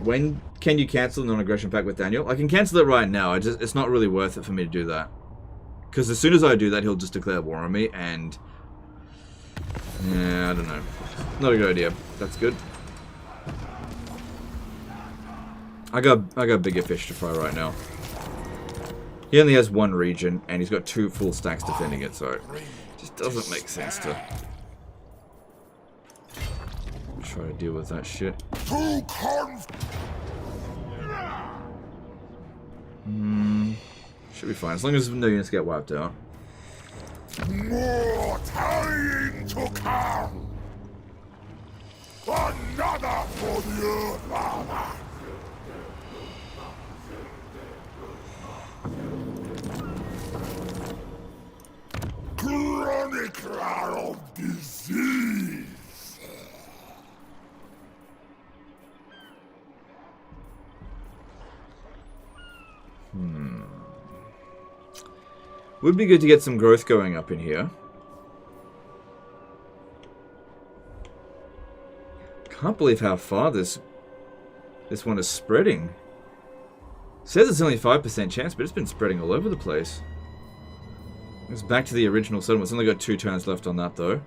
When can you cancel the non-aggression pact with Daniel? I can cancel it right now. It's not really worth it for me to do that. Because as soon as I do that, he'll just declare war on me, and yeah, I don't know. Not a good idea. That's good. I got bigger fish to fry right now. He only has one region, and he's got 2 full stacks defending it, so it just doesn't make sense to try to deal with that shit. Should be fine, as long as no units get wiped out. More time to come. Another for the Earth Father. Chronicler of disease. Would be good to get some growth going up in here. Can't believe how far this one is spreading. It says it's only 5% chance, but it's been spreading all over the place. It's back to the original settlement. It's only got 2 turns left on that though.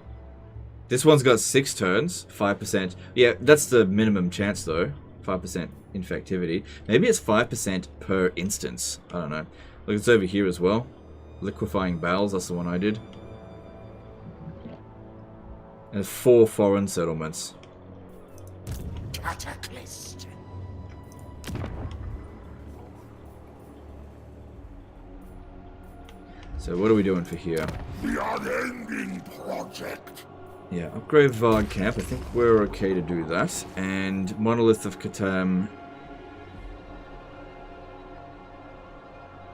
This one's got 6 turns, 5%. Yeah, that's the minimum chance though. 5% infectivity. Maybe it's 5% per instance. I don't know. Look, it's over here as well. Liquefying Bowels, that's the one I did. And 4 foreign settlements. Cataclysm. So what are we doing for here? The unending project. Yeah, upgrade Varg Camp. I think we're okay to do that. And Monolith of Catan.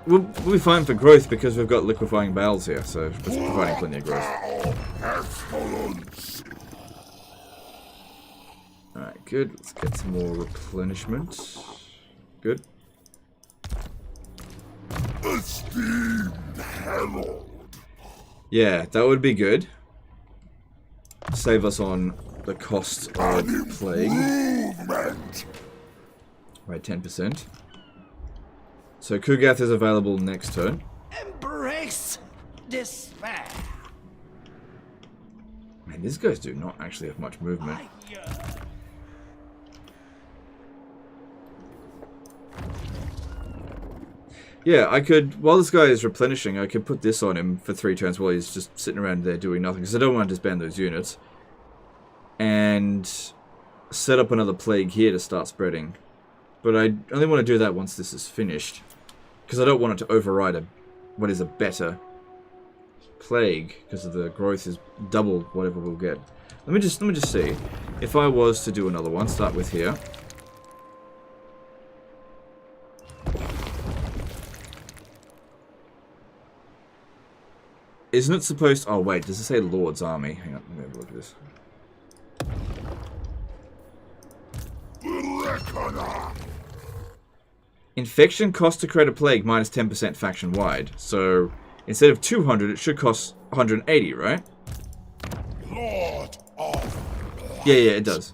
We'll be fine for growth because we've got Liquefying Bowels here, so it's providing plenty of growth. Alright, good. Let's get some more replenishment. Good. Esteemed Herald. Yeah, that would be good. Save us on the cost of plague Movement. by 10%. So Kugath is available next turn. Embrace despair. Man, these guys do not actually have much movement. Yeah, I could, while this guy is replenishing, I could put this on him for 3 turns while he's just sitting around there doing nothing, because I don't want to disband those units. And set up another plague here to start spreading. But I only want to do that once this is finished, because I don't want it to override what is a better plague, because of the growth is double whatever we'll get. Let me just see. If I was to do another one, start with here. Isn't it supposed... Oh, wait. Does it say Lord's Army? Hang on. Let me have a look at this. Infection cost to create a plague minus 10% faction-wide. So, instead of 200, it should cost 180, right? Lord of Yeah, it does.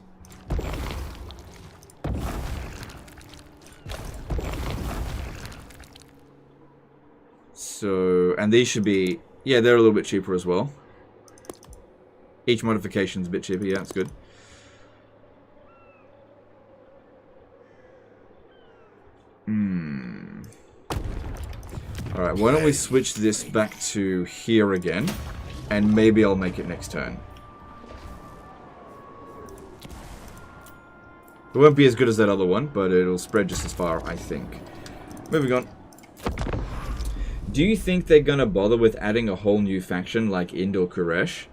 So, and these should be... Yeah, they're a little bit cheaper as well. Each modification's a bit cheaper. Yeah, that's good. Alright, why don't we switch this back to here again, and maybe I'll make it next turn. It won't be as good as that other one, but it'll spread just as far, I think. Moving on. Do you think they're gonna bother with adding a whole new faction like Ind or Kuresh?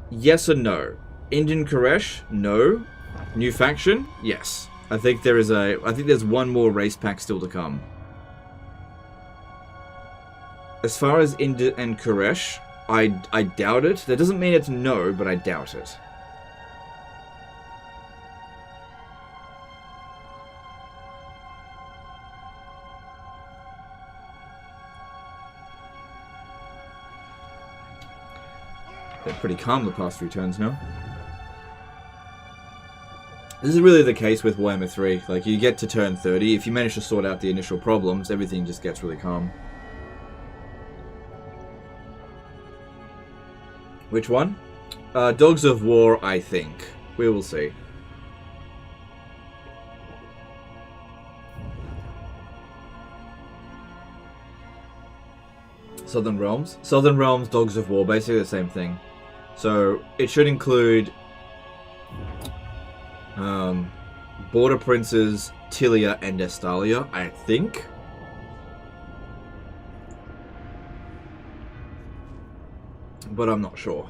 Yes or no? Ind and Kuresh? No. New faction? Yes. I think there's one more race pack still to come. As far as Ind and Kuresh, I doubt it. That doesn't mean it's no, but I doubt it. They're pretty calm the past 3 turns now. This is really the case with Warhammer 3. Like, you get to turn 30, if you manage to sort out the initial problems, everything just gets really calm. Which one? Dogs of War, I think. We will see. Southern Realms? Southern Realms, Dogs of War, basically the same thing. So, it should include Border Princes, Tilia, and Estalia, I think. But I'm not sure.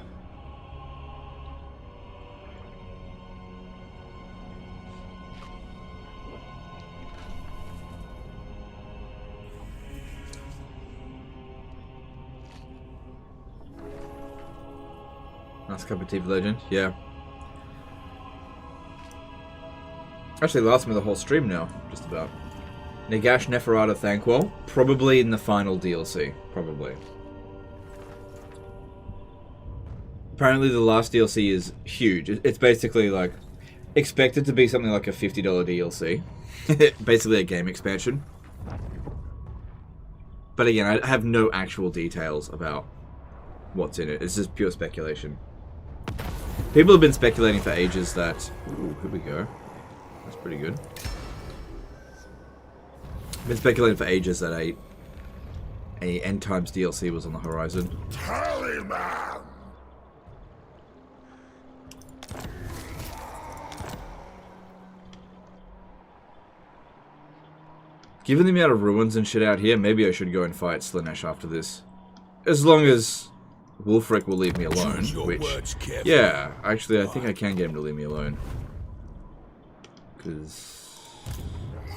Nice cup of tea for Legend, yeah. Actually lasts me the whole stream now, just about. Nagash Neferata Thankwell, probably in the final DLC, probably. Apparently the last DLC is huge. It's basically like, expected to be something like a $50 DLC. Basically a game expansion. But again, I have no actual details about what's in it. It's just pure speculation. People have been speculating for ages that... Ooh, here we go. That's pretty good. Been speculating for ages that a End Times DLC was on the horizon. Tallyman. Given the amount of ruins and shit out here, maybe I should go and fight Slanesh after this. As long as Wulfric will leave me alone, which... Yeah, actually I think I can get him to leave me alone. Because...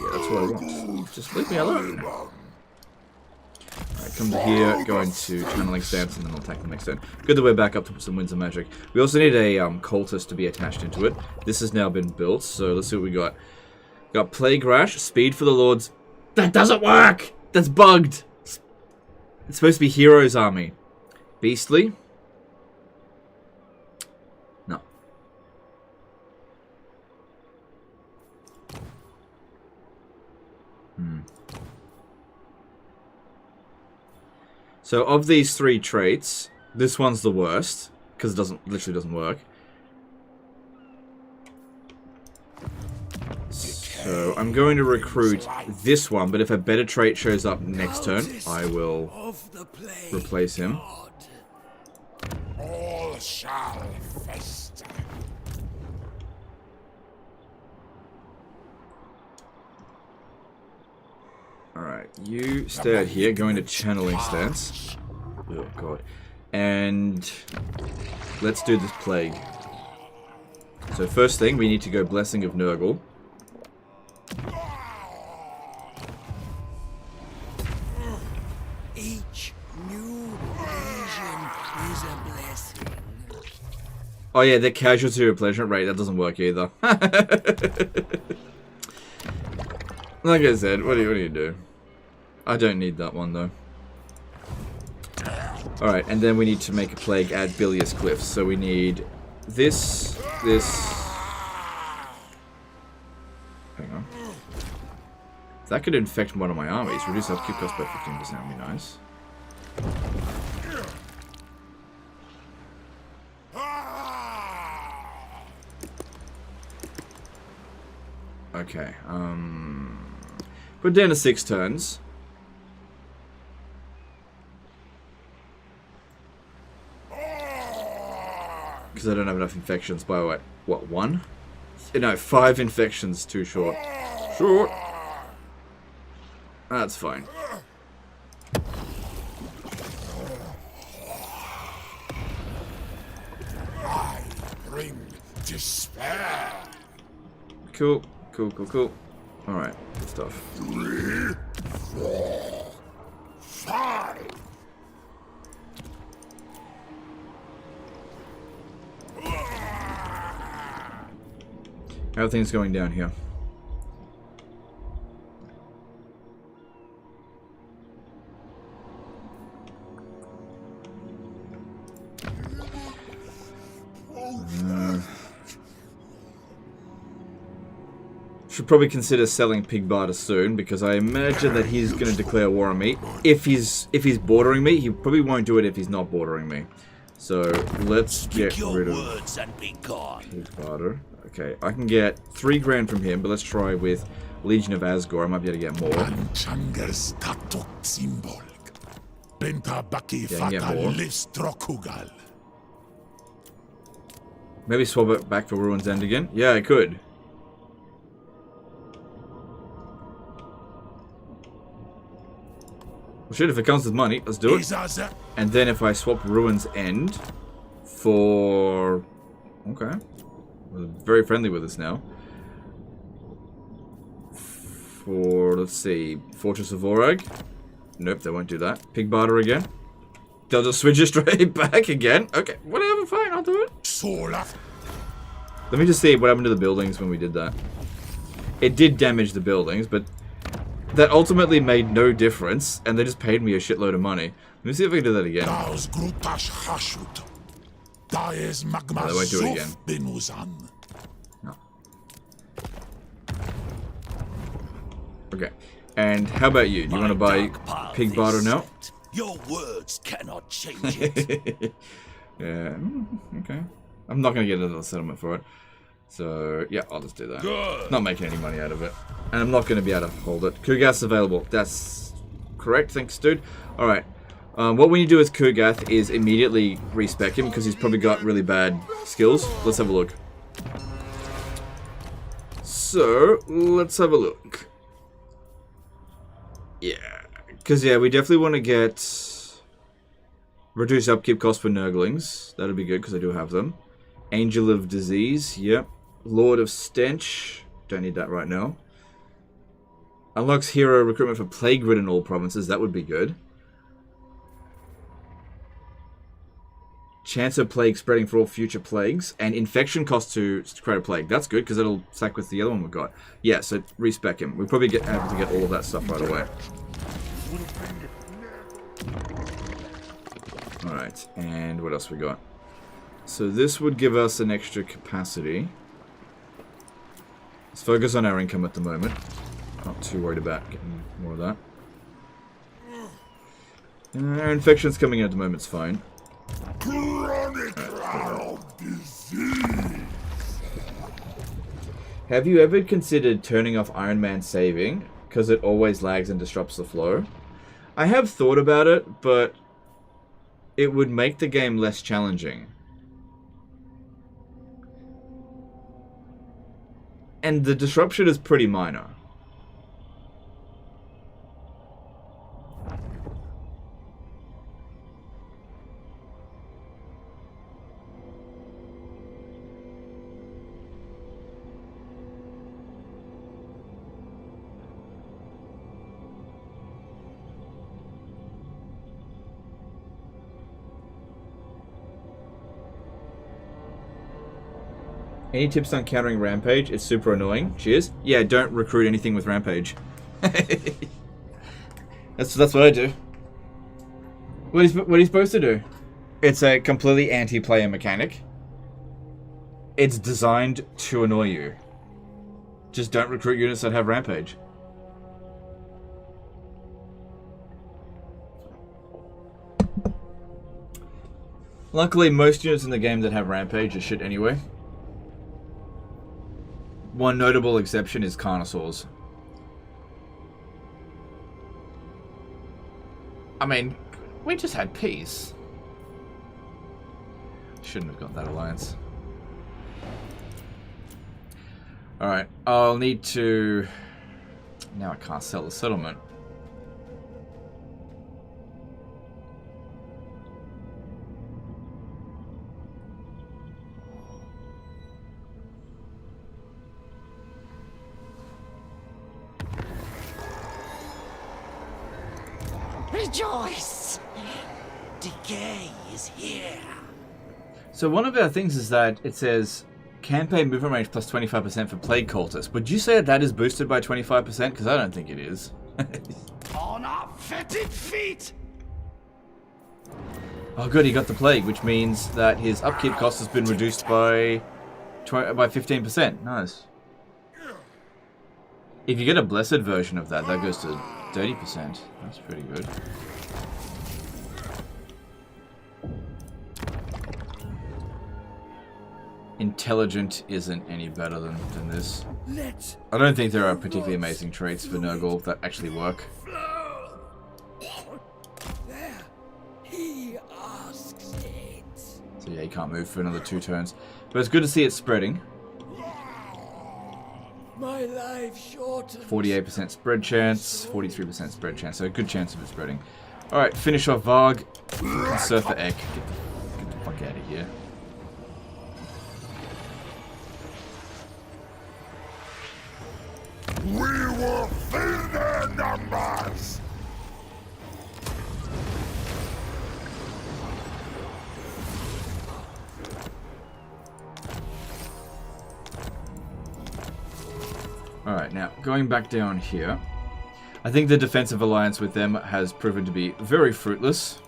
yeah, that's what I want. Just leave me alone. Alright, come to here, go into Channeling Stance, and then I'll attack the next turn. Good that we're back up to some Winds of Magic. We also need a Cultist to be attached into it. This has now been built, so let's see what we got. Got Plague Rash, Speed for the Lords. That doesn't work! That's bugged! It's supposed to be Heroes Army. Beastly? No. So of these 3 traits, this one's the worst because it literally doesn't work. So I'm going to recruit this one, but if a better trait shows up next turn, I will replace him. All shall fester. Alright, you stay out here, going to channeling stance. Oh god. And let's do this plague. So first thing, we need to go Blessing of Nurgle. Each new vision is a blessing. Oh yeah, the casualty replenishment rate, that doesn't work either. Like I said, what do you do? I don't need that one though. Alright, and then we need to make a plague at Bilious Cliffs. So we need this. Hang on. That could infect one of my armies. Reduce upkeep cost by 15%, that would be nice. Okay, put down to 6 turns. Because I don't have enough infections by, what, 1? No, 5 infections, too short. Short! That's fine. I bring despair. Cool. Alright, good stuff. 3, 4, 5. How are things going down here? Should probably consider selling Pig Barter soon, because I imagine that he's going to declare war on me. If he's bordering me, he probably won't do it if he's not bordering me. So let's get rid of Pig Barter. Okay, I can get 3 grand from him, but let's try with Legion of Asgore. I might be able to get more. Maybe swap it back for Ruin's End again. Yeah, I could. Well, shit, if it comes with money, let's do it. And then if I swap Ruin's End for... Okay. We're very friendly with us now. For, let's see, Fortress of Vorag. Nope, they won't do that. Pig Barter again. They'll just switch it straight back again. Okay, whatever, fine, I'll do it. Let me just see what happened to the buildings when we did that. It did damage the buildings, but that ultimately made no difference, and they just paid me a shitload of money. Let me see if I can do that again. No, they won't do it again. No. Okay. And how about you? Do you want to buy Pig Barter now? Your words cannot change it. Yeah. Okay. I'm not going to get another settlement for it. So, yeah, I'll just do that. Good. Not making any money out of it. And I'm not going to be able to hold it. Kugath's available. That's correct. Thanks, dude. Alright. What we need to do with Kugath is immediately respec him, because he's probably got really bad skills. Let's have a look. So, let's have a look. Yeah. Because, yeah, we definitely want to get... reduced upkeep cost for Nurglings. That'll be good, because I do have them. Angel of Disease. Yep. Lord of Stench. Don't need that right now. Unlocks hero recruitment for Plague-ridden all provinces. That would be good. Chance of plague spreading for all future plagues. And infection cost to create a plague. That's good, because it'll stack with the other one we've got. Yeah, so respec him. We'll probably get able to get all of that stuff right away. Alright, and what else we got? So this would give us an extra capacity. Let's focus on our income at the moment. Not too worried about getting more of that. Infection's coming in at the moment, it's fine. Chronic cloud disease. Have you ever considered turning off Iron Man saving? Because it always lags and disrupts the flow. I have thought about it, but it would make the game less challenging. And the disruption is pretty minor. Any tips on countering Rampage? It's super annoying. Cheers. Yeah, don't recruit anything with Rampage. That's what I do. What are you supposed to do? It's a completely anti-player mechanic. It's designed to annoy you. Just don't recruit units that have Rampage. Luckily, most units in the game that have Rampage are shit anyway. One notable exception is Carnosaurs. I mean, we just had peace. Shouldn't have got that alliance. Alright, I'll need to... Now I can't sell the settlement. Rejoice! Decay is here. So one of our things is that it says campaign movement range plus 25% for Plague Cultists. Would you say that is boosted by 25%? Because I don't think it is. On our fetid feet! Oh good, he got the Plague, which means that his upkeep cost has been reduced by 15%. Nice. If you get a Blessed version of that, that goes to 30%. That's pretty good. Intelligent isn't any better than this. I don't think there are particularly amazing traits for Nurgle that actually work. He asks it. So yeah, he can't move for another 2 turns. But it's good to see it spreading. My life shortens. 48% spread chance, 43% spread chance, so a good chance of it spreading. Alright, finish off Varg. Conserve the Ek. Get the fuck out of here. We will fill their numbers. Alright, now, going back down here. I think the defensive alliance with them has proven to be very fruitless.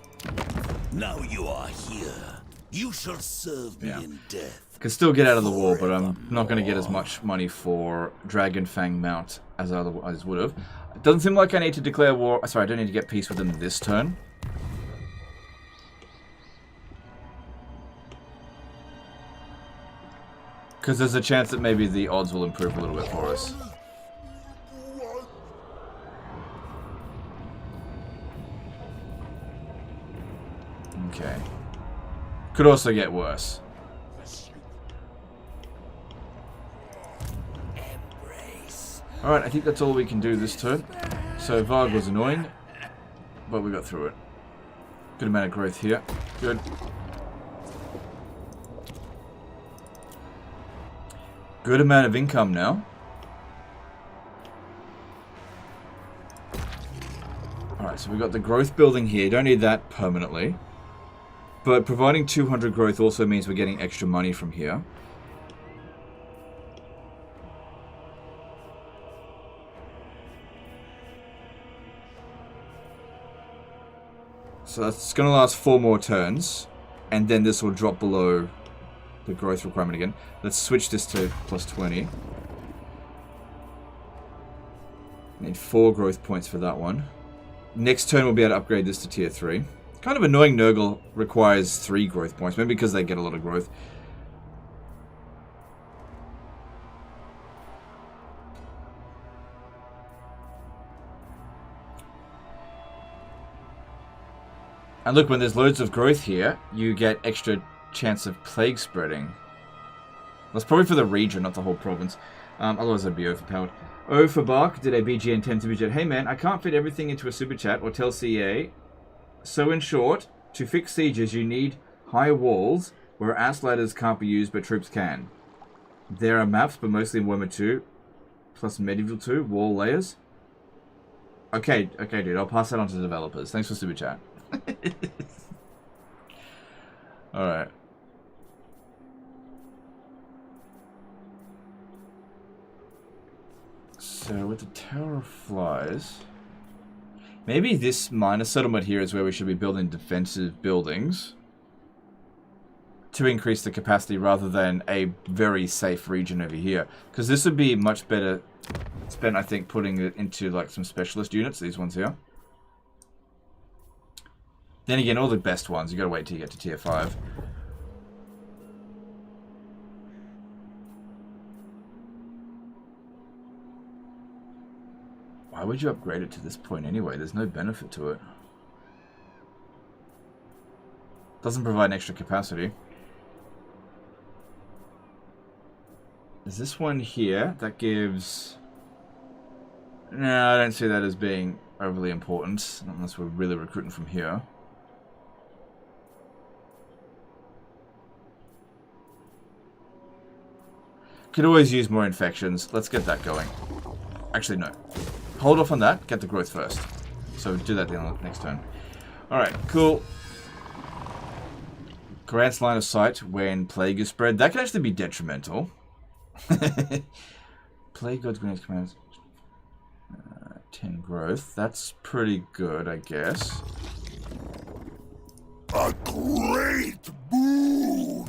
Now you are here. You shall serve me in death. Can still get out of the war, but I'm not going to get as much money for Dragon Fang Mount as I otherwise would have. It doesn't seem like I need to declare war. Sorry, I don't need to get peace with them this turn. Because there's a chance that maybe the odds will improve a little bit for us. Okay. Could also get worse. Alright, I think that's all we can do this turn. So Varg was annoying, but we got through it. Good amount of growth here. Good. Good amount of income now. Alright, so we've got the growth building here. Don't need that permanently. But providing 200 growth also means we're getting extra money from here. So that's going to last 4 more turns. And then this will drop below the growth requirement again. Let's switch this to plus 20. Need 4 growth points for that one. Next turn we'll be able to upgrade this to tier 3. Kind of annoying Nurgle requires 3 growth points, maybe because they get a lot of growth. And look, when there's loads of growth here, you get extra chance of plague spreading. That's probably for the region, not the whole province. Otherwise I'd be overpowered. O for Bark did a BGN 10 super chat. Hey man, I can't fit everything into a super chat or tell CA. So in short, to fix sieges you need high walls where ass ladders can't be used but troops can. There are maps, but mostly in Warhammer 2 plus Medieval 2 wall layers. Okay, dude, I'll pass that on to the developers. Thanks for super chat. Alright. So with the Tower of Flies, maybe this minor settlement here is where we should be building defensive buildings to increase the capacity rather than a very safe region over here. Because this would be much better spent, I think, putting it into like some specialist units, these ones here. Then again, all the best ones, you gotta wait till you get to tier 5. Why would you upgrade it to this point anyway? There's no benefit to it. Doesn't provide an extra capacity. There's this one here that gives... No, I don't see that as being overly important, unless we're really recruiting from here. Could always use more infections. Let's get that going. Actually, no. Hold off on that. Get the growth first. So do that the next turn. Alright, cool. Grants line of sight when plague is spread. That can actually be detrimental. Plague gods grants commands 10 growth. That's pretty good, I guess. A great boon!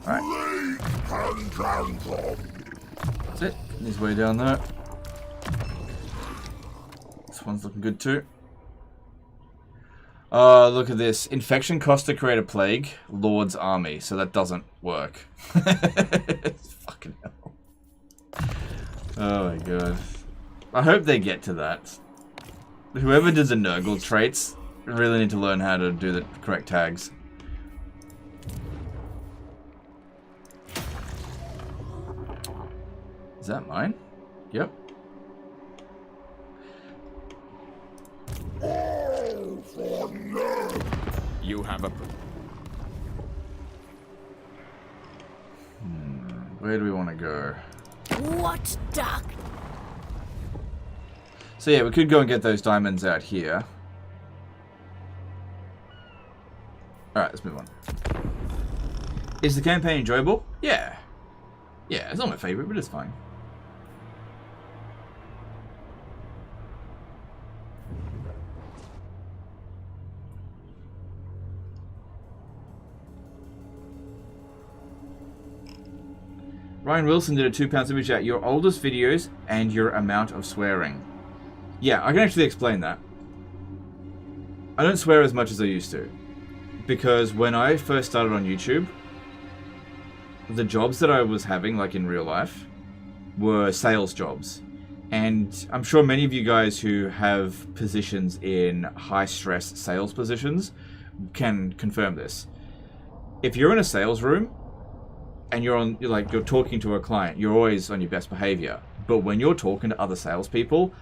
Alright. That's it. He's way down there. This one's looking good too. Look at this. Infection cost to create a plague. Lord's army. So that doesn't work. Fucking hell. Oh my god. I hope they get to that. Whoever does the Nurgle traits really need to learn how to do the correct tags. Is that mine? Yep. You have a... Where do we want to go? What dark? So yeah, we could go and get those diamonds out here. Alright, let's move on. Is the campaign enjoyable? Yeah. Yeah, it's not my favourite, but it's fine. Ryan Wilson did a £2 super chat. Your oldest videos and your amount of swearing. Yeah, I can actually explain that. I don't swear as much as I used to. Because when I first started on YouTube, the jobs that I was having, like in real life, were sales jobs. And I'm sure many of you guys who have positions in high-stress sales positions can confirm this. If you're in a sales room, and you're talking to a client, you're always on your best behavior. But when you're talking to other salespeople,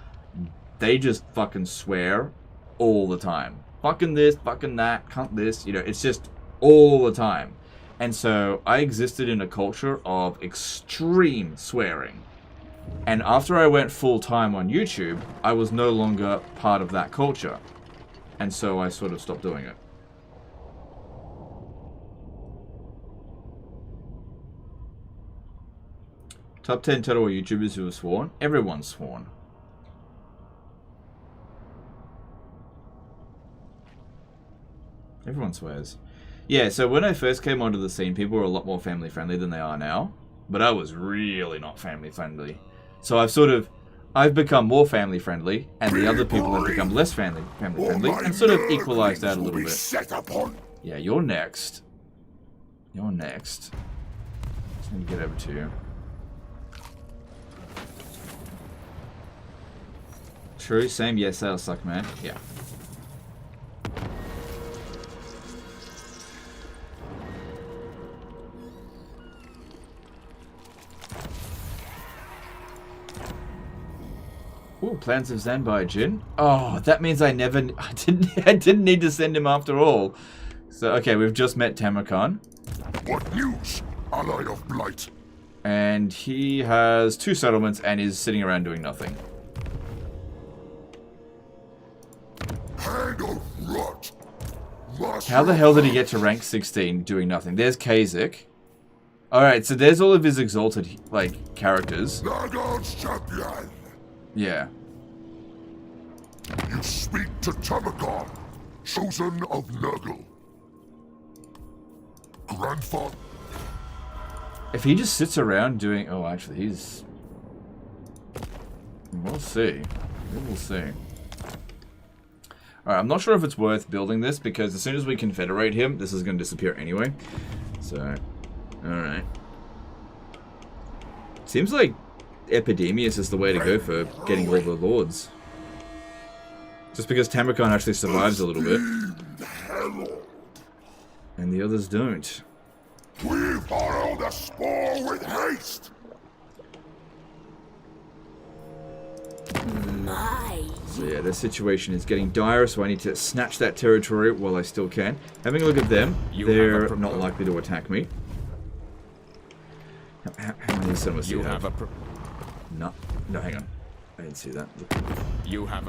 they just fucking swear all the time. Fucking this, fucking that, cunt this, you know, it's just all the time. And so I existed in a culture of extreme swearing. And after I went full-time on YouTube, I was no longer part of that culture. And so I sort of stopped doing it. Top 10 total YouTubers who have sworn. Everyone's sworn. Everyone swears. Yeah, so when I first came onto the scene, people were a lot more family friendly than they are now. But I was really not family friendly. So I've sort of I've become more family friendly, and the other people have become less family friendly, and sort of equalized out a little bit. Set upon. Yeah, you're next. You're next. Just need to get over to you. True, same. Yes, that'll suck, man. Yeah. Ooh, plans of Zanbai Jin. Oh, that means I didn't need to send him after all. So okay, we've just met Tamurkhan. What news, ally of blight? And he has 2 settlements and is sitting around doing nothing. Hand of rot. How the hell did he get to rank 16 doing nothing? There's Kasich. Alright, so there's all of his exalted, like, characters. Nagard's champion. Yeah. You speak to Tamurkhan, chosen of Nurgle. Grandfather. If he just sits around doing... Oh, actually, he's... We'll see. We'll see. Alright, I'm not sure if it's worth building this, because as soon as we confederate him, this is going to disappear anyway. So, alright. Seems like Epidemius is the way to go for getting all the lords. Just because Tamurkhan actually survives a little bit. And the others don't. We follow the spoor with haste. So yeah, their situation is getting dire, so I need to snatch that territory while I still can. Having a look at them, they're not likely to attack me. How many settlements do you have? No, hang on. I didn't see that. You have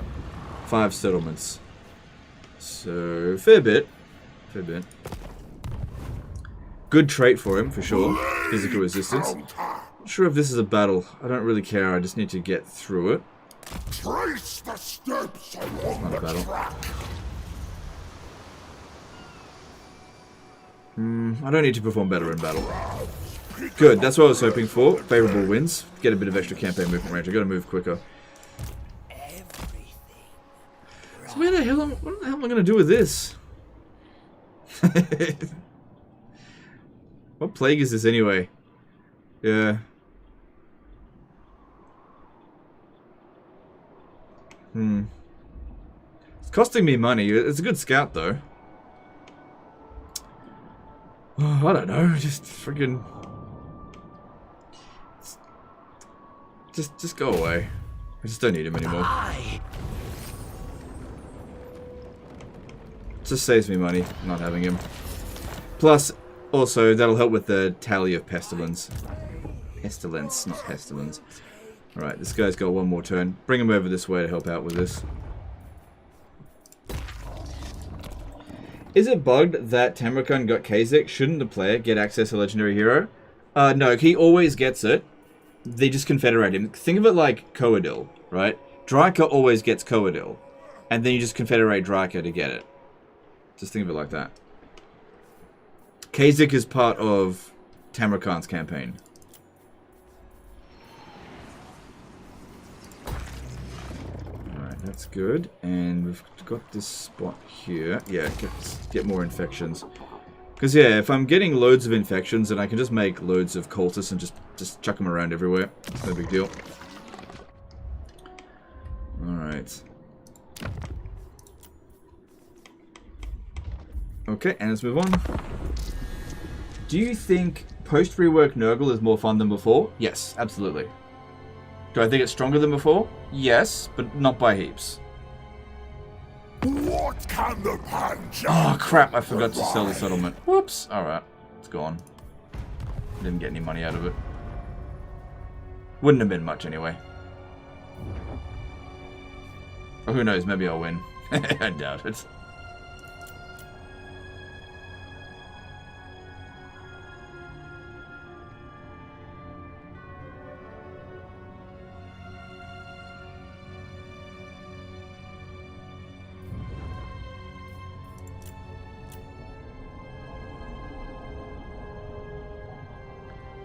5 settlements. So, fair bit. Fair bit. Good trait for him, for sure. Physical resistance. Not sure if this is a battle. I don't really care. I just need to get through it. Trace the steps along Not a battle. track. I don't need to perform better in battle. Good, that's what I was hoping for. Favorable wins. Get a bit of extra campaign movement range. I gotta move quicker. So what the hell am I gonna do with this? What plague is this anyway? Yeah. It's costing me money. It's a good scout though. Oh, I don't know. Just freaking. Just go away. I just don't need him anymore. Just saves me money not having him. Plus, also that'll help with the tally of pestilence. Pestilence, not pestilence. Alright, this guy's got one more turn. Bring him over this way to help out with this. Is it bugged that Tamurkhan got Kasich? Shouldn't the player get access to Legendary Hero? No, he always gets it. They just confederate him. Think of it like Coadil, right? Dryka always gets Coadil. And then you just confederate Dryka to get it. Just think of it like that. Kasich is part of Tamurkhan's campaign. Alright, that's good. And we've got this spot here. Yeah, get more infections. Because, yeah, if I'm getting loads of infections, then I can just make loads of cultists and just chuck them around everywhere. It's no big deal. Alright. Okay, and let's move on. Do you think post-rework Nurgle is more fun than before? Yes, absolutely. Do I think it's stronger than before? Yes, but not by heaps. What can the Oh crap, I forgot to sell the settlement. Whoops. Alright, it's gone. Didn't get any money out of it. Wouldn't have been much anyway. Or who knows, maybe I'll win. I doubt it.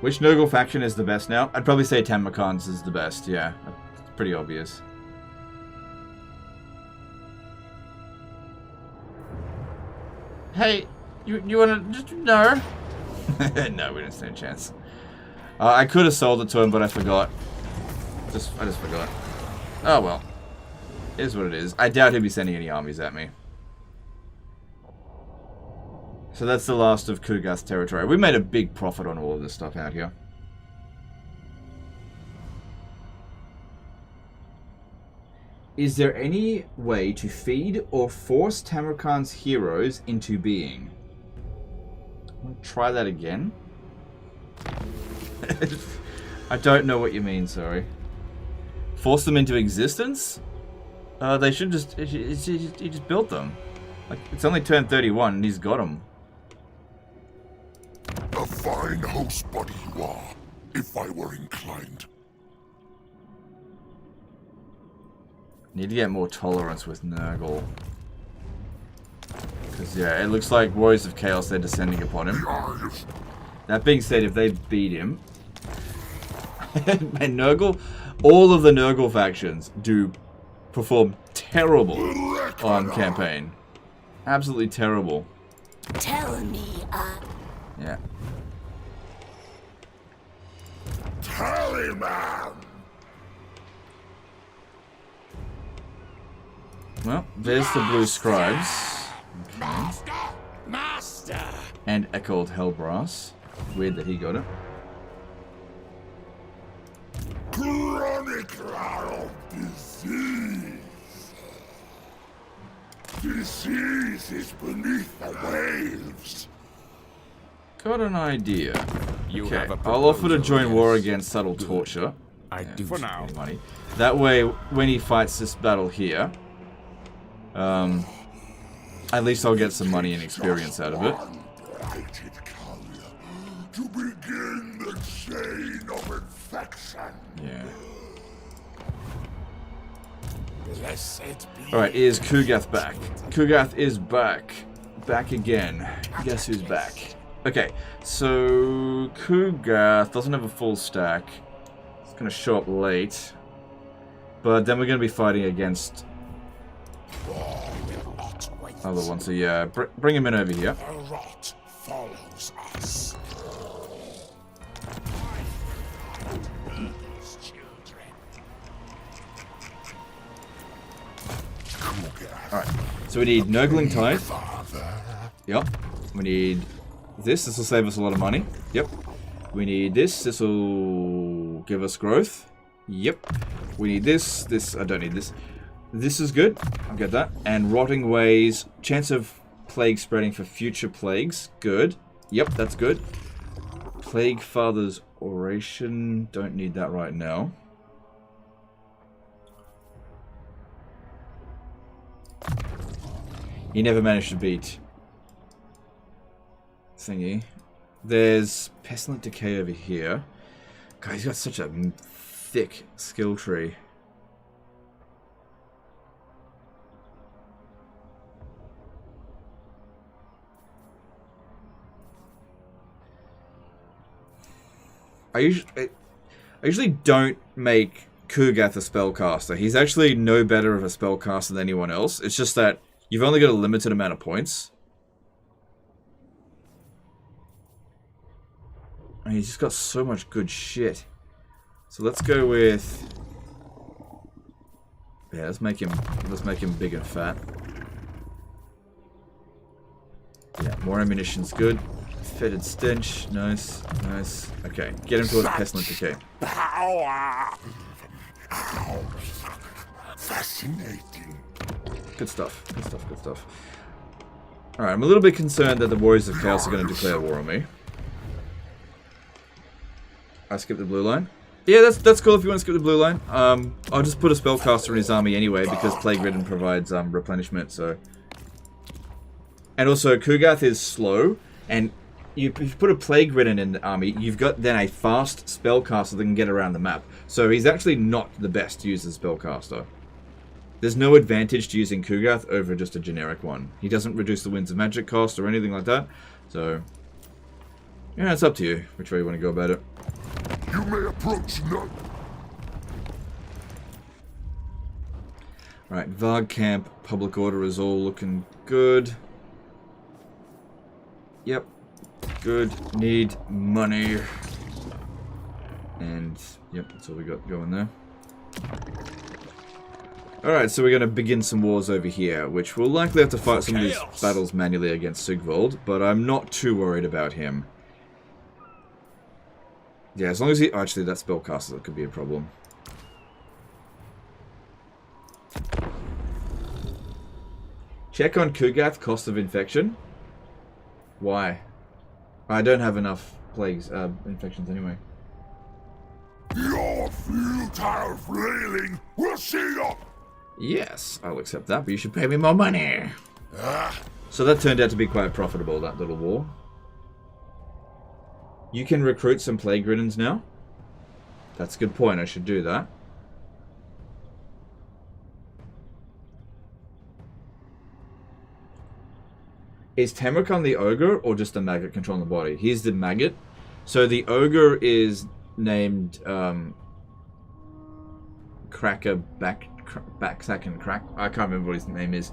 Which Nurgle faction is the best now? I'd probably say Tamurkhan's is the best, yeah. pretty obvious. Hey, you wanna just no? No, we didn't stand a chance. I could have sold it to him, but I forgot. I just forgot. Oh well. It is what it is. I doubt he'll be sending any armies at me. So that's the last of Kugath's territory. We made a big profit on all of this stuff out here. Is there any way to feed or force Tamurkhan's heroes into being? I'll try that again. I don't know what you mean, sorry. Force them into existence? They should just... He just built them. Like, it's only turn 31 and he's got them. A fine host body you are, if I were inclined. Need to get more tolerance with Nurgle. Because, yeah, it looks like Warriors of Chaos, they're descending upon him. That being said, if they beat him... and Nurgle... All of the Nurgle factions do perform terrible on campaign. Absolutely terrible. Tell me, Yeah. Tallyman! Well, there's the Blue Scribes. Okay. Master! And Echoed Hellbrass. Weird that he got it. Chronicler of disease. Disease is beneath the waves. Got an idea. You Okay, have a I'll offer to proposal, join war yes. against Subtle Torture. I do for now. money. That way, when he fights this battle here, at least I'll get some money and experience out of it. Brighted color to begin the chain of infection. Yeah. Blessed be. Alright, is Kugath back? Kugath is back. Back again. Guess who's back? Okay, so Kugath doesn't have a full stack. It's gonna show up late. But then we're gonna be fighting against other ones. So yeah, bring him in over here. The rot follows us. These children. Alright, so we need Nurgling Tide. Father. Yep. We need this. This will save us a lot of money. Yep. We need this. This will give us growth. Yep. We need this. This, I don't need this. This is good. I'll get that. And Rotting Ways. Chance of plague spreading for future plagues. Good. Yep, that's good. Plague Father's Oration. Don't need that right now. He never managed to beat thingy. There's Pestilent Decay over here. God, he's got such a thick skill tree. I usually don't make Kugath a spellcaster. He's actually no better of a spellcaster than anyone else. It's just that you've only got a limited amount of points. And he's just got so much good shit. So let's go with... Yeah, let's make him big and fat. Yeah, more ammunition's good. Fetid Stench, nice, nice. Okay, get him towards Pestilent Decay. Power. Fascinating. Good stuff, good stuff, good stuff. Alright, I'm a little bit concerned that the Warriors of Chaos are going to declare war on me. I skip the blue line. Yeah, that's cool if you want to skip the blue line. I'll just put a spellcaster in his army anyway because Plague Ridden provides replenishment, so... And also, Kugath is slow, and if you put a Plague Ridden in the army, you've got then a fast spellcaster that can get around the map. So he's actually not the best to use as a spellcaster. There's no advantage to using Kugath over just a generic one. He doesn't reduce the Winds of Magic cost or anything like that. So, yeah, it's up to you which way you want to go about it. You may approach none. Right, Varg Camp, public order is all looking good. Yep. Good. Need money. And, yep, that's all we got going there. Alright, so we're going to begin some wars over here, which we'll likely have to fight some of these battles manually against Sigvald, but I'm not too worried about him. Yeah, as long as he... Oh, actually, that spellcaster that could be a problem. Check on Kugath, cost of infection. Why? I don't have enough plagues, infections anyway. Your futile flailing will see up. Yes, I'll accept that, but you should pay me more money. So that turned out to be quite profitable, that little war. You can recruit some plague riddens now. That's a good point, I should do that. Is Tamurkhan the ogre or just the maggot controlling the body? He's the maggot. So the ogre is named Cracker Backsack and Crack. I can't remember what his name is.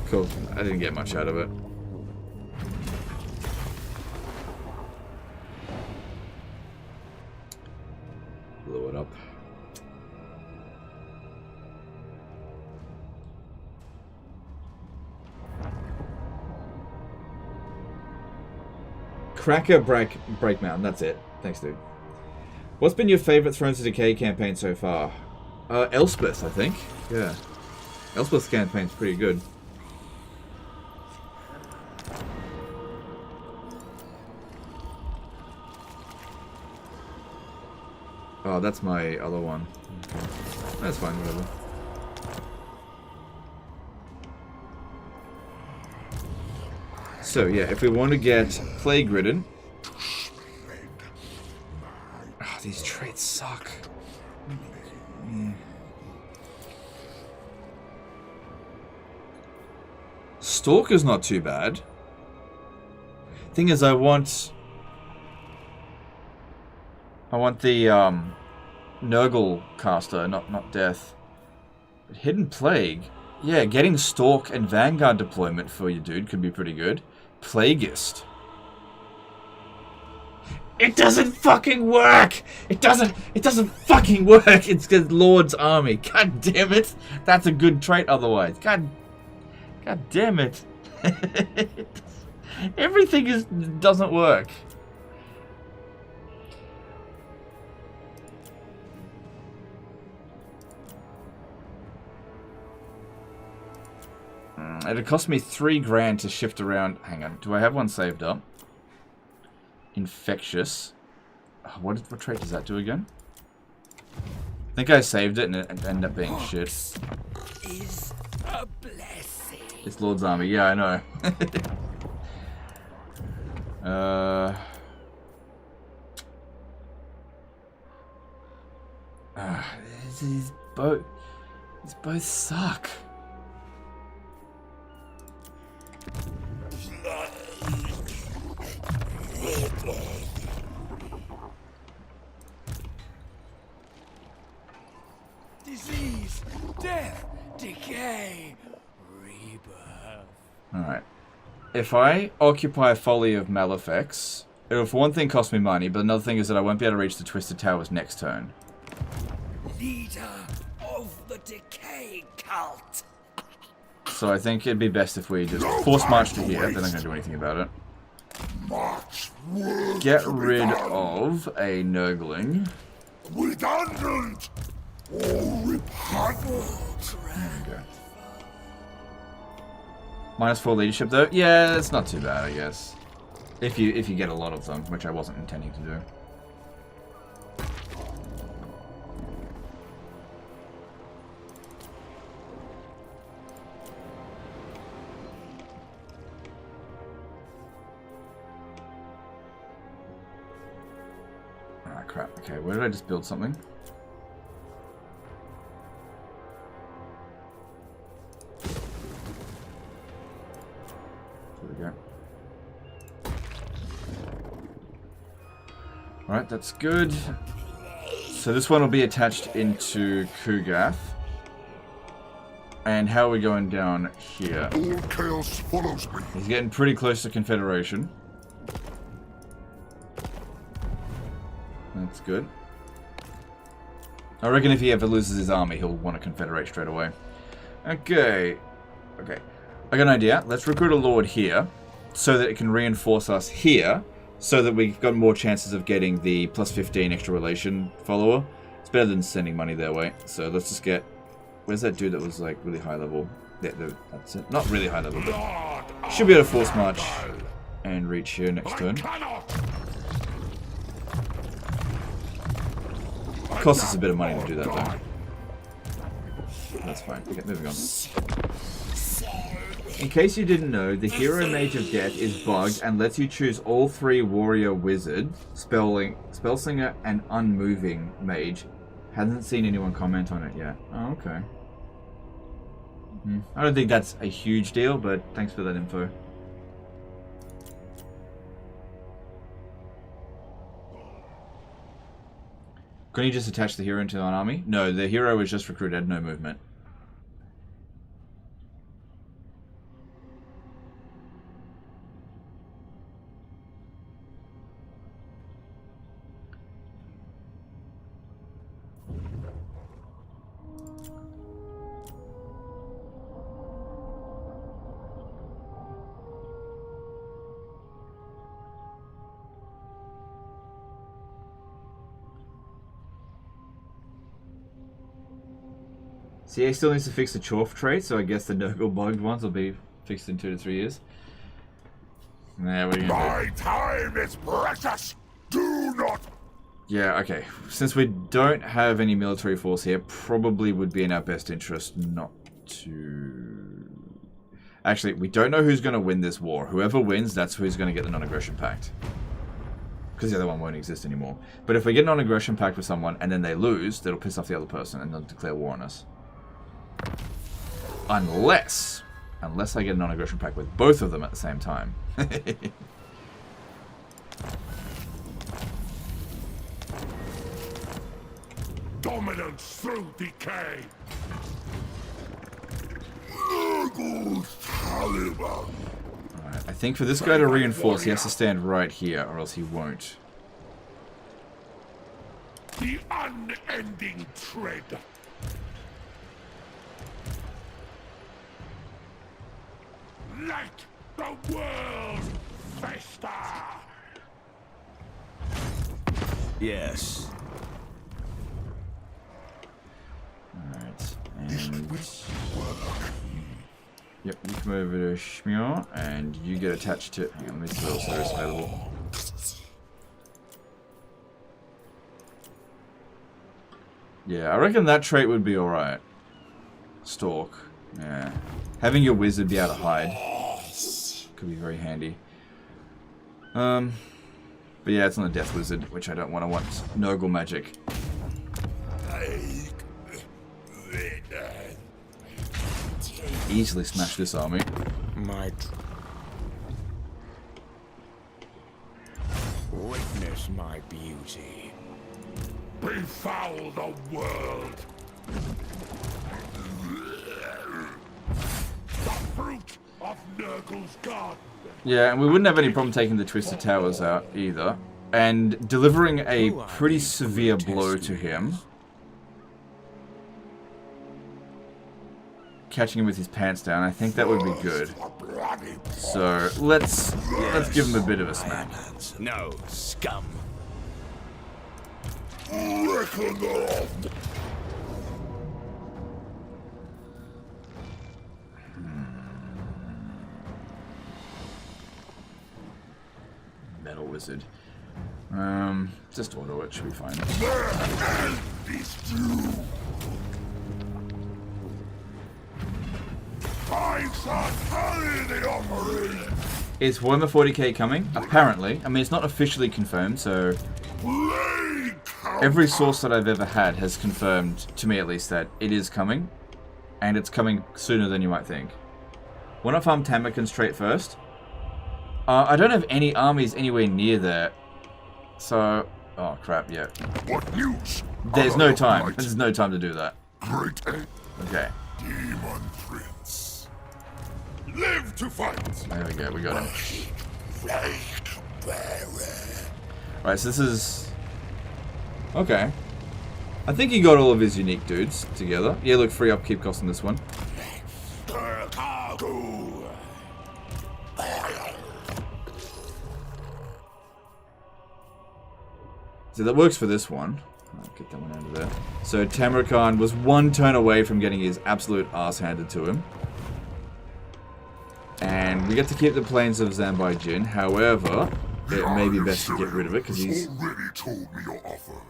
Cool. I didn't get much out of it. Blow it up. Cracker Break Mountain, that's it. Thanks, dude. What's been your favourite Thrones of Decay campaign so far? Elspeth, I think. Yeah. Elspeth's campaign's pretty good. Oh, that's my other one. Okay. That's fine, whatever. So, yeah, if we want to get Plague Ridden... Oh, these traits suck. Stalker's not too bad. Thing is, I want the Nurgle caster, not Death. But Hidden Plague, yeah, getting Stalk and Vanguard deployment for you, dude, could be pretty good. Plagueist. It doesn't fucking work. It doesn't fucking work. It's the Lord's army. God damn it. That's a good trait otherwise. God damn it. Everything doesn't work. It'd cost me $3,000 to shift around. Hang on, do I have one saved up? Infectious. Oh, what trait does that do again? I think I saved it and it ended up being shit. Is a blessing. It's Lord's army. Yeah, I know. These both suck. Disease, death, decay, rebirth. Alright. If I occupy Folly of Malefics, it'll for one thing cost me money, but another thing is that I won't be able to reach the Twisted Towers next turn. Leader of the decay cult. So I think it'd be best if we just force march to here. They're not going to do anything about it. Get rid of a Nurgling. Redundant or repugnant. Okay. -4 leadership though? Yeah, it's not too bad, I guess. If you get a lot of them, which I wasn't intending to do. Ah, crap. Okay, where did I just build something? There we go. Alright, that's good. So this one will be attached into Kugath. And how are we going down here? All chaos follows me. He's getting pretty close to Confederation. That's good. I reckon if he ever loses his army, he'll want to confederate straight away. Okay. Okay. I got an idea. Let's recruit a lord here, so that it can reinforce us here, so that we've got more chances of getting the plus 15 extra relation follower. It's better than sending money their way. So let's just get... Where's that dude that was like really high level? Yeah, that's it. Not really high level, but should be able to force march and reach here next turn. Costs us a bit of money to do that though. That's fine. Okay, moving on. In case you didn't know, the Hero Mage of Death is bugged and lets you choose all 3 Warrior Wizard, Spellslinger, and Unmoving Mage. Hasn't seen anyone comment on it yet. Oh, okay. I don't think that's a huge deal, but thanks for that info. Couldn't you just attach the hero into an army? No, the hero was just recruited, no movement. CA still needs to fix the Chorf trait, so I guess the Nurgle bugged ones will be fixed in 2 to 3 years. Nah, what are you gonna My time is precious. Do not. Yeah, okay. Since we don't have any military force here, probably would be in our best interest not to... Actually, we don't know who's going to win this war. Whoever wins, that's who's going to get the non-aggression pact. Because the other one won't exist anymore. But if we get a non-aggression pact with someone and then they lose, that'll piss off the other person and they'll declare war on us. Unless I get a non-aggression pact with both of them at the same time. Dominance through decay. Nurgle's Taliban. Alright, I think for this guy to reinforce, he has to stand right here, or else he won't. The unending tread. Let the world fester. Yes. Alright, and... Yep, you come over to Shmuel, and you get attached to... Hang on, let me see what else there is available. Yeah, I reckon that trait would be alright. Stalk. Yeah. Having your wizard be able to hide could be very handy. But yeah, it's not a death wizard, which I don't want. I want Nurgle magic. Easily smash this army. Witness my beauty. Befoul the world. The fruit of Nurgle's garden. Yeah, and we wouldn't have any problem taking the Twisted Towers out either. And delivering a pretty severe blow to him. Catching him with his pants down, I think that would be good. So let's give him a bit of a smack. No, scum. Metal wizard. Just auto it, should be fine. Is Warhammer 40k coming? Apparently. I mean, it's not officially confirmed, so... Every source that I've ever had has confirmed, to me at least, that it is coming. And it's coming sooner than you might think. Want to farm Tamurkhan straight first? I don't have any armies anywhere near there. So, Oh crap! Yeah. What news? There's no Out of time. light. There's no time to do that. Great Okay. Demon Prince. Live to fight. There we go. We got him. Light bearer. Right. So this is. Okay. I think he got all of his unique dudes together. Yeah. Look, free upkeep cost on this one. So that works for this one. I'll get that one out of there. So Tamurkhan was one turn away from getting his absolute ass handed to him. And we get to keep the plains of Zambijin. However, it may be best to get rid of it because he's... already told me your offer,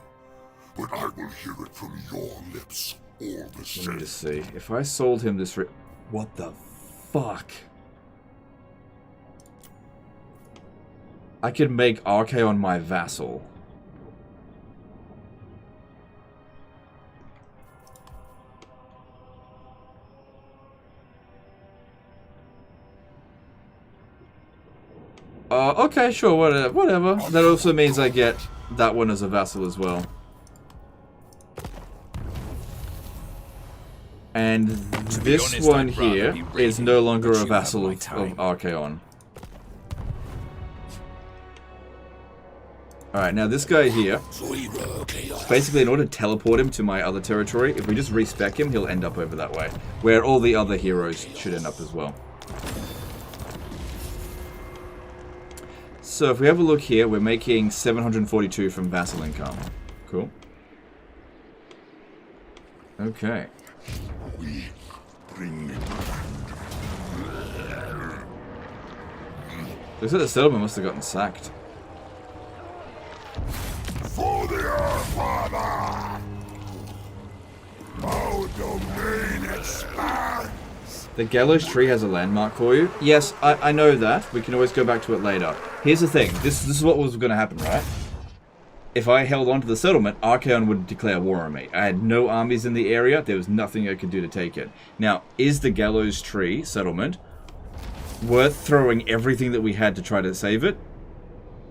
but I will hear it from your lips all the Let same. me just see. If I sold him this... What the fuck? I could make Archaon my vassal. Okay, sure, whatever. That also means I get that one as a vassal as well. And this honest, one I'd rather here be is reading, no longer but a you vassal have my of time. Archaon. Alright, now this guy here, basically in order to teleport him to my other territory, if we just respec him, he'll end up over that way. Where all the other heroes should end up as well. So if we have a look here, we're making 742 from vassal income. Cool. Okay. We bring it. Looks like the settlement must have gotten sacked. For the Earth Father! Our domain expands! The gallows tree has a landmark for you. Yes, I know that. We can always go back to it later. Here's the thing. This is what was going to happen, right? If I held on to the settlement, Archaon would declare war on me. I had no armies in the area. There was nothing I could do to take it. Now, is the gallows tree settlement worth throwing everything that we had to try to save it?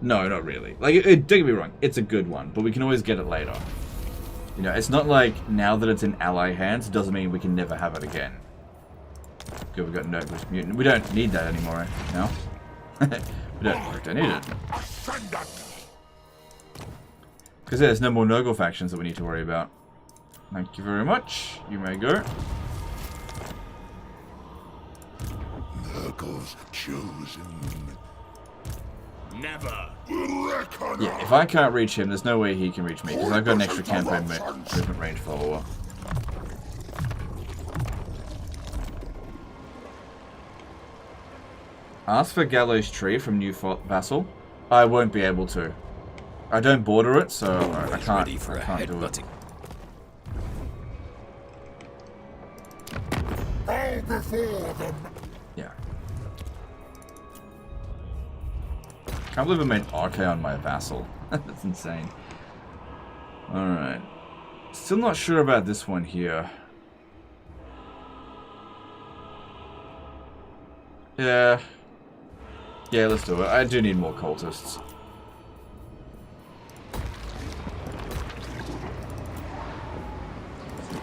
No, not really. Like, don't get me wrong. It's a good one, but we can always get it later. You know, it's not like now that it's in ally hands, it doesn't mean we can never have it again. Good, we got Nurglish Mutant. We don't need that anymore, no? we don't need it. Because there's no more Nurgle factions that we need to worry about. Thank you very much. You may go. Nurgle's chosen. Never. Yeah, if I can't reach him, there's no way he can reach me, because I've got an extra campaign movement range follower. Ask for Gallows Tree from new vassal. I won't be able to. I don't border it, so I can't do it. All before them. Yeah. Can't believe I made Archaon my vassal. That's insane. Alright. Still not sure about this one here. Yeah. Yeah, let's do it. I do need more cultists.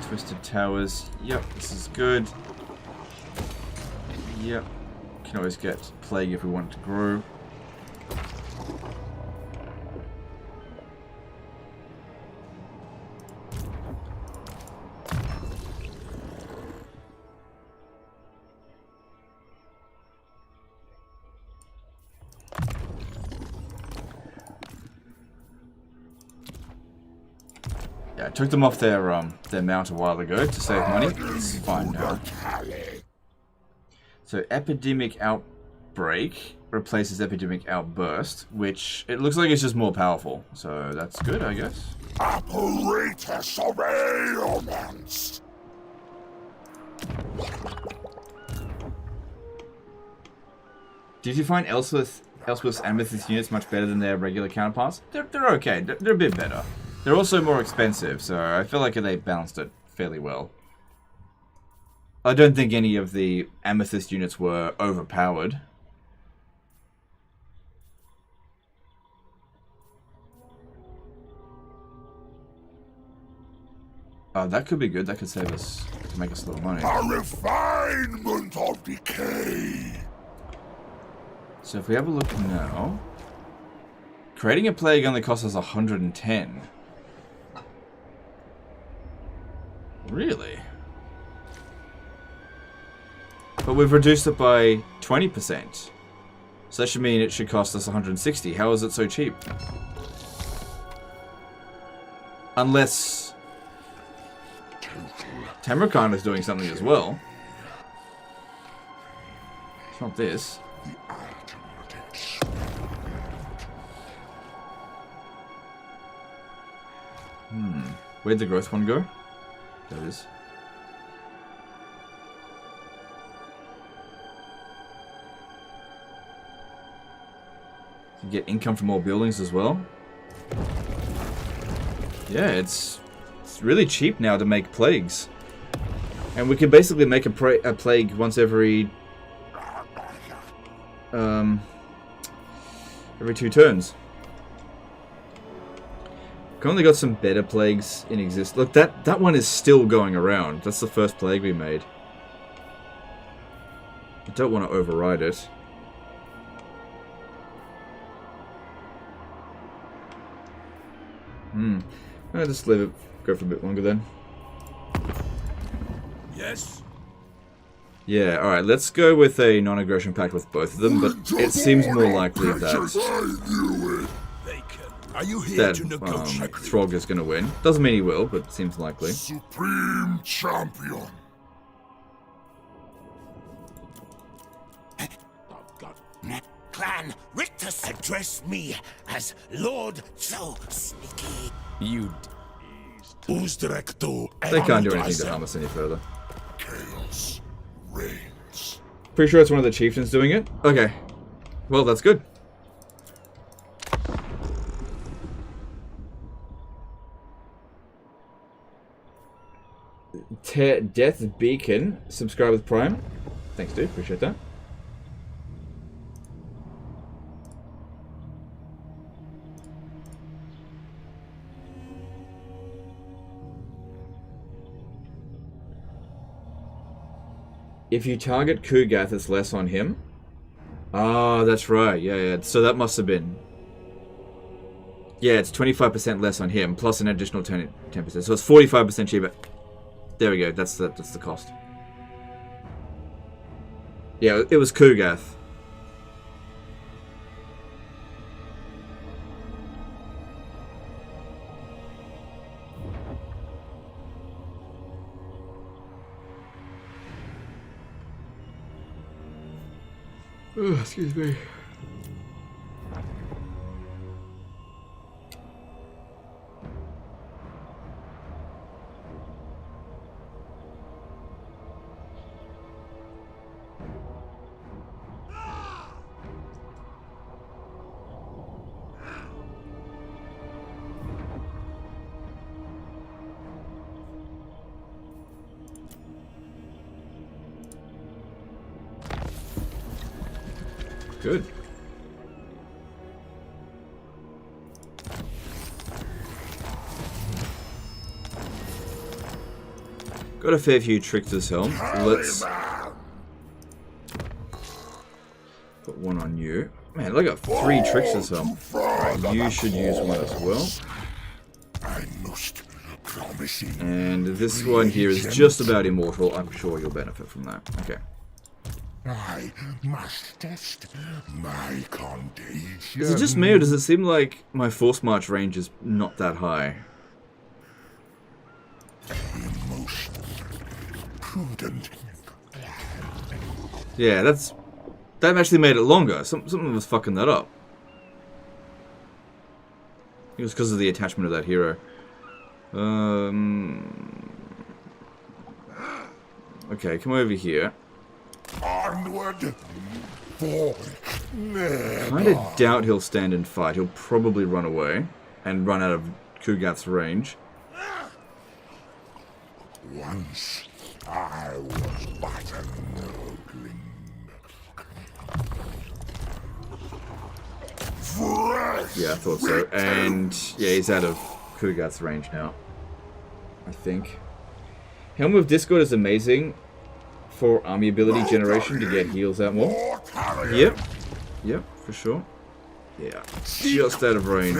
Twisted Towers. Yep, this is good. Yep. Can always get Plague if we want it to grow. Yeah, I took them off their mount a while ago to save money. It's fine now. So Epidemic Outbreak replaces Epidemic Outburst, which it looks like it's just more powerful. So that's good, I guess. Apparatus of ailments. Did you find Elspeth's Amethyst units much better than their regular counterparts? They're okay. They're a bit better. They're also more expensive, so I feel like they balanced it fairly well. I don't think any of the Amethyst units were overpowered. That could be good. That could save us, make us a little money. A refinement of decay. So if we have a look now, creating a plague only costs us 110. Really? But we've reduced it by 20%. So that should mean it should cost us 160. How is it so cheap? Unless Tamurkhan is doing something as well. It's not this. Where'd the growth one go? There it is. You get income from more buildings as well. Yeah, it's really cheap now to make plagues. And we can basically make a plague once every 2 turns. Currently got some better plagues in exist. Look, that one is still going around. That's the first plague we made. I don't want to override it. I'll just leave it go for a bit longer then. Yes. Yeah, alright, let's go with a non-aggression pact with both of them, but it seems more likely that Are you here to that negotiate? Throg is going to win. Doesn't mean he will, but it seems likely. Supreme champion. Clan Rictus address me as Lord So Sneaky. You They can't do anything to harm us any further. Chaos reigns. Pretty sure it's one of the chieftains doing it? Okay. Well, that's good. Death Beacon, subscribe with Prime. Thanks, dude. Appreciate that. If you target Kugath, it's less on him. Ah, that's right. Yeah. So that must have been... Yeah, it's 25% less on him, plus an additional 10%. So it's 45% cheaper. There we go. That's the cost. Yeah, it was Kugath. Oh, excuse me. Good. Got a fair few tricksters helm. Let's put one on you. Man, I got 3 tricksters helm. Right, you should use one as well. And this one here is just about immortal. I'm sure you'll benefit from that. Okay. I must test my contagion. Is it just me, or does it seem like my force march range is not that high? Most prudent. Yeah, that actually made it longer. Something was fucking that up. It was because of the attachment of that hero. Okay, come over here. Onward for Kinda doubt he'll stand and fight. He'll probably run away and run out of Kugath's range. once I was but a nobling. Fresh Yeah, I thought so. And yeah, he's out of Kugath's range now, I think. Helm of Discord is amazing for army ability generation to get heals out more. Yep. Yep, for sure. Yeah. Just out of range.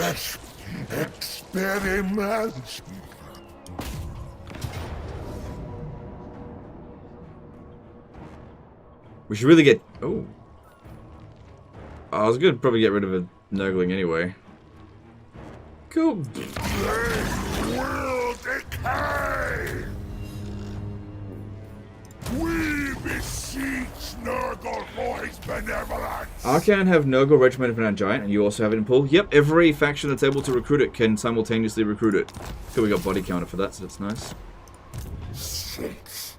Experiments. We should really get... Oh. I was going to probably get rid of a Nurgling anyway. Cool. Will decay. We beseech Nurgle for his benevolence. Arcan have Nurgle Regimented Van Giant, and you also have it in pool. Yep, every faction that's able to recruit it can simultaneously recruit it. Cool, we got body counter for that, so that's nice. 6,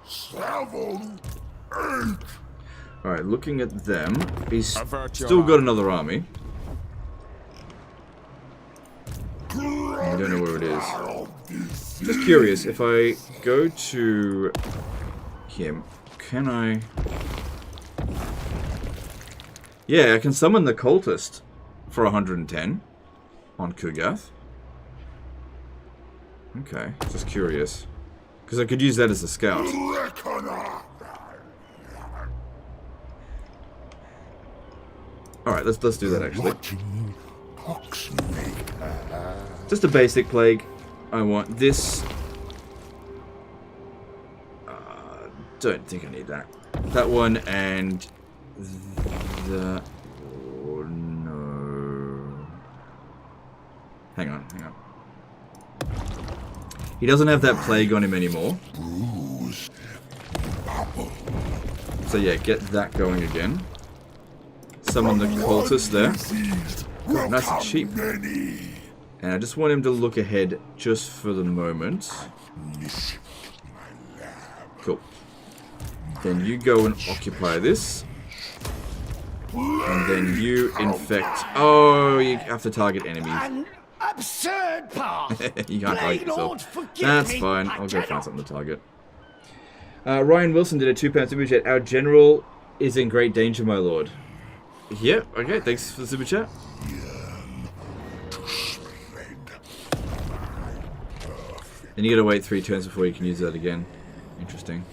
7, 8. Alright, looking at them, he's still got another army. I don't know where it is. Just curious, if I go to him, can I... Yeah, I can summon the cultist for 110 on Kugath. Okay, just curious. Because I could use that as a scout. Alright, let's do that actually. Just a basic plague. I want this. Don't think I need that. That one and the... Oh no. Hang on. He doesn't have that plague on him anymore. So yeah, get that going again. Summon the cultist there. Oh, nice and cheap. And I just want him to look ahead just for the moment. Cool. Then you go and occupy this. And then you infect... Oh, you have to target enemies. An absurd path. You can't target Lord, yourself. forgive That's me, fine. I I'll go cannot. find something to target. Ryan Wilson did a £2 super chat. Our general is in great danger, my lord. Yeah, okay, thanks for the super chat. Then you gotta wait 3 turns before you can use that again. Interesting.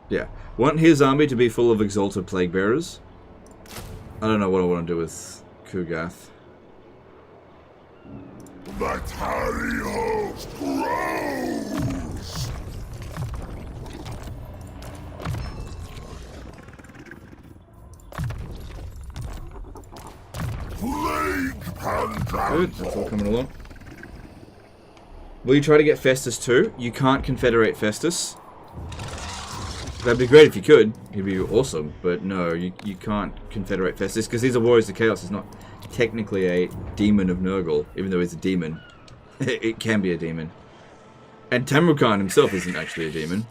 Yeah. Want his army to be full of exalted plague bearers. I don't know what I want to do with Kugath. The tally host grows. Plague pandemic. Good, that's all coming along. Will you try to get Festus too? You can't confederate Festus. That'd be great if you could. He'd be awesome. But no, you can't confederate Festus because he's a Warriors of Chaos. He's not technically a demon of Nurgle, even though he's a demon. It can be a demon. And Tamurkhan himself isn't actually a demon.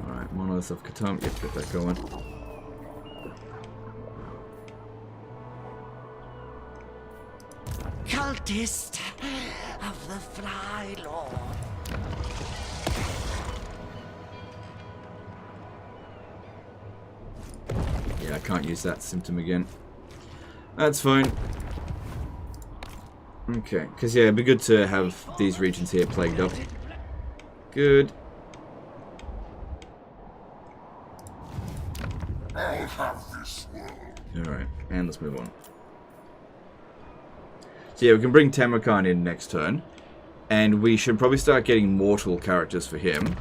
Alright, Monolith of Cthulhu. Yep, get that going. Cultist of the Fly Lord. Yeah, I can't use that symptom again. That's fine. Okay, because yeah, it'd be good to have these regions here plagued up. Good. Alright, and let's move on. So yeah, we can bring Tamurkhan in next turn. And we should probably start getting mortal characters for him.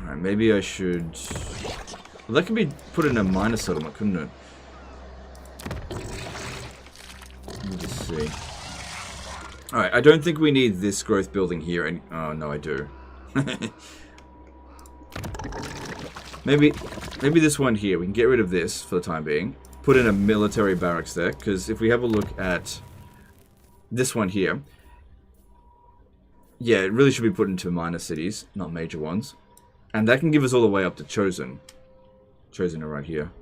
Alright, maybe I should... Well, that could be put in a minor settlement, couldn't it? Let me just see. Alright, I don't think we need this growth building here. And oh, no, I do. Maybe this one here. We can get rid of this for the time being. Put in a military barracks there. Because if we have a look at this one here. Yeah, it really should be put into minor cities, not major ones. And that can give us all the way up to Chosen. Chosen are right here.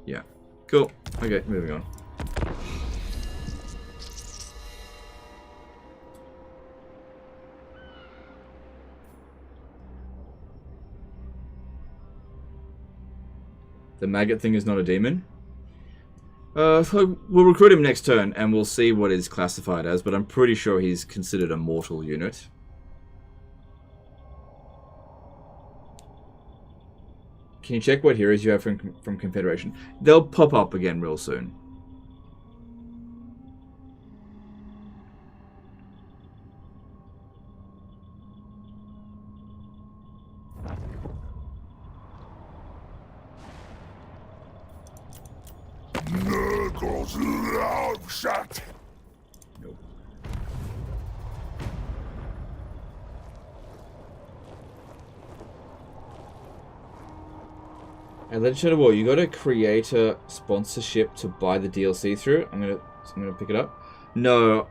Yeah. Cool. Okay, moving on. The maggot thing is not a demon. So we'll recruit him next turn, and we'll see what he's classified as, but I'm pretty sure he's considered a mortal unit. Can you check what heroes you have from Confederation? They'll pop up again real soon. Nurgle's love shot. Nope. And Legend of War, you got to create a sponsorship to buy the DLC through. I'm gonna pick it up. No,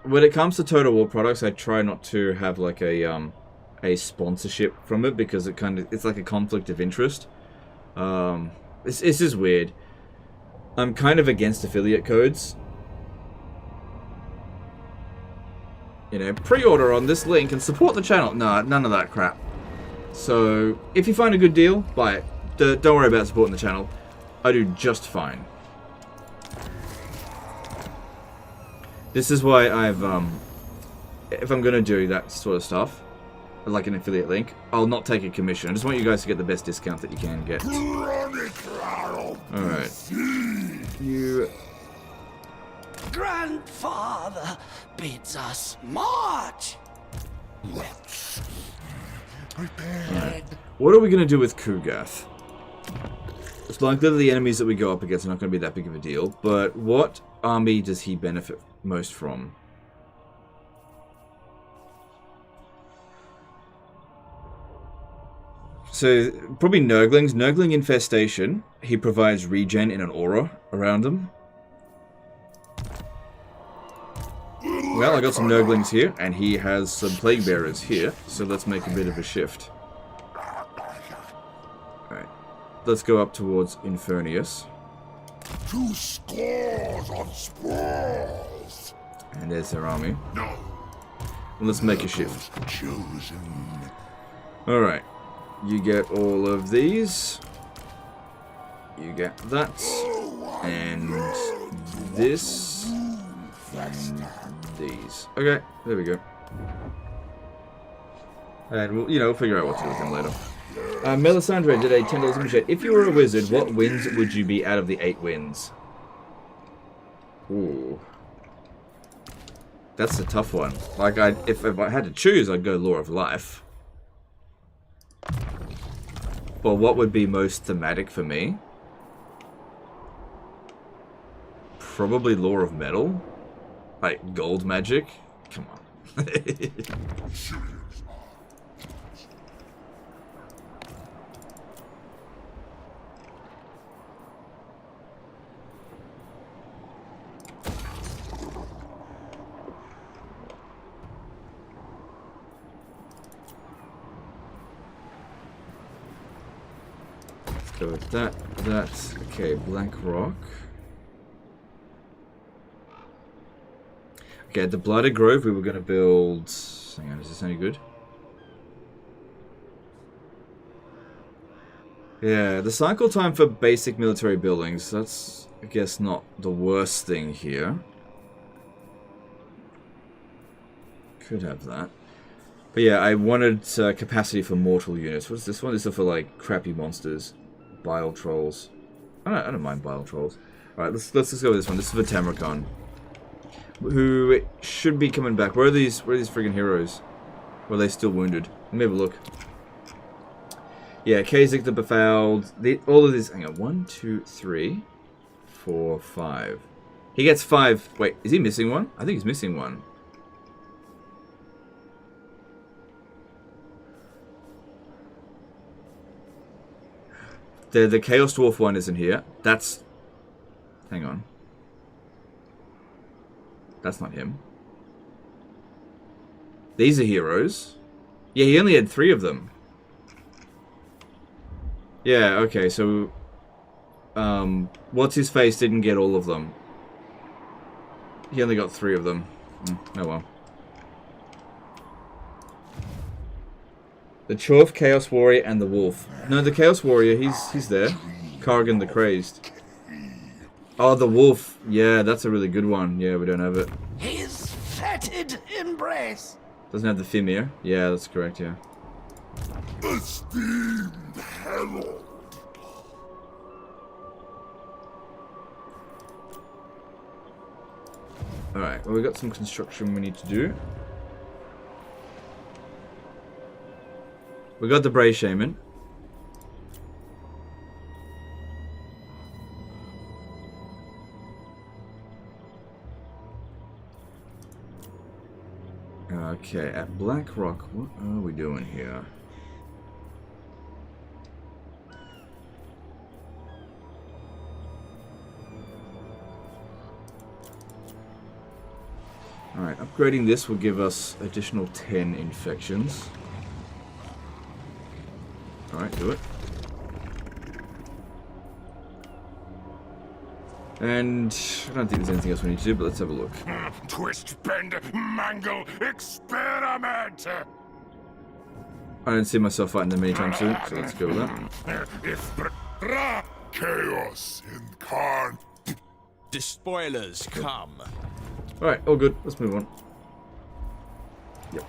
when it comes to Total War products, I try not to have like a sponsorship from it because it's like a conflict of interest. It's just weird. I'm kind of against affiliate codes. You know, pre-order on this link and support the channel. No, none of that crap. So, if you find a good deal, buy it. Don't worry about supporting the channel. I do just fine. This is why I've, if I'm gonna do that sort of stuff, like an affiliate link, I'll not take a commission. I just want you guys to get the best discount that you can get. Alright. You... Grandfather bids us march. Let's prepare. Right. What are we going to do with Kugath? It's likely that the enemies that we go up against are not going to be that big of a deal, but what army does he benefit most from? So, probably Nurglings. Nurgling Infestation. He provides regen in an aura around him. Well, I got some Nurglings here, and he has some Plague Bearers here, so let's make a bit of a shift. Alright. Let's go up towards Infernius. 2 scores of spores. And there's their army. No. And let's make a shift. Chosen. Alright. You get all of these. You get that. And this. And these. Okay, there we go. And we'll, we'll figure out what to do with them later. Melisandre did a $10 in chat. If you were a wizard, what wins would you be out of the 8 wins? Ooh. That's a tough one. Like, if I had to choose, I'd go Law of Life. But what would be most thematic for me? Probably Law of Metal. Like, gold magic? Come on. Go with that. Okay, Blank Rock. Okay, at the Blighted Grove we were going to build... Hang on, is this any good? Yeah, the cycle time for basic military buildings, that's, I guess, not the worst thing here. Could have that. But yeah, I wanted capacity for mortal units. What's this one? This is for, like, crappy monsters. Bile Trolls. I don't mind Bile Trolls. Alright, let's just go with this one. This is for Tamurkhan. Who should be coming back. Where are these friggin' heroes? Or are they still wounded? Let me have a look. Yeah, Kha'Zix the Befouled. All of these. Hang on. 1, 2, 3, 4, 5. He gets 5. Wait, is he missing one? I think he's missing one. The Chaos Dwarf one isn't here. That's... Hang on. That's not him. These are heroes. Yeah, he only had 3 of them. Yeah, okay, so... What's-his-face didn't get all of them. He only got 3 of them. Oh well. The Chorf, Chaos Warrior, and the Wolf. No, the Chaos Warrior, he's there. Corrigan the Crazed. Oh, the wolf. Yeah, that's a really good one. Yeah, we don't have it. His fetid embrace. Doesn't have the Fimir. Yeah, that's correct, yeah. Esteemed herald. Alright, well, we got some construction we need to do. We got the Bray Shaman. Okay, at Blackrock, what are we doing here? Alright, upgrading this will give us additional 10 infections. Alright, do it. And I don't think there's anything else we need to do, but let's have a look. Twist, bend, mangle, experiment. I don't see myself fighting them anytime soon, so let's go with that. If chaos incarnate. The spoilers come. Alright, all good. Let's move on. Yep.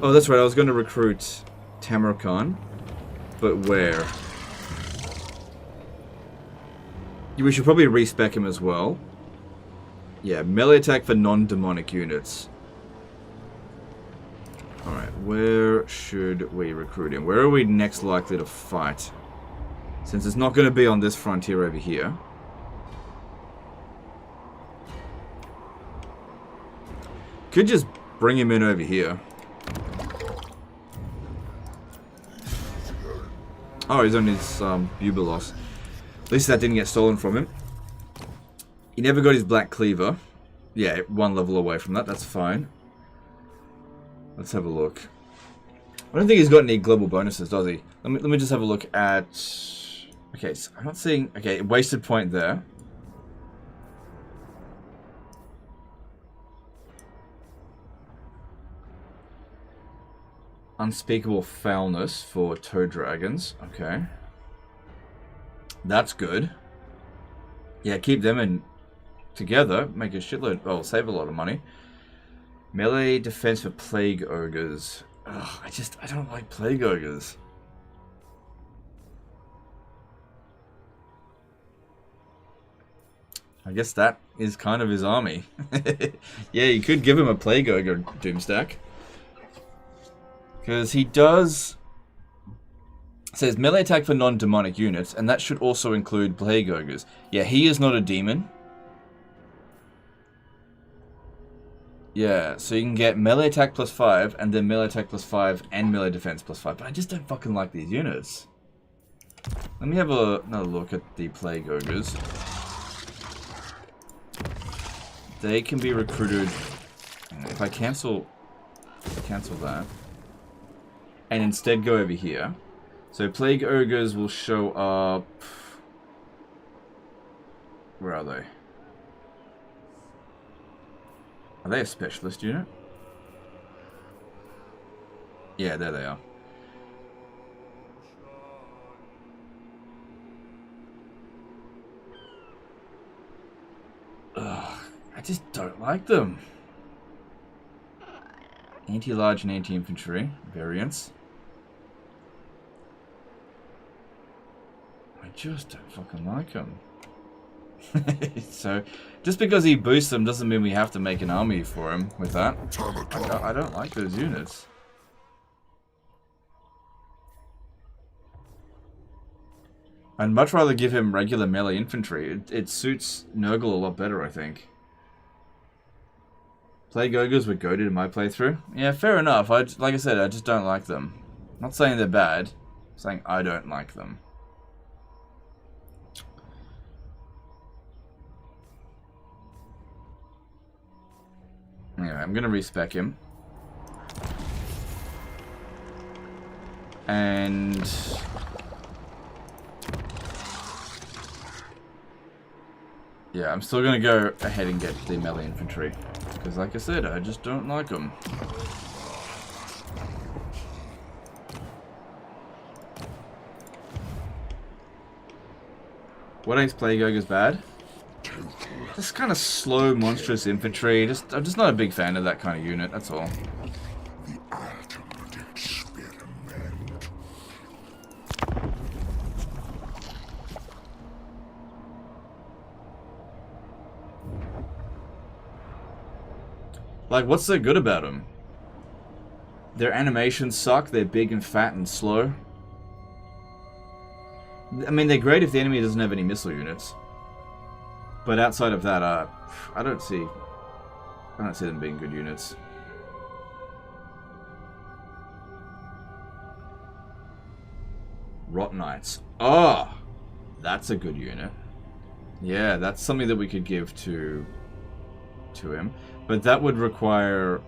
Oh, that's right. I was going to recruit Tamurkhan, but where? We should probably respec him as well. Yeah, melee attack for non-demonic units. Alright, where should we recruit him? Where are we next likely to fight? Since it's not going to be on this frontier over here. Could just bring him in over here. Oh, he's on his Bubelos. At least that didn't get stolen from him. He never got his Black Cleaver. Yeah, one level away from that. That's fine. Let's have a look. I don't think he's got any global bonuses, does he? Let me just have a look at... Okay, so I'm not seeing... Okay, wasted point there. Unspeakable foulness for toad dragons. Okay. That's good. Yeah, keep them in together. Make a shitload. Oh, save a lot of money. Melee defense for plague ogres. Ugh, I don't like plague ogres. I guess that is kind of his army. Yeah, you could give him a plague ogre doomstack. Because he does... It says melee attack for non-demonic units, and that should also include plague ogres. Yeah, he is not a demon. Yeah, so you can get melee attack +5, and then melee attack +5, and melee defense +5. But I just don't fucking like these units. Let me have another look at the plague ogres. They can be recruited... If I cancel that, and instead go over here. So plague ogres will show up... Where are they? Are they a specialist unit? Yeah, there they are. Ugh, I just don't like them. Anti-large and anti-infantry variants. I just don't fucking like him. So, just because he boosts them doesn't mean we have to make an army for him with that. I don't like those units. I'd much rather give him regular melee infantry. It suits Nurgle a lot better, I think. Plague ogres were goated in my playthrough. Yeah, fair enough. Like I said, I just don't like them. I'm not saying they're bad. I'm saying I don't like them. Anyway, I'm going to respec him. And... yeah, I'm still going to go ahead and get the melee infantry. Because like I said, I just don't like them. What makes Plague Ogres bad? Just kind of slow, monstrous infantry. I'm just not a big fan of that kind of unit, that's all. The ultimate experiment. Like, what's so good about them? Their animations suck, they're big and fat and slow. I mean, they're great if the enemy doesn't have any missile units. But outside of that, I don't see them being good units. Rot Knights. Oh! That's a good unit. Yeah, that's something that we could give to him. But that would require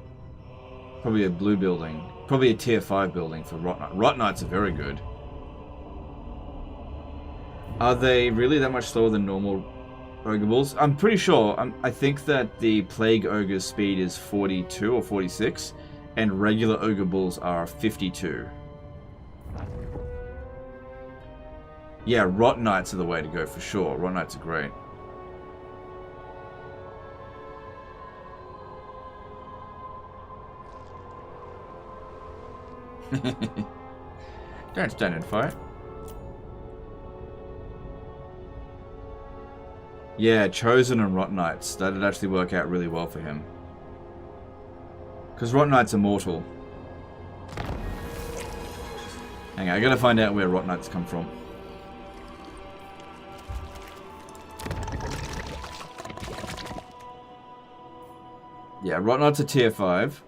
probably a blue building. Probably a tier 5 building for Rot Knights. Rot Knights are very good. Are they really that much slower than normal Ogre Bulls? I'm pretty sure. I think that the Plague Ogre's speed is 42 or 46, and regular Ogre Bulls are 52. Yeah, Rot Knights are the way to go for sure. Rot Knights are great. Don't stand and fight. Yeah, Chosen and Rot Knights. That'd actually work out really well for him. Because Rot Knights are mortal. Hang on, I gotta find out where Rot Knights come from. Yeah, Rot Knights are tier 5.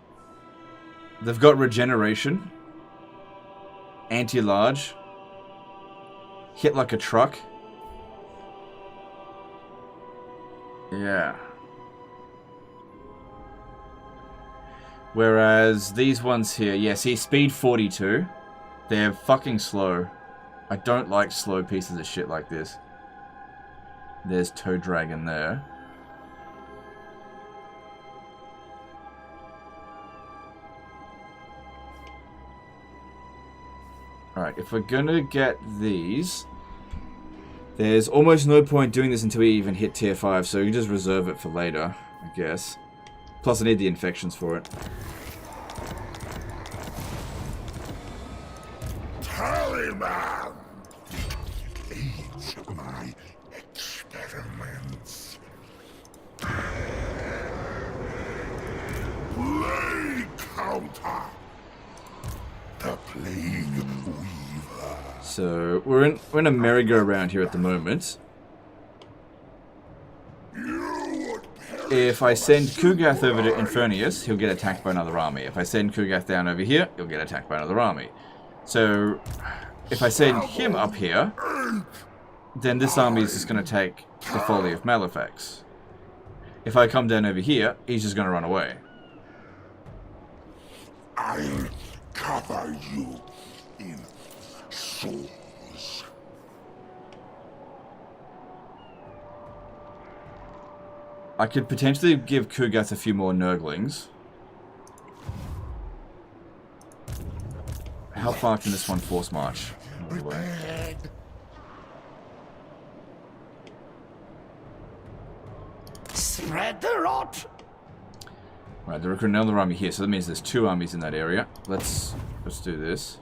They've got regeneration. Anti-large. Hit like a truck. Yeah. Whereas these ones here, yeah, see, speed 42. They're fucking slow. I don't like slow pieces of shit like this. There's Toe Dragon there. Alright, if we're gonna get these, there's almost no point doing this until we even hit tier 5, so you just reserve it for later, I guess. Plus I need the infections for it. Tallyman! Each of my experiments. Plague counter! The Plague Weaver. So we're in a merry-go-round here at the moment. If I send Kugath over to Infernius, he'll get attacked by another army. If I send Kugath down over here, he'll get attacked by another army. So if I send him up here, then this army is just going to take the Folly of Malefax. If I come down over here, he's just going to run away. I'll cover you in sores. I could potentially give Kugath a few more Nurglings. How far can this one force march? Spread the rot. Right, they're recruiting another army here, so that means there's 2 armies in that area. Let's do this.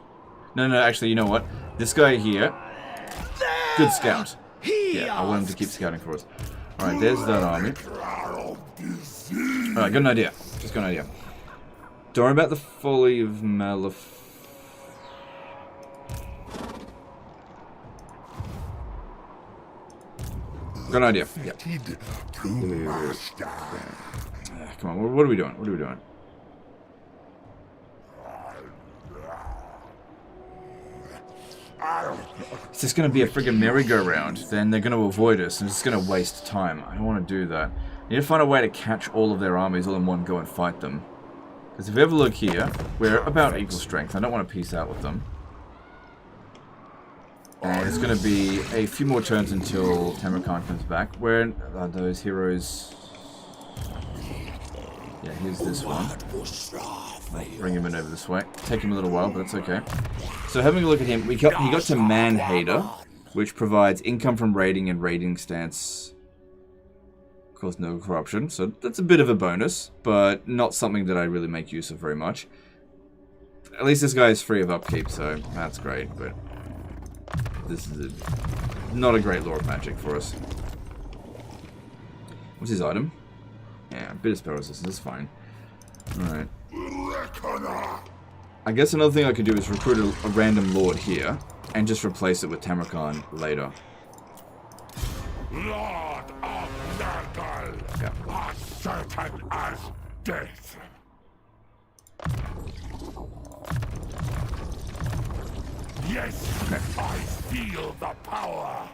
No, actually, you know what? This guy here, good scout. Yeah, I want him to keep scouting for us. Alright, there's that army. Alright, got an idea. Just got an idea. Don't worry about the Folly of Malef. Got an idea. Yeah. Come on, what are we doing? What are we doing? It's just going to be a friggin' merry-go-round. Then they're going to avoid us, and it's just going to waste time. I don't want to do that. I need to find a way to catch all of their armies all in one go and fight them. Because if you ever look here, we're about equal strength. I don't want to peace out with them. And it's going to be a few more turns until Tamurkhan comes back. Where are those heroes? Yeah, here's this one. Bring him in over this way. Take him a little while, but it's okay. So having a look at him, he got to Man-Hater. which provides income from raiding and raiding stance. Cause no corruption, so that's a bit of a bonus, but not something that I really make use of very much. At least this guy is free of upkeep, so that's great, but this is not a great lore of magic for us. What's his item? Yeah, a bit of spell resistance, that's fine. Alright. I guess another thing I could do is recruit a random lord here, and just replace it with Tamurkhan later. Lord of Nurgle, Yeah. as certain as death. Yes, Okay. I feel the power.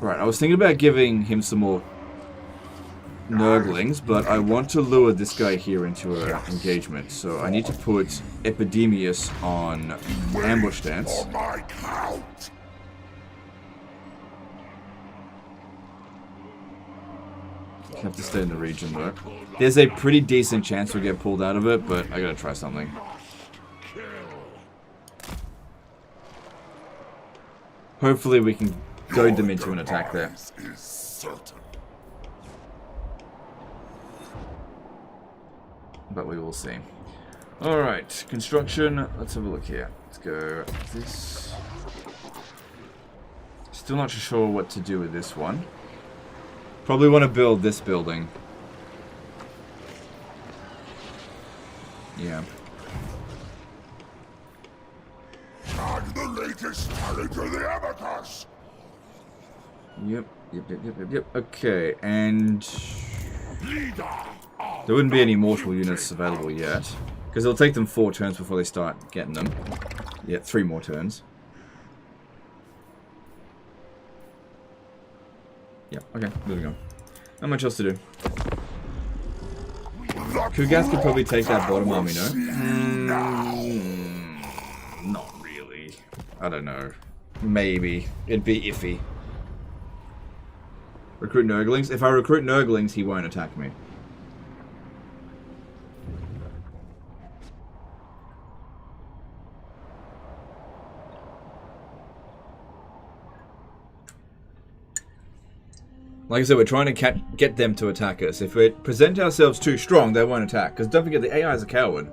Right, I was thinking about giving him some more Nurglings, but I want to lure this guy here into an engagement, so I need to put Epidemius on ambush stance. For my count. Have to stay in the region though. There's a pretty decent chance we'll get pulled out of it, but I gotta try something. Hopefully we can goad them into an attack there. Is certain. But we will see. Alright, construction. Let's have a look here. Let's go this. Still not sure what to do with this one. Probably want to build this building. Yeah. And the latest talent of the abattoirs. Yep. Okay, and Leader of there wouldn't be any mortal units available yet. Because it'll take them 4 turns before they start getting them. Yeah, 3 more turns. Yeah, okay, moving on. Not much else to do. Kugath could probably take that bottom army, no? Not really. I don't know. Maybe. It'd be iffy. Recruit Nurglings? If I recruit Nurglings, he won't attack me. Like I said, we're trying to get them to attack us. If we present ourselves too strong, they won't attack. Because don't forget, the AI is a coward.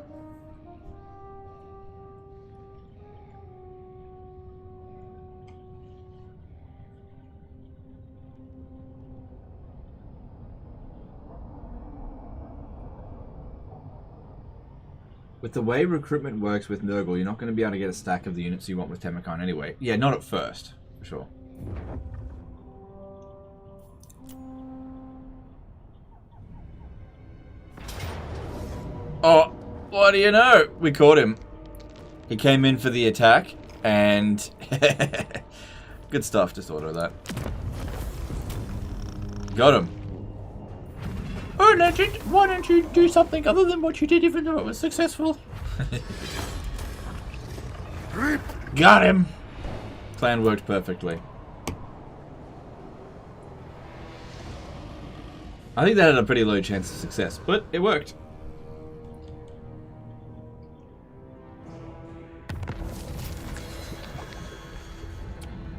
With the way recruitment works with Nurgle, you're not going to be able to get a stack of the units you want with Tamurkhan anyway. Yeah, not at first, for sure. Oh, what do you know? We caught him. He came in for the attack, and good stuff. Just auto that. Got him. Oh, Legend, why don't you do something other than what you did, even though it was successful? Got him. Plan worked perfectly. I think that had a pretty low chance of success, but it worked.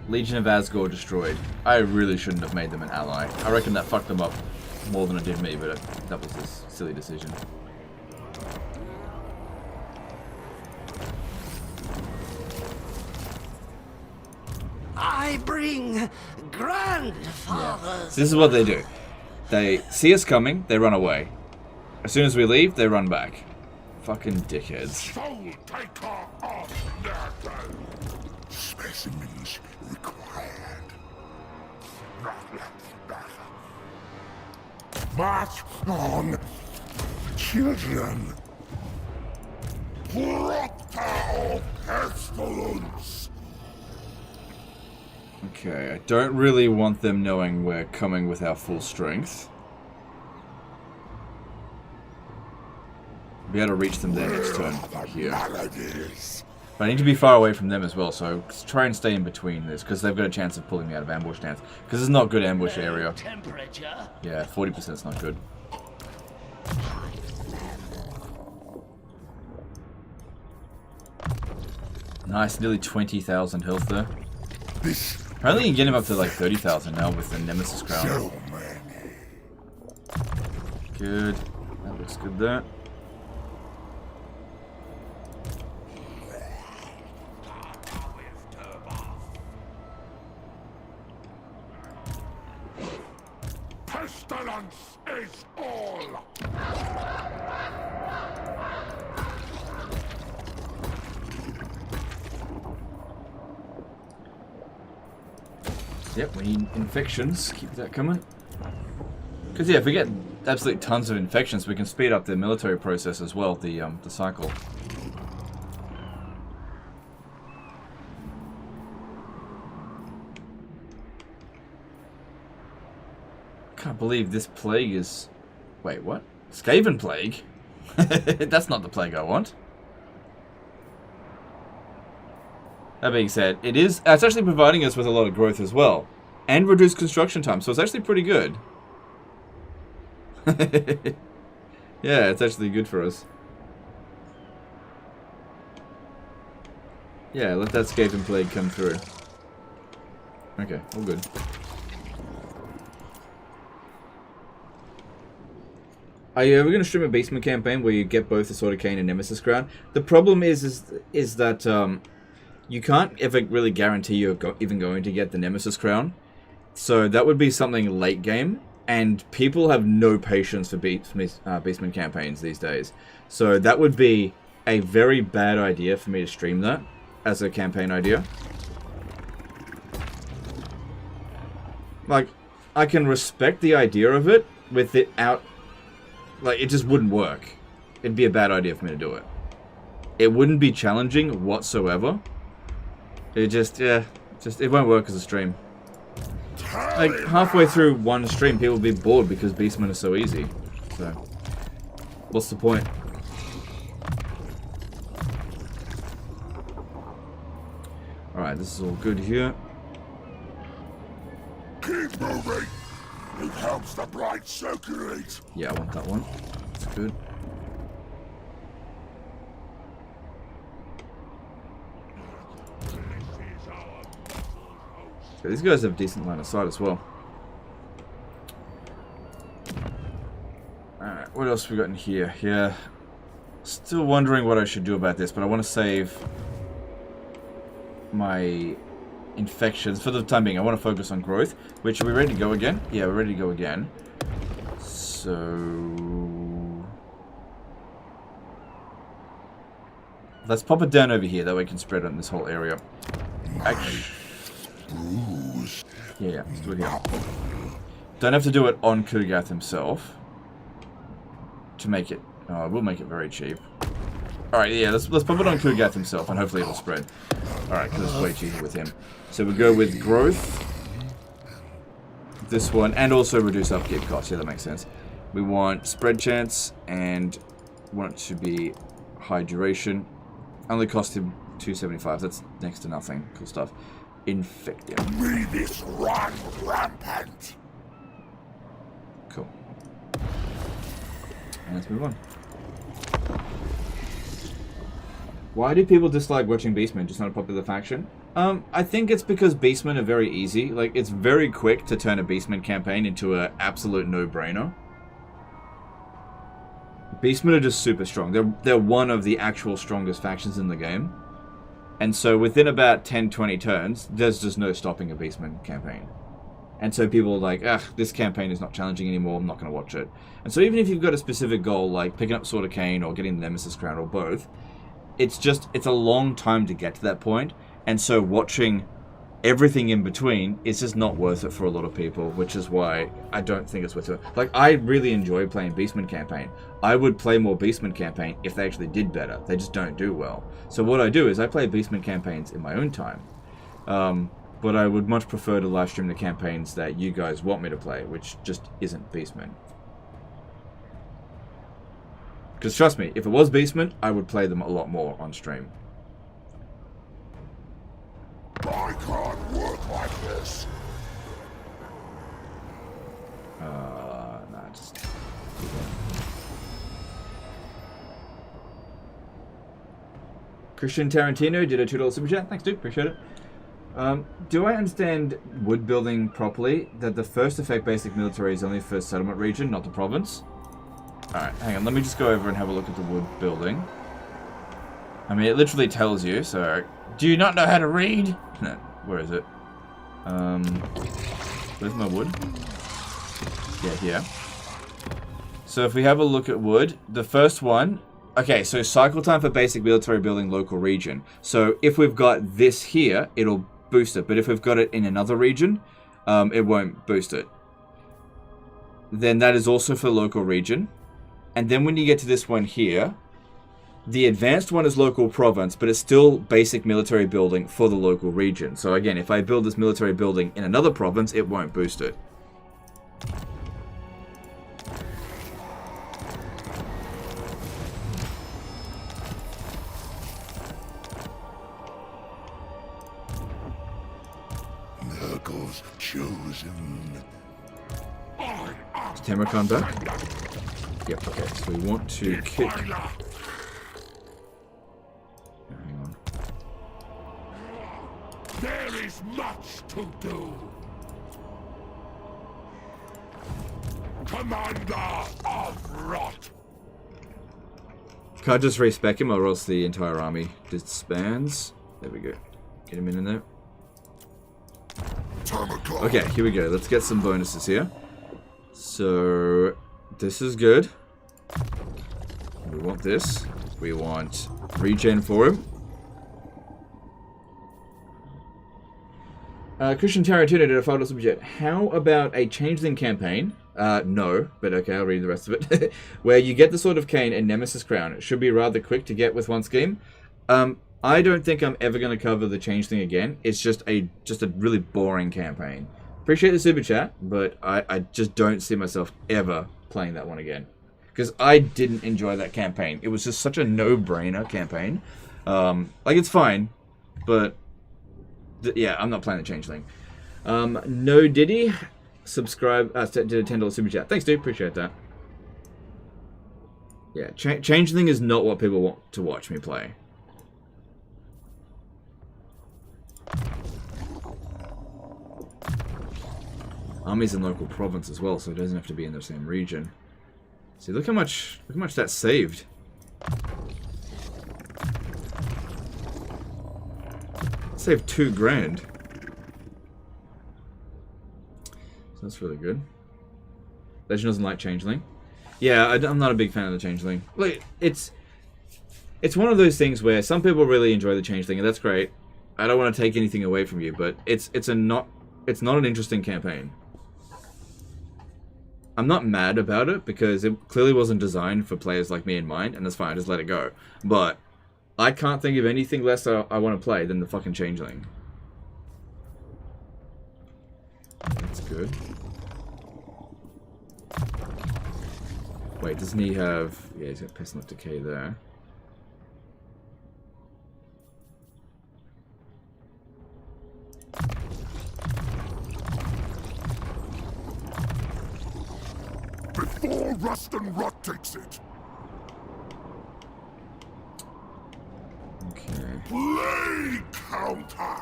Legion of Asgore destroyed. I really shouldn't have made them an ally. I reckon that fucked them up more than it did me, but that was a silly decision. I bring grandfathers. So this is what they do. They see us coming, they run away. As soon as we leave, they run back. Fucking dickheads. Soul Taker of Nurgle. Specimens required. March on, children. Proctor of pestilence. Okay, I don't really want them knowing we're coming with our full strength. Be able to reach them there next turn, here. Maladies. But I need to be far away from them as well, so try and stay in between this, because they've got a chance of pulling me out of ambush stance. Because it's not good ambush area. Temperature. Yeah, 40% is not good. Nice, nearly 20,000 health there. This Apparently you can get him up to like 30,000 now with the Nemesis Crown. so many. Good. That looks good there. Pestilence is all. Yep, we need infections. Keep that coming. Because yeah, if we get absolutely tons of infections, we can speed up the military process as well, the cycle. Can't believe this plague is... Wait, what? Skaven plague? That's not the plague I want. That being said, it's actually providing us with a lot of growth as well. And reduced construction time, so it's actually pretty good. Yeah, it's actually good for us. Yeah, let that Skaven plague come through. Okay, all good. Are you ever going to stream a Beastman campaign where you get both the Sword of Cain and Nemesis Crown? The problem is that you can't ever really guarantee you're even going to get the Nemesis Crown. So that would be something late game, and people have no patience for Beastman campaigns these days. So that would be a very bad idea for me to stream that as a campaign idea. Like, I can respect the idea of it without... Like, it just wouldn't work. It'd be a bad idea for me to do it. It wouldn't be challenging whatsoever. It just, yeah, it won't work as a stream. Like, halfway through one stream, people will be bored because Beastmen are so easy. So, what's the point? Alright, this is all good here. Keep moving. It helps the blood circulate. Yeah, I want that one. That's good. So these guys have a decent line of sight as well. Alright, what else we got in here? Yeah. Still wondering what I should do about this, but I want to save my infections for the time being. I want to focus on growth. Which, are we ready to go again? Yeah, we're ready to go again. So... let's pop it down over here, that way we can spread it on this whole area. Actually... yeah, let's do it here. Don't have to do it on Kugath himself. To make it... oh, we'll make it very cheap. Alright, yeah, let's pop it on Kugath himself, and hopefully it'll spread. Alright, because it's way cheaper with him. So we go with growth. This one, and also reduce upkeep costs. Yeah, that makes sense. We want spread chance, and want it to be high duration. Only cost him 275. That's next to nothing. Cool stuff. Infect him. May this run rampant. Cool. And let's move on. Why do people dislike watching Beastmen? Just not a popular faction? I think it's because Beastmen are very easy. Like, it's very quick to turn a Beastmen campaign into an absolute no-brainer. Beastmen are just super strong. They're one of the actual strongest factions in the game. And so within about 10-20 turns, there's just no stopping a Beastmen campaign. And so people are like, ugh, this campaign is not challenging anymore, I'm not going to watch it. And so even if you've got a specific goal, like picking up Sword of Cain or getting the Nemesis Crown or both, it's a long time to get to that point. And so watching everything in between is just not worth it for a lot of people, which is why I don't think it's worth it. Like, I really enjoy playing Beastman campaign. I would play more Beastman campaign if they actually did better. They just don't do well. So what I do is I play Beastman campaigns in my own time. But I would much prefer to live stream the campaigns that you guys want me to play, which just isn't Beastman. Because trust me, if it was Beastman, I would play them a lot more on stream. I can't work like this. Nah, just... Christian Tarantino did a $2 super chat. Thanks, dude. Appreciate it. Do I understand wood building properly? That the first effect basic military is only for settlement region, not the province? Alright, hang on. Let me just go over and have a look at the wood building. I mean, it literally tells you, so... Do you not know how to read? No, where is it? Where's my wood? Yeah, here. So if we have a look at wood, the first one... Okay, so cycle time for basic military building local region. So if we've got this here, it'll boost it. But if we've got it in another region, it won't boost it. Then that is also for local region. And then when you get to this one here, the advanced one is local province, but it's still basic military building for the local region. So again, if I build this military building in another province, it won't boost it. Chosen. Is Tamurkhan back? Yep, okay, so we want to kick... Hang on. There is much to do. Commander of Rot. Can't just respec him or else the entire army disbands. There we go. Get him in there. Okay, here we go. Let's get some bonuses here. So, this is good. We want this. We want regen for him. Christian Tarantino did a $5 subject. How about a Changeling campaign? No, but okay, I'll read the rest of it. Where you get the Sword of Cain and Nemesis Crown. It should be rather quick to get with one scheme. I don't think I'm ever going to cover the Changeling again. It's just a really boring campaign. Appreciate the super chat, but I just don't see myself ever playing that one again. Because I didn't enjoy that campaign. It was just such a no-brainer campaign. Like, it's fine, but yeah, I'm not playing the Changeling. No Diddy, subscribe, did a $10 super chat. Thanks, dude. Appreciate that. Yeah, Changeling is not what people want to watch me play. Armies in local province as well, so it doesn't have to be in the same region. See, look how much that saved. Saved $2 grand. So that's really good. Legend doesn't like Changeling. Yeah, I'm not a big fan of the Changeling. Like, it's one of those things where some people really enjoy the Changeling, and that's great. I don't want to take anything away from you, but it's not an interesting campaign. I'm not mad about it because it clearly wasn't designed for players like me in mind, and that's fine, I just let it go. But I can't think of anything less I want to play than the fucking Changeling. That's good. Wait, doesn't he have... Yeah, he's got Pestilent Decay there. Before Rust and Rot takes it. Okay. Play counter.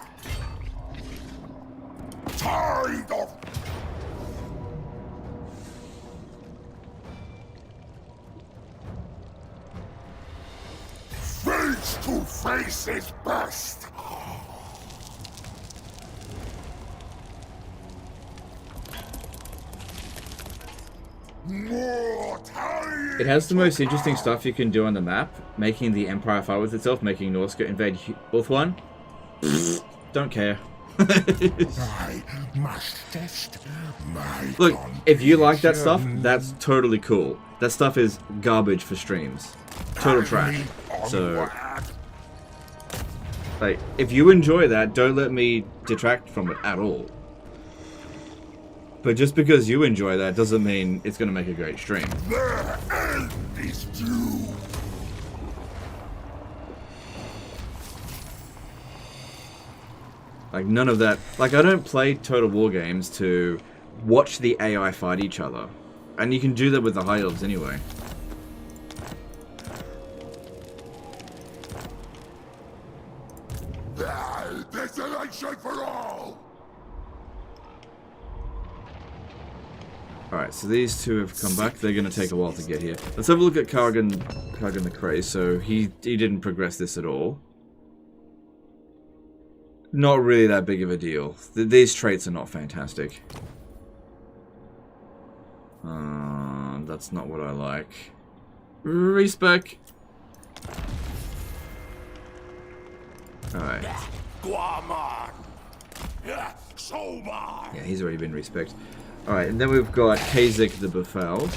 Tide of... Face to face is best. It has the most interesting stuff you can do on the map, making the Empire fight with itself, making Norska invade Ulthuan. Don't care. I must test my... Look, if you like that stuff, that's totally cool. That stuff is garbage for streams. Total trash. So, like, if you enjoy that, don't let me detract from it at all. But just because you enjoy that doesn't mean it's going to make a great stream. Their end is due. Like, none of that... Like, I don't play Total War games to watch the AI fight each other. And you can do that with the High Elves anyway. Desolation for all! Alright, so these two have come back. They're going to take a while to get here. Let's have a look at Kargan the Cray. So he didn't progress this at all. Not really that big of a deal. These traits are not fantastic. That's not what I like. Respec. Alright. Yeah, he's already been respected. Alright, and then we've got Kazek the Befouled.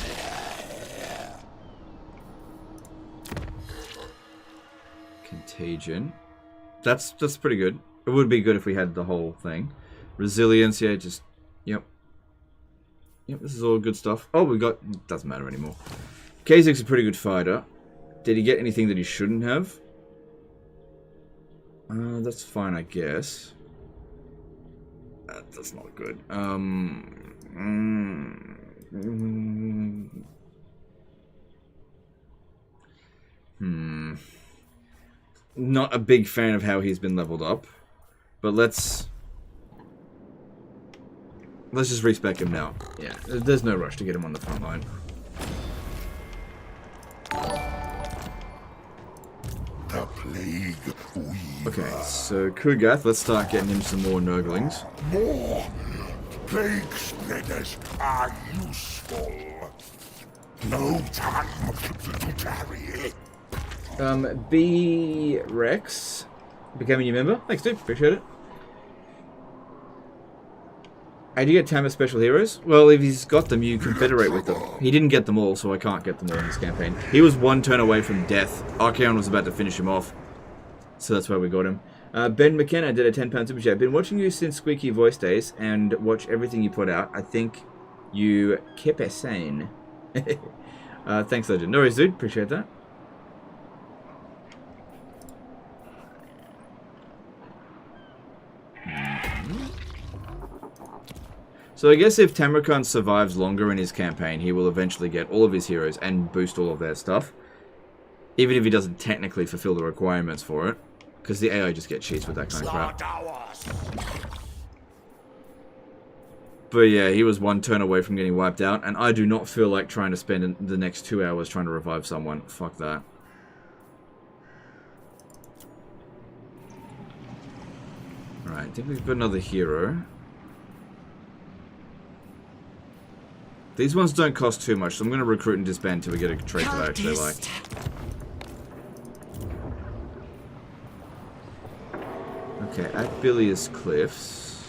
Contagion. That's pretty good. It would be good if we had the whole thing. Resilience, yeah, just... Yep. Yep, this is all good stuff. Oh, we got... Doesn't matter anymore. Kazek's a pretty good fighter. Did he get anything that he shouldn't have? That's fine, I guess. That's not good. Not a big fan of how he's been leveled up, but let's just respec him now. Yeah, there's no rush to get him on the front line. The plague Okay, so Kugath, let's start getting him some more Nurglings. More plague spreaders are useful. No time to tarry. B Rex became a new member. Thanks, dude. Appreciate it. How do you get Tamur special heroes? Well, if he's got them, you confederate with them. He didn't get them all, so I can't get them all in this campaign. He was one turn away from death. Archaon was about to finish him off, so that's why we got him. Ben McKenna did a £10 super chat. Been watching you since Squeaky Voice days and watch everything you put out. I think you keep it sane. Thanks, Legend. No worries, dude. Appreciate that. So I guess if Tamurkhan survives longer in his campaign, he will eventually get all of his heroes and boost all of their stuff. Even if he doesn't technically fulfill the requirements for it. Because the AI just get cheats with that kind of crap. But yeah, he was one turn away from getting wiped out. And I do not feel like trying to spend the next 2 hours trying to revive someone. Fuck that. Alright, I think we've got another hero. These ones don't cost too much, so I'm going to recruit and disband until we get a trait that I actually like. Okay, at Bilious Cliffs.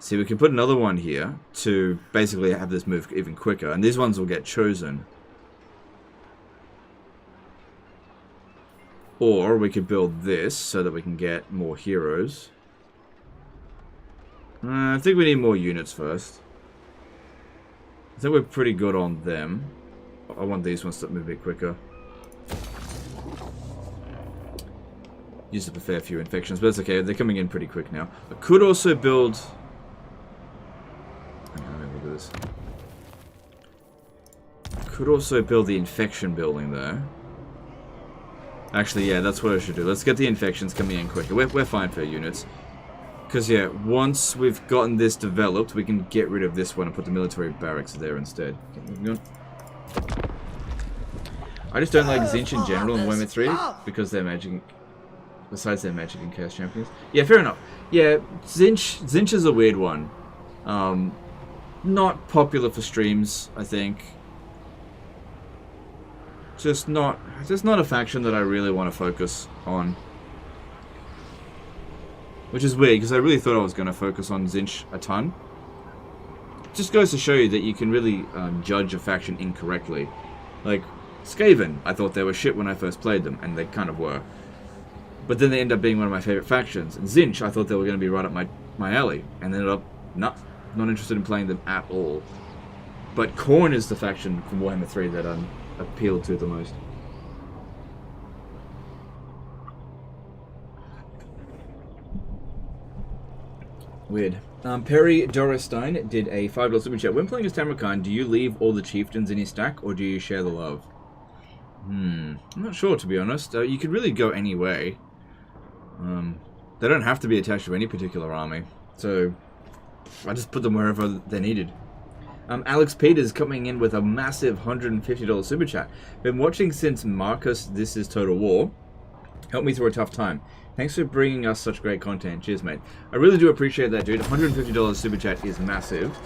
See, we can put another one here to basically have this move even quicker, and these ones will get chosen. Or we could build this so that we can get more heroes. I think we need more units first. I think we're pretty good on them. I want these ones to move a bit quicker. Used up a fair few infections, but it's okay. They're coming in pretty quick now. I could also build... Hang on, let me look at this. Could also build the infection building there. Actually, yeah, that's what I should do. Let's get the infections coming in quicker. We're fine for units. Because, yeah, once we've gotten this developed, we can get rid of this one and put the military barracks there instead. Okay, moving on. I just don't like Tzeentch in general in Warhammer 3 because they're magic. Besides their magic and chaos champions. Yeah, fair enough. Yeah, Tzeentch is a weird one. Not popular for streams, I think. Just not a faction that I really want to focus on. Which is weird, because I really thought I was going to focus on Tzeentch a ton. Just goes to show you that you can really judge a faction incorrectly. Like, Skaven, I thought they were shit when I first played them, and they kind of were. But then they end up being one of my favorite factions. And Tzeentch, I thought they were going to be right up my alley, and ended up not interested in playing them at all. But Khorne is the faction from Warhammer 3 that I'm appealed to the most. Weird. Perry Dorestein did a $5 super chat. When playing as Tamurkhan, do you leave all the chieftains in his stack, or do you share the love? I'm not sure, to be honest. You could really go any way. They don't have to be attached to any particular army, so I just put them wherever they're needed. Alex Peters coming in with a massive $150 super chat. Been watching since Marcus This Is Total War. Helped me through a tough time. Thanks for bringing us such great content. Cheers, mate. I really do appreciate that, dude. $150 super chat is massive.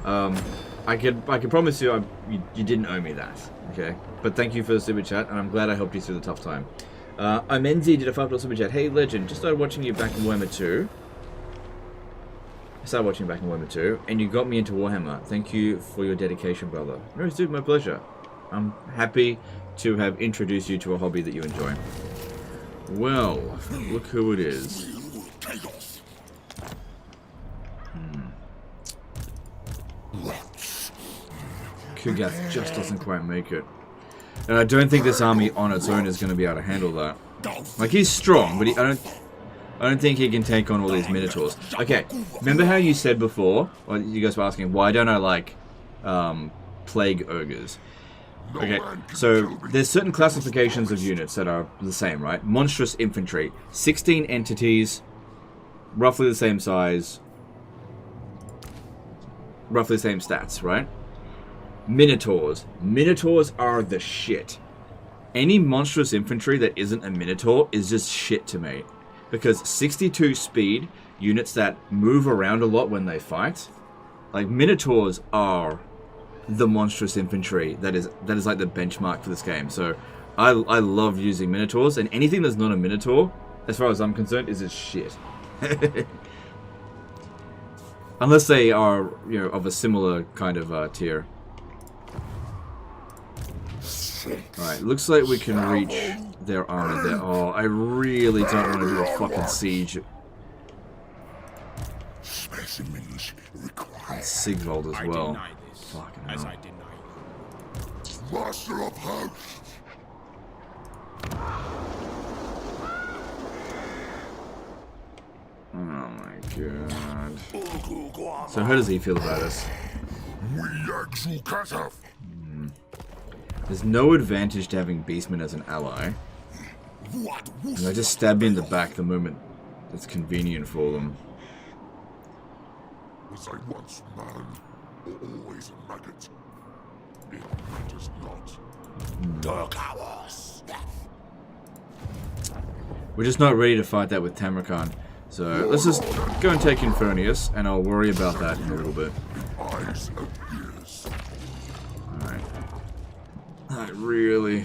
I can promise you, you didn't owe me that, okay? But thank you for the super chat, and I'm glad I helped you through the tough time. Imenzi did a $5 super chat. Hey, legend, just started watching you back in Warhammer 2. I started watching you back in Warhammer 2, and you got me into Warhammer. Thank you for your dedication, brother. No, dude, my pleasure. I'm happy to have introduced you to a hobby that you enjoy. Well, look who it is. Kugath just doesn't quite make it. And I don't think this army on its own is going to be able to handle that. Like, he's strong, but I don't think he can take on all these Minotaurs. Okay, remember how you said before, or you guys were asking, why don't I like Plague Ogres? Okay, so there's certain classifications of units that are the same, right? Monstrous Infantry, 16 entities, roughly the same size, roughly the same stats, right? Minotaurs. Minotaurs are the shit. Any monstrous infantry that isn't a Minotaur is just shit to me. Because 62 speed, units that move around a lot when they fight, like, Minotaurs are the monstrous infantry that is like the benchmark for this game. So I love using Minotaurs, and anything that's not a Minotaur, as far as I'm concerned, is just shit. Unless they are, you know, of a similar kind of tier. Alright, looks like we can reach their army there. Oh, I really don't want to do a fucking siege. Sigvald as well. Fucking hell. Master of hosts. Oh my god. So how does he feel about us? There's no advantage to having Beastmen as an ally. And I just stab me in the back the moment it's convenient for them. Was I once man, or always a maggot? It matters not. We're just not ready to fight that with Tamurkhan. So let's just go and take Infernius, and I'll worry about that in a little bit. Eyes and ears. Alright. I really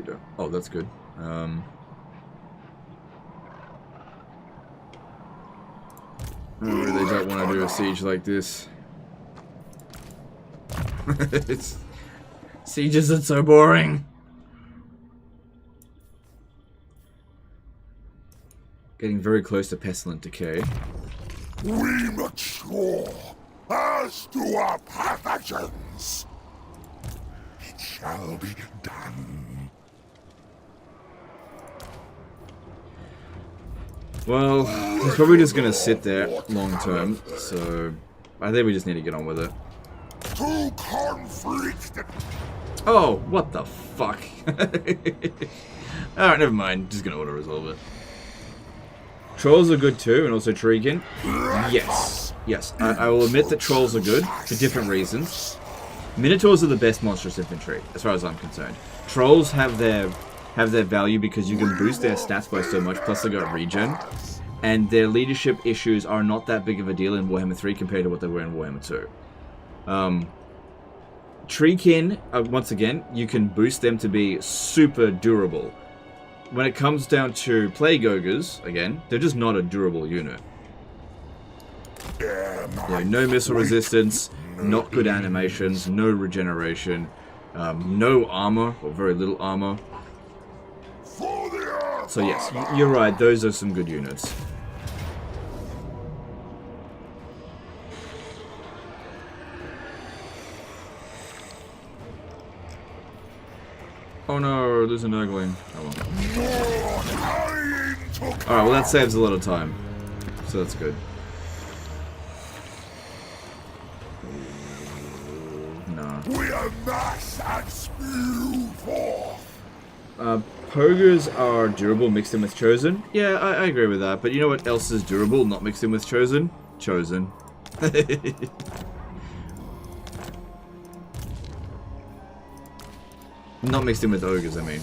don't... Oh, that's good. I really don't want to do a siege like this. Sieges are so boring. Getting very close to Pestilent Decay. We mature as to our pathogens. It shall be done. Well, he's probably just going to sit there long term, so I think we just need to get on with it. To conflict. Oh, what the fuck? Alright, never mind. Just going to auto-resolve it. Trolls are good too, and also Treekin. Yes. Yes, I will admit that trolls are good for different reasons. Minotaurs are the best monstrous infantry, as far as I'm concerned. Trolls have their value because you can boost their stats by so much, plus they got regen. And their leadership issues are not that big of a deal in Warhammer 3 compared to what they were in Warhammer 2. Treekin, once again, you can boost them to be super durable. When it comes down to Plague Ogres, again, they're just not a durable unit. Yeah, no missile resistance, not good animations, no regeneration, no armor, or very little armor. So yes, you're right, those are some good units. Oh no, there's an Nurgling. Oh well. Alright, well that saves a lot of time. So that's good. We amass and spew forth Pogers are durable mixed in with Chosen. Yeah, I agree with that. But you know what else is durable, not mixed in with Chosen? Chosen. Not mixed in with Ogres, I mean.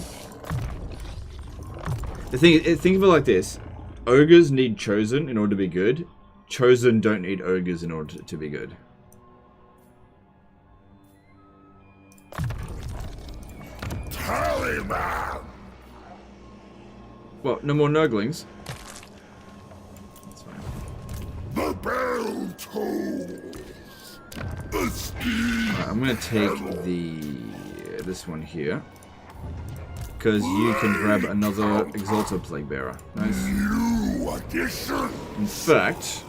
Think of it like this. Ogres need Chosen in order to be good. Chosen don't need Ogres in order to be good. Tallyman! What, no more Nurglings? That's fine. The bell tolls. The steed. Alright, I'm gonna take this one here. Because you can grab another Exalted Plague Bearer. Nice. New addition. In fact,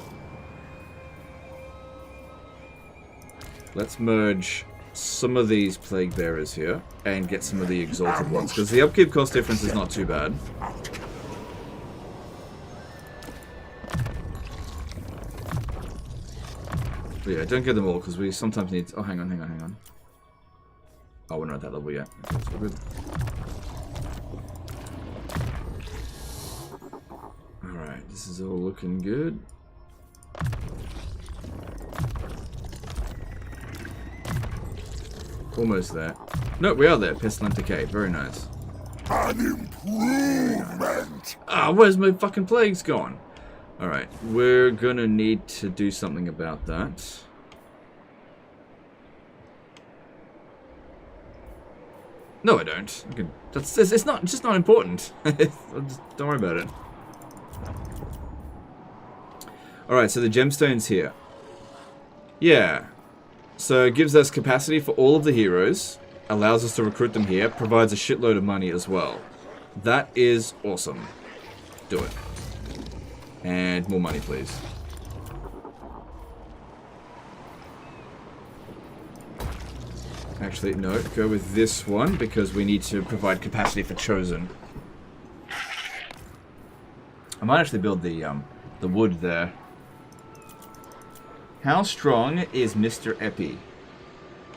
let's merge some of these Plague Bearers here and get some of the Exalted ones. Because the upkeep cost difference is not too bad. But yeah, don't get them all because we sometimes need... Oh, hang on. Oh, we're not at that level yet. Okay, that's all good. Alright, this is all looking good. Almost there. No, we are there. Pestilent Decay. Very nice. An improvement. Ah, where's my fucking plagues gone? Alright, we're gonna need to do something about that. No, I don't. I can, it's not just not important. Don't worry about it. Alright, so the gemstones here. Yeah. So it gives us capacity for all of the heroes, allows us to recruit them here, provides a shitload of money as well. That is awesome. Do it. And more money, please. Actually, no, go with this one because we need to provide capacity for Chosen. I might actually build the wood there. How strong is Mr.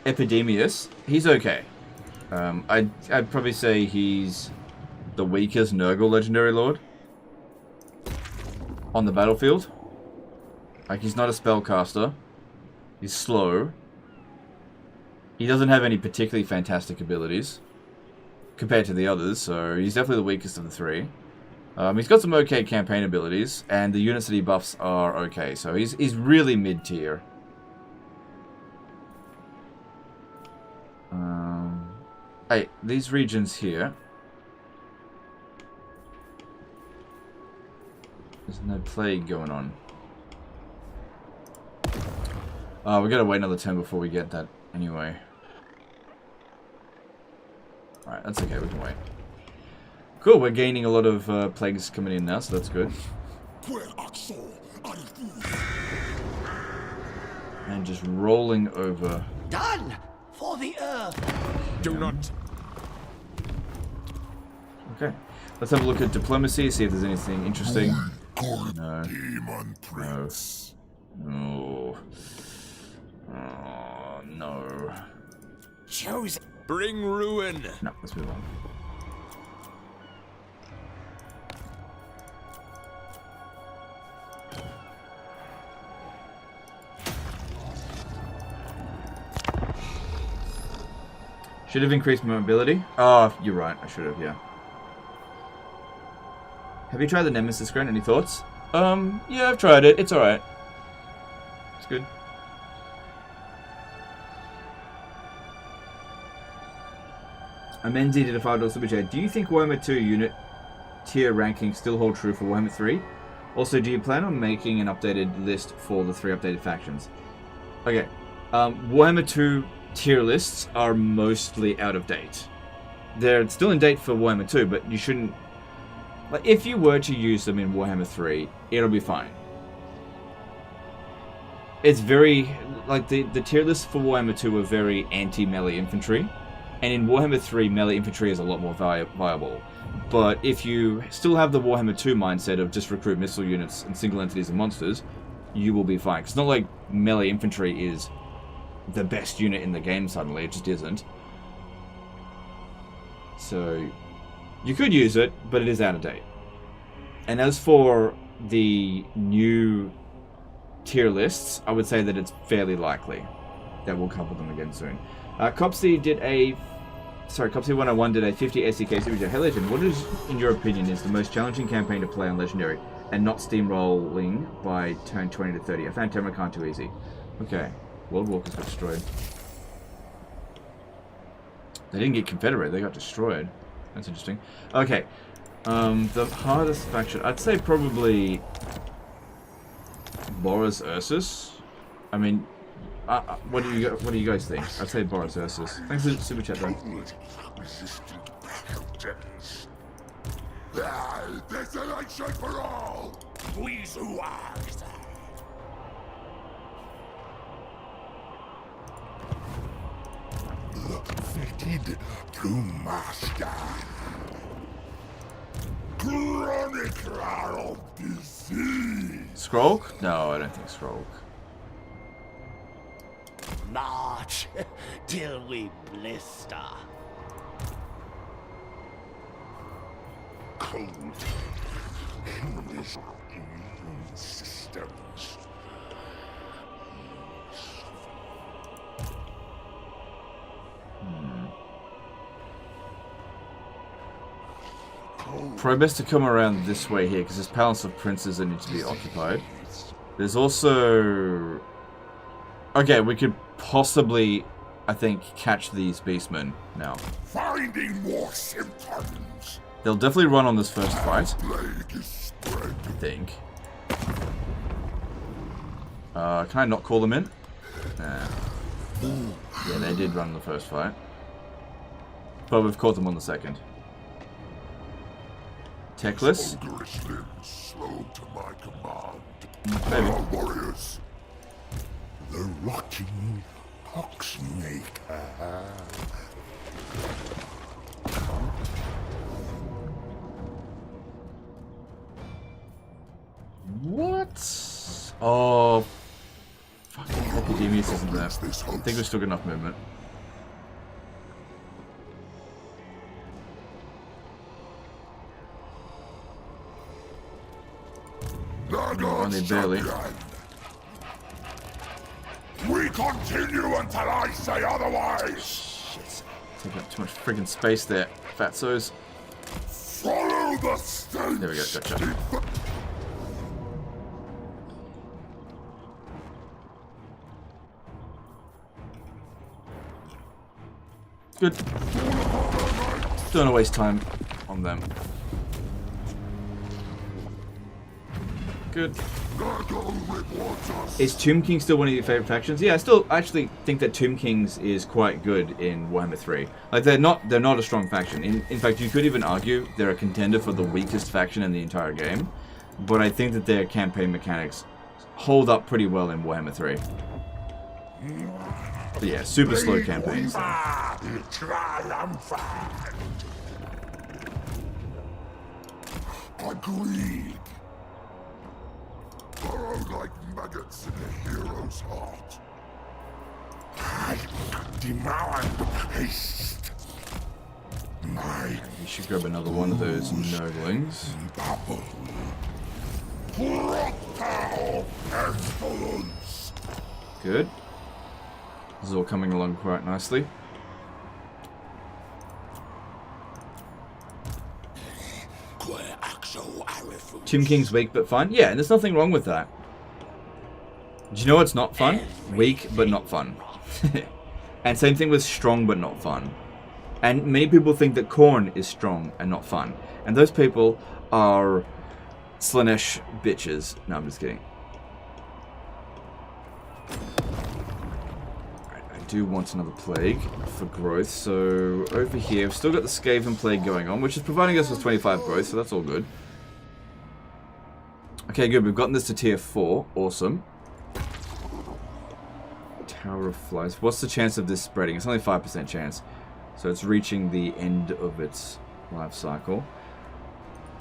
Epidemius? He's okay. I'd probably say he's the weakest Nurgle Legendary Lord on the battlefield. Like, he's not a spellcaster. He's slow. He doesn't have any particularly fantastic abilities compared to the others, so he's definitely the weakest of the three. He's got some okay campaign abilities, and the units that he buffs are okay, so he's really mid-tier. Hey, these regions here. There's no plague going on. We gotta wait another turn before we get that anyway. Alright, that's okay, we can wait. Cool, we're gaining a lot of plagues coming in now, so that's good. And just rolling over. Done for the earth. Do not. Okay, let's have a look at diplomacy, see if there's anything interesting. No. Demon Prince. No. Oh, no. Chosen. Bring ruin. No, let's move on. Should have increased mobility. Oh, you're right. I should have, yeah. Have you tried the Nemesis Ground? Any thoughts? Yeah, I've tried it. It's alright. It's good. Amenzi did a $5 super chat. Do you think Warhammer 2 unit tier rankings still hold true for Warhammer 3? Also, do you plan on making an updated list for the 3 updated factions? Okay. Warhammer 2 tier lists are mostly out of date. They're still in date for Warhammer 2, but you shouldn't... Like, if you were to use them in Warhammer 3, it'll be fine. It's very... Like, the tier lists for Warhammer 2 are very anti-melee infantry. And in Warhammer 3, melee infantry is a lot more viable. But if you still have the Warhammer 2 mindset of just recruit missile units and single entities and monsters, you will be fine. 'Cause it's not like melee infantry is the best unit in the game suddenly. It just isn't. So, You could use it, but it is out of date. And as for the new tier lists, I would say that it's fairly likely that we'll cover them again soon. Copsy did a... Sorry, Copsy 101 did a 50 SEK Super Chat. Hey Legend, what is, in your opinion, is the most challenging campaign to play on Legendary and not steamrolling by turn 20 to 30? I found Tamurkhan too easy. Okay. World Walkers got destroyed. They didn't get Confederated, they got destroyed. That's interesting. Okay. The hardest faction, I'd say probably Boris Ursus. I mean, what do you guys think? I'd say Boris Ursus. Thanks for the super chat, though. Desolation for all! Please who asked? The fetid Plumasta. Chronicler of disease. Skrulk? No, I don't think Skrulk. March till we blister. Cold in his immune systems. Probably best to come around this way here, because there's Palace of Princes that need to be occupied. There's also... Okay, we could possibly, I think, catch these beastmen now. Finding more symptoms. They'll definitely run on this first fight, Plague is spread. I think. Can I not call them in? Nah. Yeah, they did run the first fight. But we've caught them on the second. Techless? Ogreish limbs slow to my command. Maybe. Our warriors. The rotting poxmaker. What? Oh. Fucking Epidemius isn't there. I think we've still got enough movement. Only barely. We continue until I say otherwise. Shit. Taking up too much friggin' space there, fatzos. Follow the stench. There we go, gotcha. Good. Don't want to waste time on them. Good. Is Tomb King still one of your favorite factions? Yeah, I still actually think that Tomb Kings is quite good in Warhammer 3. Like they're not a strong faction. In fact, you could even argue they're a contender for the weakest faction in the entire game. But I think that their campaign mechanics hold up pretty well in Warhammer 3. But yeah, super slow campaigns. Agreed. Burrowed like maggots in a hero's heart. I demand haste. You should grab another one of those Nurglings. Bubble. Brutal pestilence. Good. This is all coming along quite nicely. Tomb King's weak but fun. Yeah, and there's nothing wrong with that. Do you know what's not fun? Weak but not fun. And same thing with strong but not fun. And many people think that Khorne is strong and not fun. And those people are Slaanesh bitches. No, I'm just kidding. Alright, I do want another plague for growth. So over here, we've still got the Skaven plague going on, which is providing us with 25 growth, so that's all good. Okay, good. We've gotten this to tier 4. Awesome. Tower of Flies. What's the chance of this spreading? It's only 5% chance. So it's reaching the end of its life cycle.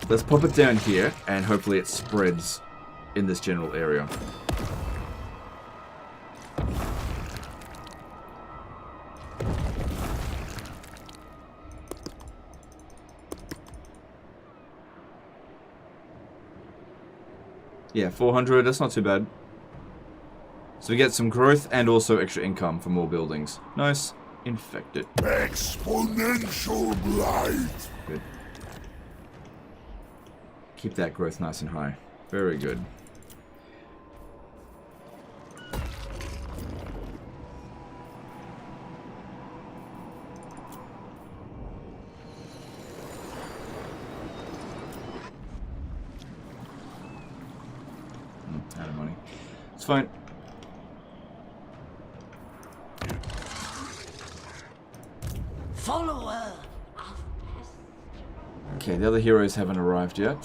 Let's pop it down here, and hopefully it spreads in this general area. Yeah, 400, that's not too bad. So we get some growth and also extra income for more buildings. Nice. Infected. Exponential blight. Good. Keep that growth nice and high. Very good. Out of money. It's fine. Follower. Okay, the other heroes haven't arrived yet.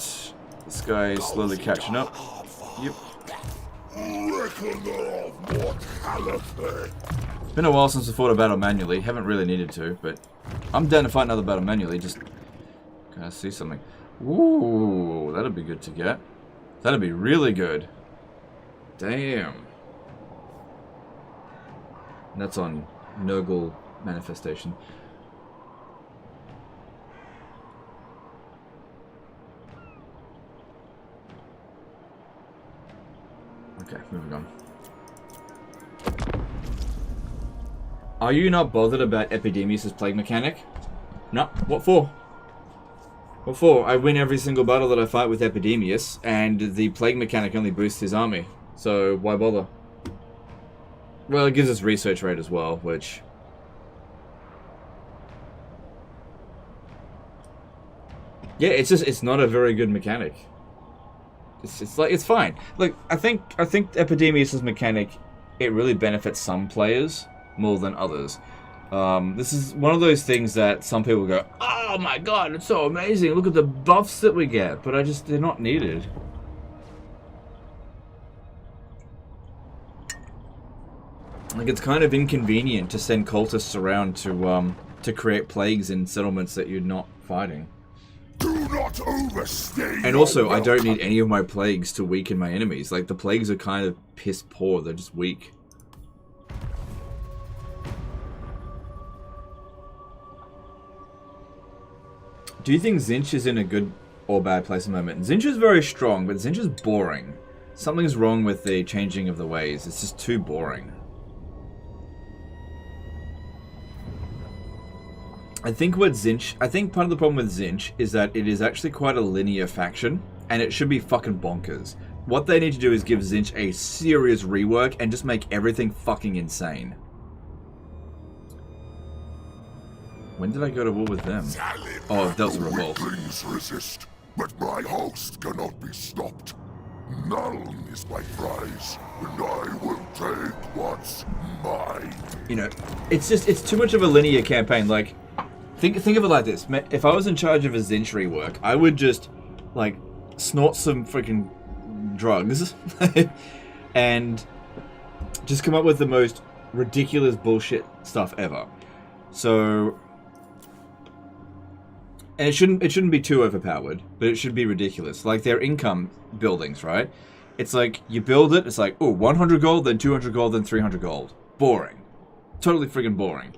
This guy is slowly catching up. Yep. Reckoner of mortality. It's been a while since I fought a battle manually. Haven't really needed to, but I'm down to fight another battle manually. Just gotta see something. Ooh, that'd be good to get. That'd be really good. Damn. And that's on Nurgle Manifestation. Okay, moving on. Are you not bothered about Epidemius' plague mechanic? No. What for? What for? I win every single battle that I fight with Epidemius, and the plague mechanic only boosts his army. So why bother? Well, it gives us research rate as well, which... yeah, it's not a very good mechanic. It's fine. Look, I think Epidemius' mechanic, it really benefits some players more than others. This is one of those things that some people go, oh my god, it's so amazing, look at the buffs that we get, but they're not needed. Like, it's kind of inconvenient to send cultists around to create plagues in settlements that you're not fighting. Do not overstay. And also, I don't need any of my plagues to weaken my enemies. Like, the plagues are kind of piss poor, they're just weak. Do you think Tzeentch is in a good or bad place at the moment? Tzeentch is very strong, but Tzeentch is boring. Something's wrong with the changing of the ways. It's just too boring. I think part of the problem with Tzeentch is that it is actually quite a linear faction, and it should be fucking bonkers. What they need to do is give Tzeentch a serious rework and just make everything fucking insane. When did I go to war with them? Oh, that was a revolt. Weaklings resist, but my host cannot be stopped. None is my prize, and I will take what's mine. You know, it's too much of a linear campaign. Like, think of it like this. If I was in charge of a Tzeentch rework, I would just, like, snort some freaking drugs and just come up with the most ridiculous bullshit stuff ever. So... and it shouldn't be too overpowered, but it should be ridiculous. Like their income buildings, right? It's like, you build it, it's like, oh, 100 gold, then 200 gold, then 300 gold. Boring. Totally friggin' boring.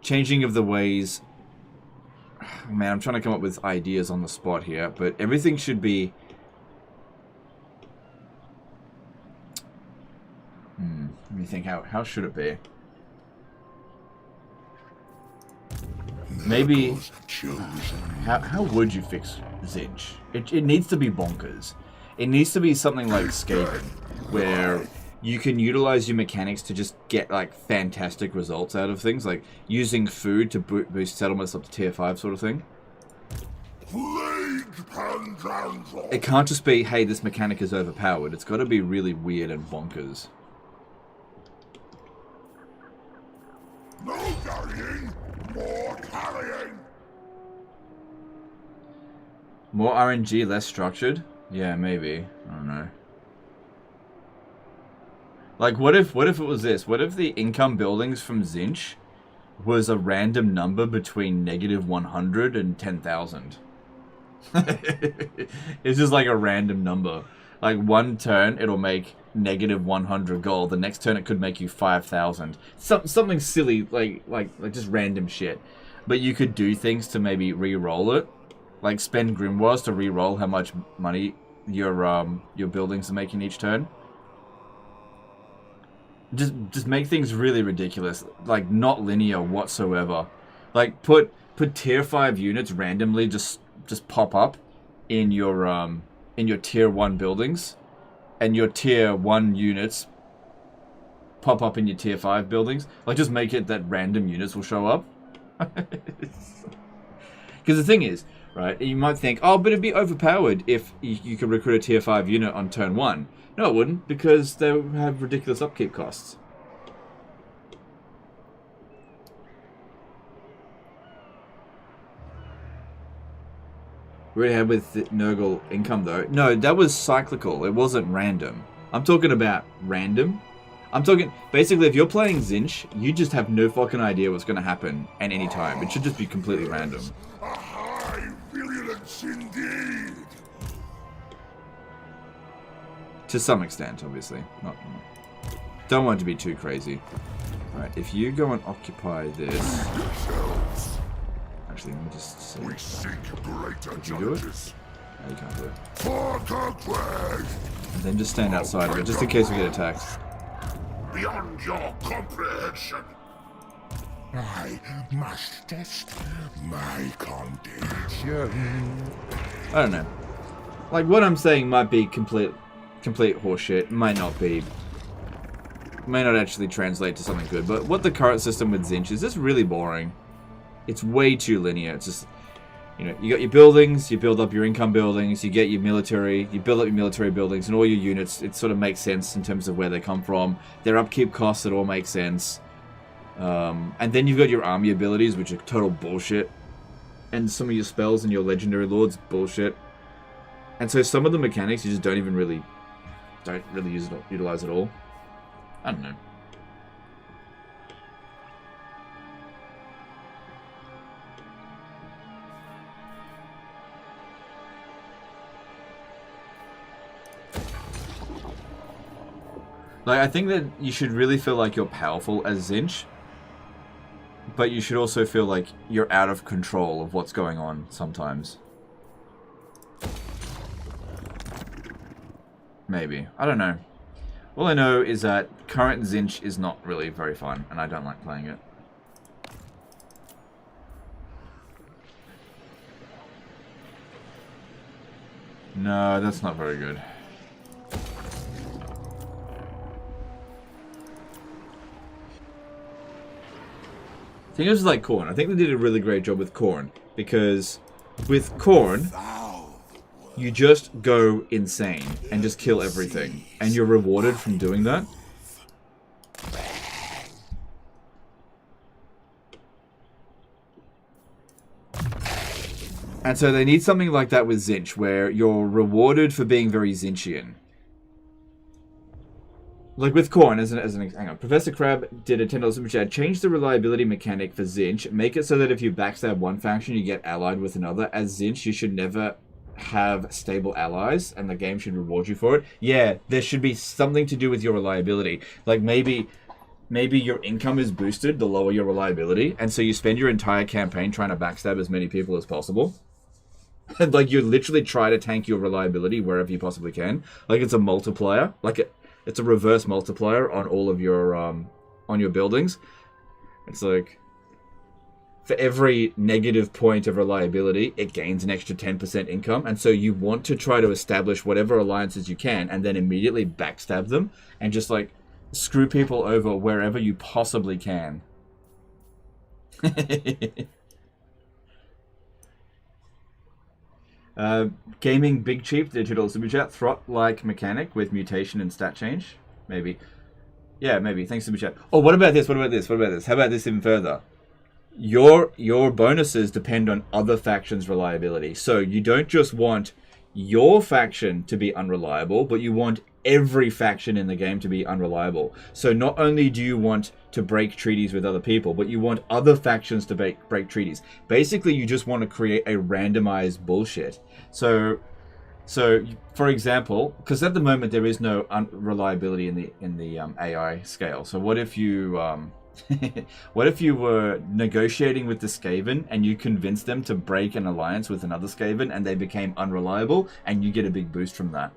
Changing of the ways... man, I'm trying to come up with ideas on the spot here, but everything should be... let me think, how should it be? Maybe... how would you fix Tzeentch? It needs to be bonkers. It needs to be something like Skaven, where you can utilize your mechanics to just get, like, fantastic results out of things, like using food to boost settlements up to tier 5 sort of thing. It can't just be, hey, this mechanic is overpowered. It's got to be really weird and bonkers. No carrying, more carrying. More RNG, less structured? Yeah, maybe. I don't know. Like, what if it was this? What if the income buildings from Tzeentch was a random number between -100 and 10,000? It's just like a random number. Like, one turn, it'll make -100 gold. The next turn, it could make you 5,000. Something silly, like just random shit. But you could do things to maybe re-roll it. Like, spend grimoires to re-roll how much money your buildings are making each turn. Just make things really ridiculous, like not linear whatsoever. Like put tier 5 units randomly just pop up in your tier 1 buildings, and your tier 1 units pop up in your tier 5 buildings. Like just make it that random units will show up. Because the thing is, right, you might think, oh, but it'd be overpowered if you could recruit a tier 5 unit on turn 1. No, it wouldn't, because they would have ridiculous upkeep costs. We already had with Nurgle income, though. No, that was cyclical. It wasn't random. I'm talking about random. I'm talking... Basically, if you're playing Tzeentch, you just have no fucking idea what's going to happen at any time. It should just be completely random. A high virulence indeed. To some extent, obviously. Don't want it to be too crazy. Right, if you go and occupy this... Actually, let me just see. We seek greater Can you do it? challenges. No, you can't do it. For Kugath, And then just stand outside of it, just in case we get attacked. beyond your comprehension. I must test my contagion. I don't know. Like, what I'm saying might be complete horseshit. Might not be. May not actually translate to something good. But what the current system with Tzeentch is just really boring. It's way too linear. It's just, you know, you got your buildings, you build up your income buildings, you get your military, you build up your military buildings, and all your units, it sort of makes sense in terms of where they come from. Their upkeep costs, it all makes sense. And then you've got your army abilities, which are total bullshit. And some of your spells and your legendary lords, bullshit. And so some of the mechanics you just don't really utilize at all. I don't know. Like, I think that you should really feel like you're powerful as Tzeentch, but you should also feel like you're out of control of what's going on sometimes. Maybe. I don't know. All I know is that current Tzeentch is not really very fun, and I don't like playing it. No, that's not very good. I think it was like Khorne. I think they did a really great job with Khorne, because with Khorne, you just go insane and just kill everything, and you're rewarded from doing that. And so they need something like that with Tzeentch, where you're rewarded for being very Tzeentchian. Like with Khorne, as an hang on. Professor Crab did a $10 super chat. Change the reliability mechanic for Tzeentch. Make it so that if you backstab one faction, you get allied with another. As Tzeentch, you should never have stable allies, and the game should reward you for it. Yeah, there should be something to do with your reliability. Like maybe your income is boosted the lower your reliability, and so you spend your entire campaign trying to backstab as many people as possible. Like you literally try to tank your reliability wherever you possibly can. Like it's a multiplier. It's a reverse multiplier on all of your on your buildings. It's like for every negative point of reliability, it gains an extra 10% income, and so you want to try to establish whatever alliances you can, and then immediately backstab them and just like screw people over wherever you possibly can. Gaming Big Cheap, digital super chat. Throt-like mechanic with mutation and stat change. Maybe. Yeah, maybe. Thanks, super chat. Oh, what about this? What about this? What about this? How about this even further? Your bonuses depend on other factions' reliability. So you don't just want your faction to be unreliable, but you want every faction in the game to be unreliable. So not only do you want to break treaties with other people, but you want other factions to break treaties. Basically, you just want to create a randomized bullshit. So for example, because at the moment there is no reliability in the AI scale. So what if you What if you were negotiating with the Skaven and you convinced them to break an alliance with another Skaven and they became unreliable and you get a big boost from that?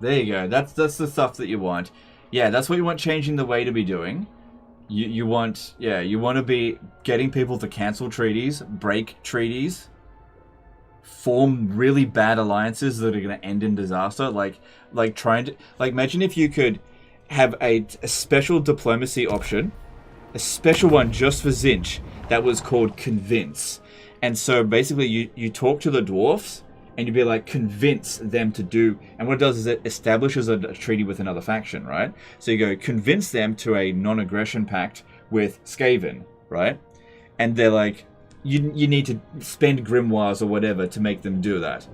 There you go. That's the stuff that you want. Yeah, that's what you want changing the way to be doing. You want to be getting people to cancel treaties, break treaties, form really bad alliances that are going to end in disaster. Like trying to imagine if you could have a special diplomacy option, a special one just for Tzeentch that was called Convince. And so basically you talk to the dwarfs and you'd be like, convince them to do, and what it does is it establishes a treaty with another faction, right? So you go, convince them to a non-aggression pact with Skaven, right? And they're like, you need to spend grimoires or whatever to make them do that.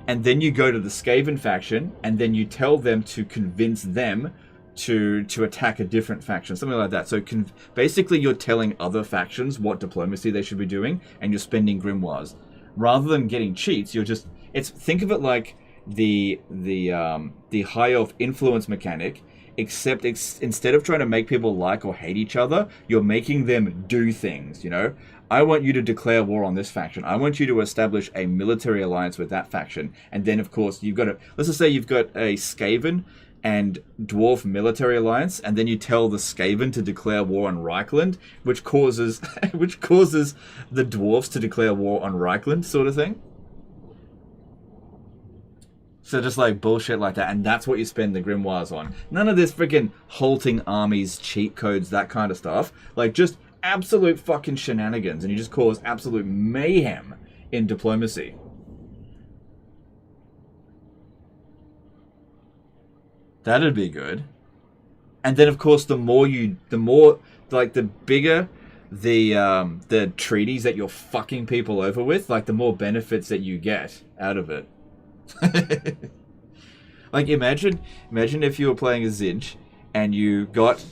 And then you go to the Skaven faction, and then you tell them to convince them to attack a different faction, something like that. So basically you're telling other factions what diplomacy they should be doing, and you're spending grimoires. Rather than getting cheats, you're just... think of it like the high elf influence mechanic, except instead of trying to make people like or hate each other, you're making them do things, you know? I want you to declare war on this faction. I want you to establish a military alliance with that faction. And then, of course, you've got let's just say you've got a Skaven and Dwarf military alliance, and then you tell the Skaven to declare war on Reichland, which causes the Dwarfs to declare war on Reichland, sort of thing. So just like bullshit like that, and that's what you spend the grimoires on. None of this freaking halting armies, cheat codes, that kind of stuff. Like just absolute fucking shenanigans, and you just cause absolute mayhem in diplomacy. That'd be good. And then of course the bigger the treaties that you're fucking people over with, like the more benefits that you get out of it. Like imagine if you were playing a Tzeentch and you got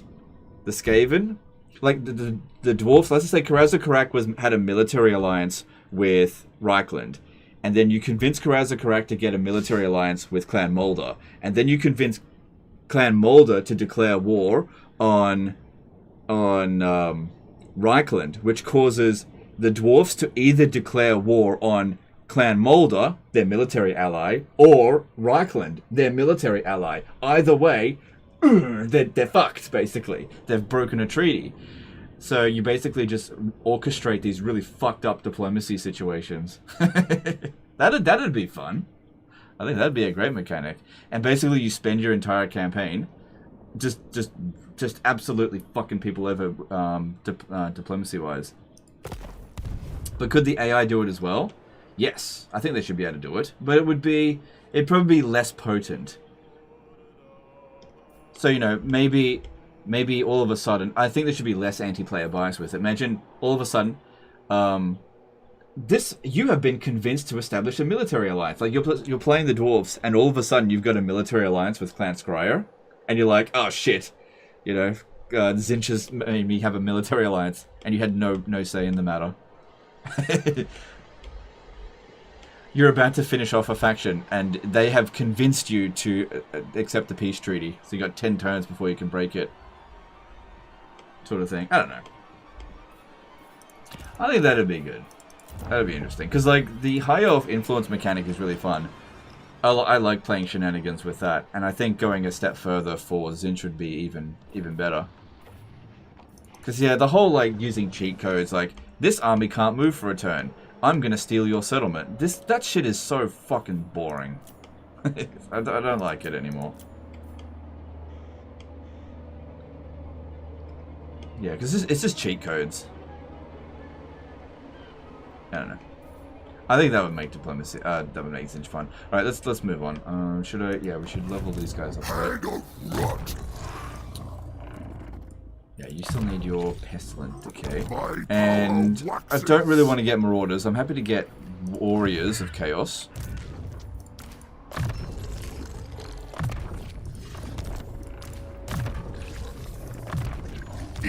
the Skaven, like the dwarfs. Let's just say Karazakarak had a military alliance with Reichland, and then you convince Karazakarak to get a military alliance with Clan Moldar, and then you convince Clan Moldar to declare war on Reichland, which causes the dwarfs to either declare war on Clan Moldar, their military ally, or Reichland, their military ally. Either way, they're fucked, basically. They've broken a treaty. So you basically just orchestrate these really fucked up diplomacy situations. That'd be fun. I think that'd be a great mechanic. And basically you spend your entire campaign just absolutely fucking people over diplomacy-wise. But could the AI do it as well? Yes, I think they should be able to do it, but it'd probably be less potent. So, you know, maybe all of a sudden, I think there should be less anti-player bias with it. Imagine all of a sudden, you have been convinced to establish a military alliance. Like you're playing the dwarves, and all of a sudden you've got a military alliance with Clan Scryer, and you're like, oh shit, you know, Tzeentch has made me have a military alliance, and you had no say in the matter. You're about to finish off a faction, and they have convinced you to accept the peace treaty. So you got 10 turns before you can break it. Sort of thing. I don't know. I think that'd be good. That'd be interesting. Because, like, the high elf influence mechanic is really fun. I like playing shenanigans with that. And I think going a step further for Tzeentch would be even better. Because, yeah, the whole, like, using cheat codes, like, this army can't move for a turn. I'm gonna steal your settlement. That shit is so fucking boring. I don't like it anymore. Yeah, because it's just cheat codes. I don't know. I think that would make diplomacy. That would make Tzeentch fun. All right, let's move on. Should I? Yeah, we should level these guys up. Right? Yeah, you still need your pestilent decay, and I don't really want to get marauders. I'm happy to get warriors of chaos.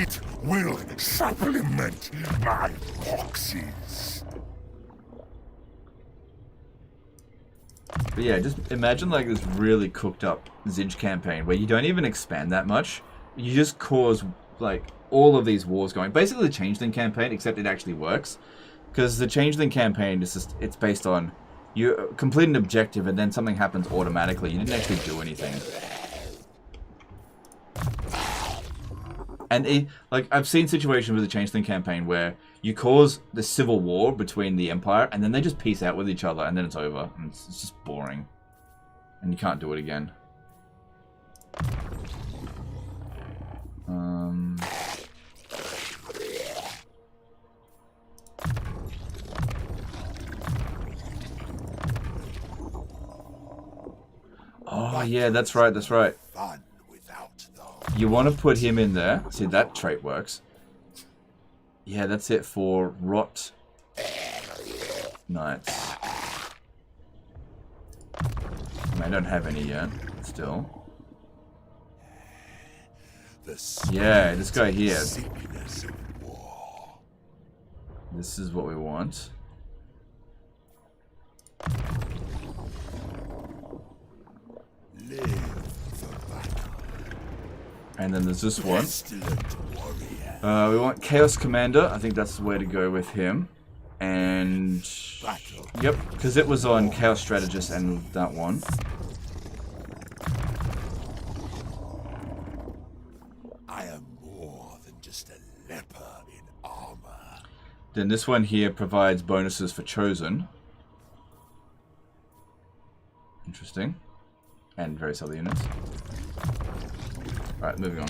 It will supplement my proxies. But yeah, just imagine like this really cooked up Tzeentch campaign where you don't even expand that much. You just cause like all of these wars going. Basically the Changeling campaign, except it actually works. Because the Changeling campaign is just, it's based on you complete an objective and then something happens automatically. You didn't actually do anything. And like I've seen situations with the Changeling campaign where you cause the civil war between the Empire and then they just peace out with each other and then it's over. And it's just boring. And you can't do it again. Oh yeah, that's right, that's right. Fun without them. You want to put him in there. See, that trait works. Yeah, that's it for Rot Knights. I don't have any yet, still. Yeah, this guy here. This is what we want. And then there's this one. We want Chaos Commander. I think that's the way to go with him. And yep, because it was on Chaos Strategist and that one. I am more than just a leper in armor. Then this one here provides bonuses for Chosen. Interesting. And various other units. Alright, moving on.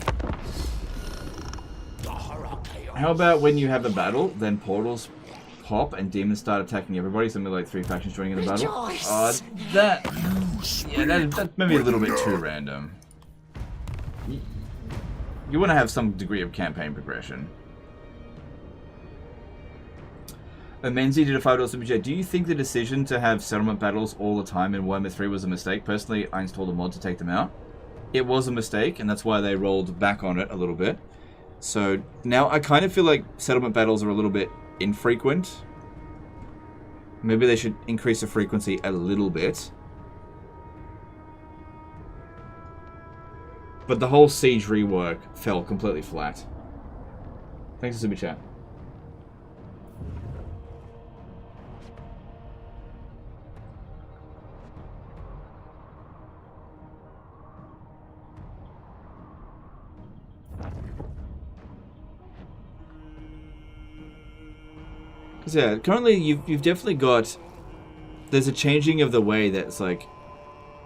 How about when you have a battle, then portals pop and demons start attacking everybody, something like 3 factions joining in the battle? That's maybe a little bit too random. You want to have some degree of campaign progression. Menzi did a $5 super chat. Do you think the decision to have settlement battles all the time in Warhammer 3 was a mistake? Personally, I installed a mod to take them out. It was a mistake, and that's why they rolled back on it a little bit. So now I kind of feel like settlement battles are a little bit infrequent. Maybe they should increase the frequency a little bit. But the whole siege rework fell completely flat. Thanks for super chat. Yeah, currently you've definitely got, there's a changing of the way that's like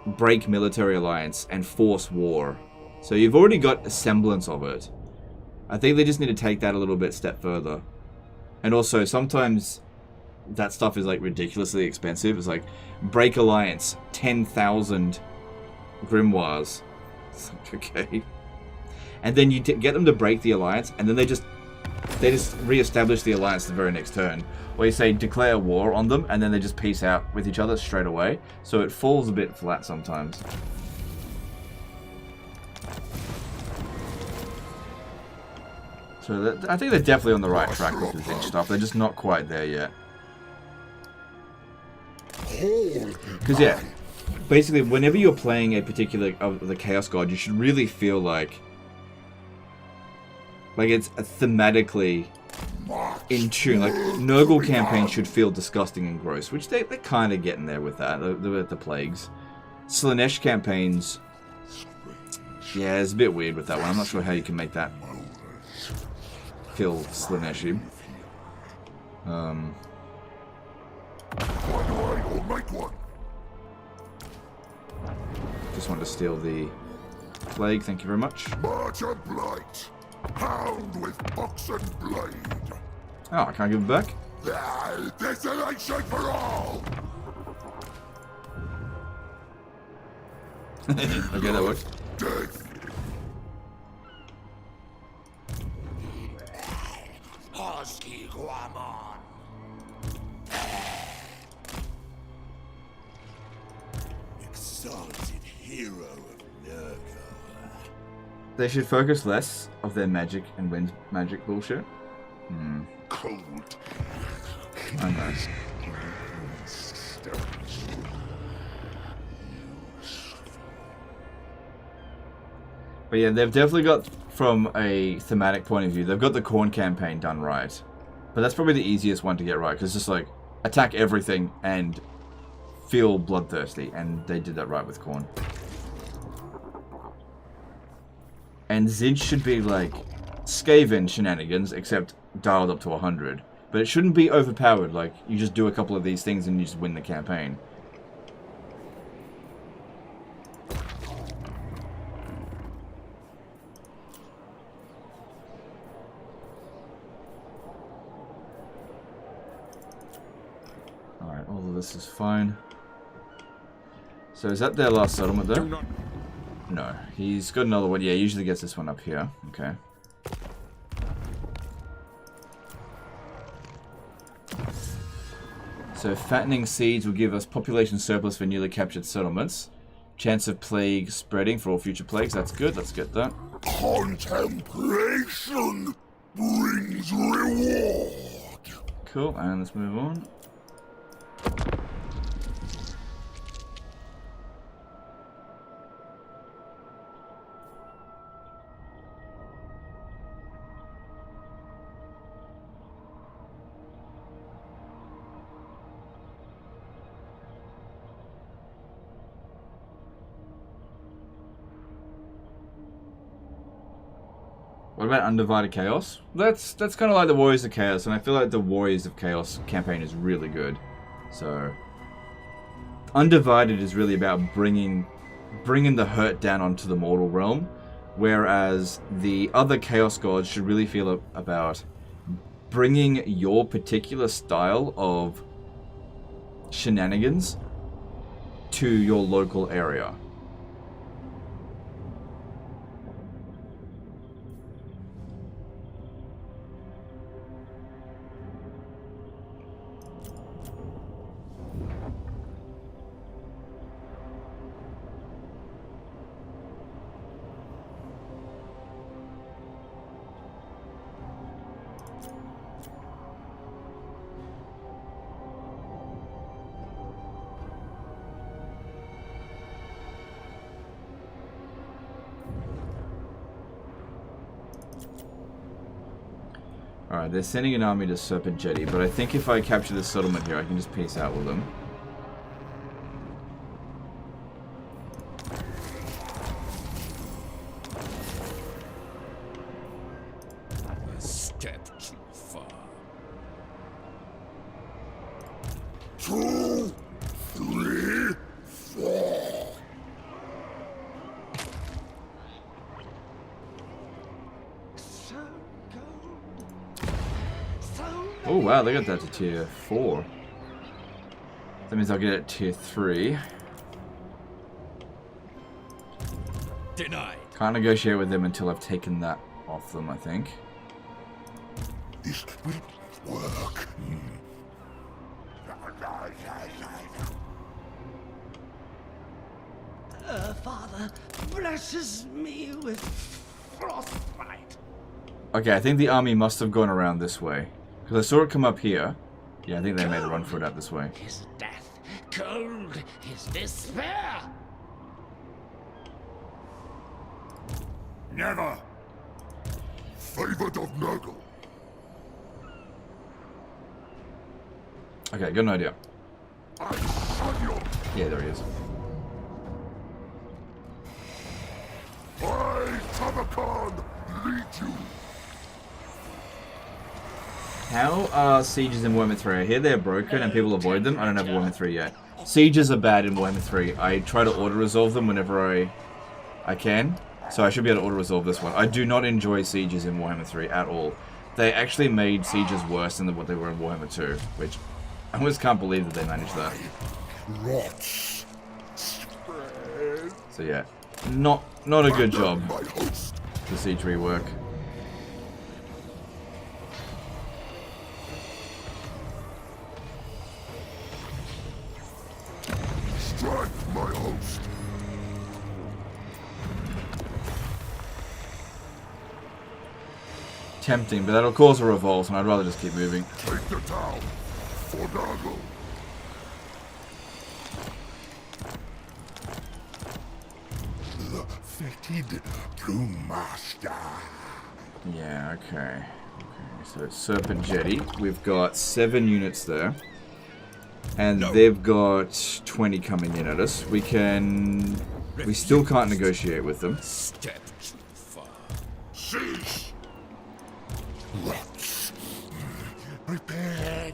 break military alliance and force war. So you've already got a semblance of it. I think they just need to take that a little bit step further. And also sometimes that stuff is like ridiculously expensive. It's like break alliance, 10,000 grimoires. It's like, okay. And then you get them to break the alliance and then they just re-establish the alliance the very next turn. Or you say declare war on them and then they just peace out with each other straight away. So it falls a bit flat sometimes. So I think they're definitely on the right track with the Tzeentch stuff. They're just not quite there yet. Because yeah, basically whenever you're playing a particular of the Chaos God, you should really feel like it's thematically in tune. Like, Nurgle campaigns should feel disgusting and gross, which they're kind of getting there with that, with the plagues. Slaanesh campaigns, yeah, it's a bit weird with that one. I'm not sure how you can make that feel Slaanesh-y. Just wanted to steal the plague, thank you very much. March of Blight. Pound with box and blade. Oh, I can't give it back? Desolation for all! Okay, that works. Death. Exalted hero of Nurgle. They should focus less of their magic and wind magic bullshit. Cold. I know. But yeah, they've definitely got, from a thematic point of view, they've got the Khorne campaign done right. But that's probably the easiest one to get right, because it's just like, attack everything and feel bloodthirsty, and they did that right with Khorne. And Tzeentch should be like Skaven shenanigans, except dialed up to 100. But it shouldn't be overpowered, like, you just do a couple of these things and you just win the campaign. Alright, all of this is fine. So is that their last settlement though? No, he's got another one. Yeah, he usually gets this one up here. Okay. So fattening seeds will give us population surplus for newly captured settlements. Chance of plague spreading for all future plagues. That's good. Let's get that. Contemplation brings reward. Cool, and let's move on. What about Undivided Chaos? That's kind of like the Warriors of Chaos, and I feel like the Warriors of Chaos campaign is really good. So, Undivided is really about bringing the hurt down onto the mortal realm, whereas the other Chaos gods should really feel about bringing your particular style of shenanigans to your local area. Alright, they're sending an army to Serpent Jetty, but I think if I capture this settlement here, I can just peace out with them. A step too far. 2, 3, 4. Oh wow, they got that to tier 4. That means I'll get it tier 3. Denied. Can't negotiate with them until I've taken that off them, I think. This will work. Father blesses me with frostbite. Okay, I think the army must have gone around this way. Because I saw it come up here. Yeah, I think they made a run for it out this way. His death, cold his despair. Never. Favored of Nurgle. Okay, got an idea. I shun you. Yeah, there he is. I, Tamurkhan, lead you. How are sieges in Warhammer 3? I hear they're broken and people avoid them. I don't have Warhammer 3 yet. Sieges are bad in Warhammer 3. I try to auto-resolve them whenever I can. So I should be able to auto-resolve this one. I do not enjoy sieges in Warhammer 3 at all. They actually made sieges worse than what they were in Warhammer 2, which I almost can't believe that they managed that. Rots. Spread. So yeah, not a good job. My host. The siege rework. Strike my host. tempting, but that'll cause a revolt, and I'd rather just keep moving. Take the town for Nurgle. The fated Brewmaster. Yeah, okay. So it's Serpent Jetty. We've got 7 units there. And they've got 20 coming in at us. We still can't negotiate with them. Step too far. Cease. Let's prepared.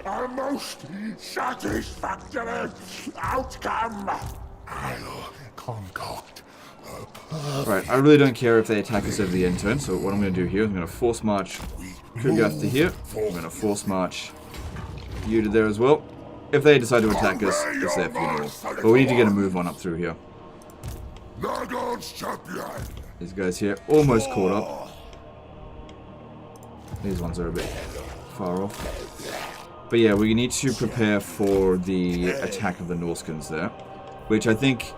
A most satisfactory outcome. I'll concoct a perfect. Right, I really don't care if they attack us over the end turn, so what I'm going to do here is I'm going to force march Kugath to here. I'm going to force march you to there as well. If they decide to attack us, it's their funeral. But we need to get a move on up through here. Nurgle's champion. These guys here almost caught up. These ones are a bit far off. But yeah, we need to prepare for the attack of the Norskins there. Which I think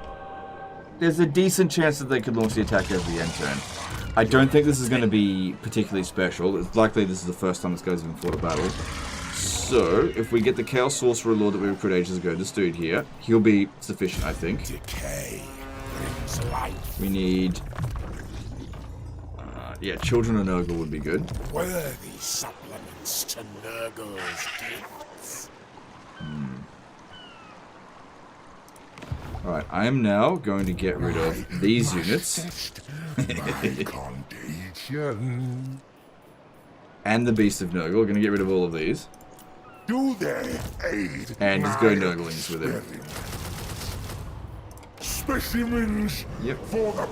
there's a decent chance that they could launch the attack over the end turn. I don't think this is going to be particularly special. It's likely this is the first time this guy's even fought a battle. So, if we get the Chaos Sorcerer Lord that we recruited ages ago, this dude here, he'll be sufficient, I think. Decay brings life. We need... yeah, Children of Nurgle would be good. Worthy supplements to Nurgle's gifts. Alright, I am now going to get rid of these units. Contagion. And the Beast of Nurgle. We're going to get rid of all of these. Do they aid And just go Nurglings with him. Specimens Yep. for the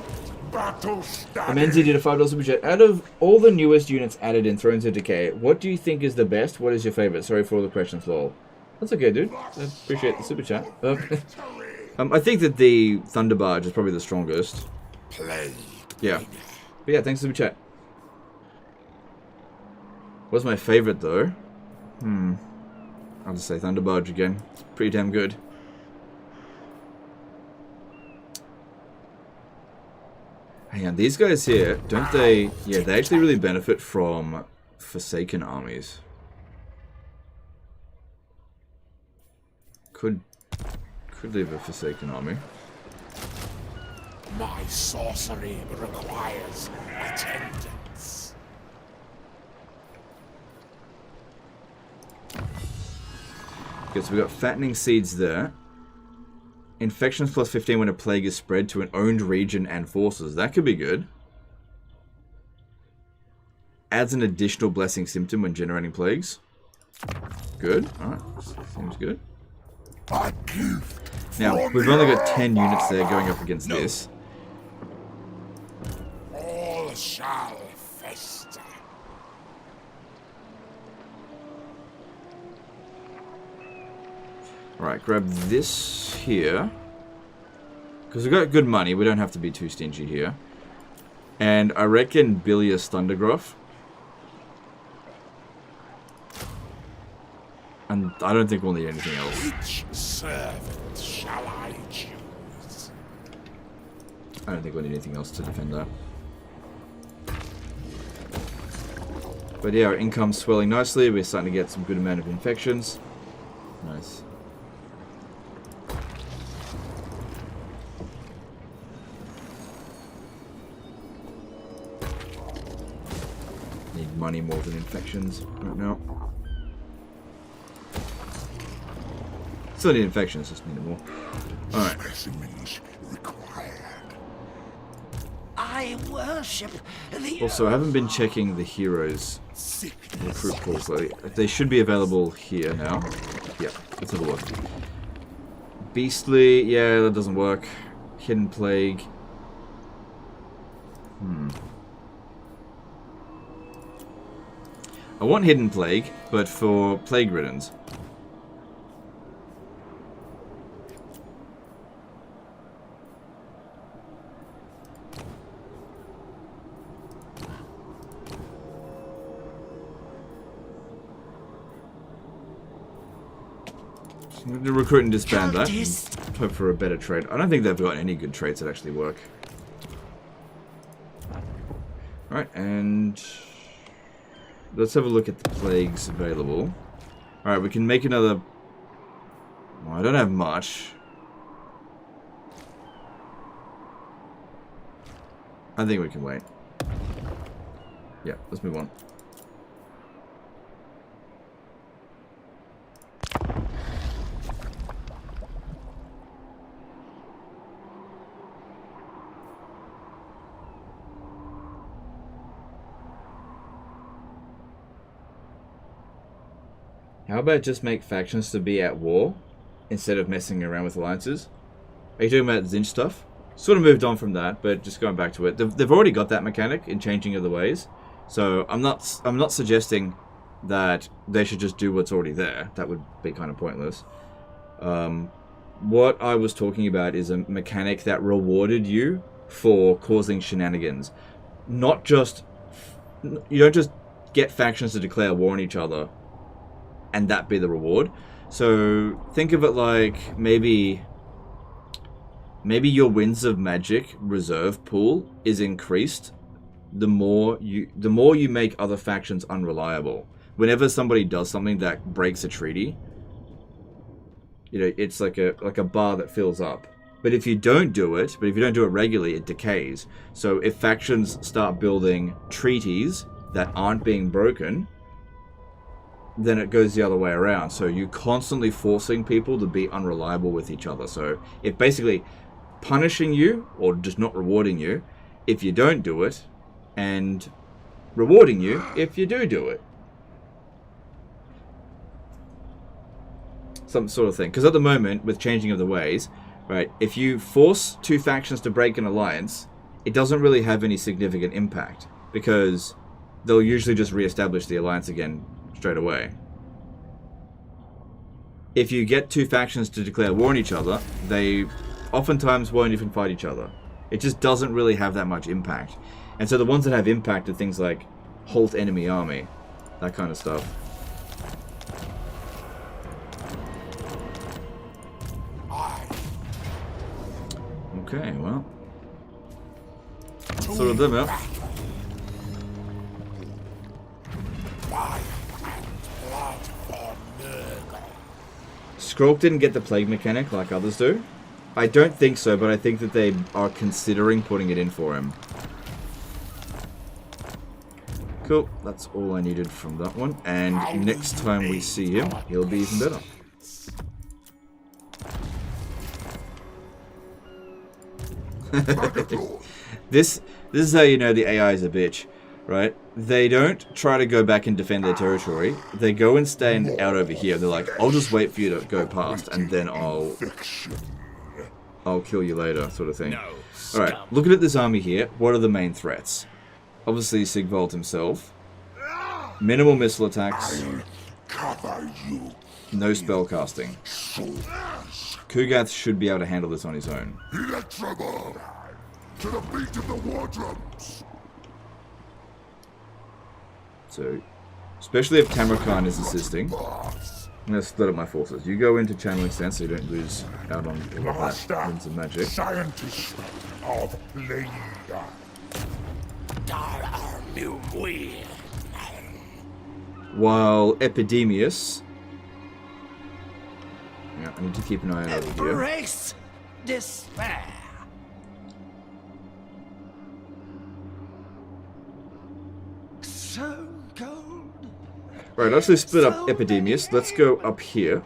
battle study. Amenzi did a $5 super chat. Out of all the newest units added in Thrones of Decay, what do you think is the best? What is your favorite? Sorry for all the questions, lol. That's okay, dude. I appreciate the super chat. I think that the Thunderbarge is probably the strongest. Plague. Yeah. But yeah, thanks for the super chat. What's my favorite, though? I'll just say Thunderbarge again. It's pretty damn good. Hang on, these guys here, don't they... Yeah, they actually really benefit from Forsaken armies. Could leave a Forsaken army. My sorcery requires attendance. Okay, so we got Fattening Seeds there. Infections plus 15 when a plague is spread to an owned region and forces. That could be good. Adds an additional blessing symptom when generating plagues. Good. Alright, seems good. Now, we've only got 10 units there going up against this. All shall fester. Alright, grab this here. Because we've got good money, we don't have to be too stingy here. And I reckon Bilious Thundergruff. And I don't think we'll need anything else. Which servant shall I choose? I don't think we'll need anything else to defend that. But yeah, our income's swelling nicely. We're starting to get some good amount of infections. Nice. Need money more than infections right now. Still need infections, just need more. Alright. Specimens required. I worship the Also, I haven't been checking the heroes recruit pools lately. They should be available here now. Yeah, let's have a look. Beastly, yeah, that doesn't work. Hidden Plague. I want Hidden Plague, but for Plague Riddens. I'm going to recruit and disband that. hope for a better trait. I don't think they've got any good traits that actually work. Alright, and let's have a look at the plagues available. Alright, we can make another... Well, I don't have much. I think we can wait. Yeah, let's move on. How about just make factions to be at war instead of messing around with alliances? Are you talking about Tzeentch stuff? Sort of moved on from that, but just going back to it. They've already got that mechanic in changing of the ways. So I'm not suggesting that they should just do what's already there. That would be kind of pointless. What I was talking about is a mechanic that rewarded you for causing shenanigans. Not just... You don't just get factions to declare war on each other and that be the reward. So think of it like maybe your Winds of Magic reserve pool is increased the more you make other factions unreliable. Whenever somebody does something that breaks a treaty, you know, it's like a bar that fills up. But if you don't do it regularly, it decays. So if factions start building treaties that aren't being broken, then it goes the other way around. So you're constantly forcing people to be unreliable with each other. So it basically punishing you or just not rewarding you if you don't do it, and rewarding you if you do it. Some sort of thing. Because at the moment, with changing of the ways, right, if you force two factions to break an alliance, it doesn't really have any significant impact, because they'll usually just re-establish the alliance again straight away. If you get two factions to declare war on each other, they oftentimes won't even fight each other. It just doesn't really have that much impact. And so the ones that have impact are things like halt enemy army, that kind of stuff. Okay, well, sort of them out. Skrulk didn't get the plague mechanic like others do. I don't think so, but I think that they are considering putting it in for him. Cool, that's all I needed from that one. And next time we see him, he'll be even better. This is how you know the AI is a bitch, right? They don't try to go back and defend their territory. They go and stand out over here. They're like, I'll just wait for you to go past, and then I'll kill you later, sort of thing. Alright, looking at this army here, what are the main threats? Obviously Sigvald himself. Minimal missile attacks. No spell casting. Kugath should be able to handle this on his own. To the beat of the war drums. So, especially if Tamurkhan is assisting. I'm going to split up my forces. You go into channeling stance so you don't lose out on all of that Winds of Magic. Scientist of Leida. While Epidemius... Yeah, I need to keep an eye out over here. Embrace despair. So cold. Right, let's just split up Epidemius. Let's go up here.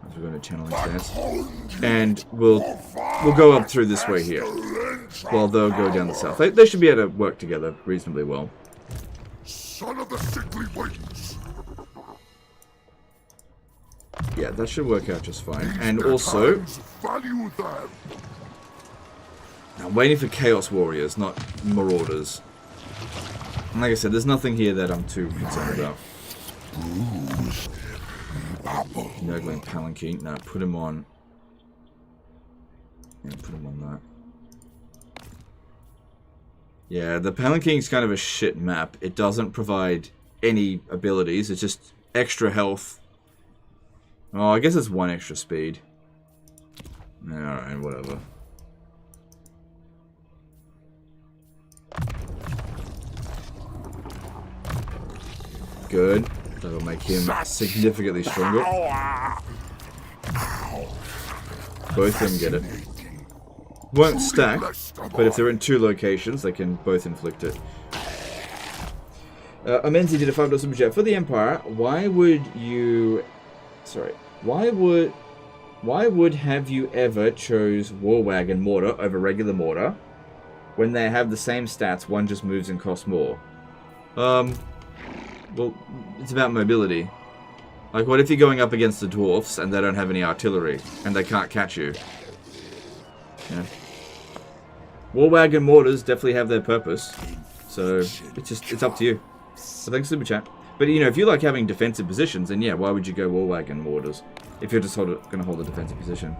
As we're going to channeling stance. And we'll go up through this way here. While they'll go down the south. They should be able to work together reasonably well. Son of the sickly wings. Yeah, that should work out just fine. And also, Value them. I'm waiting for Chaos Warriors, not Marauders. And like I said, there's nothing here that I'm too concerned about. Nurgling Palanquin. No, put him on. Yeah, put him on that. Yeah, the Palanquin's kind of a shit map. It doesn't provide any abilities. It's just extra health Oh, I guess it's 1 extra speed. Alright, whatever. Good. That'll make him significantly stronger. Both of them get it. Won't stack, but if they're in 2 locations, they can both inflict it. Amenzi did a $5 super chat. For the Empire, why would you... Sorry. Why would have you ever chose Warwagon Mortar over regular Mortar when they have the same stats, one just moves and costs more? Well, it's about mobility. Like, what if you're going up against the dwarfs and they don't have any artillery and they can't catch you? Yeah. Warwagon mortars definitely have their purpose, so it's up to you. So thanks, Super Chat. But you know, if you like having defensive positions, then yeah, why would you go Warwagon mortars if you're just going to hold a defensive position?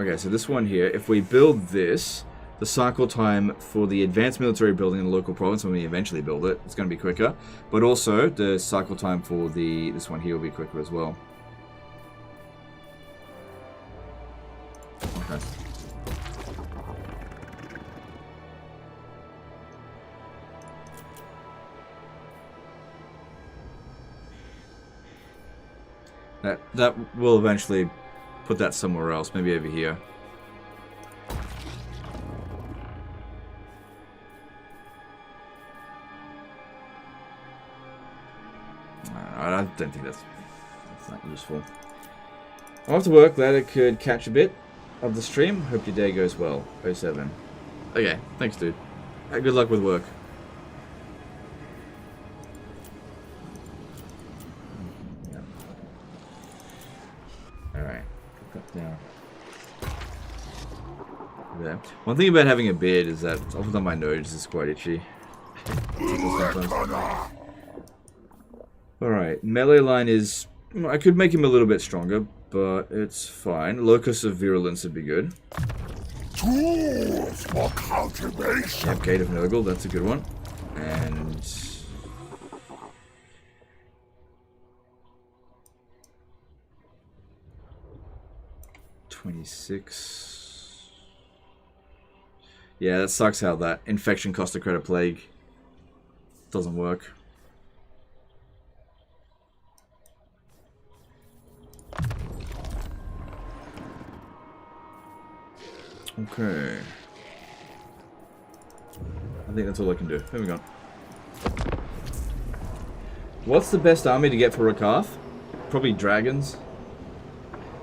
Okay, so this one here, if we build this, the cycle time for the advanced military building in the local province, when we eventually build it, it's going to be quicker. But also, the cycle time for this one here will be quicker as well. Okay. That will eventually put that somewhere else, maybe over here. I don't think that's not useful. I'm off to work. Glad I could catch a bit of the stream. Hope your day goes well. 07. Okay, thanks, dude. Good luck with work. Yeah. Alright. Down. There. One thing about having a beard is that often my nose is quite itchy. Alright, melee line is... I could make him a little bit stronger, but it's fine. Locus of Virulence would be good. Tools for cultivation. Yep, Gate of Nurgle, that's a good one. And... 26. Yeah, that sucks how that infection cost a credit plague doesn't work. Okay. I think that's all I can do. Moving on. What's the best army to get for Kugath? Probably dragons.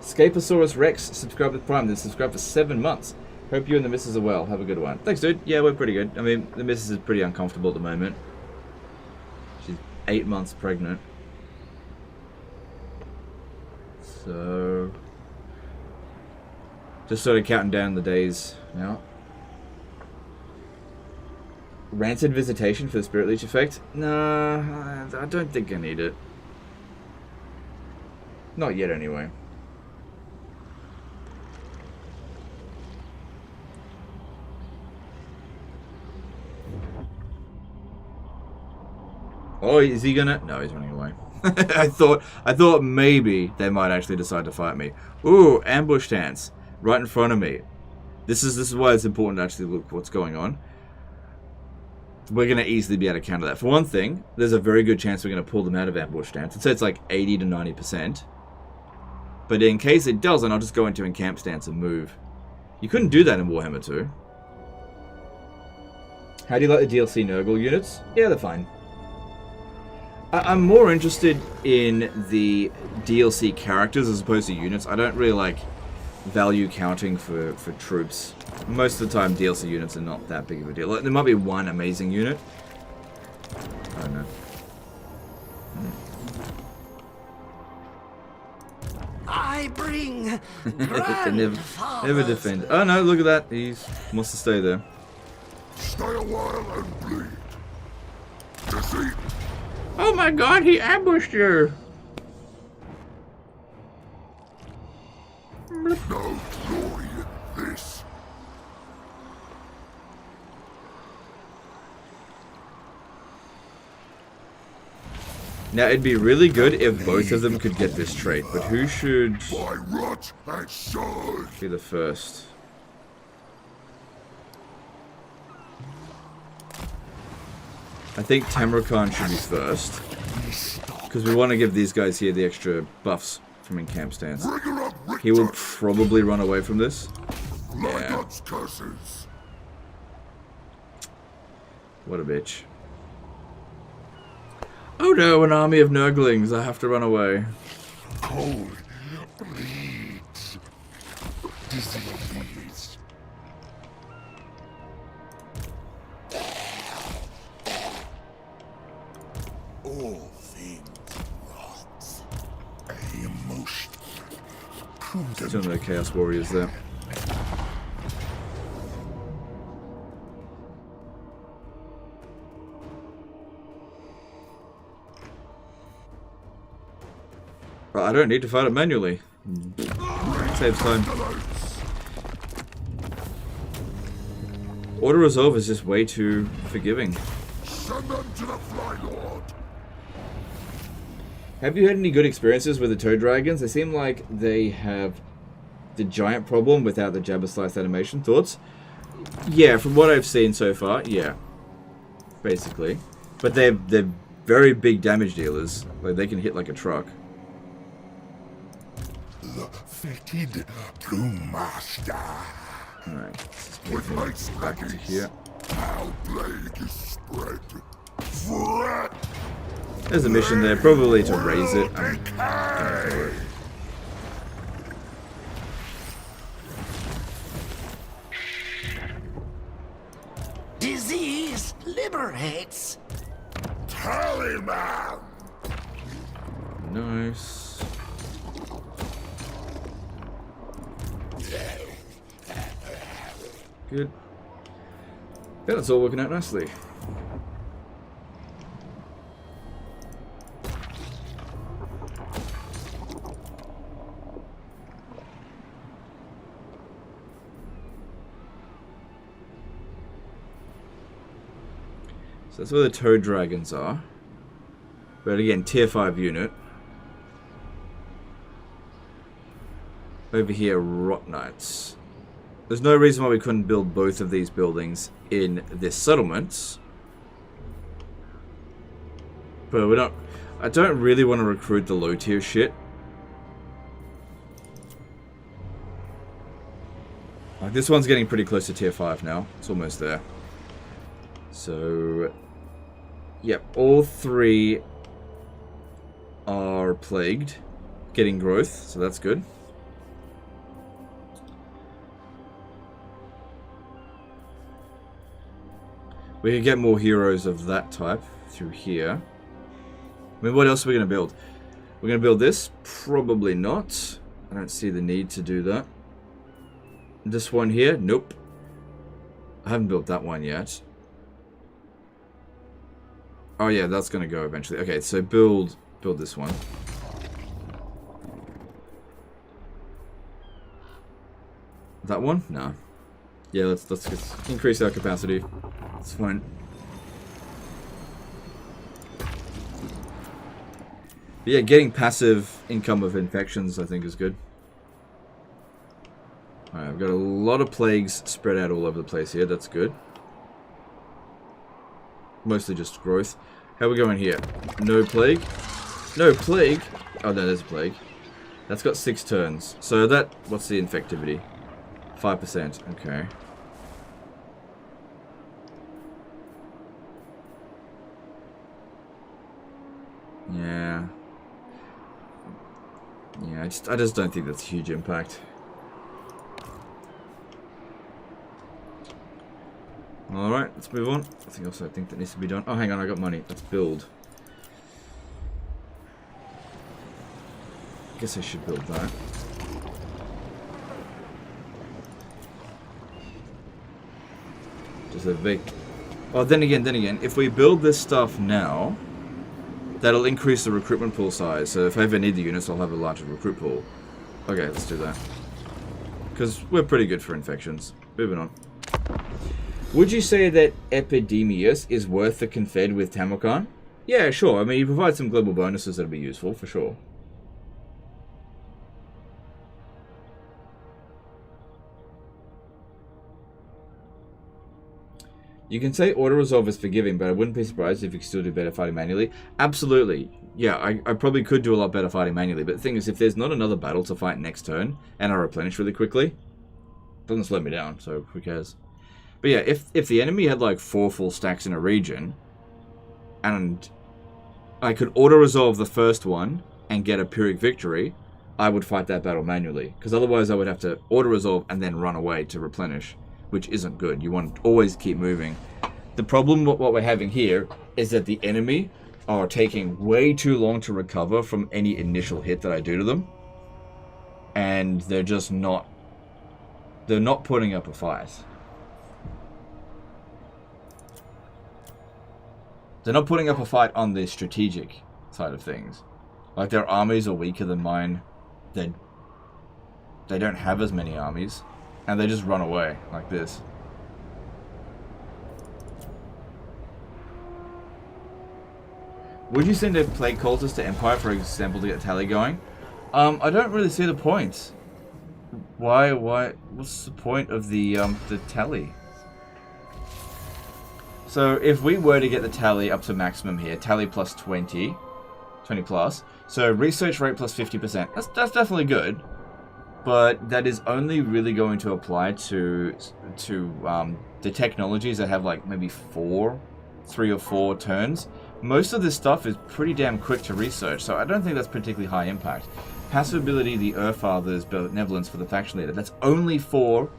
Scaposaurus Rex subscribed with Prime. Then subscribed for 7 months. Hope you and the missus are well. Have a good one. Thanks, dude. Yeah, we're pretty good. I mean, the missus is pretty uncomfortable at the moment. She's 8 months pregnant. So... just sort of counting down the days now. Rancid Visitation for the Spirit Leech effect? Nah, I don't think I need it. Not yet, anyway. Oh, is he gonna? No, he's running away. I thought maybe they might actually decide to fight me. Ooh, ambush stance. Right in front of me. This is why it's important to actually look what's going on. We're going to easily be able to counter that. For one thing, there's a very good chance we're going to pull them out of ambush stance. I'd say it's like 80 to 90%. But in case it doesn't, I'll just go into encamp stance and move. You couldn't do that in Warhammer 2. How do you like the DLC Nurgle units? Yeah, they're fine. I'm more interested in the DLC characters as opposed to units. I don't really like value counting for troops. Most of the time DLC units are not that big of a deal. There might be one amazing unit. I don't know. I bring They never defend. Oh no, look at that. He wants to stay there. Stay a while and bleed. Deceit. Oh my god, he ambushed you! No glory in this. Now, it'd be really good if both of them could get this trait, but who should By rot and sword. be the first? I think Tamurkhan should be first, because we want to give these guys here the extra buffs from in camp stance. He will probably run away from this. Yeah. Curses. What a bitch. Oh no, an army of Nurglings. I have to run away. Cold bleeds. Disease. All things rot. A emotion. Some of the Chaos Warriors there. I don't need to fight it manually. Saves time. Auto resolve is just way too forgiving. Send them to the Fly Lord. Have you had any good experiences with the Toad Dragons? They seem like they have the giant problem without the Jabber Slice animation. Thoughts? Yeah, from what I've seen so far, yeah. Basically. But they're very big damage dealers. Like, they can hit like a truck. The fated Brewmaster. Alright. With my Back to here. how plague is spread. Fret. There's a mission there, probably to raise it. Disease liberates. Tallyman. Nice. Good. Yeah, that's all working out nicely. So that's where the Toad Dragons are. But again, tier 5 unit. Over here, Rot Knights. There's no reason why we couldn't build both of these buildings in this settlement. But we're not... I don't really want to recruit the low tier shit. Like, this one's getting pretty close to tier 5 now. It's almost there. So... Yep, all three are plagued. Getting growth, so that's good. We can get more heroes of that type through here. I mean, what else are we going to build? We're going to build this? Probably not. I don't see the need to do that. This one here? Nope. I haven't built that one yet. Oh yeah, that's going to go eventually. Okay, so build this one. That one? No. Yeah, let's increase our capacity. It's fine. But yeah, getting passive income of infections, I think, is good. Alright, I've got a lot of plagues spread out all over the place here. That's good. Mostly just growth. How are we going here? No plague? No plague? Oh no, there's a plague. That's got 6 turns. So that, what's the infectivity? 5%, okay. Yeah. Yeah, I just don't think that's a huge impact. Alright, let's move on. Nothing else I think that needs to be done. Oh, hang on, I got money. Let's build. I guess I should build that. Just a big... Oh, then again, if we build this stuff now, that'll increase the recruitment pool size. So if I ever need the units, I'll have a larger recruit pool. Okay, let's do that. Because we're pretty good for infections. Moving on. Would you say that Epidemius is worth the Confed with Tamurkhan? Yeah, sure. I mean, you provide some global bonuses that'll be useful, for sure. You can say auto-resolve is forgiving, but I wouldn't be surprised if you could still do better fighting manually. Absolutely. Yeah, I probably could do a lot better fighting manually, but the thing is, if there's not another battle to fight next turn, and I replenish really quickly, it doesn't slow me down, so who cares? But yeah, if the enemy had like 4 full stacks in a region, and I could auto-resolve the first one and get a Pyrrhic victory, I would fight that battle manually. Because otherwise I would have to auto-resolve and then run away to replenish, which isn't good. You want to always keep moving. The problem with what we're having here is that the enemy are taking way too long to recover from any initial hit that I do to them. And they're just not... They're not putting up a fight. They're not putting up a fight on the strategic side of things. Like, their armies are weaker than mine. They don't have as many armies. And they just run away, like this. Would you send a plague cultist to Empire, for example, to get tally going? I don't really see the point. Why, what's the point of the tally? So if we were to get the tally up to maximum here, tally plus 20 plus, so research rate plus 50%, that's definitely good, but that is only really going to apply to the technologies that have like maybe 3 or 4 turns. Most of this stuff is pretty damn quick to research, so I don't think that's particularly high impact. Passive ability, the Earthfather's Benevolence for the faction leader. That's only for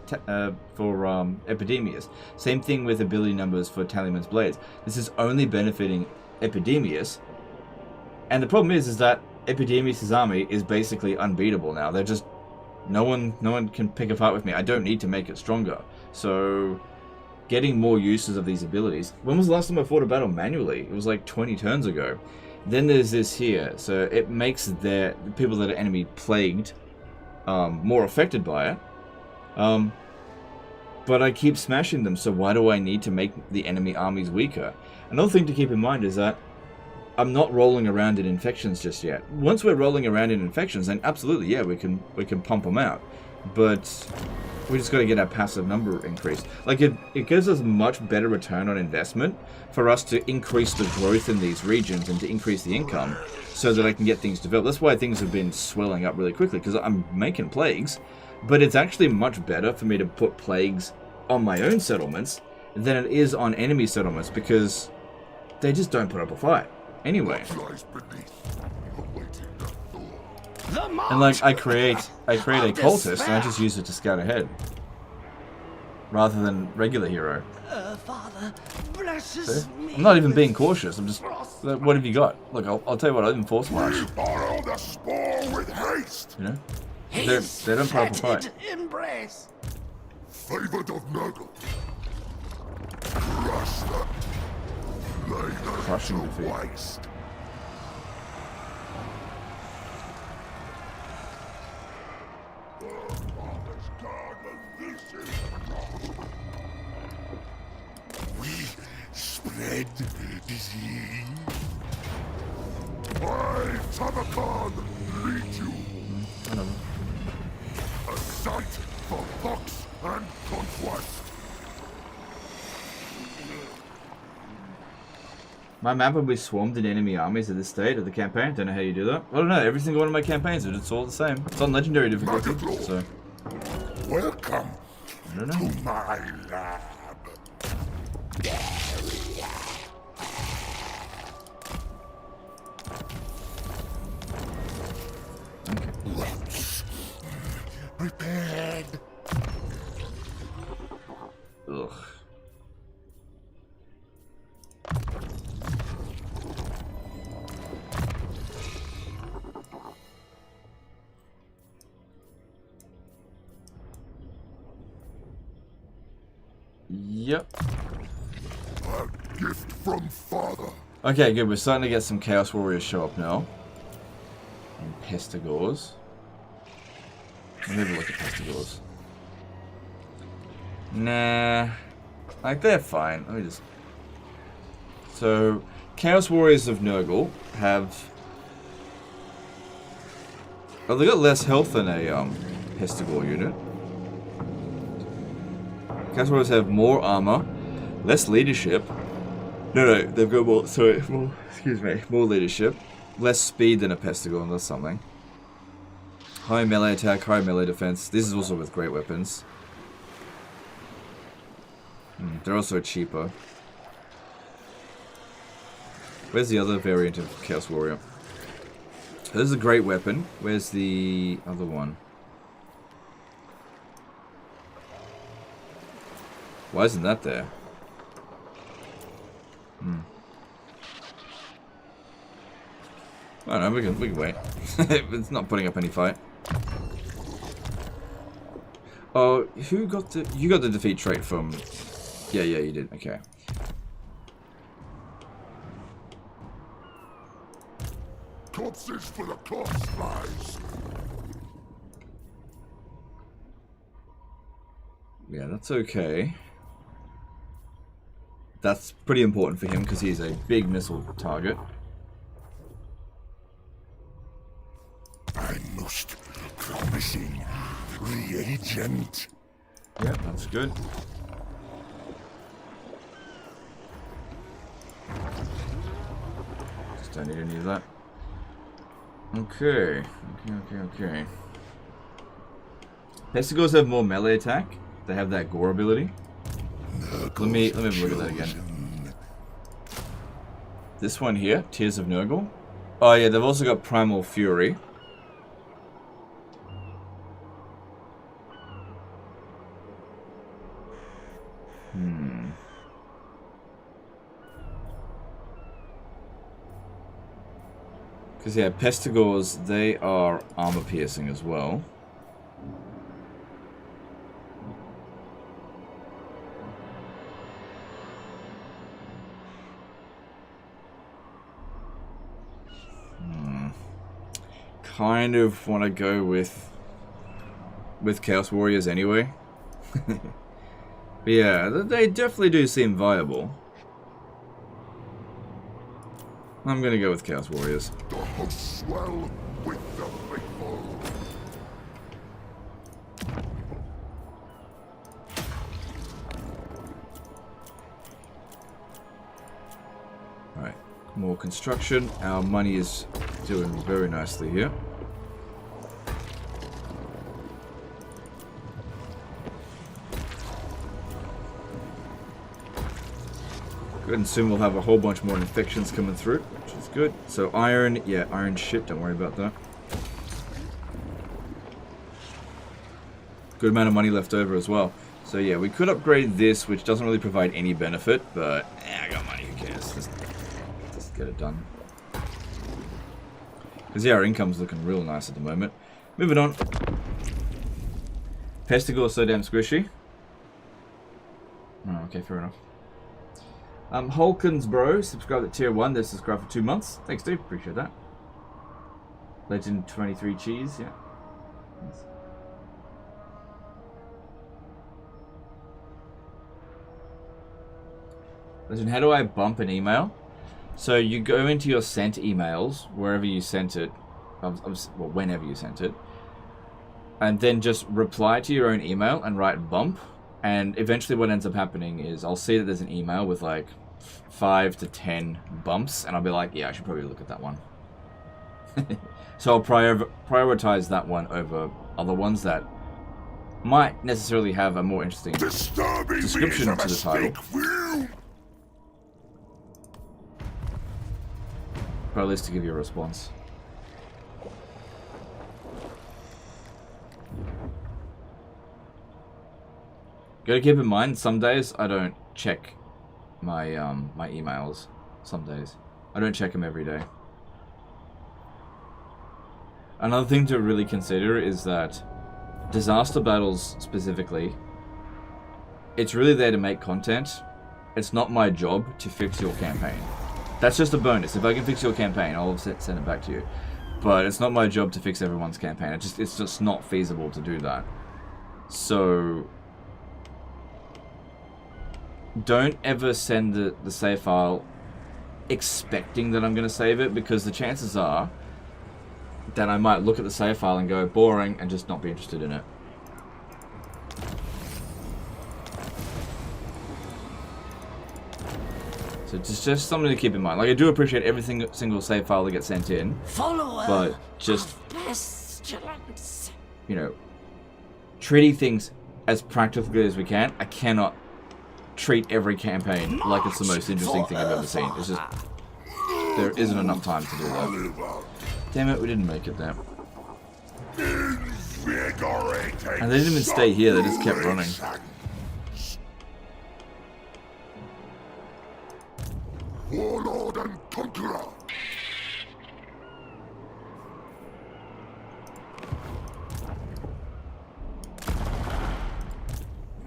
Epidemius. Same thing with ability numbers for Tallyman's Blades. This is only benefiting Epidemius. And the problem is that Epidemius' army is basically unbeatable now. They're just... No one can pick a fight with me. I don't need to make it stronger. So... getting more uses of these abilities. When was the last time I fought a battle manually? It was like 20 turns ago. Then there's this here, so it makes the people that are enemy plagued more affected by it. But I keep smashing them, so why do I need to make the enemy armies weaker? Another thing to keep in mind is that I'm not rolling around in infections just yet. Once we're rolling around in infections, then absolutely, yeah, we can pump them out. But we just got to get our passive number increased. Like, it gives us much better return on investment for us to increase the growth in these regions and to increase the income so that I can get things developed. That's why things have been swelling up really quickly, because I'm making plagues, but it's actually much better for me to put plagues on my own settlements than it is on enemy settlements, because they just don't put up a fight anyway. And like, I create a cultist and I just use it to scout ahead, rather than regular hero. Father blesses me. I'm not even being cautious. I'm just, what have you got? Look, I'll tell you what. I'll even force march. Borrow the spore with haste. You know, they don't put up a fight. Embrace. Favored of Nurgle. Crush them. Lay them Crushing to defeat. waste. We spread disease. I, Tamurkhan, lead you. Excite for fox and conquest. My map will be swarmed in enemy armies at this stage of the campaign. Don't know how you do that. I don't know. Every single one of my campaigns, it's all the same. It's on legendary difficulty, so Welcome I don't to know. my lab. Prepared. Ugh. Yep. A gift from Father. Okay, good. We're starting to get some Chaos Warriors show up now. And Pestigors. Let me have a look at Pestigors. Nah. Like, they're fine. Let me just... So, Chaos Warriors of Nurgle have... Oh, they got less health than a Pestigore unit. Chaos Warriors have more armor, less leadership. No, they've got more, sorry, more, excuse me, more leadership. Less speed than a Pestigore, that's something. High melee attack, high melee defense. This is also with great weapons. They're also cheaper. Where's the other variant of Chaos Warrior? This is a great weapon. Where's the other one? Why isn't that there? I don't know, we can wait. It's not putting up any fight. Oh, who got the... You got the defeat trait from... Yeah, you did. Okay. Corpses for the corpse spies. Yeah, that's okay. That's pretty important for him because he's a big missile target. I most promising reagent. Yep, that's good. Just don't need any of that. Okay. Pestigores have more melee attack. They have that gore ability. Let me have a look at that again. This one here, Tears of Nurgle. Oh yeah, they've also got Primal Fury. Because yeah, Pestigores, they are armor piercing as well. Kind of want to go with Chaos Warriors anyway. But yeah, they definitely do seem viable. I'm gonna go with Chaos Warriors. The hosts swell with the faithful. Alright, more construction. Our money is doing very nicely here. Good, and soon we'll have a whole bunch more infections coming through, which is good. So iron, yeah, iron shit, don't worry about that. Good amount of money left over as well. So yeah, we could upgrade this, which doesn't really provide any benefit, but I got money, who cares? Just get it done. Because yeah, our income's looking real nice at the moment. Moving on. Pestigore so damn squishy. Oh, okay, fair enough. Holkins bro, subscribed at tier 1, they're subscribed for 2 months. Thanks dude, appreciate that. Legend 23 cheese, yeah. Nice. Legend, how do I bump an email? So you go into your sent emails, wherever you sent it, well, whenever you sent it, and then just reply to your own email and write bump. And eventually what ends up happening is I'll see that there's an email with like 5 to 10 bumps, and I'll be like, yeah, I should probably look at that one. So I'll prioritize that one over other ones that might necessarily have a more interesting description to the title. But at least to give you a response. Gotta keep in mind, some days I don't check my my emails. Some days I don't check them every day. Another thing to really consider is that disaster battles specifically, it's really there to make content. It's not my job to fix your campaign. That's just a bonus. If I can fix your campaign, I'll send it back to you. But it's not my job to fix everyone's campaign. It's just not feasible to do that. So don't ever send the save file expecting that I'm going to save it, because the chances are that I might look at the save file and go boring and just not be interested in it. So it's just something to keep in mind. Like, I do appreciate every single save file that gets sent in, but just, pestilence. you know, treating things as practically as we can. I cannot treat every campaign like it's the most interesting thing I've ever seen. It's just, there isn't enough time to do that. Damn it, we didn't make it there. And they didn't even stay here, they just kept running. Warlord and Conqueror.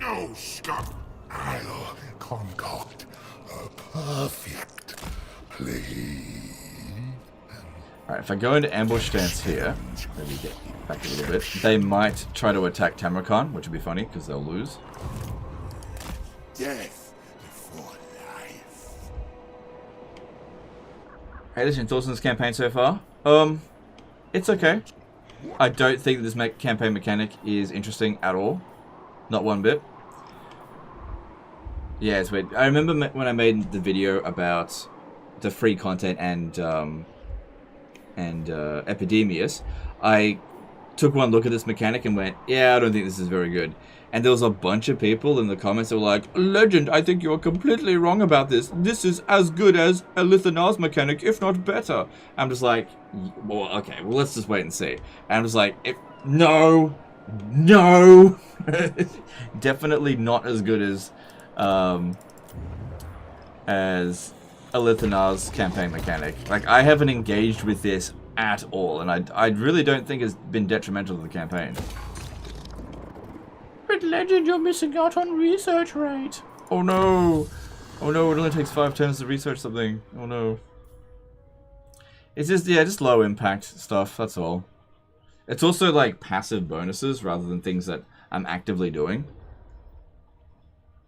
No scum. I'll concoct a perfect plea. Alright, if I go into ambush stance here, maybe get back a little bit, they might try to attack Tamurkhan, which would be funny, because they'll lose. Death before life. Hey, listen, thoughts on this campaign so far? It's okay. I don't think this campaign mechanic is interesting at all. Not one bit. Yeah, it's weird. I remember when I made the video about the free content and Epidemius, I took one look at this mechanic and went, yeah, I don't think this is very good. And there was a bunch of people in the comments that were like, Legend, I think you're completely wrong about this. This is as good as a Lithanar's mechanic, if not better. I'm just like, well, okay, well, let's just wait and see. And I'm just like, no. Definitely not as good as a Lithanar's campaign mechanic. Like, I haven't engaged with this at all, and I really don't think it's been detrimental to the campaign. But Legend, you're missing out on research rate. Oh no. Oh no, it only takes 5 turns to research something. Oh no. It's just, yeah, just low impact stuff, that's all. It's also like passive bonuses rather than things that I'm actively doing.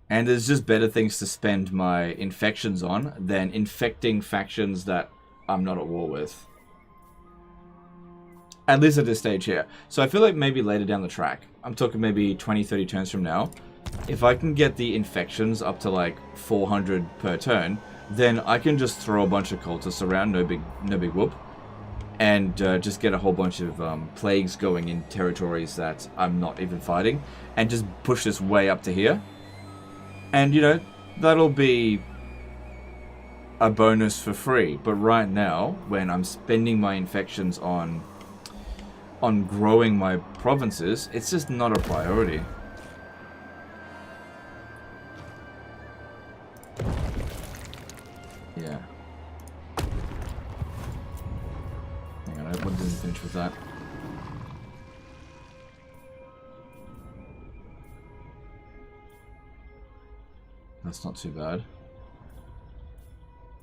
And there's just better things to spend my infections on than infecting factions that I'm not at war with. At least at this stage here. So I feel like maybe later down the track, I'm talking maybe 20-30 turns from now, if I can get the infections up to like 400 per turn, then I can just throw a bunch of cultists around, no big whoop, and just get a whole bunch of plagues going in territories that I'm not even fighting, and just push this way up to here. And, you know, that'll be a bonus for free. But right now, when I'm spending my infections on growing my provinces, it's just not a priority. Yeah. Hang on, what didn't finish with that? That's not too bad.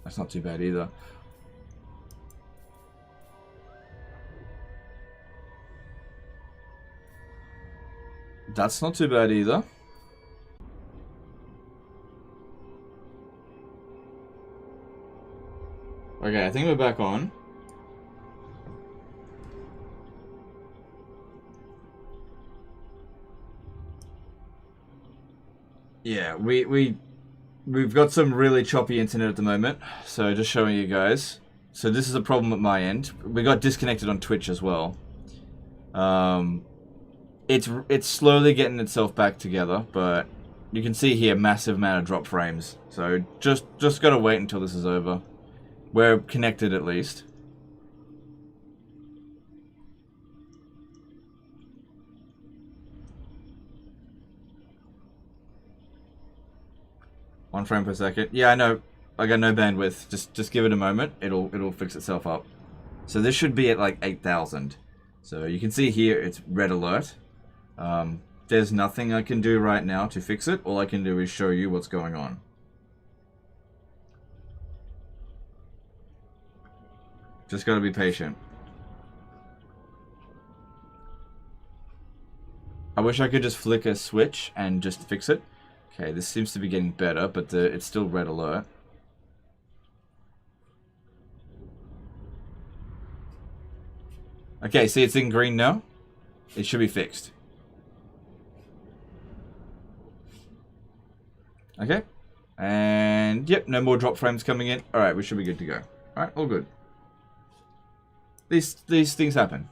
That's not too bad either. That's not too bad either. Okay, I think we're back on. Yeah, we've got some really choppy internet at the moment, so just showing you guys. So this is a problem at my end. We got disconnected on Twitch as well. It's slowly getting itself back together, but you can see here massive amount of drop frames. So just gotta wait until this is over. We're connected at least. One frame per second. Yeah, I know. I got no bandwidth. Just give it a moment. It'll fix itself up. So this should be at like 8,000. So you can see here it's red alert. There's nothing I can do right now to fix it. All I can do is show you what's going on. Just gotta be patient. I wish I could just flick a switch and just fix it. Okay, this seems to be getting better, but it's still red alert. Okay, see, it's in green now. It should be fixed. Okay. And, yep, no more drop frames coming in. Alright, we should be good to go. Alright, all good. These things happen.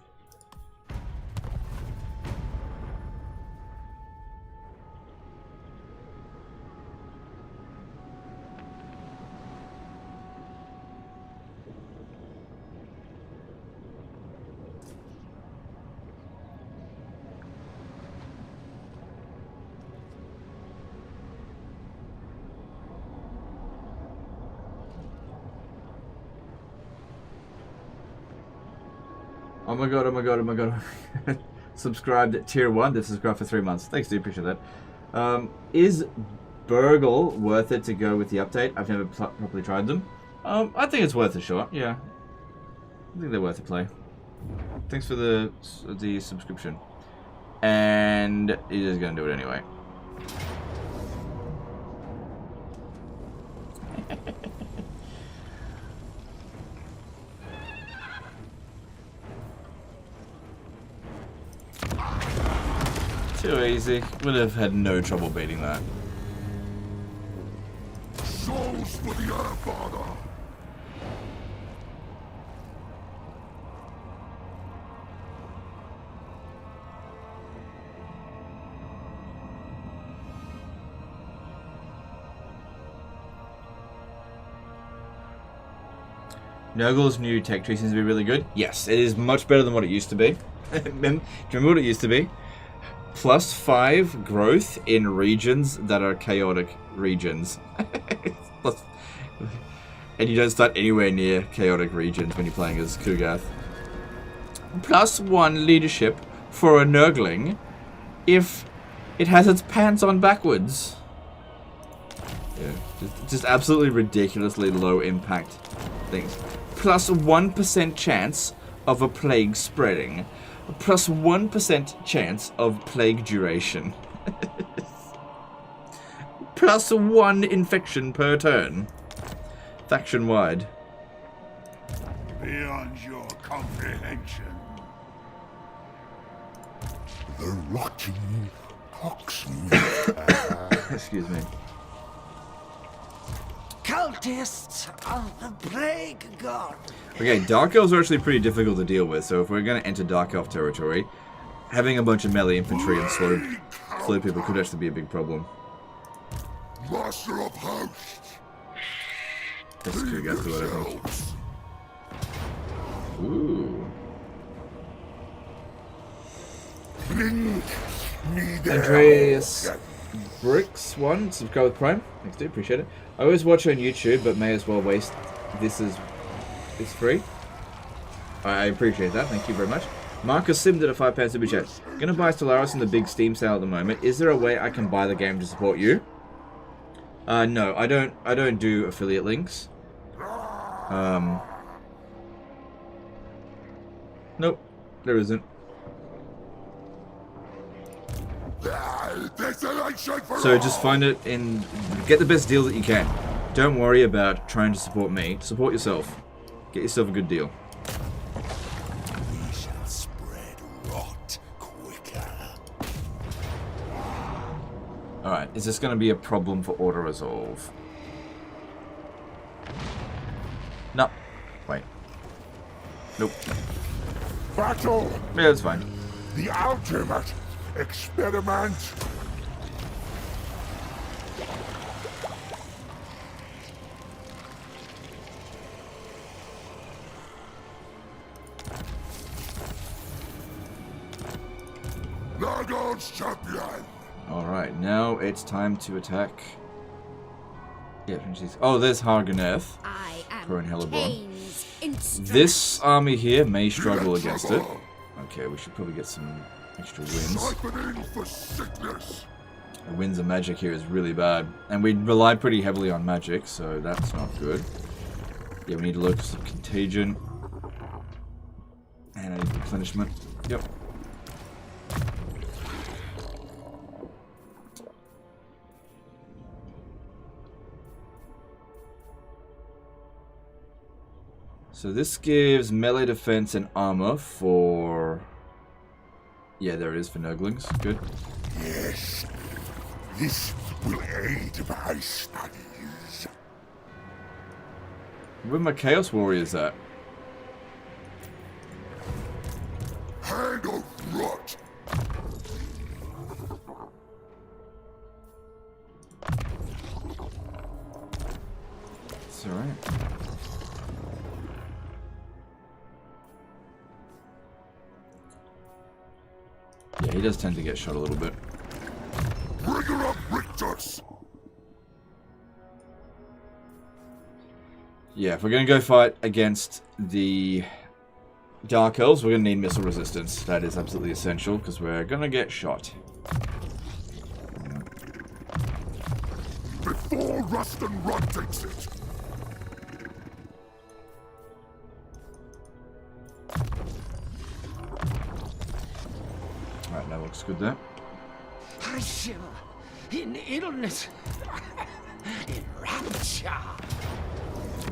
Oh my god, oh my god, oh my god. Subscribed at tier 1. This is subscribed for 3 months. Thanks, dude. Appreciate that. Is Burgle worth it to go with the update? I've never properly tried them. I think it's worth a shot, yeah. I think they're worth a play. Thanks for the subscription. And he is going to do it anyway. Too easy. Would have had no trouble beating that. Souls for the Earthfather! Nurgle's new tech tree seems to be really good. Yes, it is much better than what it used to be. Do you remember what it used to be? +5 growth in regions that are chaotic regions. And you don't start anywhere near chaotic regions when you're playing as Kugath. +1 leadership for a Nurgling if it has its pants on backwards. Yeah, just absolutely ridiculously low impact things. +1% chance of a plague spreading. +1% chance of plague duration. +1 infection per turn. Faction wide. Beyond your comprehension. The rotting toxin. Excuse me. Cultists of the Plague God. Okay, Dark Elves are actually pretty difficult to deal with, so if we're going to enter Dark Elf territory, having a bunch of melee infantry and slow people could actually be a big problem. Master of hosts. That's Kugath, what I think. Ooh. Bring me their Andreas Bricks 1, subscribe with Prime. Thanks, dude, appreciate it. I always watch on YouTube, but may as well waste. This is it's free. I appreciate that. Thank you very much. Marcus Sim did a £5 super chat. Gonna buy Stellaris in the big Steam sale at the moment. Is there a way I can buy the game to support you? No, I don't do affiliate links. Nope, there isn't. So just find it and get the best deal that you can. Don't worry about trying to support me. Support yourself. Get yourself a good deal. We shall spread rot quicker. Alright, is this going to be a problem for auto-resolve? No. Wait. Nope. Battle! Yeah, that's fine. The ultimate experiment! Nargon's champion! Alright, now it's time to attack. Yeah, oh, there's Harganeth. I Corin am Hellebron. Cain's instrument. This army here may struggle against it. Okay, we should probably get some extra wins. Siphoning for sickness! The winds of magic here is really bad. And we rely pretty heavily on magic, so that's not good. Yeah, we need locus of contagion. And I need replenishment. Yep. So this gives melee defense and armor for... Yeah, there it is for Nurglings. Good. Yes, this will aid my studies. Where are my Chaos Warriors at? Hand of rot. It's alright. Yeah, he does tend to get shot a little bit. Rigor of Rictus. Yeah, if we're going to go fight against the Dark Elves, we're going to need missile resistance. That is absolutely essential, because we're going to get shot. Before Rust and Rot takes it. Alright, that looks good there. I shiver in illness, in rapture.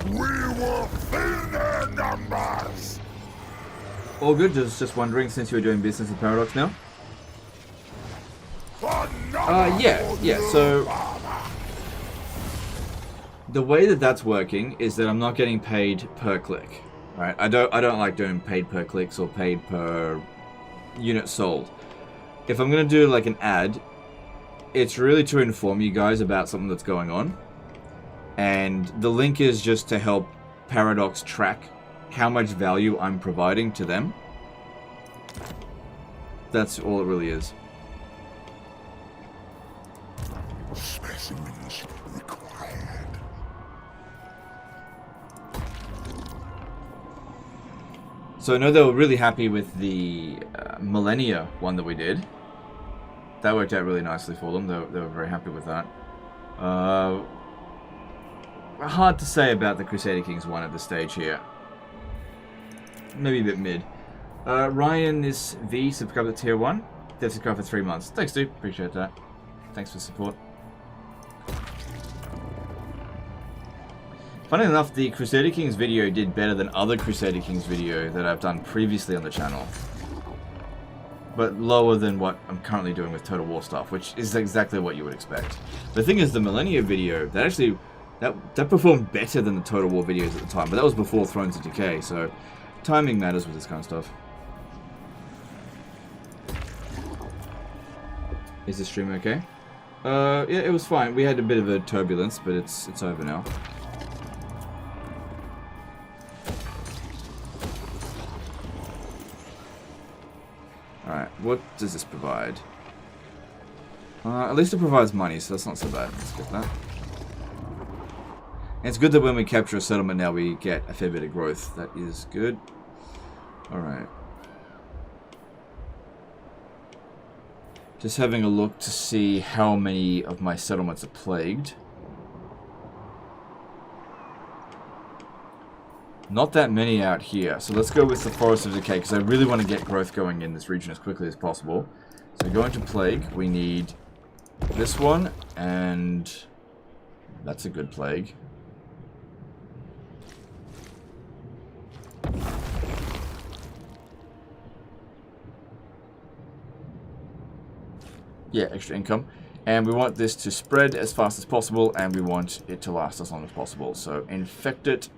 We will fill their numbers. All good, just wondering, since you're doing business with Paradox now? Yeah, so... The way that that's working is that I'm not getting paid per click. Right? I don't like doing paid per clicks or paid per unit sold. If I'm going to do like an ad, it's really to inform you guys about something that's going on. And the link is just to help Paradox track how much value I'm providing to them. That's all it really is. Specimens required. So I know they were really happy with the Millennia one that we did. That worked out really nicely for them. They were very happy with that. Hard to say about the Crusader Kings one at this stage here. Maybe a bit mid. Ryan is V, subscribed to tier 1. They've subscribed for 3 months. Thanks, dude. Appreciate that. Thanks for support. Funny enough, the Crusader Kings video did better than other Crusader Kings video that I've done previously on the channel. But lower than what I'm currently doing with Total War stuff, which is exactly what you would expect. The thing is, the Millennia video, that actually... That performed better than the Total War videos at the time, but that was before Thrones of Decay, so timing matters with this kind of stuff. Is the stream okay? Yeah, it was fine. We had a bit of a turbulence, but it's over now. Alright, what does this provide? At least it provides money, so that's not so bad. Let's get that. And it's good that when we capture a settlement now we get a fair bit of growth. That is good. Alright. Just having a look to see how many of my settlements are plagued. Not that many out here. So let's go with the Forest of Decay, because I really want to get growth going in this region as quickly as possible. So going to plague, we need this one, and that's a good plague. Yeah, extra income. And we want this to spread as fast as possible, and we want it to last as long as possible. So, infect it.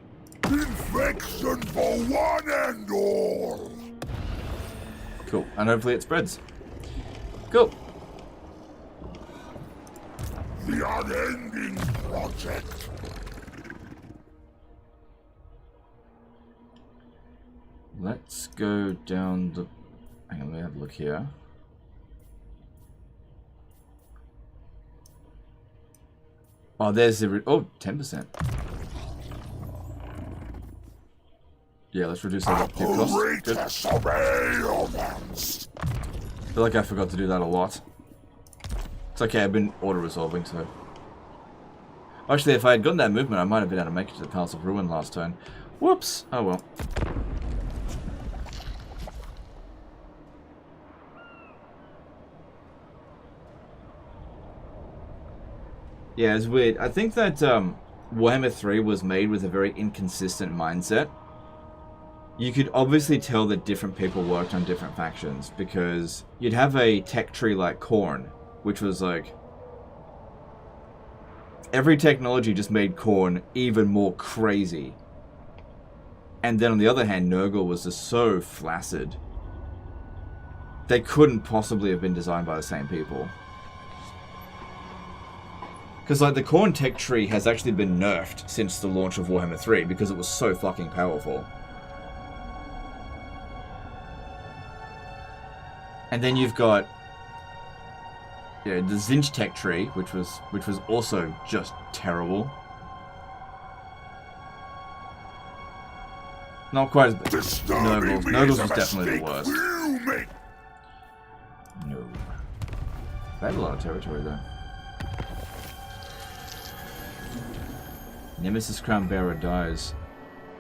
Infection for one and all. Cool. And hopefully it spreads. Cool. The unending project. Let's go down the... Hang on, let me have a look here. Oh, there's the... Oh, 10%. Yeah, let's reduce our upkeep costs. Good. I feel like I forgot to do that a lot. It's okay, I've been auto-resolving, so... Actually, if I had gotten that movement, I might have been able to make it to the Palace of Ruin last turn. Whoops! Oh well. Yeah, it's weird. I think that Warhammer 3 was made with a very inconsistent mindset. you could obviously tell that different people worked on different factions, because you'd have a tech tree like Khorne, which was like... every technology just made Khorne even more crazy. And then on the other hand, Nurgle was just so flaccid. They couldn't possibly have been designed by the same people. Because like the Khorne tech tree has actually been nerfed since the launch of Warhammer 3 because it was so fucking powerful. And then you've got the Tzeentch tech tree, which was also just terrible. Not quite as bad. Nurgles. Nurgles was definitely the worst. No. They had a lot of territory though. Nemesis Crown Bearer dies.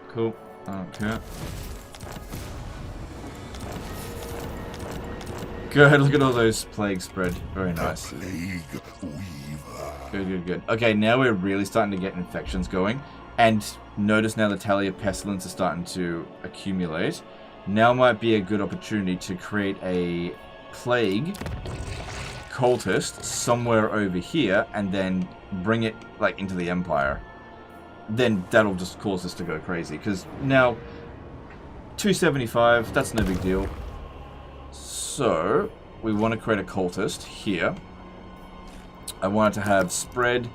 Cool. I don't care. Good, look at all those plague spread. Very nice. Good. Okay, now we're really starting to get infections going. And notice now the tally of pestilence is starting to accumulate. Now might be a good opportunity to create a plague cultist somewhere over here and then bring it like into the Empire. Then that'll just cause this to go crazy. Because now 275, that's no big deal. So we want to create a cultist here. I want it to have spread.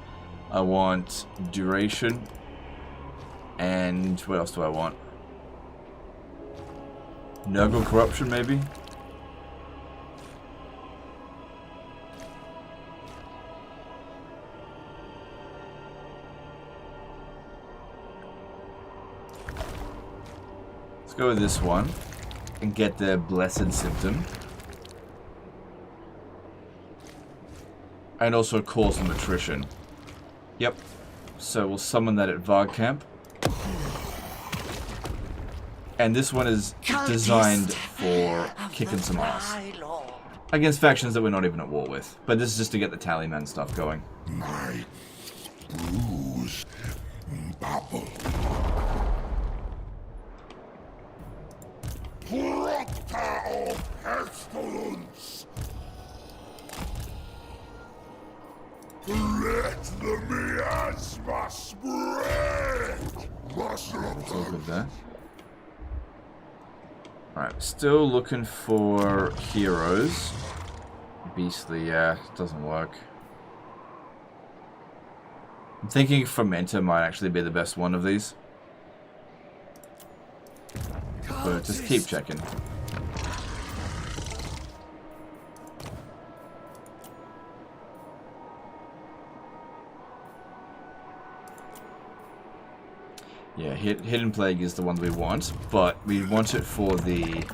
I want duration. And what else do I want? Nurgle corruption, maybe? Let's go with this one and get the blessed symptom. And also cause some attrition. Yep. So we'll summon that at Varg Camp. And this one is designed for kicking some ass. Against factions that we're not even at war with. But this is just to get the Tallyman stuff going. My bruise bubble. Proctor of pestilence. Let the miasma spread. That's all good there. Alright, still looking for heroes. Beastly, yeah, doesn't work. I'm thinking Fermenter might actually be the best one of these. But just keep checking. Yeah, Hidden Plague is the one we want, but we want it for the...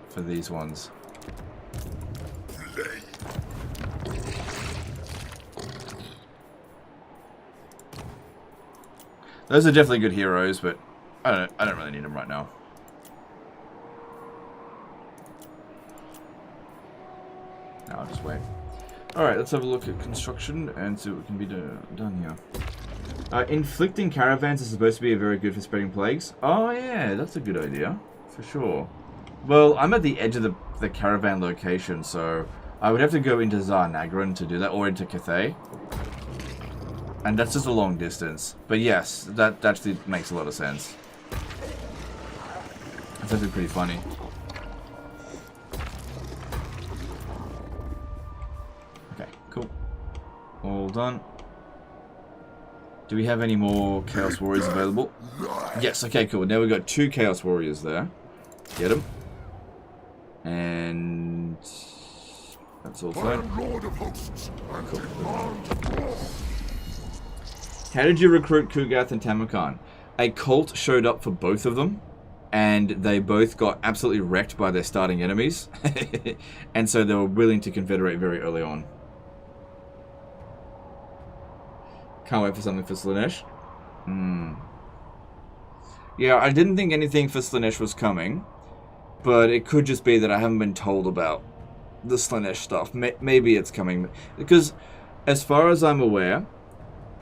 for these ones. Those are definitely good heroes, but I don't really need them right now. No, I'll just wait. Alright, let's have a look at construction and see what can be done here. Inflicting caravans is supposed to be very good for spreading plagues. Oh yeah, that's a good idea. For sure. Well, I'm at the edge of the caravan location, so I would have to go into Zarnagran to do that, or into Cathay. And that's just a long distance. But yes, that actually makes a lot of sense. That's actually pretty funny. Okay, cool. All done. Do we have any more Chaos Warriors available? Yes, okay, cool. Now we've got 2 Chaos Warriors there. Get them. And... that's all fine. Cool. How did you recruit Kugath and Tamurkhan? A cult showed up for both of them, and they both got absolutely wrecked by their starting enemies. And so they were willing to confederate very early on. Can't wait for something for Slaanesh. Yeah, I didn't think anything for Slaanesh was coming, but it could just be that I haven't been told about the Slaanesh stuff. Maybe it's coming, because as far as I'm aware,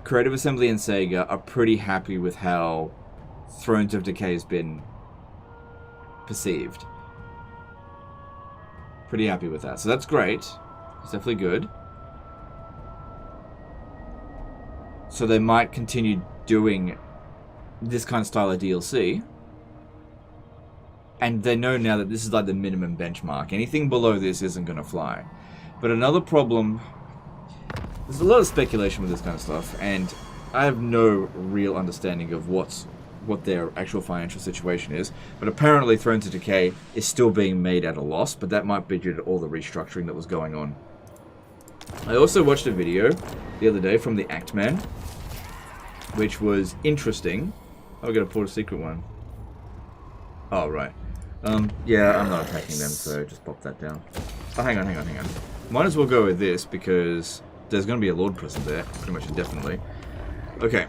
Creative Assembly and Sega are pretty happy with how Thrones of Decay has been perceived. Pretty happy with that. So that's great. It's definitely good. So they might continue doing this kind of style of DLC. And they know now that this is like the minimum benchmark. Anything below this isn't going to fly. But another problem... There's a lot of speculation with this kind of stuff. And I have no real understanding of what their actual financial situation is. But apparently Thrones of Decay is still being made at a loss. But that might be due to all the restructuring that was going on. I also watched a video the other day from the Act Man, which was interesting. Oh, I got to pull a secret one. Oh, right. Yeah, I'm not attacking them, so just pop that down. Oh, hang on. Might as well go with this, because there's going to be a Lord present there, pretty much indefinitely. Okay.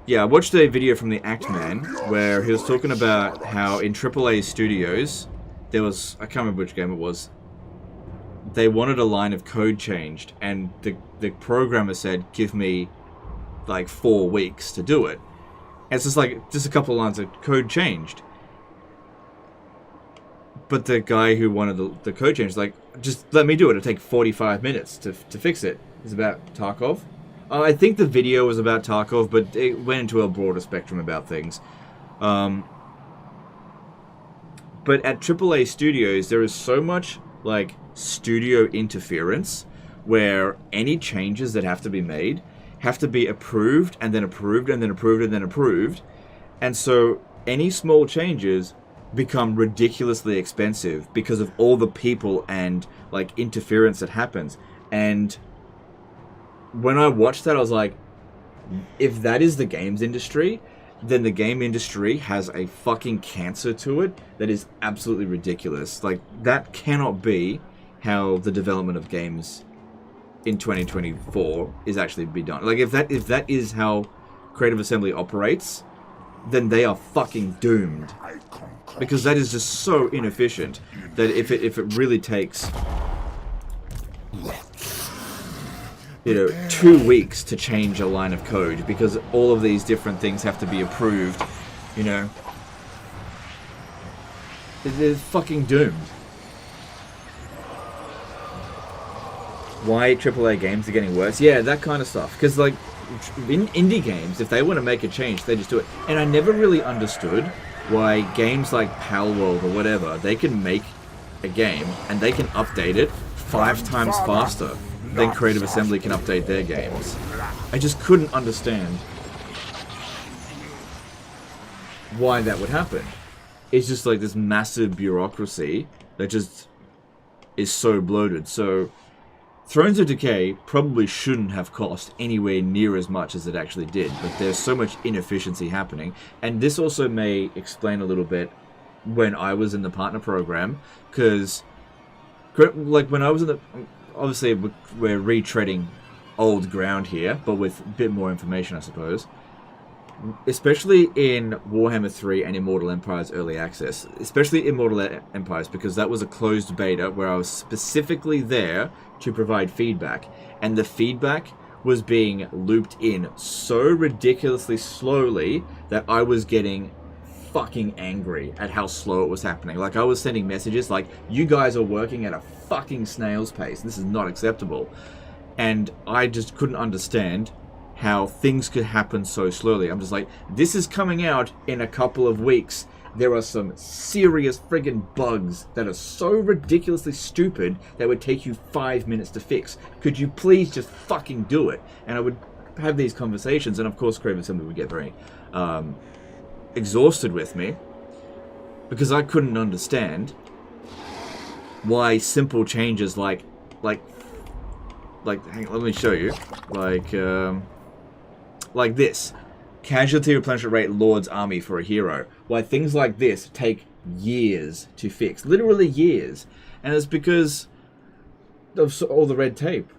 Yeah, I watched a video from the Act Man, where he was talking about how in AAA studios, there was, I can't remember which game it was, they wanted a line of code changed, and the programmer said, give me, like, 4 weeks to do it. And it's just like, just a couple of lines of code changed. But the guy who wanted the code change was like, just let me do it. It'll take 45 minutes to fix it. It's about Tarkov. I think the video was about Tarkov, but it went into a broader spectrum about things. But at AAA studios, there is so much, like, studio interference where any changes that have to be made have to be approved, and then approved, and then approved, and then approved. And so any small changes become ridiculously expensive because of all the people and, like, interference that happens. And when I watched that, I was like, if that is the games industry, then the game industry has a fucking cancer to it that is absolutely ridiculous. Like, that cannot be how the development of games in 2024 is actually be done. Like, if that is how Creative Assembly operates, then they are fucking doomed. Because that is just so inefficient that if it really takes, 2 weeks to change a line of code because all of these different things have to be approved, they're fucking doomed. Why AAA games are getting worse? Yeah, that kind of stuff. Because, like, in indie games, if they want to make a change, they just do it. And I never really understood why games like Palworld or whatever, they can make a game and they can update it 5 times faster than Creative Assembly can update their games. I just couldn't understand why that would happen. It's just like this massive bureaucracy that just is so bloated. So Thrones of Decay probably shouldn't have cost anywhere near as much as it actually did, but there's so much inefficiency happening. And this also may explain a little bit when I was in the partner program, because, like, when I was in the... Obviously, we're retreading old ground here, but with a bit more information, I suppose. Especially in Warhammer 3 and Immortal Empires Early Access. Especially Immortal Empires, because that was a closed beta where I was specifically there to provide feedback. And the feedback was being looped in so ridiculously slowly that I was getting fucking angry at how slow it was happening. Like, I was sending messages like, you guys are working at a fucking snail's pace. This is not acceptable. And I just couldn't understand how things could happen so slowly. I'm just like, this is coming out in a couple of weeks. There are some serious friggin' bugs that are so ridiculously stupid that would take you 5 minutes to fix. Could you please just fucking do it? And I would have these conversations, and of course Creative Assembly would get very exhausted with me because I couldn't understand why simple changes like hang on, let me show you, like this casualty replenishment rate Lord's army for a hero, why things like this take years to fix, literally years. And it's because of all the red tape.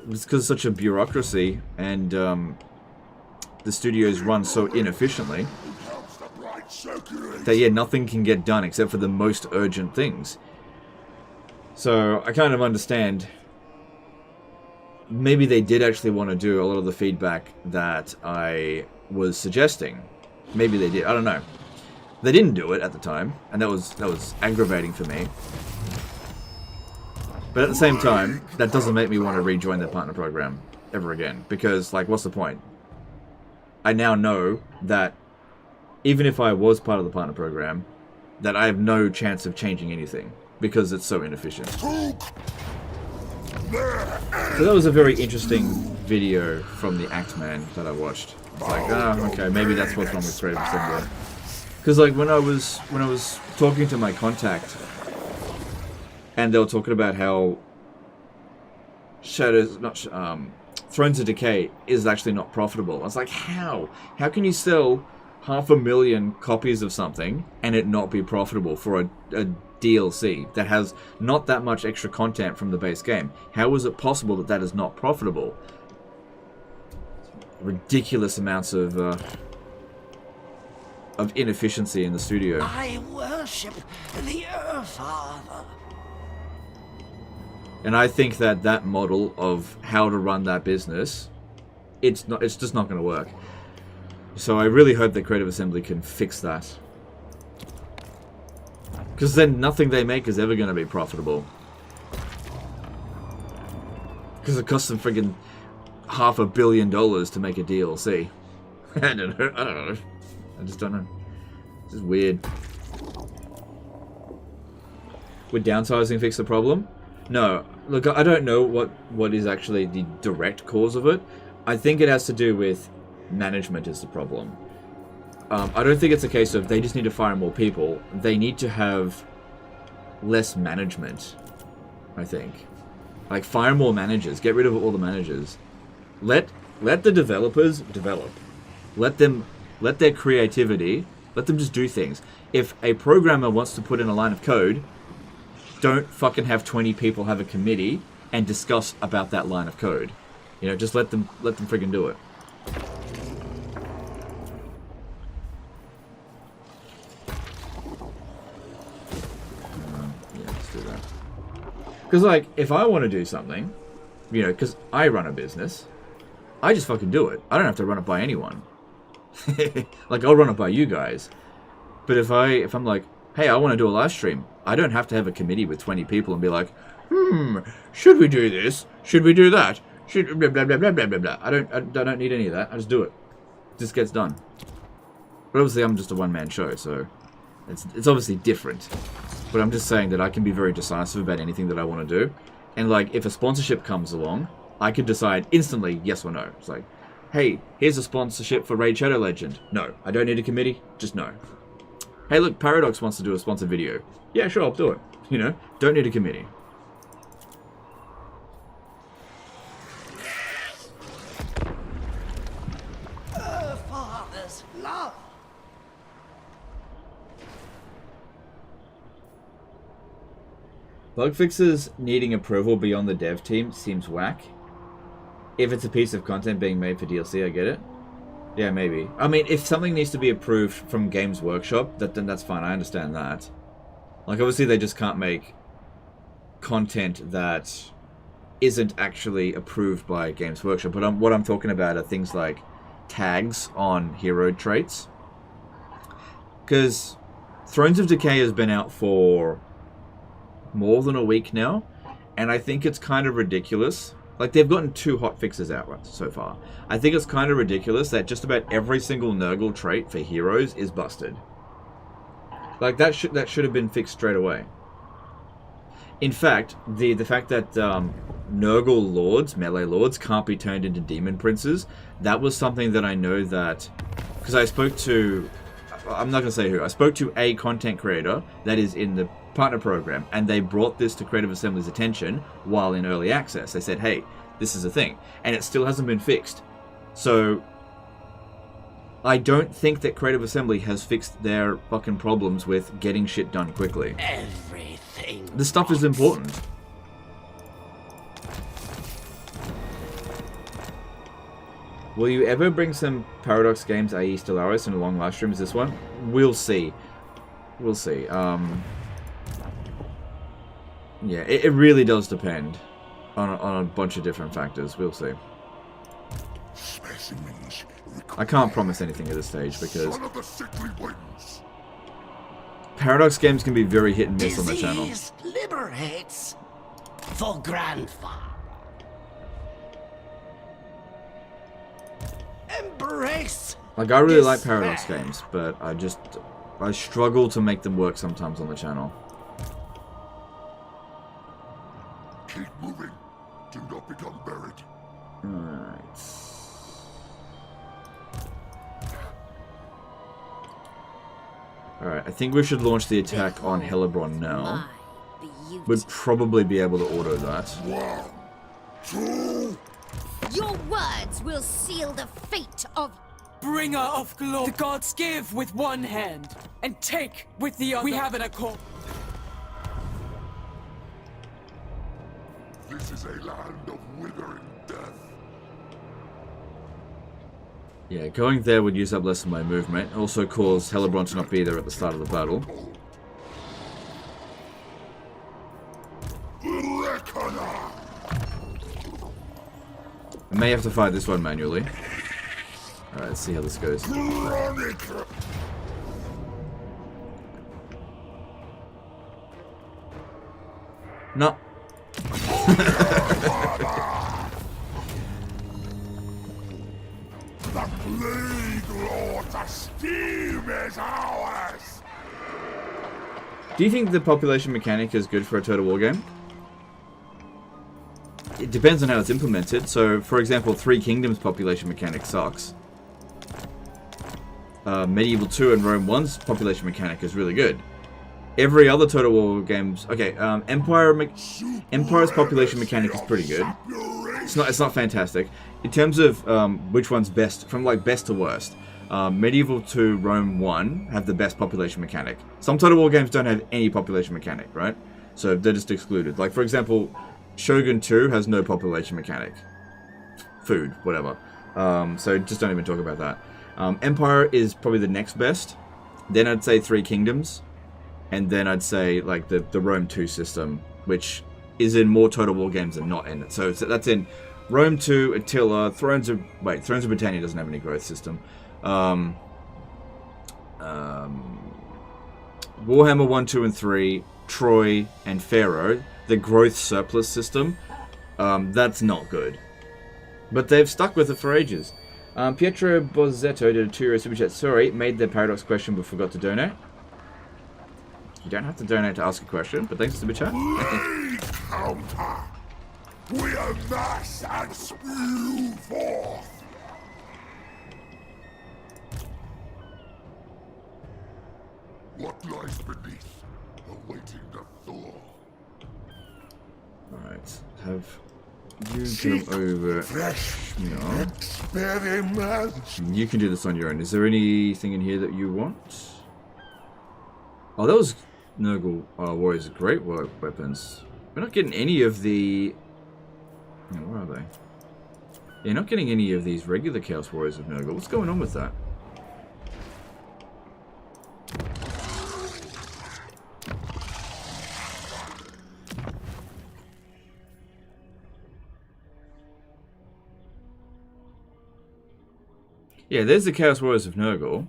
It's because of such a bureaucracy, and the studios run so inefficiently that, yeah, nothing can get done except for the most urgent things. So I kind of understand maybe they did actually want to do a lot of the feedback that I was suggesting. Maybe they did. I don't know. They didn't do it at the time, and that was aggravating for me. But at the same time, that doesn't make me want to rejoin their partner program ever again. Because, like, what's the point? I now know that even if I was part of the partner program, that I have no chance of changing anything. Because it's so inefficient. So that was a very interesting video from the Act Man that I watched. It's like, oh, okay, maybe that's what's wrong with Creative Assembly. Because, like, when I was talking to my contact, and they were talking about how Thrones of Decay is actually not profitable. I was like, how? How can you sell 500,000 copies of something and it not be profitable for a DLC that has not that much extra content from the base game? How is it possible that that is not profitable? Ridiculous amounts of inefficiency in the studio. I worship the Earth Father. And I think that that model of how to run that business, it's just not going to work. So I really hope that Creative Assembly can fix that. Because then nothing they make is ever going to be profitable. Because it costs them friggin' $500 million to make a DLC. I don't know. I just don't know. This is weird. Would downsizing fix the problem? No. Look, I don't know what is actually the direct cause of it. I think it has to do with management is the problem. I don't think it's a case of they just need to fire more people. They need to have less management, I think. Like, fire more managers. Get rid of all the managers. Let the developers develop. Let their creativity, let them just do things. If a programmer wants to put in a line of code, don't fucking have 20 people have a committee and discuss about that line of code. You know, just let them friggin' do it. Yeah, let's do that. Because, like, if I want to do something, you know, because I run a business, I just fucking do it. I don't have to run it by anyone. Like, I'll run it by you guys. But if I'm like, hey, I want to do a live stream, I don't have to have a committee with 20 people and be like, should we do this? Should we do that? Should blah blah blah blah blah blah blah. I don't need any of that. I just do it. It just gets done. But obviously I'm just a one-man show, so it's obviously different. But I'm just saying that I can be very decisive about anything that I want to do. And, like, if a sponsorship comes along, I could decide instantly yes or no. It's like, hey, here's a sponsorship for Raid Shadow Legend. No. I don't need a committee. Just no. Hey, look, Paradox wants to do a sponsored video. Yeah, sure, I'll do it. You know, don't need a committee. Father's love. Bug fixes needing approval beyond the dev team seems whack. If it's a piece of content being made for DLC, I get it. Yeah, maybe. I mean, if something needs to be approved from Games Workshop, then that's fine. I understand that. Like, obviously they just can't make content that isn't actually approved by Games Workshop. But what I'm talking about are things like tags on hero traits. Because Thrones of Decay has been out for more than a week now, and I think it's kind of ridiculous. Like, they've gotten 2 hot fixes out so far. I think it's kind of ridiculous that just about every single Nurgle trait for heroes is busted. Like, that should have been fixed straight away. In fact, the fact that Nurgle lords, melee lords, can't be turned into demon princes, that was something that I know that... Because I spoke to... I'm not going to say who. I spoke to a content creator that is in the partner program, and they brought this to Creative Assembly's attention while in early access. They said, hey, this is a thing. And it still hasn't been fixed. So I don't think that Creative Assembly has fixed their fucking problems with getting shit done quickly. Everything. This stuff is important. Will you ever bring some Paradox games, i.e. Stellaris, in a long live stream as this one? We'll see. We'll see. Yeah, it really does depend. on a bunch of different factors. We'll see. Specimens I can't promise anything at this stage because son of the sickly winds. Paradox games can be very hit and miss on the channel. Disease liberates for grandfather. Embrace. Like, I really like Paradox games, but I struggle to make them work sometimes on the channel. Keep moving. Do not become buried. Alright. Alright, I think we should launch the attack on Hellebrand now. We'd probably be able to auto that. 1, 2. Your words will seal the fate of... Bringer of glory. The gods give with one hand and take with the other. We have an accord. This is a land of withering death. Yeah, going there would use up less of my movement. Also cause Hellebrand to not be there at the start of the battle. Reckoner. I may have to fight this one manually. Alright, let's see how this goes. Chronicle. No. The Plague Lord's esteem is ours. Do you think the population mechanic is good for a Total War game? It depends on how it's implemented. So, for example, Three Kingdoms population mechanic sucks. Medieval 2 and Rome 1's population mechanic is really good. Every other Total War games... Okay, Empire's population mechanic is pretty good. It's not fantastic. In terms of which one's best, from like best to worst, Medieval 2, Rome 1 have the best population mechanic. Some Total War games don't have any population mechanic, right? So they're just excluded. Like, for example, Shogun 2 has no population mechanic. Food, whatever. So just don't even talk about that. Empire is probably the next best. Then I'd say Three Kingdoms. And then I'd say, like, the Rome 2 system, which is in more Total War games than not in it. So that's in Rome 2, Attila, Thrones of Britannia doesn't have any growth system. Warhammer 1, 2, and 3, Troy, and Pharaoh, the growth surplus system, that's not good. But they've stuck with it for ages. Pietro Bozzetto did a €2 super chat. Sorry, made the Paradox question but forgot to donate. You don't have to donate to ask a question, but thanks for the super chat. Plague counter. We amass and spew forth. What lies beneath, awaiting the thaw? Alright, have you come over here. Experiments. You can do this on your own. Is there anything in here that you want? Oh, that was Nurgle Warriors great weapons. We're not getting any of the... Oh, where are they? You're not getting any of these regular Chaos Warriors of Nurgle. What's going on with that? Yeah, there's the Chaos Warriors of Nurgle.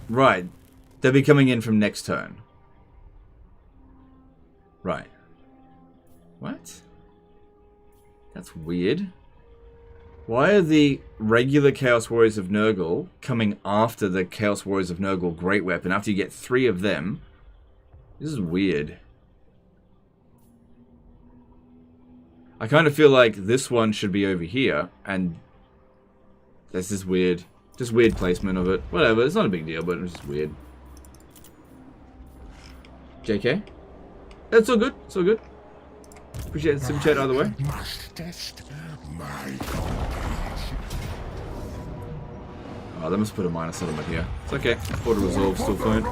Right. They'll be coming in from next turn. Right. What? That's weird. Why are the regular Chaos Warriors of Nurgle coming after the Chaos Warriors of Nurgle Great Weapon, after you get 3 of them? This is weird. I kind of feel like this one should be over here, and this is weird. Just weird placement of it. Whatever, it's not a big deal, but it's just weird. JK? It's all good, it's all good. Appreciate the super chat either way. Must test my compassion. Oh, they must put a minor settlement here. It's okay. Auto resolve, still fine.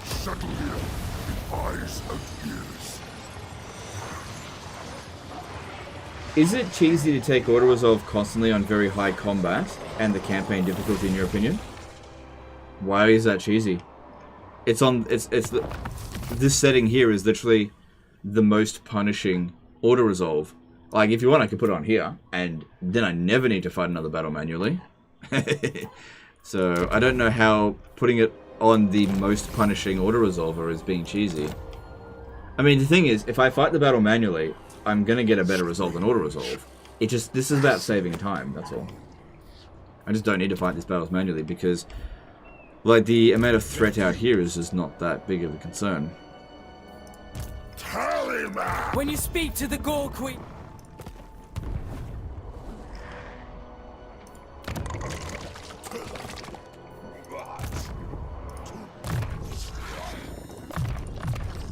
Settle here, the eyes of ears. Is it cheesy to take auto resolve constantly on very high combat and the campaign difficulty, in your opinion? Why is that cheesy? It's this setting here is literally the most punishing auto resolve. Like, if you want, I could put it on here, and then I never need to fight another battle manually. So I don't know how putting it on the most punishing auto resolver is being cheesy. I mean, the thing is, if I fight the battle manually, I'm gonna get a better result than auto resolve. This is about saving time. That's all. I just don't need to fight these battles manually because, like, the amount of threat out here is just not that big of a concern. When you speak to the Gore Queen...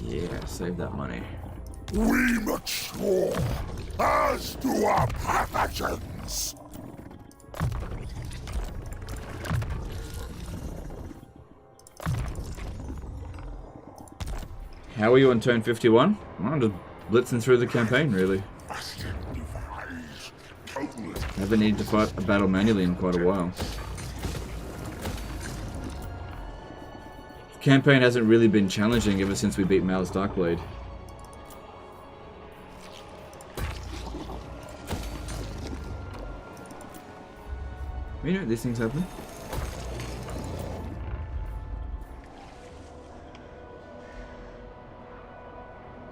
Yeah, save that money. We mature, as do our pathogens. How are you on turn 51? Well, I'm just blitzing through the campaign, really. Haven't needed to fight a battle manually in quite a while. The campaign hasn't really been challenging ever since we beat Malus Darkblade. You know, these things happen.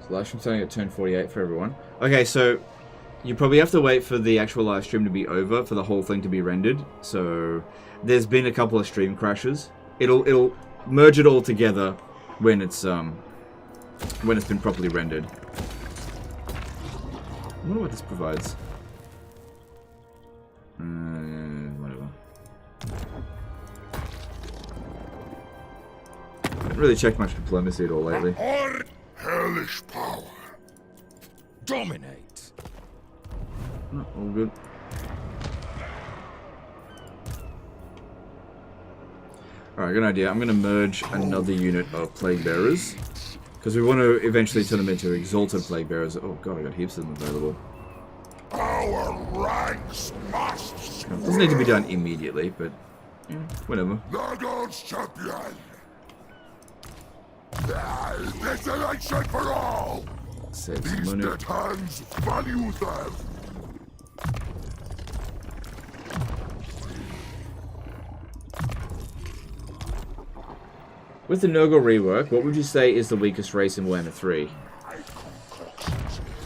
So live stream starting at turn 48 for everyone. Okay, so you probably have to wait for the actual live stream to be over for the whole thing to be rendered. So there's been a couple of stream crashes. It'll merge it all together when it's been properly rendered. I wonder what this provides. Whatever. I haven't really checked much diplomacy at all lately. Hellish power. Dominate. Oh, all good. Alright, good idea. I'm going to merge another unit of Plague Bearers. Because we want to eventually turn them into Exalted Plague Bearers. Oh god, I got heaps of them available. Our ranks must It doesn't need to be done immediately, but yeah, whatever. Nagor's champion. Desolation for all. Save some These money. dead hands value them. With the Nurgle rework, what would you say is the weakest race in Warhammer 3?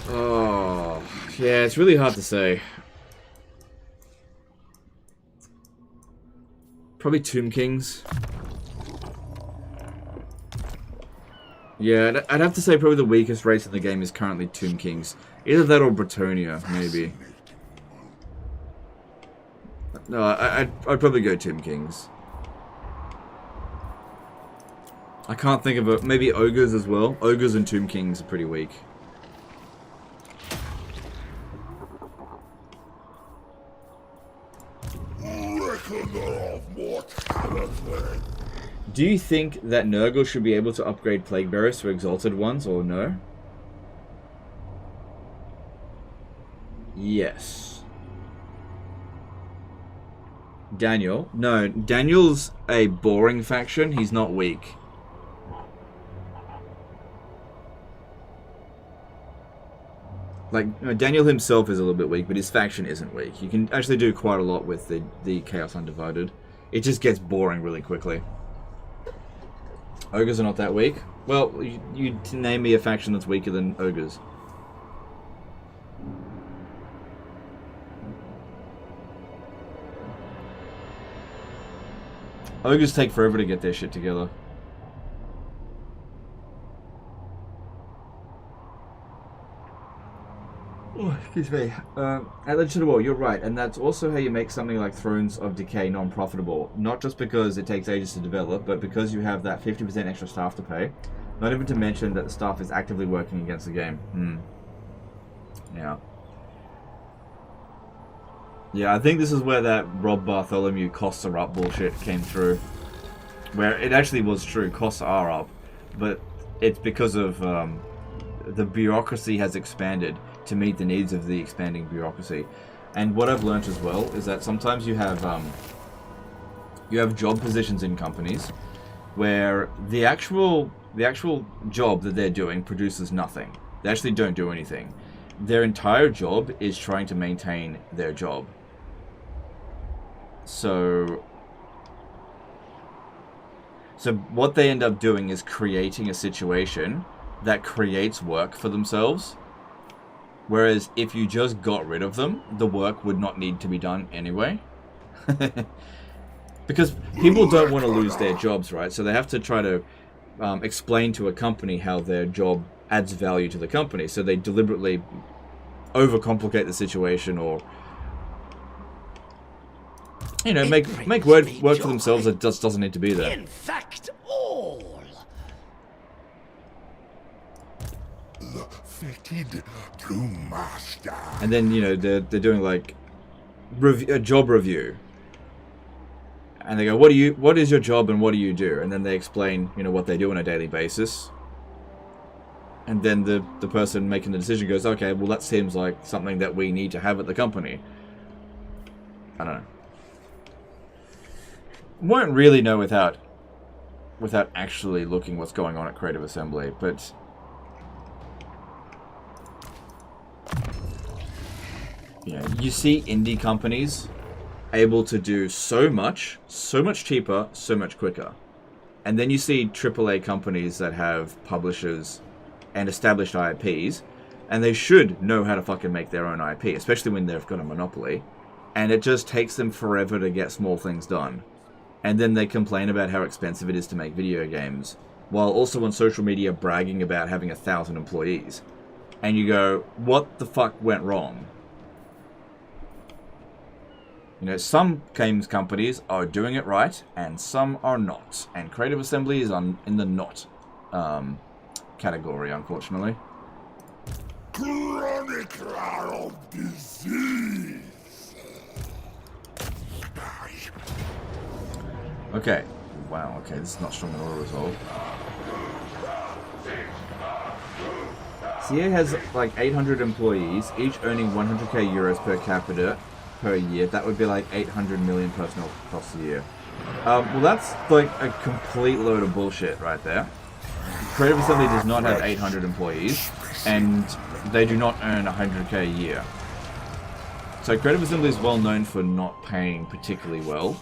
Oh, yeah, it's really hard to say. Probably Tomb Kings. Yeah, I'd have to say probably the weakest race in the game is currently Tomb Kings. Either that or Bretonia, maybe. No, I'd probably go Tomb Kings. I can't think of it. Maybe Ogres as well. Ogres and Tomb Kings are pretty weak. Reckoner of mortality. Do you think that Nurgle should be able to upgrade Plague Bearers to Exalted ones, or no? Yes. Daniel? No, Daniel's a boring faction. He's not weak. Like, Daniel himself is a little bit weak, but his faction isn't weak. You can actually do quite a lot with the Chaos Undivided. It just gets boring really quickly. Ogres are not that weak. Well, you name me a faction that's weaker than Ogres. Ogres take forever to get their shit together. Oh, excuse me. At Legend of the War, you're right, and that's also how you make something like Thrones of Decay non-profitable. Not just because it takes ages to develop, but because you have that 50% extra staff to pay. Not even to mention that the staff is actively working against the game. Yeah. Yeah, I think this is where that Rob Bartholomew costs are up bullshit came through. Where it actually was true, costs are up, but it's because of the bureaucracy has expanded to meet the needs of the expanding bureaucracy. And what I've learned as well is that sometimes you have job positions in companies, where the actual job that they're doing produces nothing. They actually don't do anything. Their entire job is trying to maintain their job. So what they end up doing is creating a situation that creates work for themselves. Whereas if you just got rid of them, the work would not need to be done anyway. Because people don't want to lose their jobs, right? So they have to try to explain to a company how their job adds value to the company. So they deliberately overcomplicate the situation, or you know, make work for themselves that just doesn't need to be there. In fact, all. The fated Plume Master. And then, you know, they're doing like a job review, and they go, what is your job and what do you do? And then they explain, you know, what they do on a daily basis. And then the person making the decision goes, okay, well, that seems like something that we need to have at the company. I don't know. Won't really know without actually looking what's going on at Creative Assembly, but you know, you see indie companies able to do so much cheaper, so much quicker. And then you see AAA companies that have publishers and established IPs, and they should know how to fucking make their own IP, especially when they've got a monopoly. And it just takes them forever to get small things done. And then they complain about how expensive it is to make video games, while also on social media bragging about having 1,000 employees. And you go, what the fuck went wrong? You know, some games companies are doing it right, and some are not. And Creative Assembly is in the not category, unfortunately. Chronicler of disease. Okay. Wow, okay, this is not strong in auto resolve. CA has like 800 employees, each earning 100k euros per capita per year. That would be like 800 million personnel costs a year. Well, that's like a complete load of bullshit right there. Creative Assembly does not have 800 employees, and they do not earn 100k a year. So Creative Assembly is well known for not paying particularly well,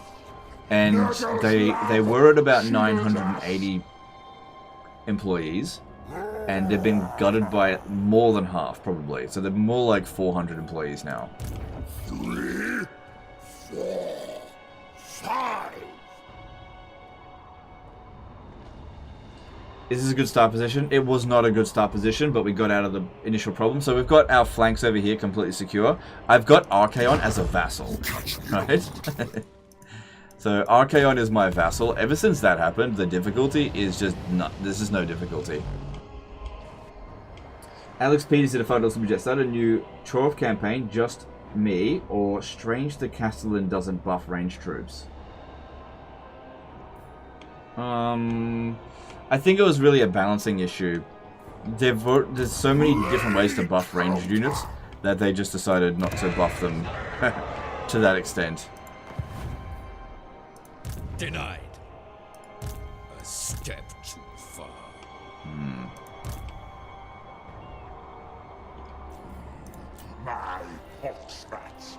and they were at about 980 employees, and they've been gutted by more than half, probably. So they're more like 400 employees now. 3, 4, 5. Is this a good start position? It was not a good start position, but we got out of the initial problem. So we've got our flanks over here completely secure. I've got Archaon as a vassal, right? So Archaon is my vassal. Ever since that happened, the difficulty is just not. There's just no difficulty. Alex Peters did a $5 superchat. Start a new Chorf campaign, just me, or Strange the Castellan doesn't buff range troops. I think it was really a balancing issue. There's so many different ways to buff ranged units that they just decided not to buff them to that extent. Denied. A step too far. My Foxrats.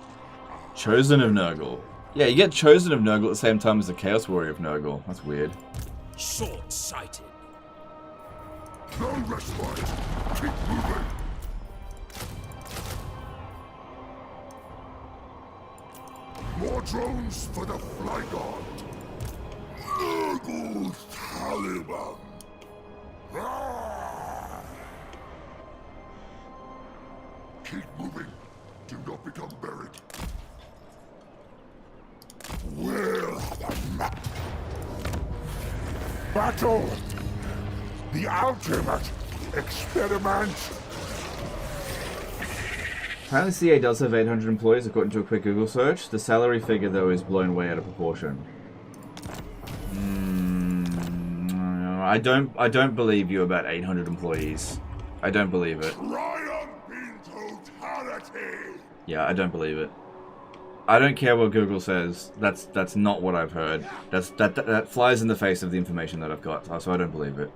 Chosen of Nurgle. Yeah, you get Chosen of Nurgle at the same time as the Chaos Warrior of Nurgle. That's weird. Short-sighted. No respite. Keep moving. More drones for the Fly God. Nurgle's Taliban. Ah! Keep moving. Do not become buried. We'll have a map. Battle! The ultimate experiment! Apparently CA does have 800 employees according to a quick Google search. The salary figure, though, is blown way out of proportion. I don't believe you about 800 employees. I don't believe it. Triumph in totality! Yeah, I don't believe it. I don't care what Google says. That's not what I've heard. That flies in the face of the information that I've got, so I don't believe it.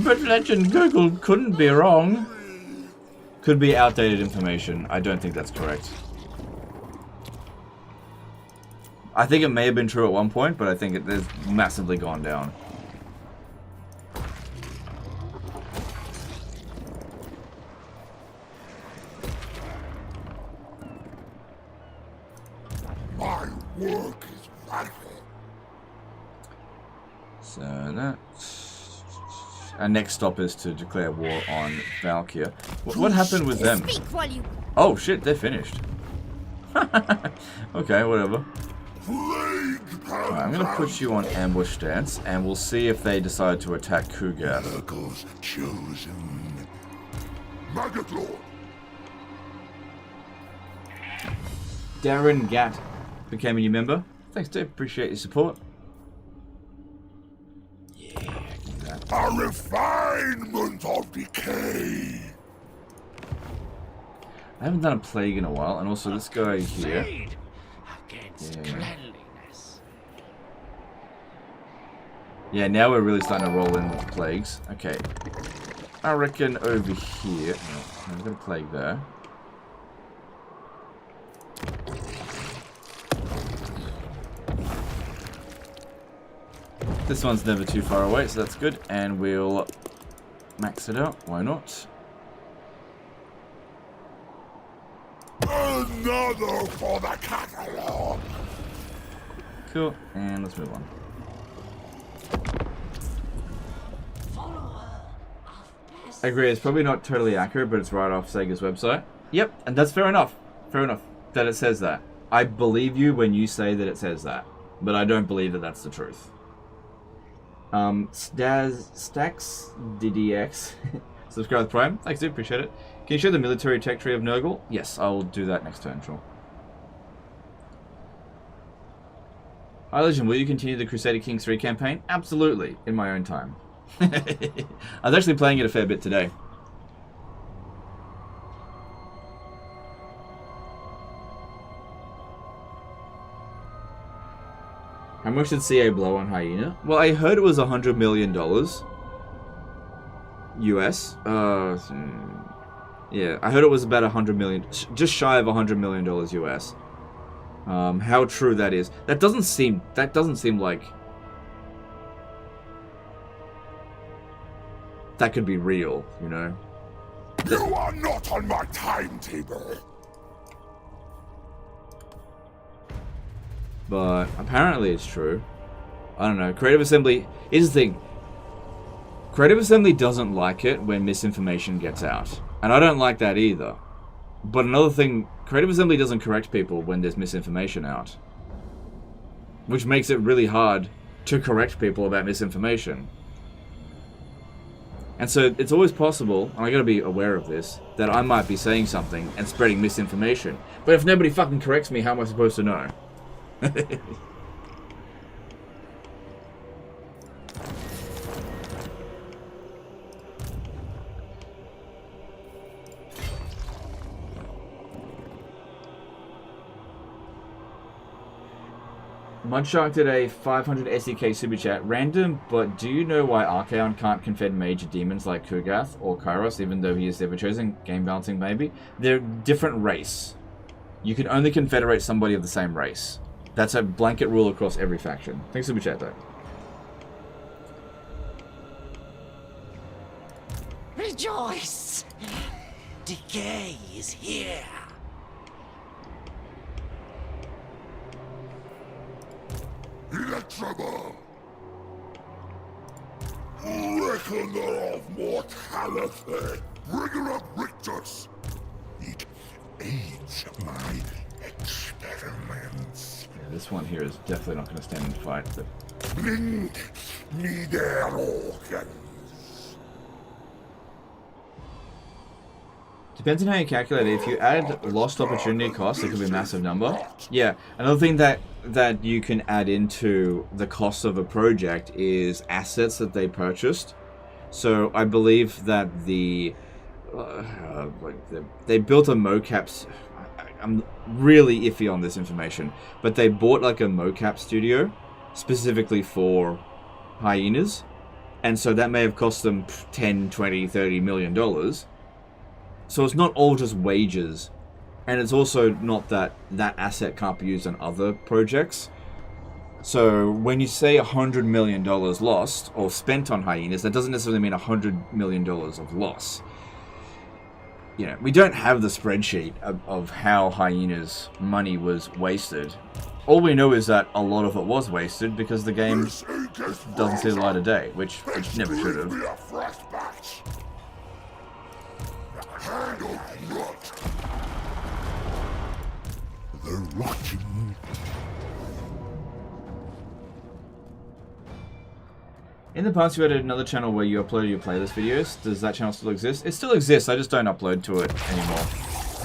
But Legend Google couldn't be wrong. Could be outdated information. I don't think that's correct. I think it may have been true at one point, but I think it has massively gone down. My work is vital. So that... Our next stop is to declare war on Valkyr. What happened with them? Speak while you... Oh shit, they're finished. Okay, whatever. Alright, I'm gonna put you on ambush stance, and we'll see if they decide to attack Kugath. Nurgle's chosen. Maggot Lord. Darren Gatt became a new member. Thanks, Dave. Appreciate your support. A refinement of decay. I haven't done a plague in a while, and also this guy here. Crusade against cleanliness. Yeah, now we're really starting to roll in with plagues. Okay. I reckon over here. No, I've got a plague there. This one's never too far away, so that's good. And we'll max it out. Why not? Another for the catalog. Cool. And let's move on. I agree, it's probably not totally accurate, but it's right off Sega's website. Yep, and that's fair enough. Fair enough that it says that. I believe you when you say that it says that, but I don't believe that that's the truth. Stacks DDX subscribe with Prime. Thanks, dude. Appreciate it. Can you show the military tech tree of Nurgle? Yes, I will do that next turn, sure. Hi, Legend. Will you continue the Crusader Kings 3 campaign? Absolutely, in my own time. I was actually playing it a fair bit today. How much did CA blow on Hyena? Well, I heard it was $100 million. US. Yeah, I heard it was about 100 million, just shy of $100 million US. How true that is? That doesn't seem like that could be real, you know? You are not on my timetable. But apparently it's true. I don't know. Creative Assembly is the thing. Creative Assembly doesn't like it when misinformation gets out. And I don't like that either. But another thing, Creative Assembly doesn't correct people when there's misinformation out. Which makes it really hard to correct people about misinformation. And so it's always possible, and I gotta be aware of this, that I might be saying something and spreading misinformation. But if nobody fucking corrects me, how am I supposed to know? Mudshark did a 500 SEK super chat. Random, but do you know why Archaon can't confed major demons like Kugath or Kairos, even though he is ever chosen? Game balancing, maybe? They're different race. You can only confederate somebody of the same race. That's a blanket rule across every faction. Thanks super chat, though. Rejoice! Decay is here. Electrable! Reckoner of mortality! Bringer of Rictus! It aids my experiments. Yeah, this one here is definitely not going to stand and fight, but... Blink me their organs. Depends on how you calculate it. If you add lost opportunity cost, it could be a massive number. Yeah, another thing that you can add into the cost of a project is assets that they purchased. So I believe that they built a mocap. I'm really iffy on this information, but they bought like a mocap studio specifically for hyenas, and so that may have cost them 10, 20, 30 million dollars. So it's not all just wages, and it's also not that that asset can't be used on other projects. So when you say $100 million lost or spent on hyenas, that doesn't necessarily mean $100 million of loss. You know, we don't have the spreadsheet of how hyenas' money was wasted. All we know is that a lot of it was wasted because the game doesn't see the light of day, which never should have. They're rotting. In the past, you had another channel where you uploaded your playlist videos. Does that channel still exist? It still exists, I just don't upload to it anymore.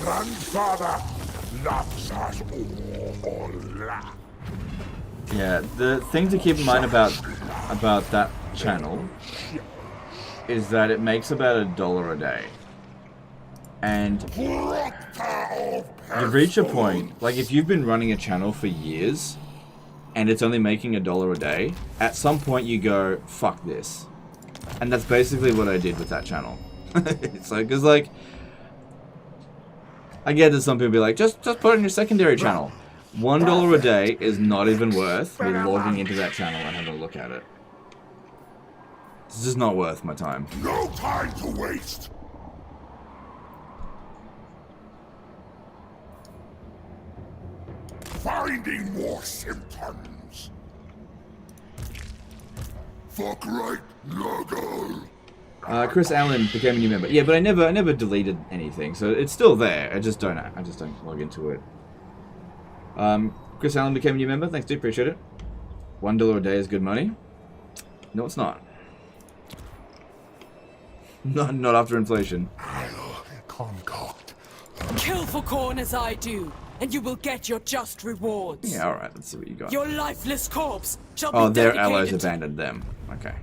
Grandfather loves us all. Yeah, the thing to keep in mind about that channel is that it makes about $1 a day. And you've reached a point, like if you've been running a channel for years, and it's only making $1 a day, at some point you go, fuck this. And that's basically what I did with that channel. It's like, cause like, I get that some people be like, just put it on your secondary channel. $1 a day is not even worth me logging into that channel and having a look at it. It's just not worth my time. No time to waste. Finding more symptoms. Fuck right, Nurgle. Chris Allen became a new member. Yeah, but I never deleted anything, so it's still there. I just don't log into it. Chris Allen became a new member. Thanks, dude. Appreciate it. $1 a day is good money. No, it's not. Not after inflation. I'll concoct. Kill for corn as I do, and you will get your just rewards. Yeah, alright, let's see what you got. Your lifeless corpse shall Oh, be their dedicated. allies abandoned them. Okay.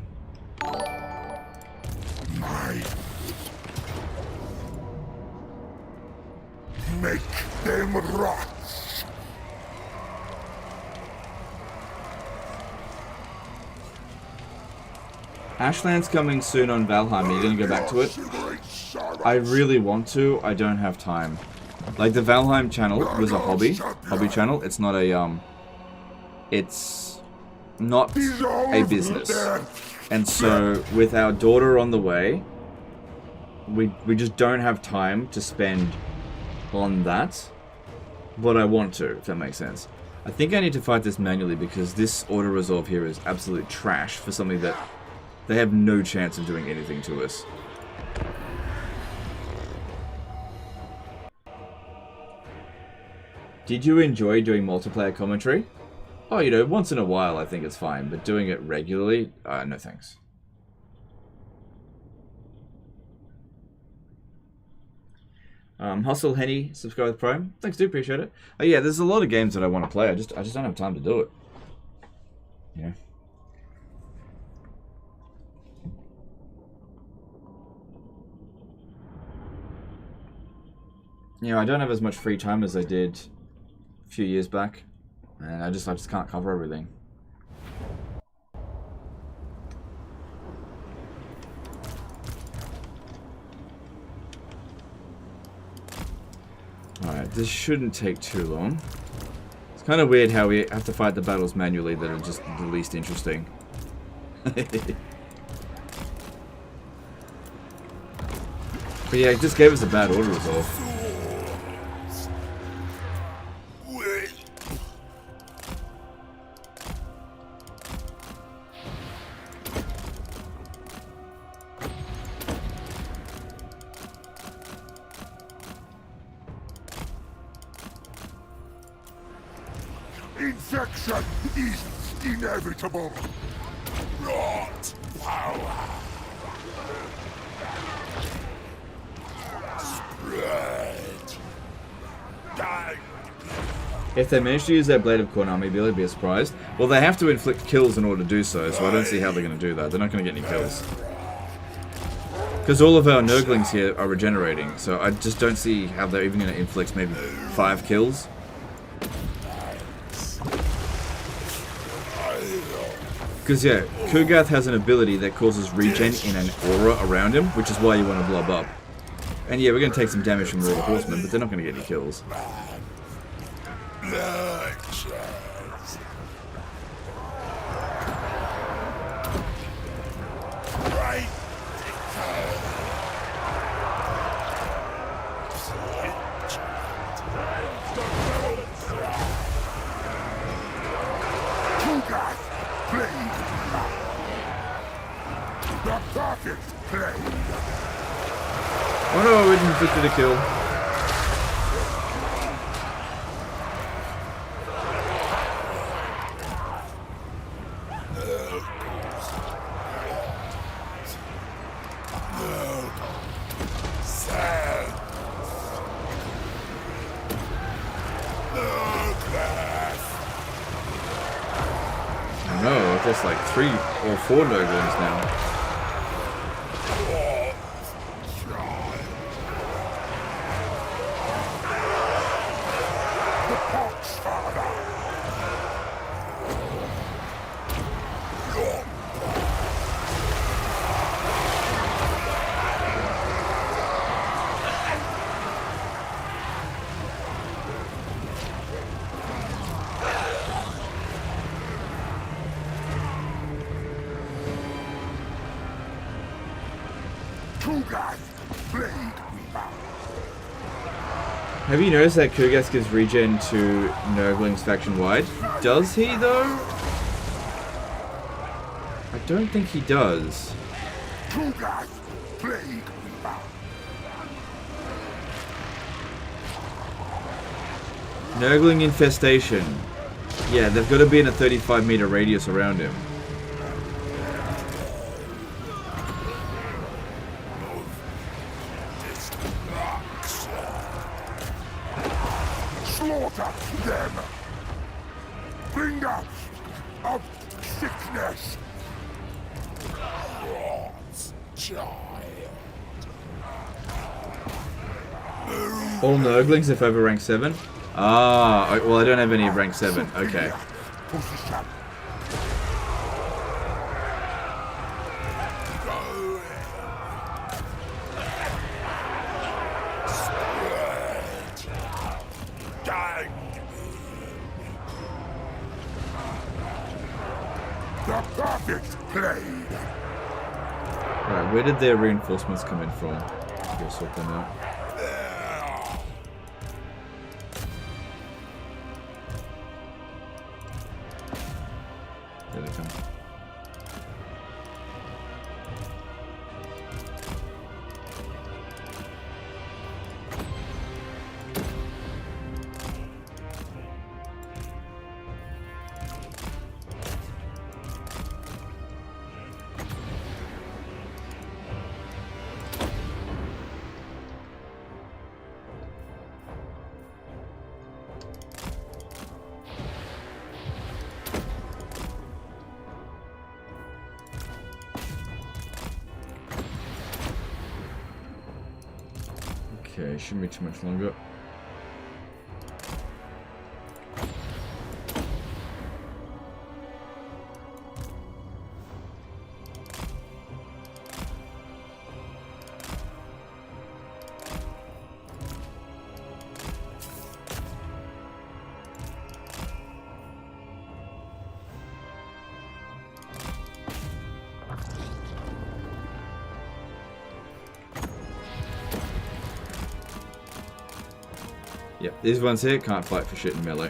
Make them rot. Ashland's coming soon on Valheim. Are you gonna go back to it? I really want to. I don't have time. Like, the Valheim channel was a hobby channel. It's not a, it's not a business. And so, with our daughter on the way, we just don't have time to spend on that. But I want to, if that makes sense. I think I need to fight this manually because this auto-resolve here is absolute trash for something that they have no chance of doing anything to us. Did you enjoy doing multiplayer commentary? Oh, you know, once in a while I think it's fine, but doing it regularly? No thanks. Hustle Henny, subscribe with Prime. Thanks, dude, appreciate it. Oh yeah, there's a lot of games that I want to play, I just don't have time to do it. Yeah. You know, I don't have as much free time as I did a few years back, and I just can't cover everything. Alright, this shouldn't take too long. It's kind of weird how we have to fight the battles manually that are just the least interesting. But yeah, it just gave us a bad order resolve. Infection is inevitable. Rot power. Spread. Die. If they manage to use their Blade of Konami, will be surprised? Well, they have to inflict kills in order to do so, so I don't see how they're going to do that. They're not going to get any kills. Because all of our Nurglings here are regenerating, so I just don't see how they're even going to inflict maybe 5 kills. Because yeah, Kugath has an ability that causes regen in an aura around him, which is why you want to blob up. And yeah, we're going to take some damage from all the horsemen, but they're not going to get any kills. Oh no, we inflicted a kill. No, there's like 3 or 4 Nurglings now. Have you noticed that Kugath gives regen to Nurglings faction wide? Does he though? I don't think he does. Nurgling infestation. Yeah, they've got to be in a 35-meter radius around him. Slaughter them! Bring up of sickness! All Nurglings if over rank 7? Ah, well I don't have any rank 7. Okay. The perfect blade! Alright, where did their reinforcements come in from? Go sort them out. There they come. Okay, shouldn't be too much longer. Yep, these ones here can't fight for shit in melee.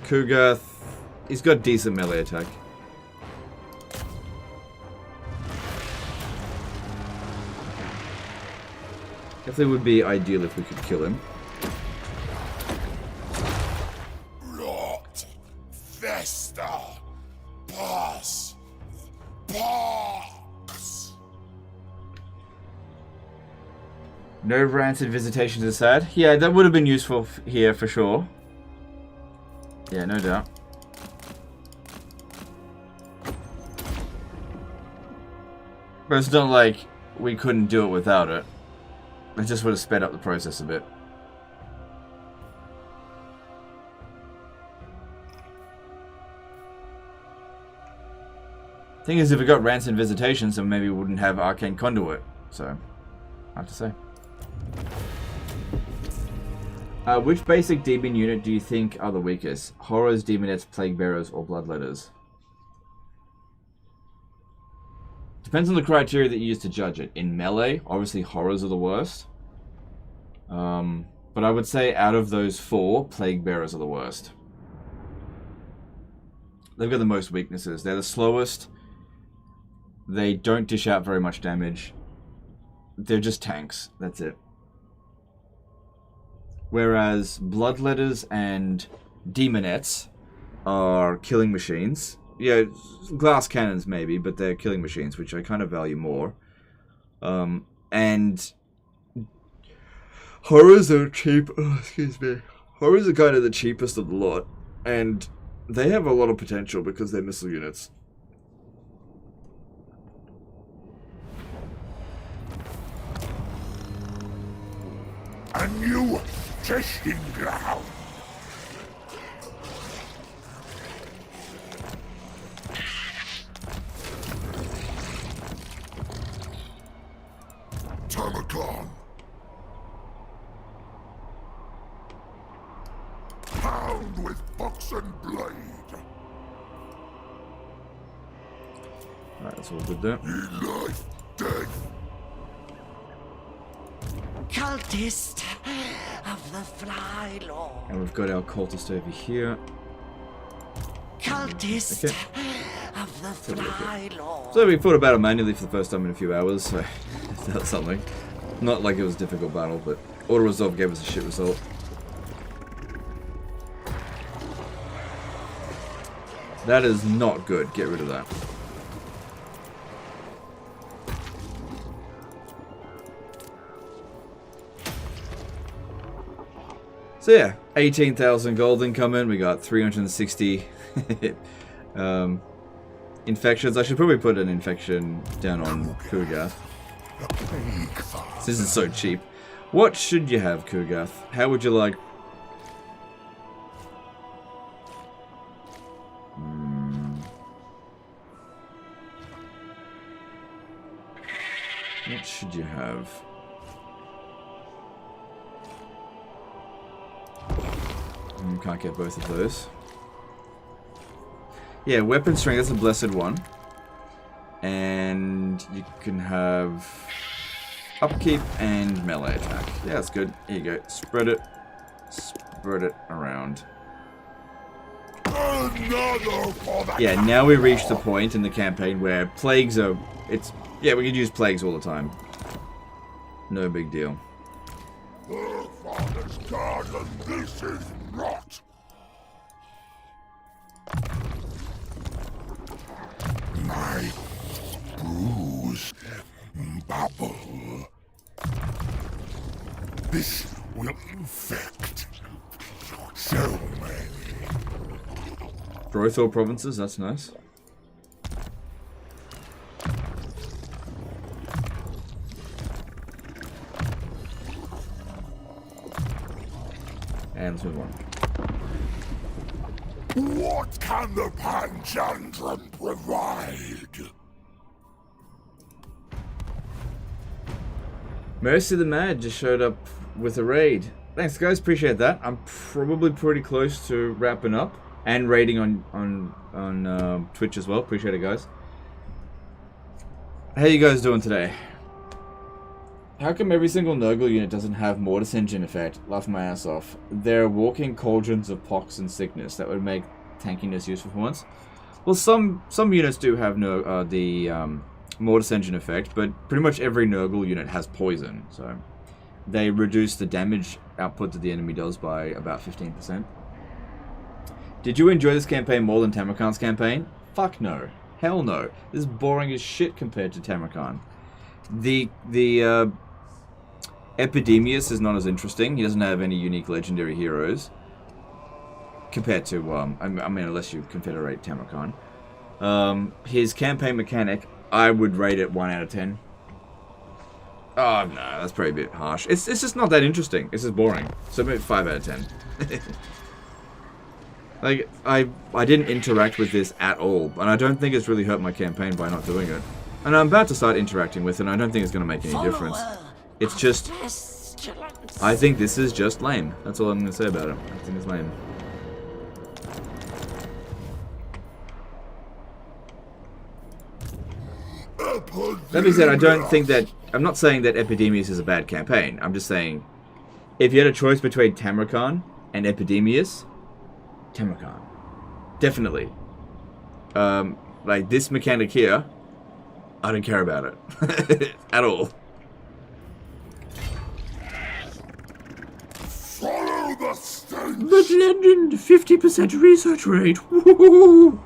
Kugath, he's got decent melee attack. Definitely would be ideal if we could kill him. Rot, Vesta, Pass, Parks. No rancid visitations are sad. Yeah, that would have been useful here for sure. Yeah, no doubt. But it's not like we couldn't do it without it. It just would have sped up the process a bit. Thing is, if we got Rancid Visitations, then maybe we wouldn't have Arcane Conduit. So, I have to say. Which basic demon unit do you think are the weakest? Horrors, Demonettes, Plague Bearers, or Bloodletters? Depends on the criteria that you use to judge it. In melee, obviously Horrors are the worst. But I would say out of those 4, Plague Bearers are the worst. They've got the most weaknesses. They're the slowest. They don't dish out very much damage. They're just tanks. That's it. Whereas Bloodletters and Demonettes are killing machines. Yeah, glass cannons maybe, but they're killing machines, which I kind of value more. And Horrors are cheap. Oh, excuse me. Horrors are kind of the cheapest of the lot, and they have a lot of potential because they're missile units. A new testing ground. Tamurkhan. Pound with box and blade. Alright, that's all good there. Life, death. Cultist of the Fly Lord. And we've got our cultist over here. Cultist of the Fly Lord. So we fought a battle manually for the first time in a few hours, so that's something. Not like it was a difficult battle, but auto resolve gave us a shit result. That is not good. Get rid of that. So yeah, 18,000 gold incoming. We got 360 infections. I should probably put an infection down on Kugath. This is so cheap. What should you have, Kugath? How would you like? What should you have? Can't get both of those. Yeah, weapon strength, that's a blessed one. And you can have upkeep and melee attack. Yeah, that's good. Here you go. Spread it around. Yeah, now we reach the point in the campaign where plagues are... Yeah, we can use plagues all the time. No big deal. Father's garden, this is rot. My bruise bubble. This will infect so many. Growth all provinces, that's nice. And let's move on. What can the Panchandrum provide? Mercy the Mad just showed up with a raid. Thanks guys, appreciate that. I'm probably pretty close to wrapping up and raiding on Twitch as well. Appreciate it, guys. How you guys doing today? How come every single Nurgle unit doesn't have Mortis Engine effect? Laugh my ass off. They're walking cauldrons of pox and sickness. That would make tankiness useful for once. Well, some units do have the Mortis Engine effect, but pretty much every Nurgle unit has poison, so they reduce the damage output that the enemy does by about 15%. Did you enjoy this campaign more than Tamurkhan's campaign? Fuck no. Hell no. This is boring as shit compared to Tamurkhan. The Epidemius is not as interesting. He doesn't have any unique legendary heroes. Compared to, I mean, unless you Confederate Tamurkhan. His campaign mechanic, I would rate it 1 out of 10. Oh, no, that's probably a bit harsh. It's just not that interesting. It's just boring. So maybe 5 out of 10. Like, I didn't interact with this at all, and I don't think it's really hurt my campaign by not doing it. And I'm about to start interacting with it, and I don't think it's going to make any difference. It's just... I think this is just lame. That's all I'm going to say about it. I think it's lame. That being said, I don't think that... I'm not saying that Epidemius is a bad campaign. I'm just saying, if you had a choice between Tamurkhan and Epidemius, Tamurkhan. Definitely. Like, this mechanic here, I don't care about it. At all. Follow the stench! But legend, 50% research rate. Woohoo!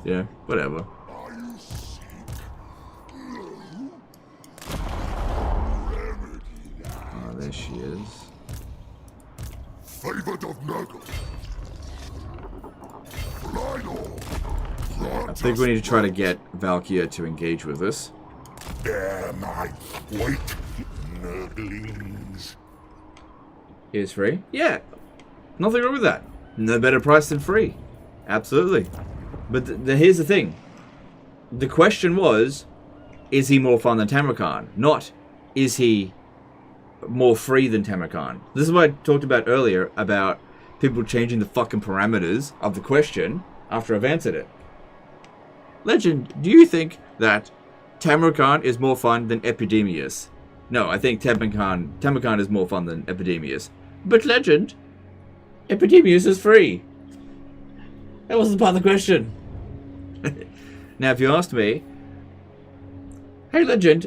Yeah, whatever. Are you sick? Oh, there she is. Favored of Nurgle. I think we need to try to get Valkyria to engage with us. Dare my white Nurglings. Is free? Yeah. Nothing wrong with that. No better price than free. Absolutely. But here's the thing. The question was, is he more fun than Tamurkhan? Not, is he more free than Tamurkhan? This is what I talked about earlier, about people changing the fucking parameters of the question after I've answered it. Legend, do you think that Tamurkhan is more fun than Epidemius? No, I think Tamurkhan is more fun than Epidemius. But Legend, Epidemius is free. That wasn't part of the question. Now, if you asked me, hey Legend,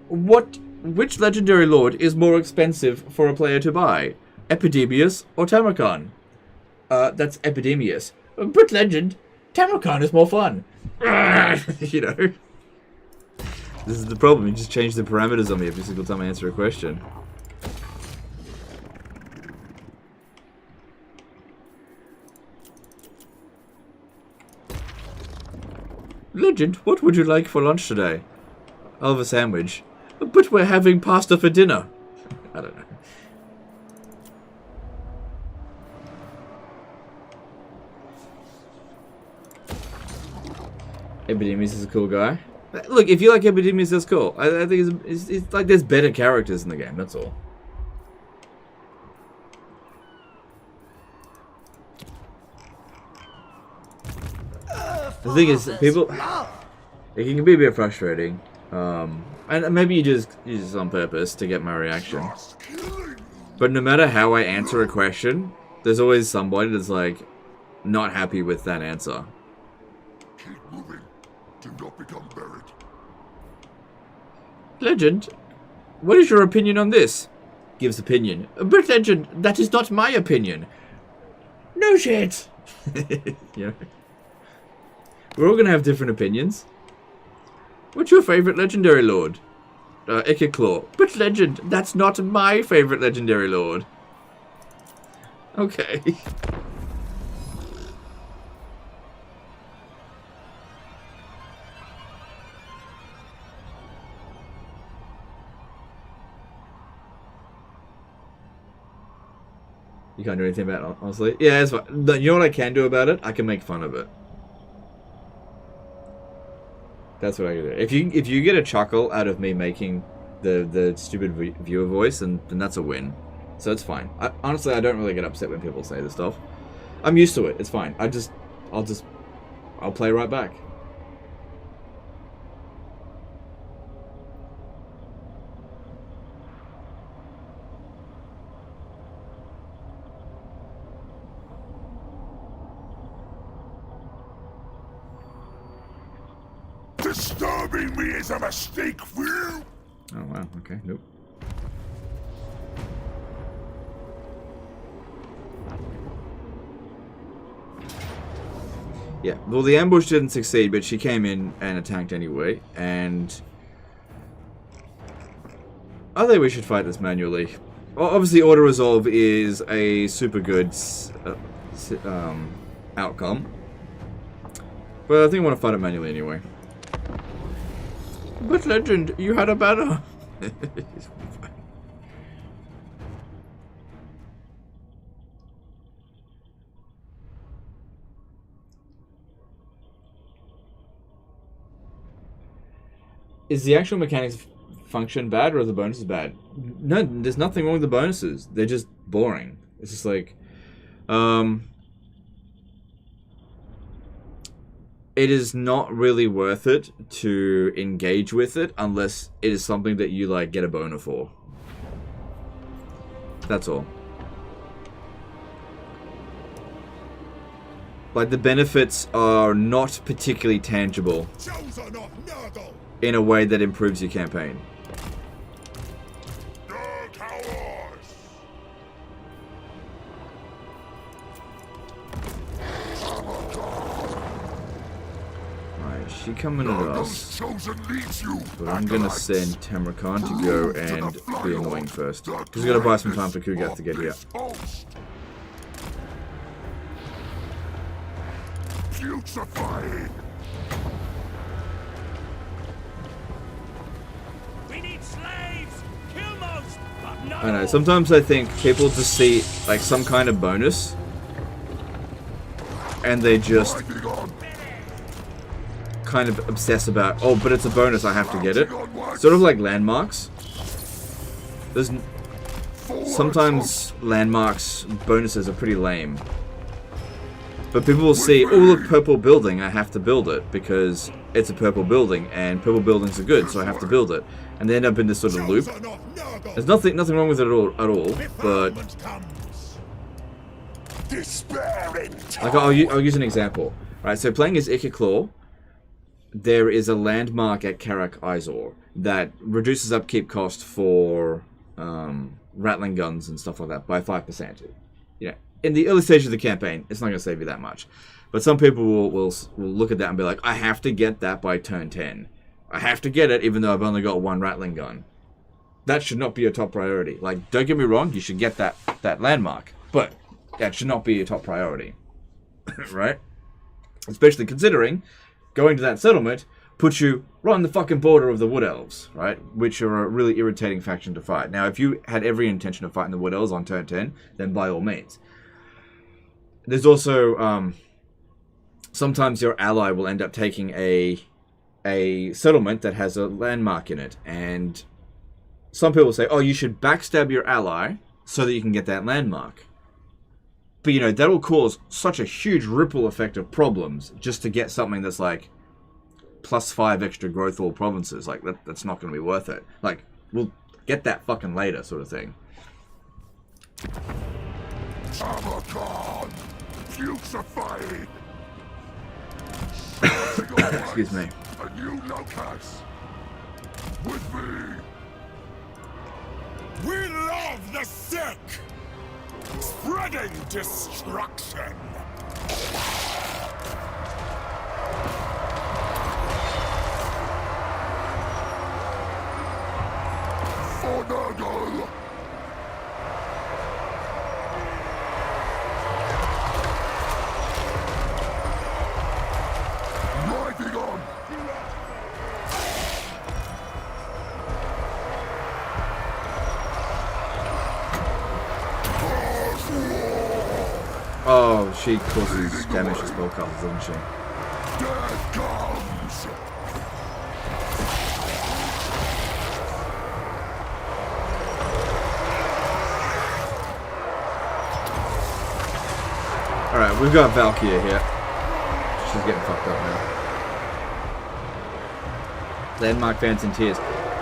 which legendary lord is more expensive for a player to buy? Epidemius or Tamurkhan? That's Epidemius. But Legend, Tamurkhan is more fun. You know. This is the problem, you just change the parameters on me every single time I answer a question. Legend, what would you like for lunch today? I'll have a sandwich. But we're having pasta for dinner. I don't know. Epidemius is a cool guy. Look, if you like Epidemius, that's cool. I think it's like there's better characters in the game, that's all. The thing is, people... It can be a bit frustrating. And maybe you just use this on purpose to get my reaction. But no matter how I answer a question, there's always somebody that's like, not happy with that answer. Keep moving. Do not become buried. Legend, what is your opinion on this? Gives opinion. But Legend, that is not my opinion. No shit. Yeah. We're all gonna have different opinions. What's your favorite legendary lord? Ikiclaw. But Legend, that's not my favorite legendary lord. Okay. You can't do anything about it, honestly. Yeah, it's fine. You know what I can do about it? I can make fun of it. That's what I can do. If you get a chuckle out of me making the stupid viewer voice, then that's a win. So it's fine. Honestly, I don't really get upset when people say this stuff. I'm used to it. It's fine. I'll play right back. Disturbing me is a mistake for you. Oh wow, okay, nope. Yeah, well the ambush didn't succeed, but she came in and attacked anyway, and I think we should fight this manually. Well, obviously auto resolve is a super good outcome, but I think I want to fight it manually anyway. But Legend, you had a banner. Is the actual mechanics function bad or are the bonuses bad? No, there's nothing wrong with the bonuses. They're just boring. It's just like, it is not really worth it to engage with it unless it is something that you like get a boner for. That's all. Like, the benefits are not particularly tangible in a way that improves your campaign. Alright, she coming at us. But I'm gonna send Tamurkhan to go and be annoying first. Because we gotta buy some time for Kugath to get here. Putrefying. We need slaves! Kill most, but not I know, all. sometimes I think people just see like some kind of bonus and they just kind of obsess about, oh, but it's a bonus, I have to get it. Sort of like landmarks. There's sometimes landmarks bonuses are pretty lame. But people will see, oh, look, purple building, I have to build it because it's a purple building and purple buildings are good, so I have to build it. And they end up in this sort of loop. There's nothing wrong with it at all, but like I'll use an example. Right, so playing as Ikiclaw, there is a landmark at Karak Izor that reduces upkeep cost for rattling guns and stuff like that by 5%. You know, in the early stage of the campaign, it's not going to save you that much. But some people will look at that and be like, I have to get that by turn 10. I have to get it even though I've only got one rattling gun. That should not be a top priority. Like, don't get me wrong, you should get that landmark. But that should not be your top priority. Right? Especially considering going to that settlement puts you right on the fucking border of the Wood Elves, right? Which are a really irritating faction to fight. Now, if you had every intention of fighting the Wood Elves on turn 10, then by all means. There's also, sometimes your ally will end up taking a settlement that has a landmark in it. And some people say, oh, you should backstab your ally so that you can get that landmark. But, you know, that will cause such a huge ripple effect of problems just to get something that's like +5 extra growth all provinces. Like, that's not going to be worth it. Like, we'll get that fucking later sort of thing. Tamurkhan, putrefying. Excuse me. A new locus. With me. We love the sick. Spreading destruction. For Nurgle. Riding on. Oh, she causes damage to spellcasters, doesn't she? Death comes. Alright, we've got Valkyria here. She's getting fucked up now. Landmark fans in tears.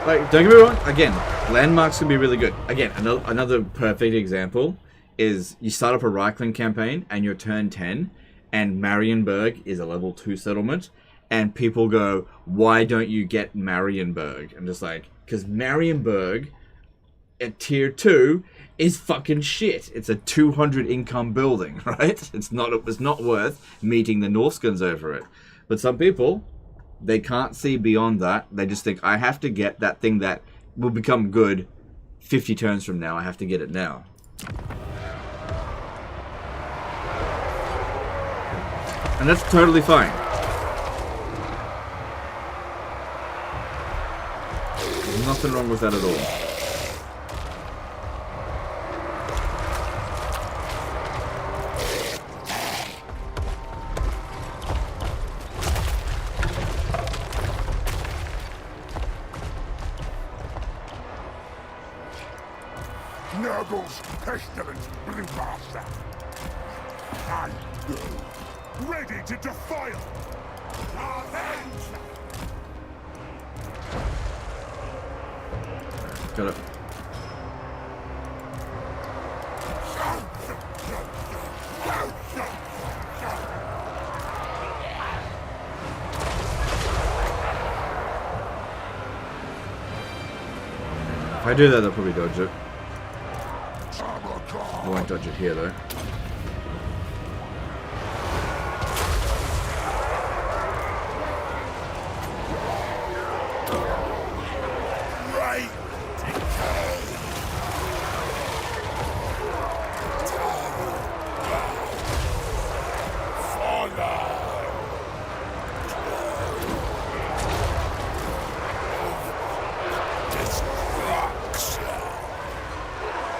Like, don't get me wrong, again, landmarks can be really good. Again, another perfect example is you start up a Reichling campaign and you're turn 10 and Marienburg is a level 2 settlement and people go, why don't you get Marienburg? I'm just like, because Marienburg at tier 2 is fucking shit. It's a 200 income building, right? It's not worth meeting the Norskins over it. But some people, they can't see beyond that. They just think, I have to get that thing that will become good 50 turns from now. I have to get it now. And that's totally fine. There's nothing wrong with that at all. Nurgle's pestilent blue master. I go, ready to defile. Got it. If I do that, they'll probably dodge it. I won't dodge it here, though.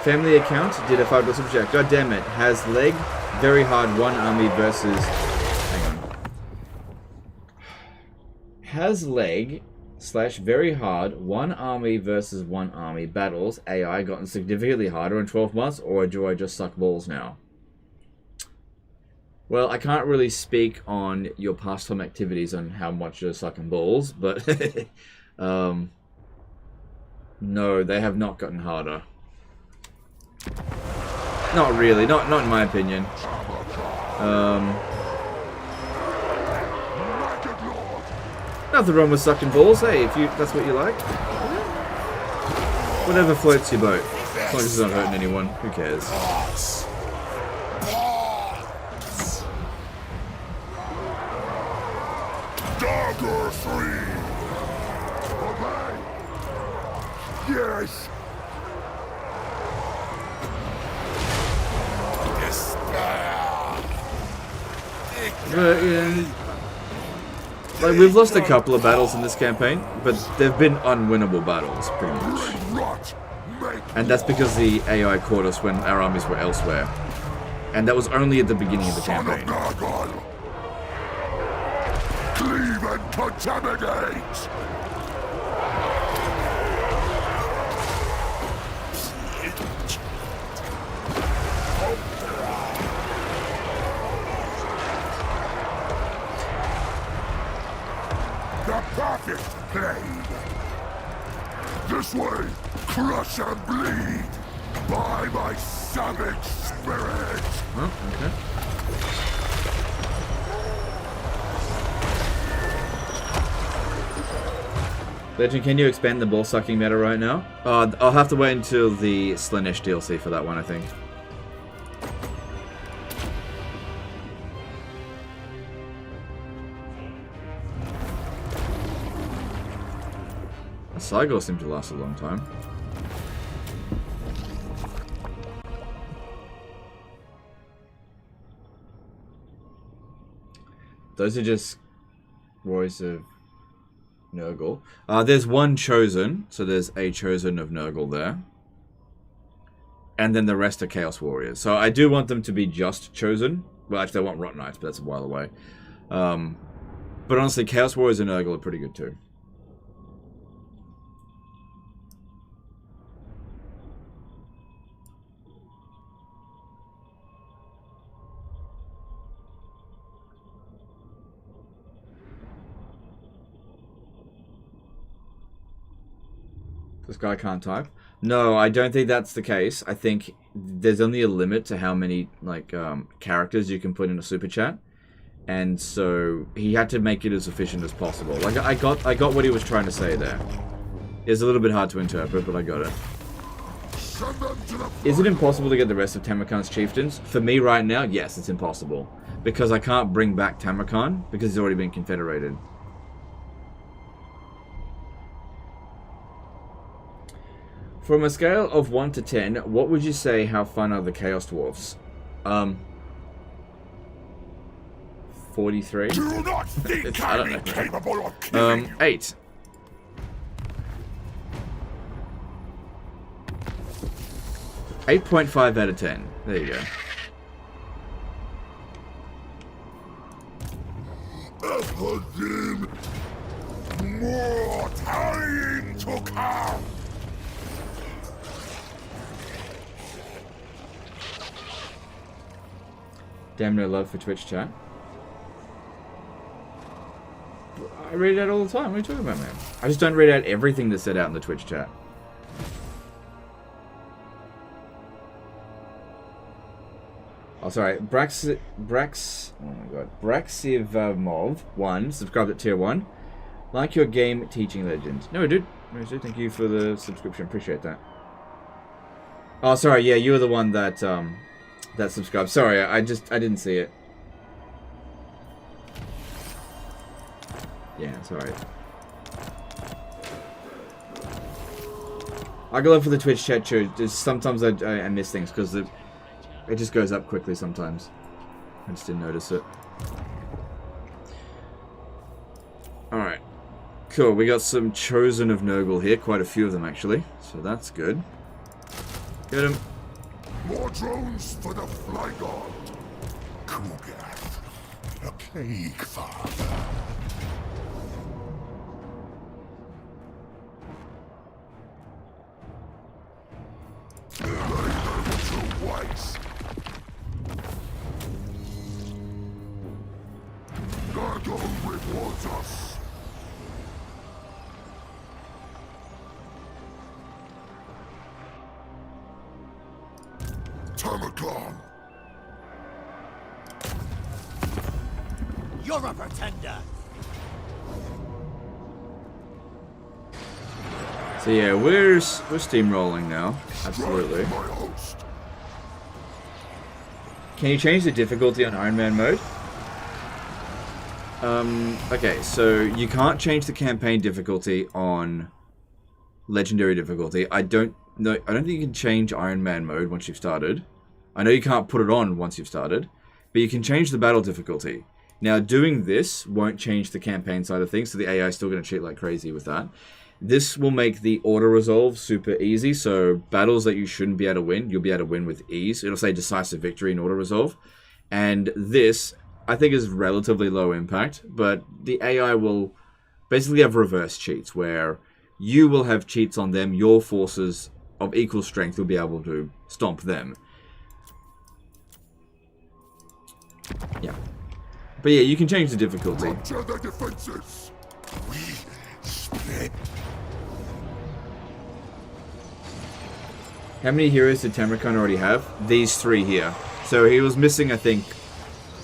Family account did a $5 super chat. God damn it. Has leg very hard one army versus. Hang on. Has leg / very hard one army versus one army battles AI gotten significantly harder in 12 months, or do I just suck balls now? Well, I can't really speak on your pastime activities on how much you're sucking balls, but no, they have not gotten harder. Not really, not in my opinion. Nothing wrong with sucking balls, hey, if that's what you like. Whatever floats your boat. As long as it's not hurting anyone, who cares? Dagger 3! Obey! Yes! But, yeah. Like, we've lost a couple of battles in this campaign, but they've been unwinnable battles, pretty much. And that's because the AI caught us when our armies were elsewhere. And that was only at the beginning of the campaign. Cleave and contaminate! The perfect blade! This way, crush and bleed! By my savage spirit! Oh, okay. Legend, can you expand the ball sucking meta right now? I'll have to wait until the Slaanesh DLC for that one, I think. Sigvald seemed to last a long time. Those are just Warriors of Nurgle. There's one Chosen, so there's a Chosen of Nurgle there. And then the rest are Chaos Warriors. So I do want them to be just Chosen. Well, actually I want Rot Knights, but that's a while away. But honestly, Chaos Warriors of Nurgle are pretty good too. This guy can't type? No, I don't think that's the case. I think there's only a limit to how many characters you can put in a super chat, and so he had to make it as efficient as possible. Like I got what he was trying to say there. It's a little bit hard to interpret, but I got it. Is it impossible to get the rest of Tamurkhan's chieftains? For me right now, yes, it's impossible, because I can't bring back Tamurkhan because he's already been confederated. From a scale of 1 to 10, what would you say how fun are the Chaos Dwarfs? 43? Do not think I'm incapable of killing you. 8. 8.5 out of 10. There you go. Epidemius, Mortaling Kugath. Damn no love for Twitch chat. I read it out all the time. What are you talking about, man? I just don't read out everything that's said out in the Twitch chat. Oh, sorry. Oh my god. Braxivamov 1, subscribed at tier 1. Like your game teaching legend. No, dude. No, dude. Thank you for the subscription. Appreciate that. Oh, sorry. Yeah, you were the one that that subscribed. Sorry, I didn't see it. Yeah, it's alright. I go up for the Twitch chat too. Just sometimes I miss things because it just goes up quickly sometimes. I just didn't notice it. Alright. Cool, we got some Chosen of Nurgle here. Quite a few of them actually. So that's good. Get him. More drones for the Fly God. Kugath, a plague father. Twice. Nurgle rewards us. Tamurkhan. You're a pretender. So yeah, we're steamrolling now. Absolutely. Can you change the difficulty on Iron Man mode? Okay, so you can't change the campaign difficulty on legendary difficulty. I don't think you can change Iron Man mode once you've started. I know you can't put it on once you've started, but you can change the battle difficulty. Now, doing this won't change the campaign side of things, so the AI is still going to cheat like crazy with that. This will make the auto-resolve super easy, so battles that you shouldn't be able to win, you'll be able to win with ease. It'll say decisive victory in auto-resolve. And this, I think, is relatively low impact, but the AI will basically have reverse cheats, where you will have cheats on them, your forces of equal strength will be able to stomp them. Yeah. But yeah, you can change the difficulty. Rupture the defenses. We split. How many heroes did Tamurkhan already have? These 3 here. So he was missing, I think,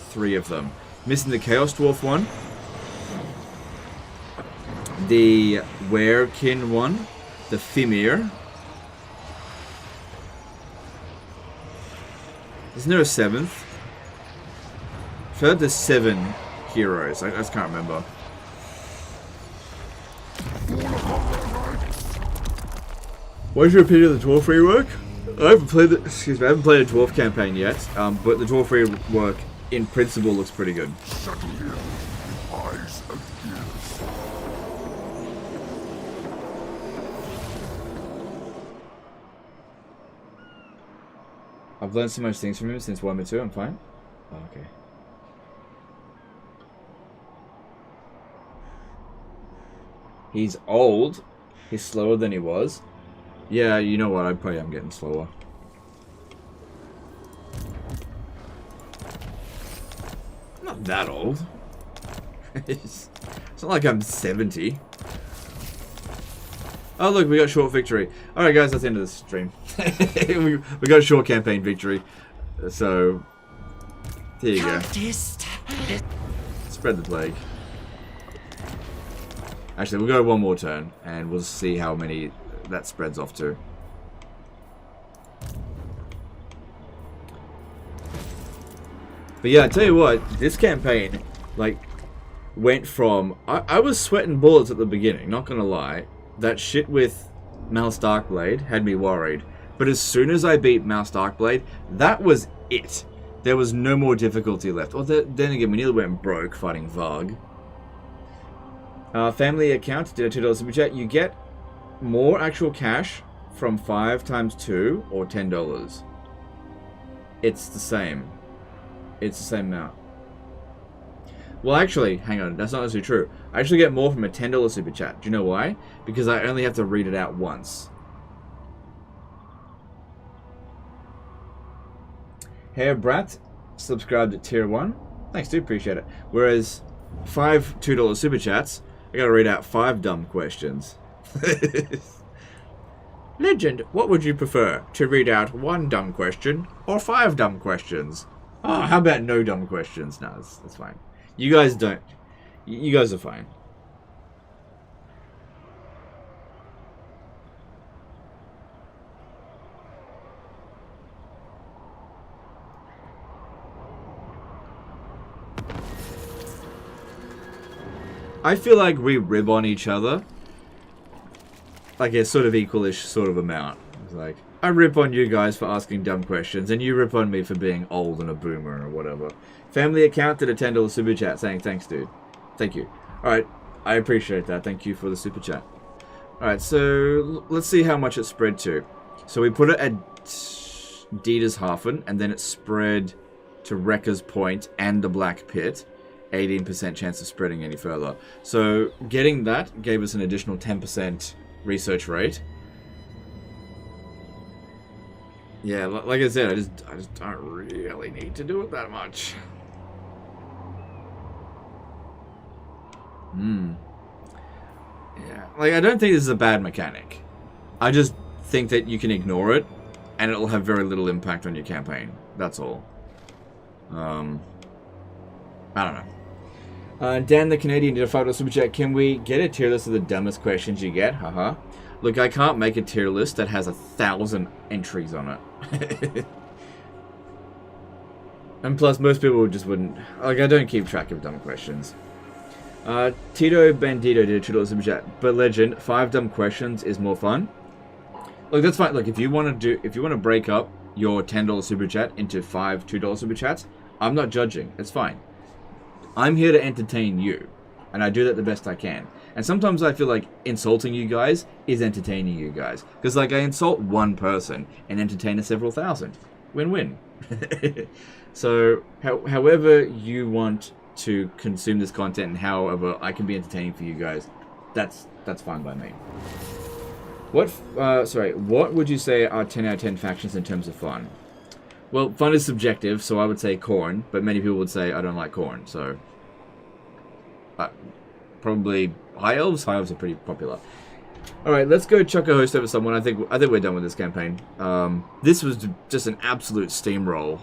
3 of them. Missing the Chaos Dwarf one. The Werekin one. The Fimir. Isn't there a 7th? I feel like there's 7 heroes. I just can't remember. What's your opinion of the Dwarf rework? I haven't played I haven't played a Dwarf campaign yet, but the Dwarf rework in principle looks pretty good. Settle here. Eyes and ears. I've learned so much things from him since 1 and 2. I'm fine. Oh, okay. He's old. He's slower than he was. Yeah, you know what? I probably am getting slower. I'm not that old. It's not like I'm 70. Oh, look, we got short victory. Alright, guys, that's the end of the stream. we got a short campaign victory. So, here you go. Spread the plague. Actually, we'll go one more turn, and we'll see how many that spreads off to. But yeah, I tell you what, this campaign, like, went from... I was sweating bullets at the beginning, not gonna lie. That shit with Malus Darkblade had me worried. But as soon as I beat Malus Darkblade, that was it. There was no more difficulty left. Well, then again, we nearly went broke fighting Varg. Family account, did a $2 super chat. You get more actual cash from 5 times 2 or $10? It's the same. It's the same amount. Well, actually, hang on. That's not necessarily true. I actually get more from a $10 super chat. Do you know why? Because I only have to read it out once. Hair Brat subscribed at tier 1. Thanks, dude. Appreciate it. Whereas 5 $2 super chats, I gotta read out 5 dumb questions. Legend, what would you prefer? To read out 1 dumb question or 5 dumb questions? Oh, how about no dumb questions? No, that's fine. You guys don't. You guys are fine. I feel like we rib on each other. Like a sort of equalish sort of amount. It's like, I rip on you guys for asking dumb questions, and you rip on me for being old and a boomer or whatever. Family account did a $10 super chat saying, thanks, dude. Thank you. Alright, I appreciate that. Thank you for the super chat. Alright, so let's see how much it spread to. So we put it at Dietershafen, and then it spread to Wrecker's Point and the Black Pit. 18% chance of spreading any further. So getting that gave us an additional 10% research rate. Yeah, like I said, I just don't really need to do it that much. Yeah, like I don't think this is a bad mechanic. I just think that you can ignore it, and it'll have very little impact on your campaign. That's all. I don't know. Dan the Canadian did a $5 super chat. Can we get a tier list of the dumbest questions you get? Haha. Look, I can't make a tier list that has 1,000 entries on it. And plus, most people just wouldn't. Like, I don't keep track of dumb questions. Tito Bandito did a $2 super chat. But Legend, 5 dumb questions is more fun. Look, that's fine. Look, if you want to break up your $10 super chat into 5 $2 super chats, I'm not judging. It's fine. I'm here to entertain you, and I do that the best I can. And sometimes I feel like insulting you guys is entertaining you guys. Because, like, I insult one person and entertain a several thousand. Win-win. So, however you want to consume this content and however I can be entertaining for you guys, that's fine by me. What would you say are 10 out of 10 factions in terms of fun? Well, fun is subjective, so I would say Khorne, but many people would say I don't like Khorne, so... probably High Elves? High Elves are pretty popular. Alright, let's go chuck a host over someone. I think we're done with this campaign. This was just an absolute steamroll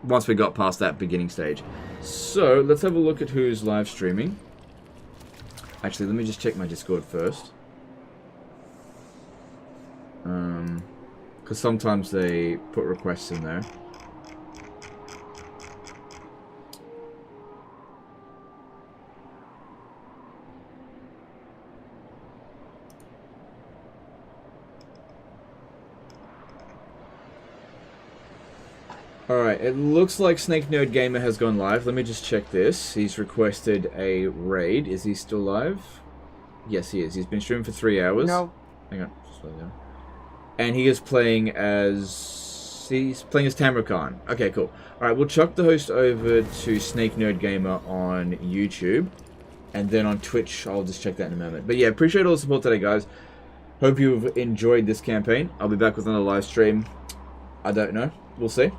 once we got past that beginning stage. So, let's have a look at who's live streaming. Actually, let me just check my Discord first. Because sometimes they put requests in there. Alright, it looks like Snake Nerd Gamer has gone live. Let me just check this. He's requested a raid. Is he still live? Yes, he is. He's been streaming for 3 hours. No. Hang on. Slow down. And he is playing as... He's playing as Tamurkhan. Okay, cool. Alright, we'll chuck the host over to Snake Nerd Gamer on YouTube. And then on Twitch, I'll just check that in a moment. But yeah, appreciate all the support today, guys. Hope you've enjoyed this campaign. I'll be back with another live stream. I don't know. We'll see.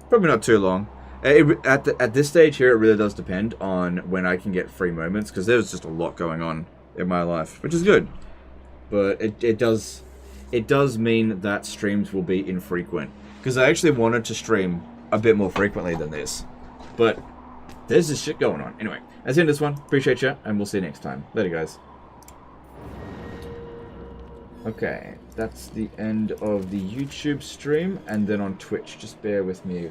Probably not too long. At this stage here, it really does depend on when I can get free moments, because there's just a lot going on in my life, which is good. But it does mean that streams will be infrequent, because I actually wanted to stream a bit more frequently than this, but there's this shit going on. Anyway, that's the end of this one. Appreciate you, and we'll see you next time. Later, guys. Okay, that's the end of the YouTube stream, and then on Twitch. Just bear with me.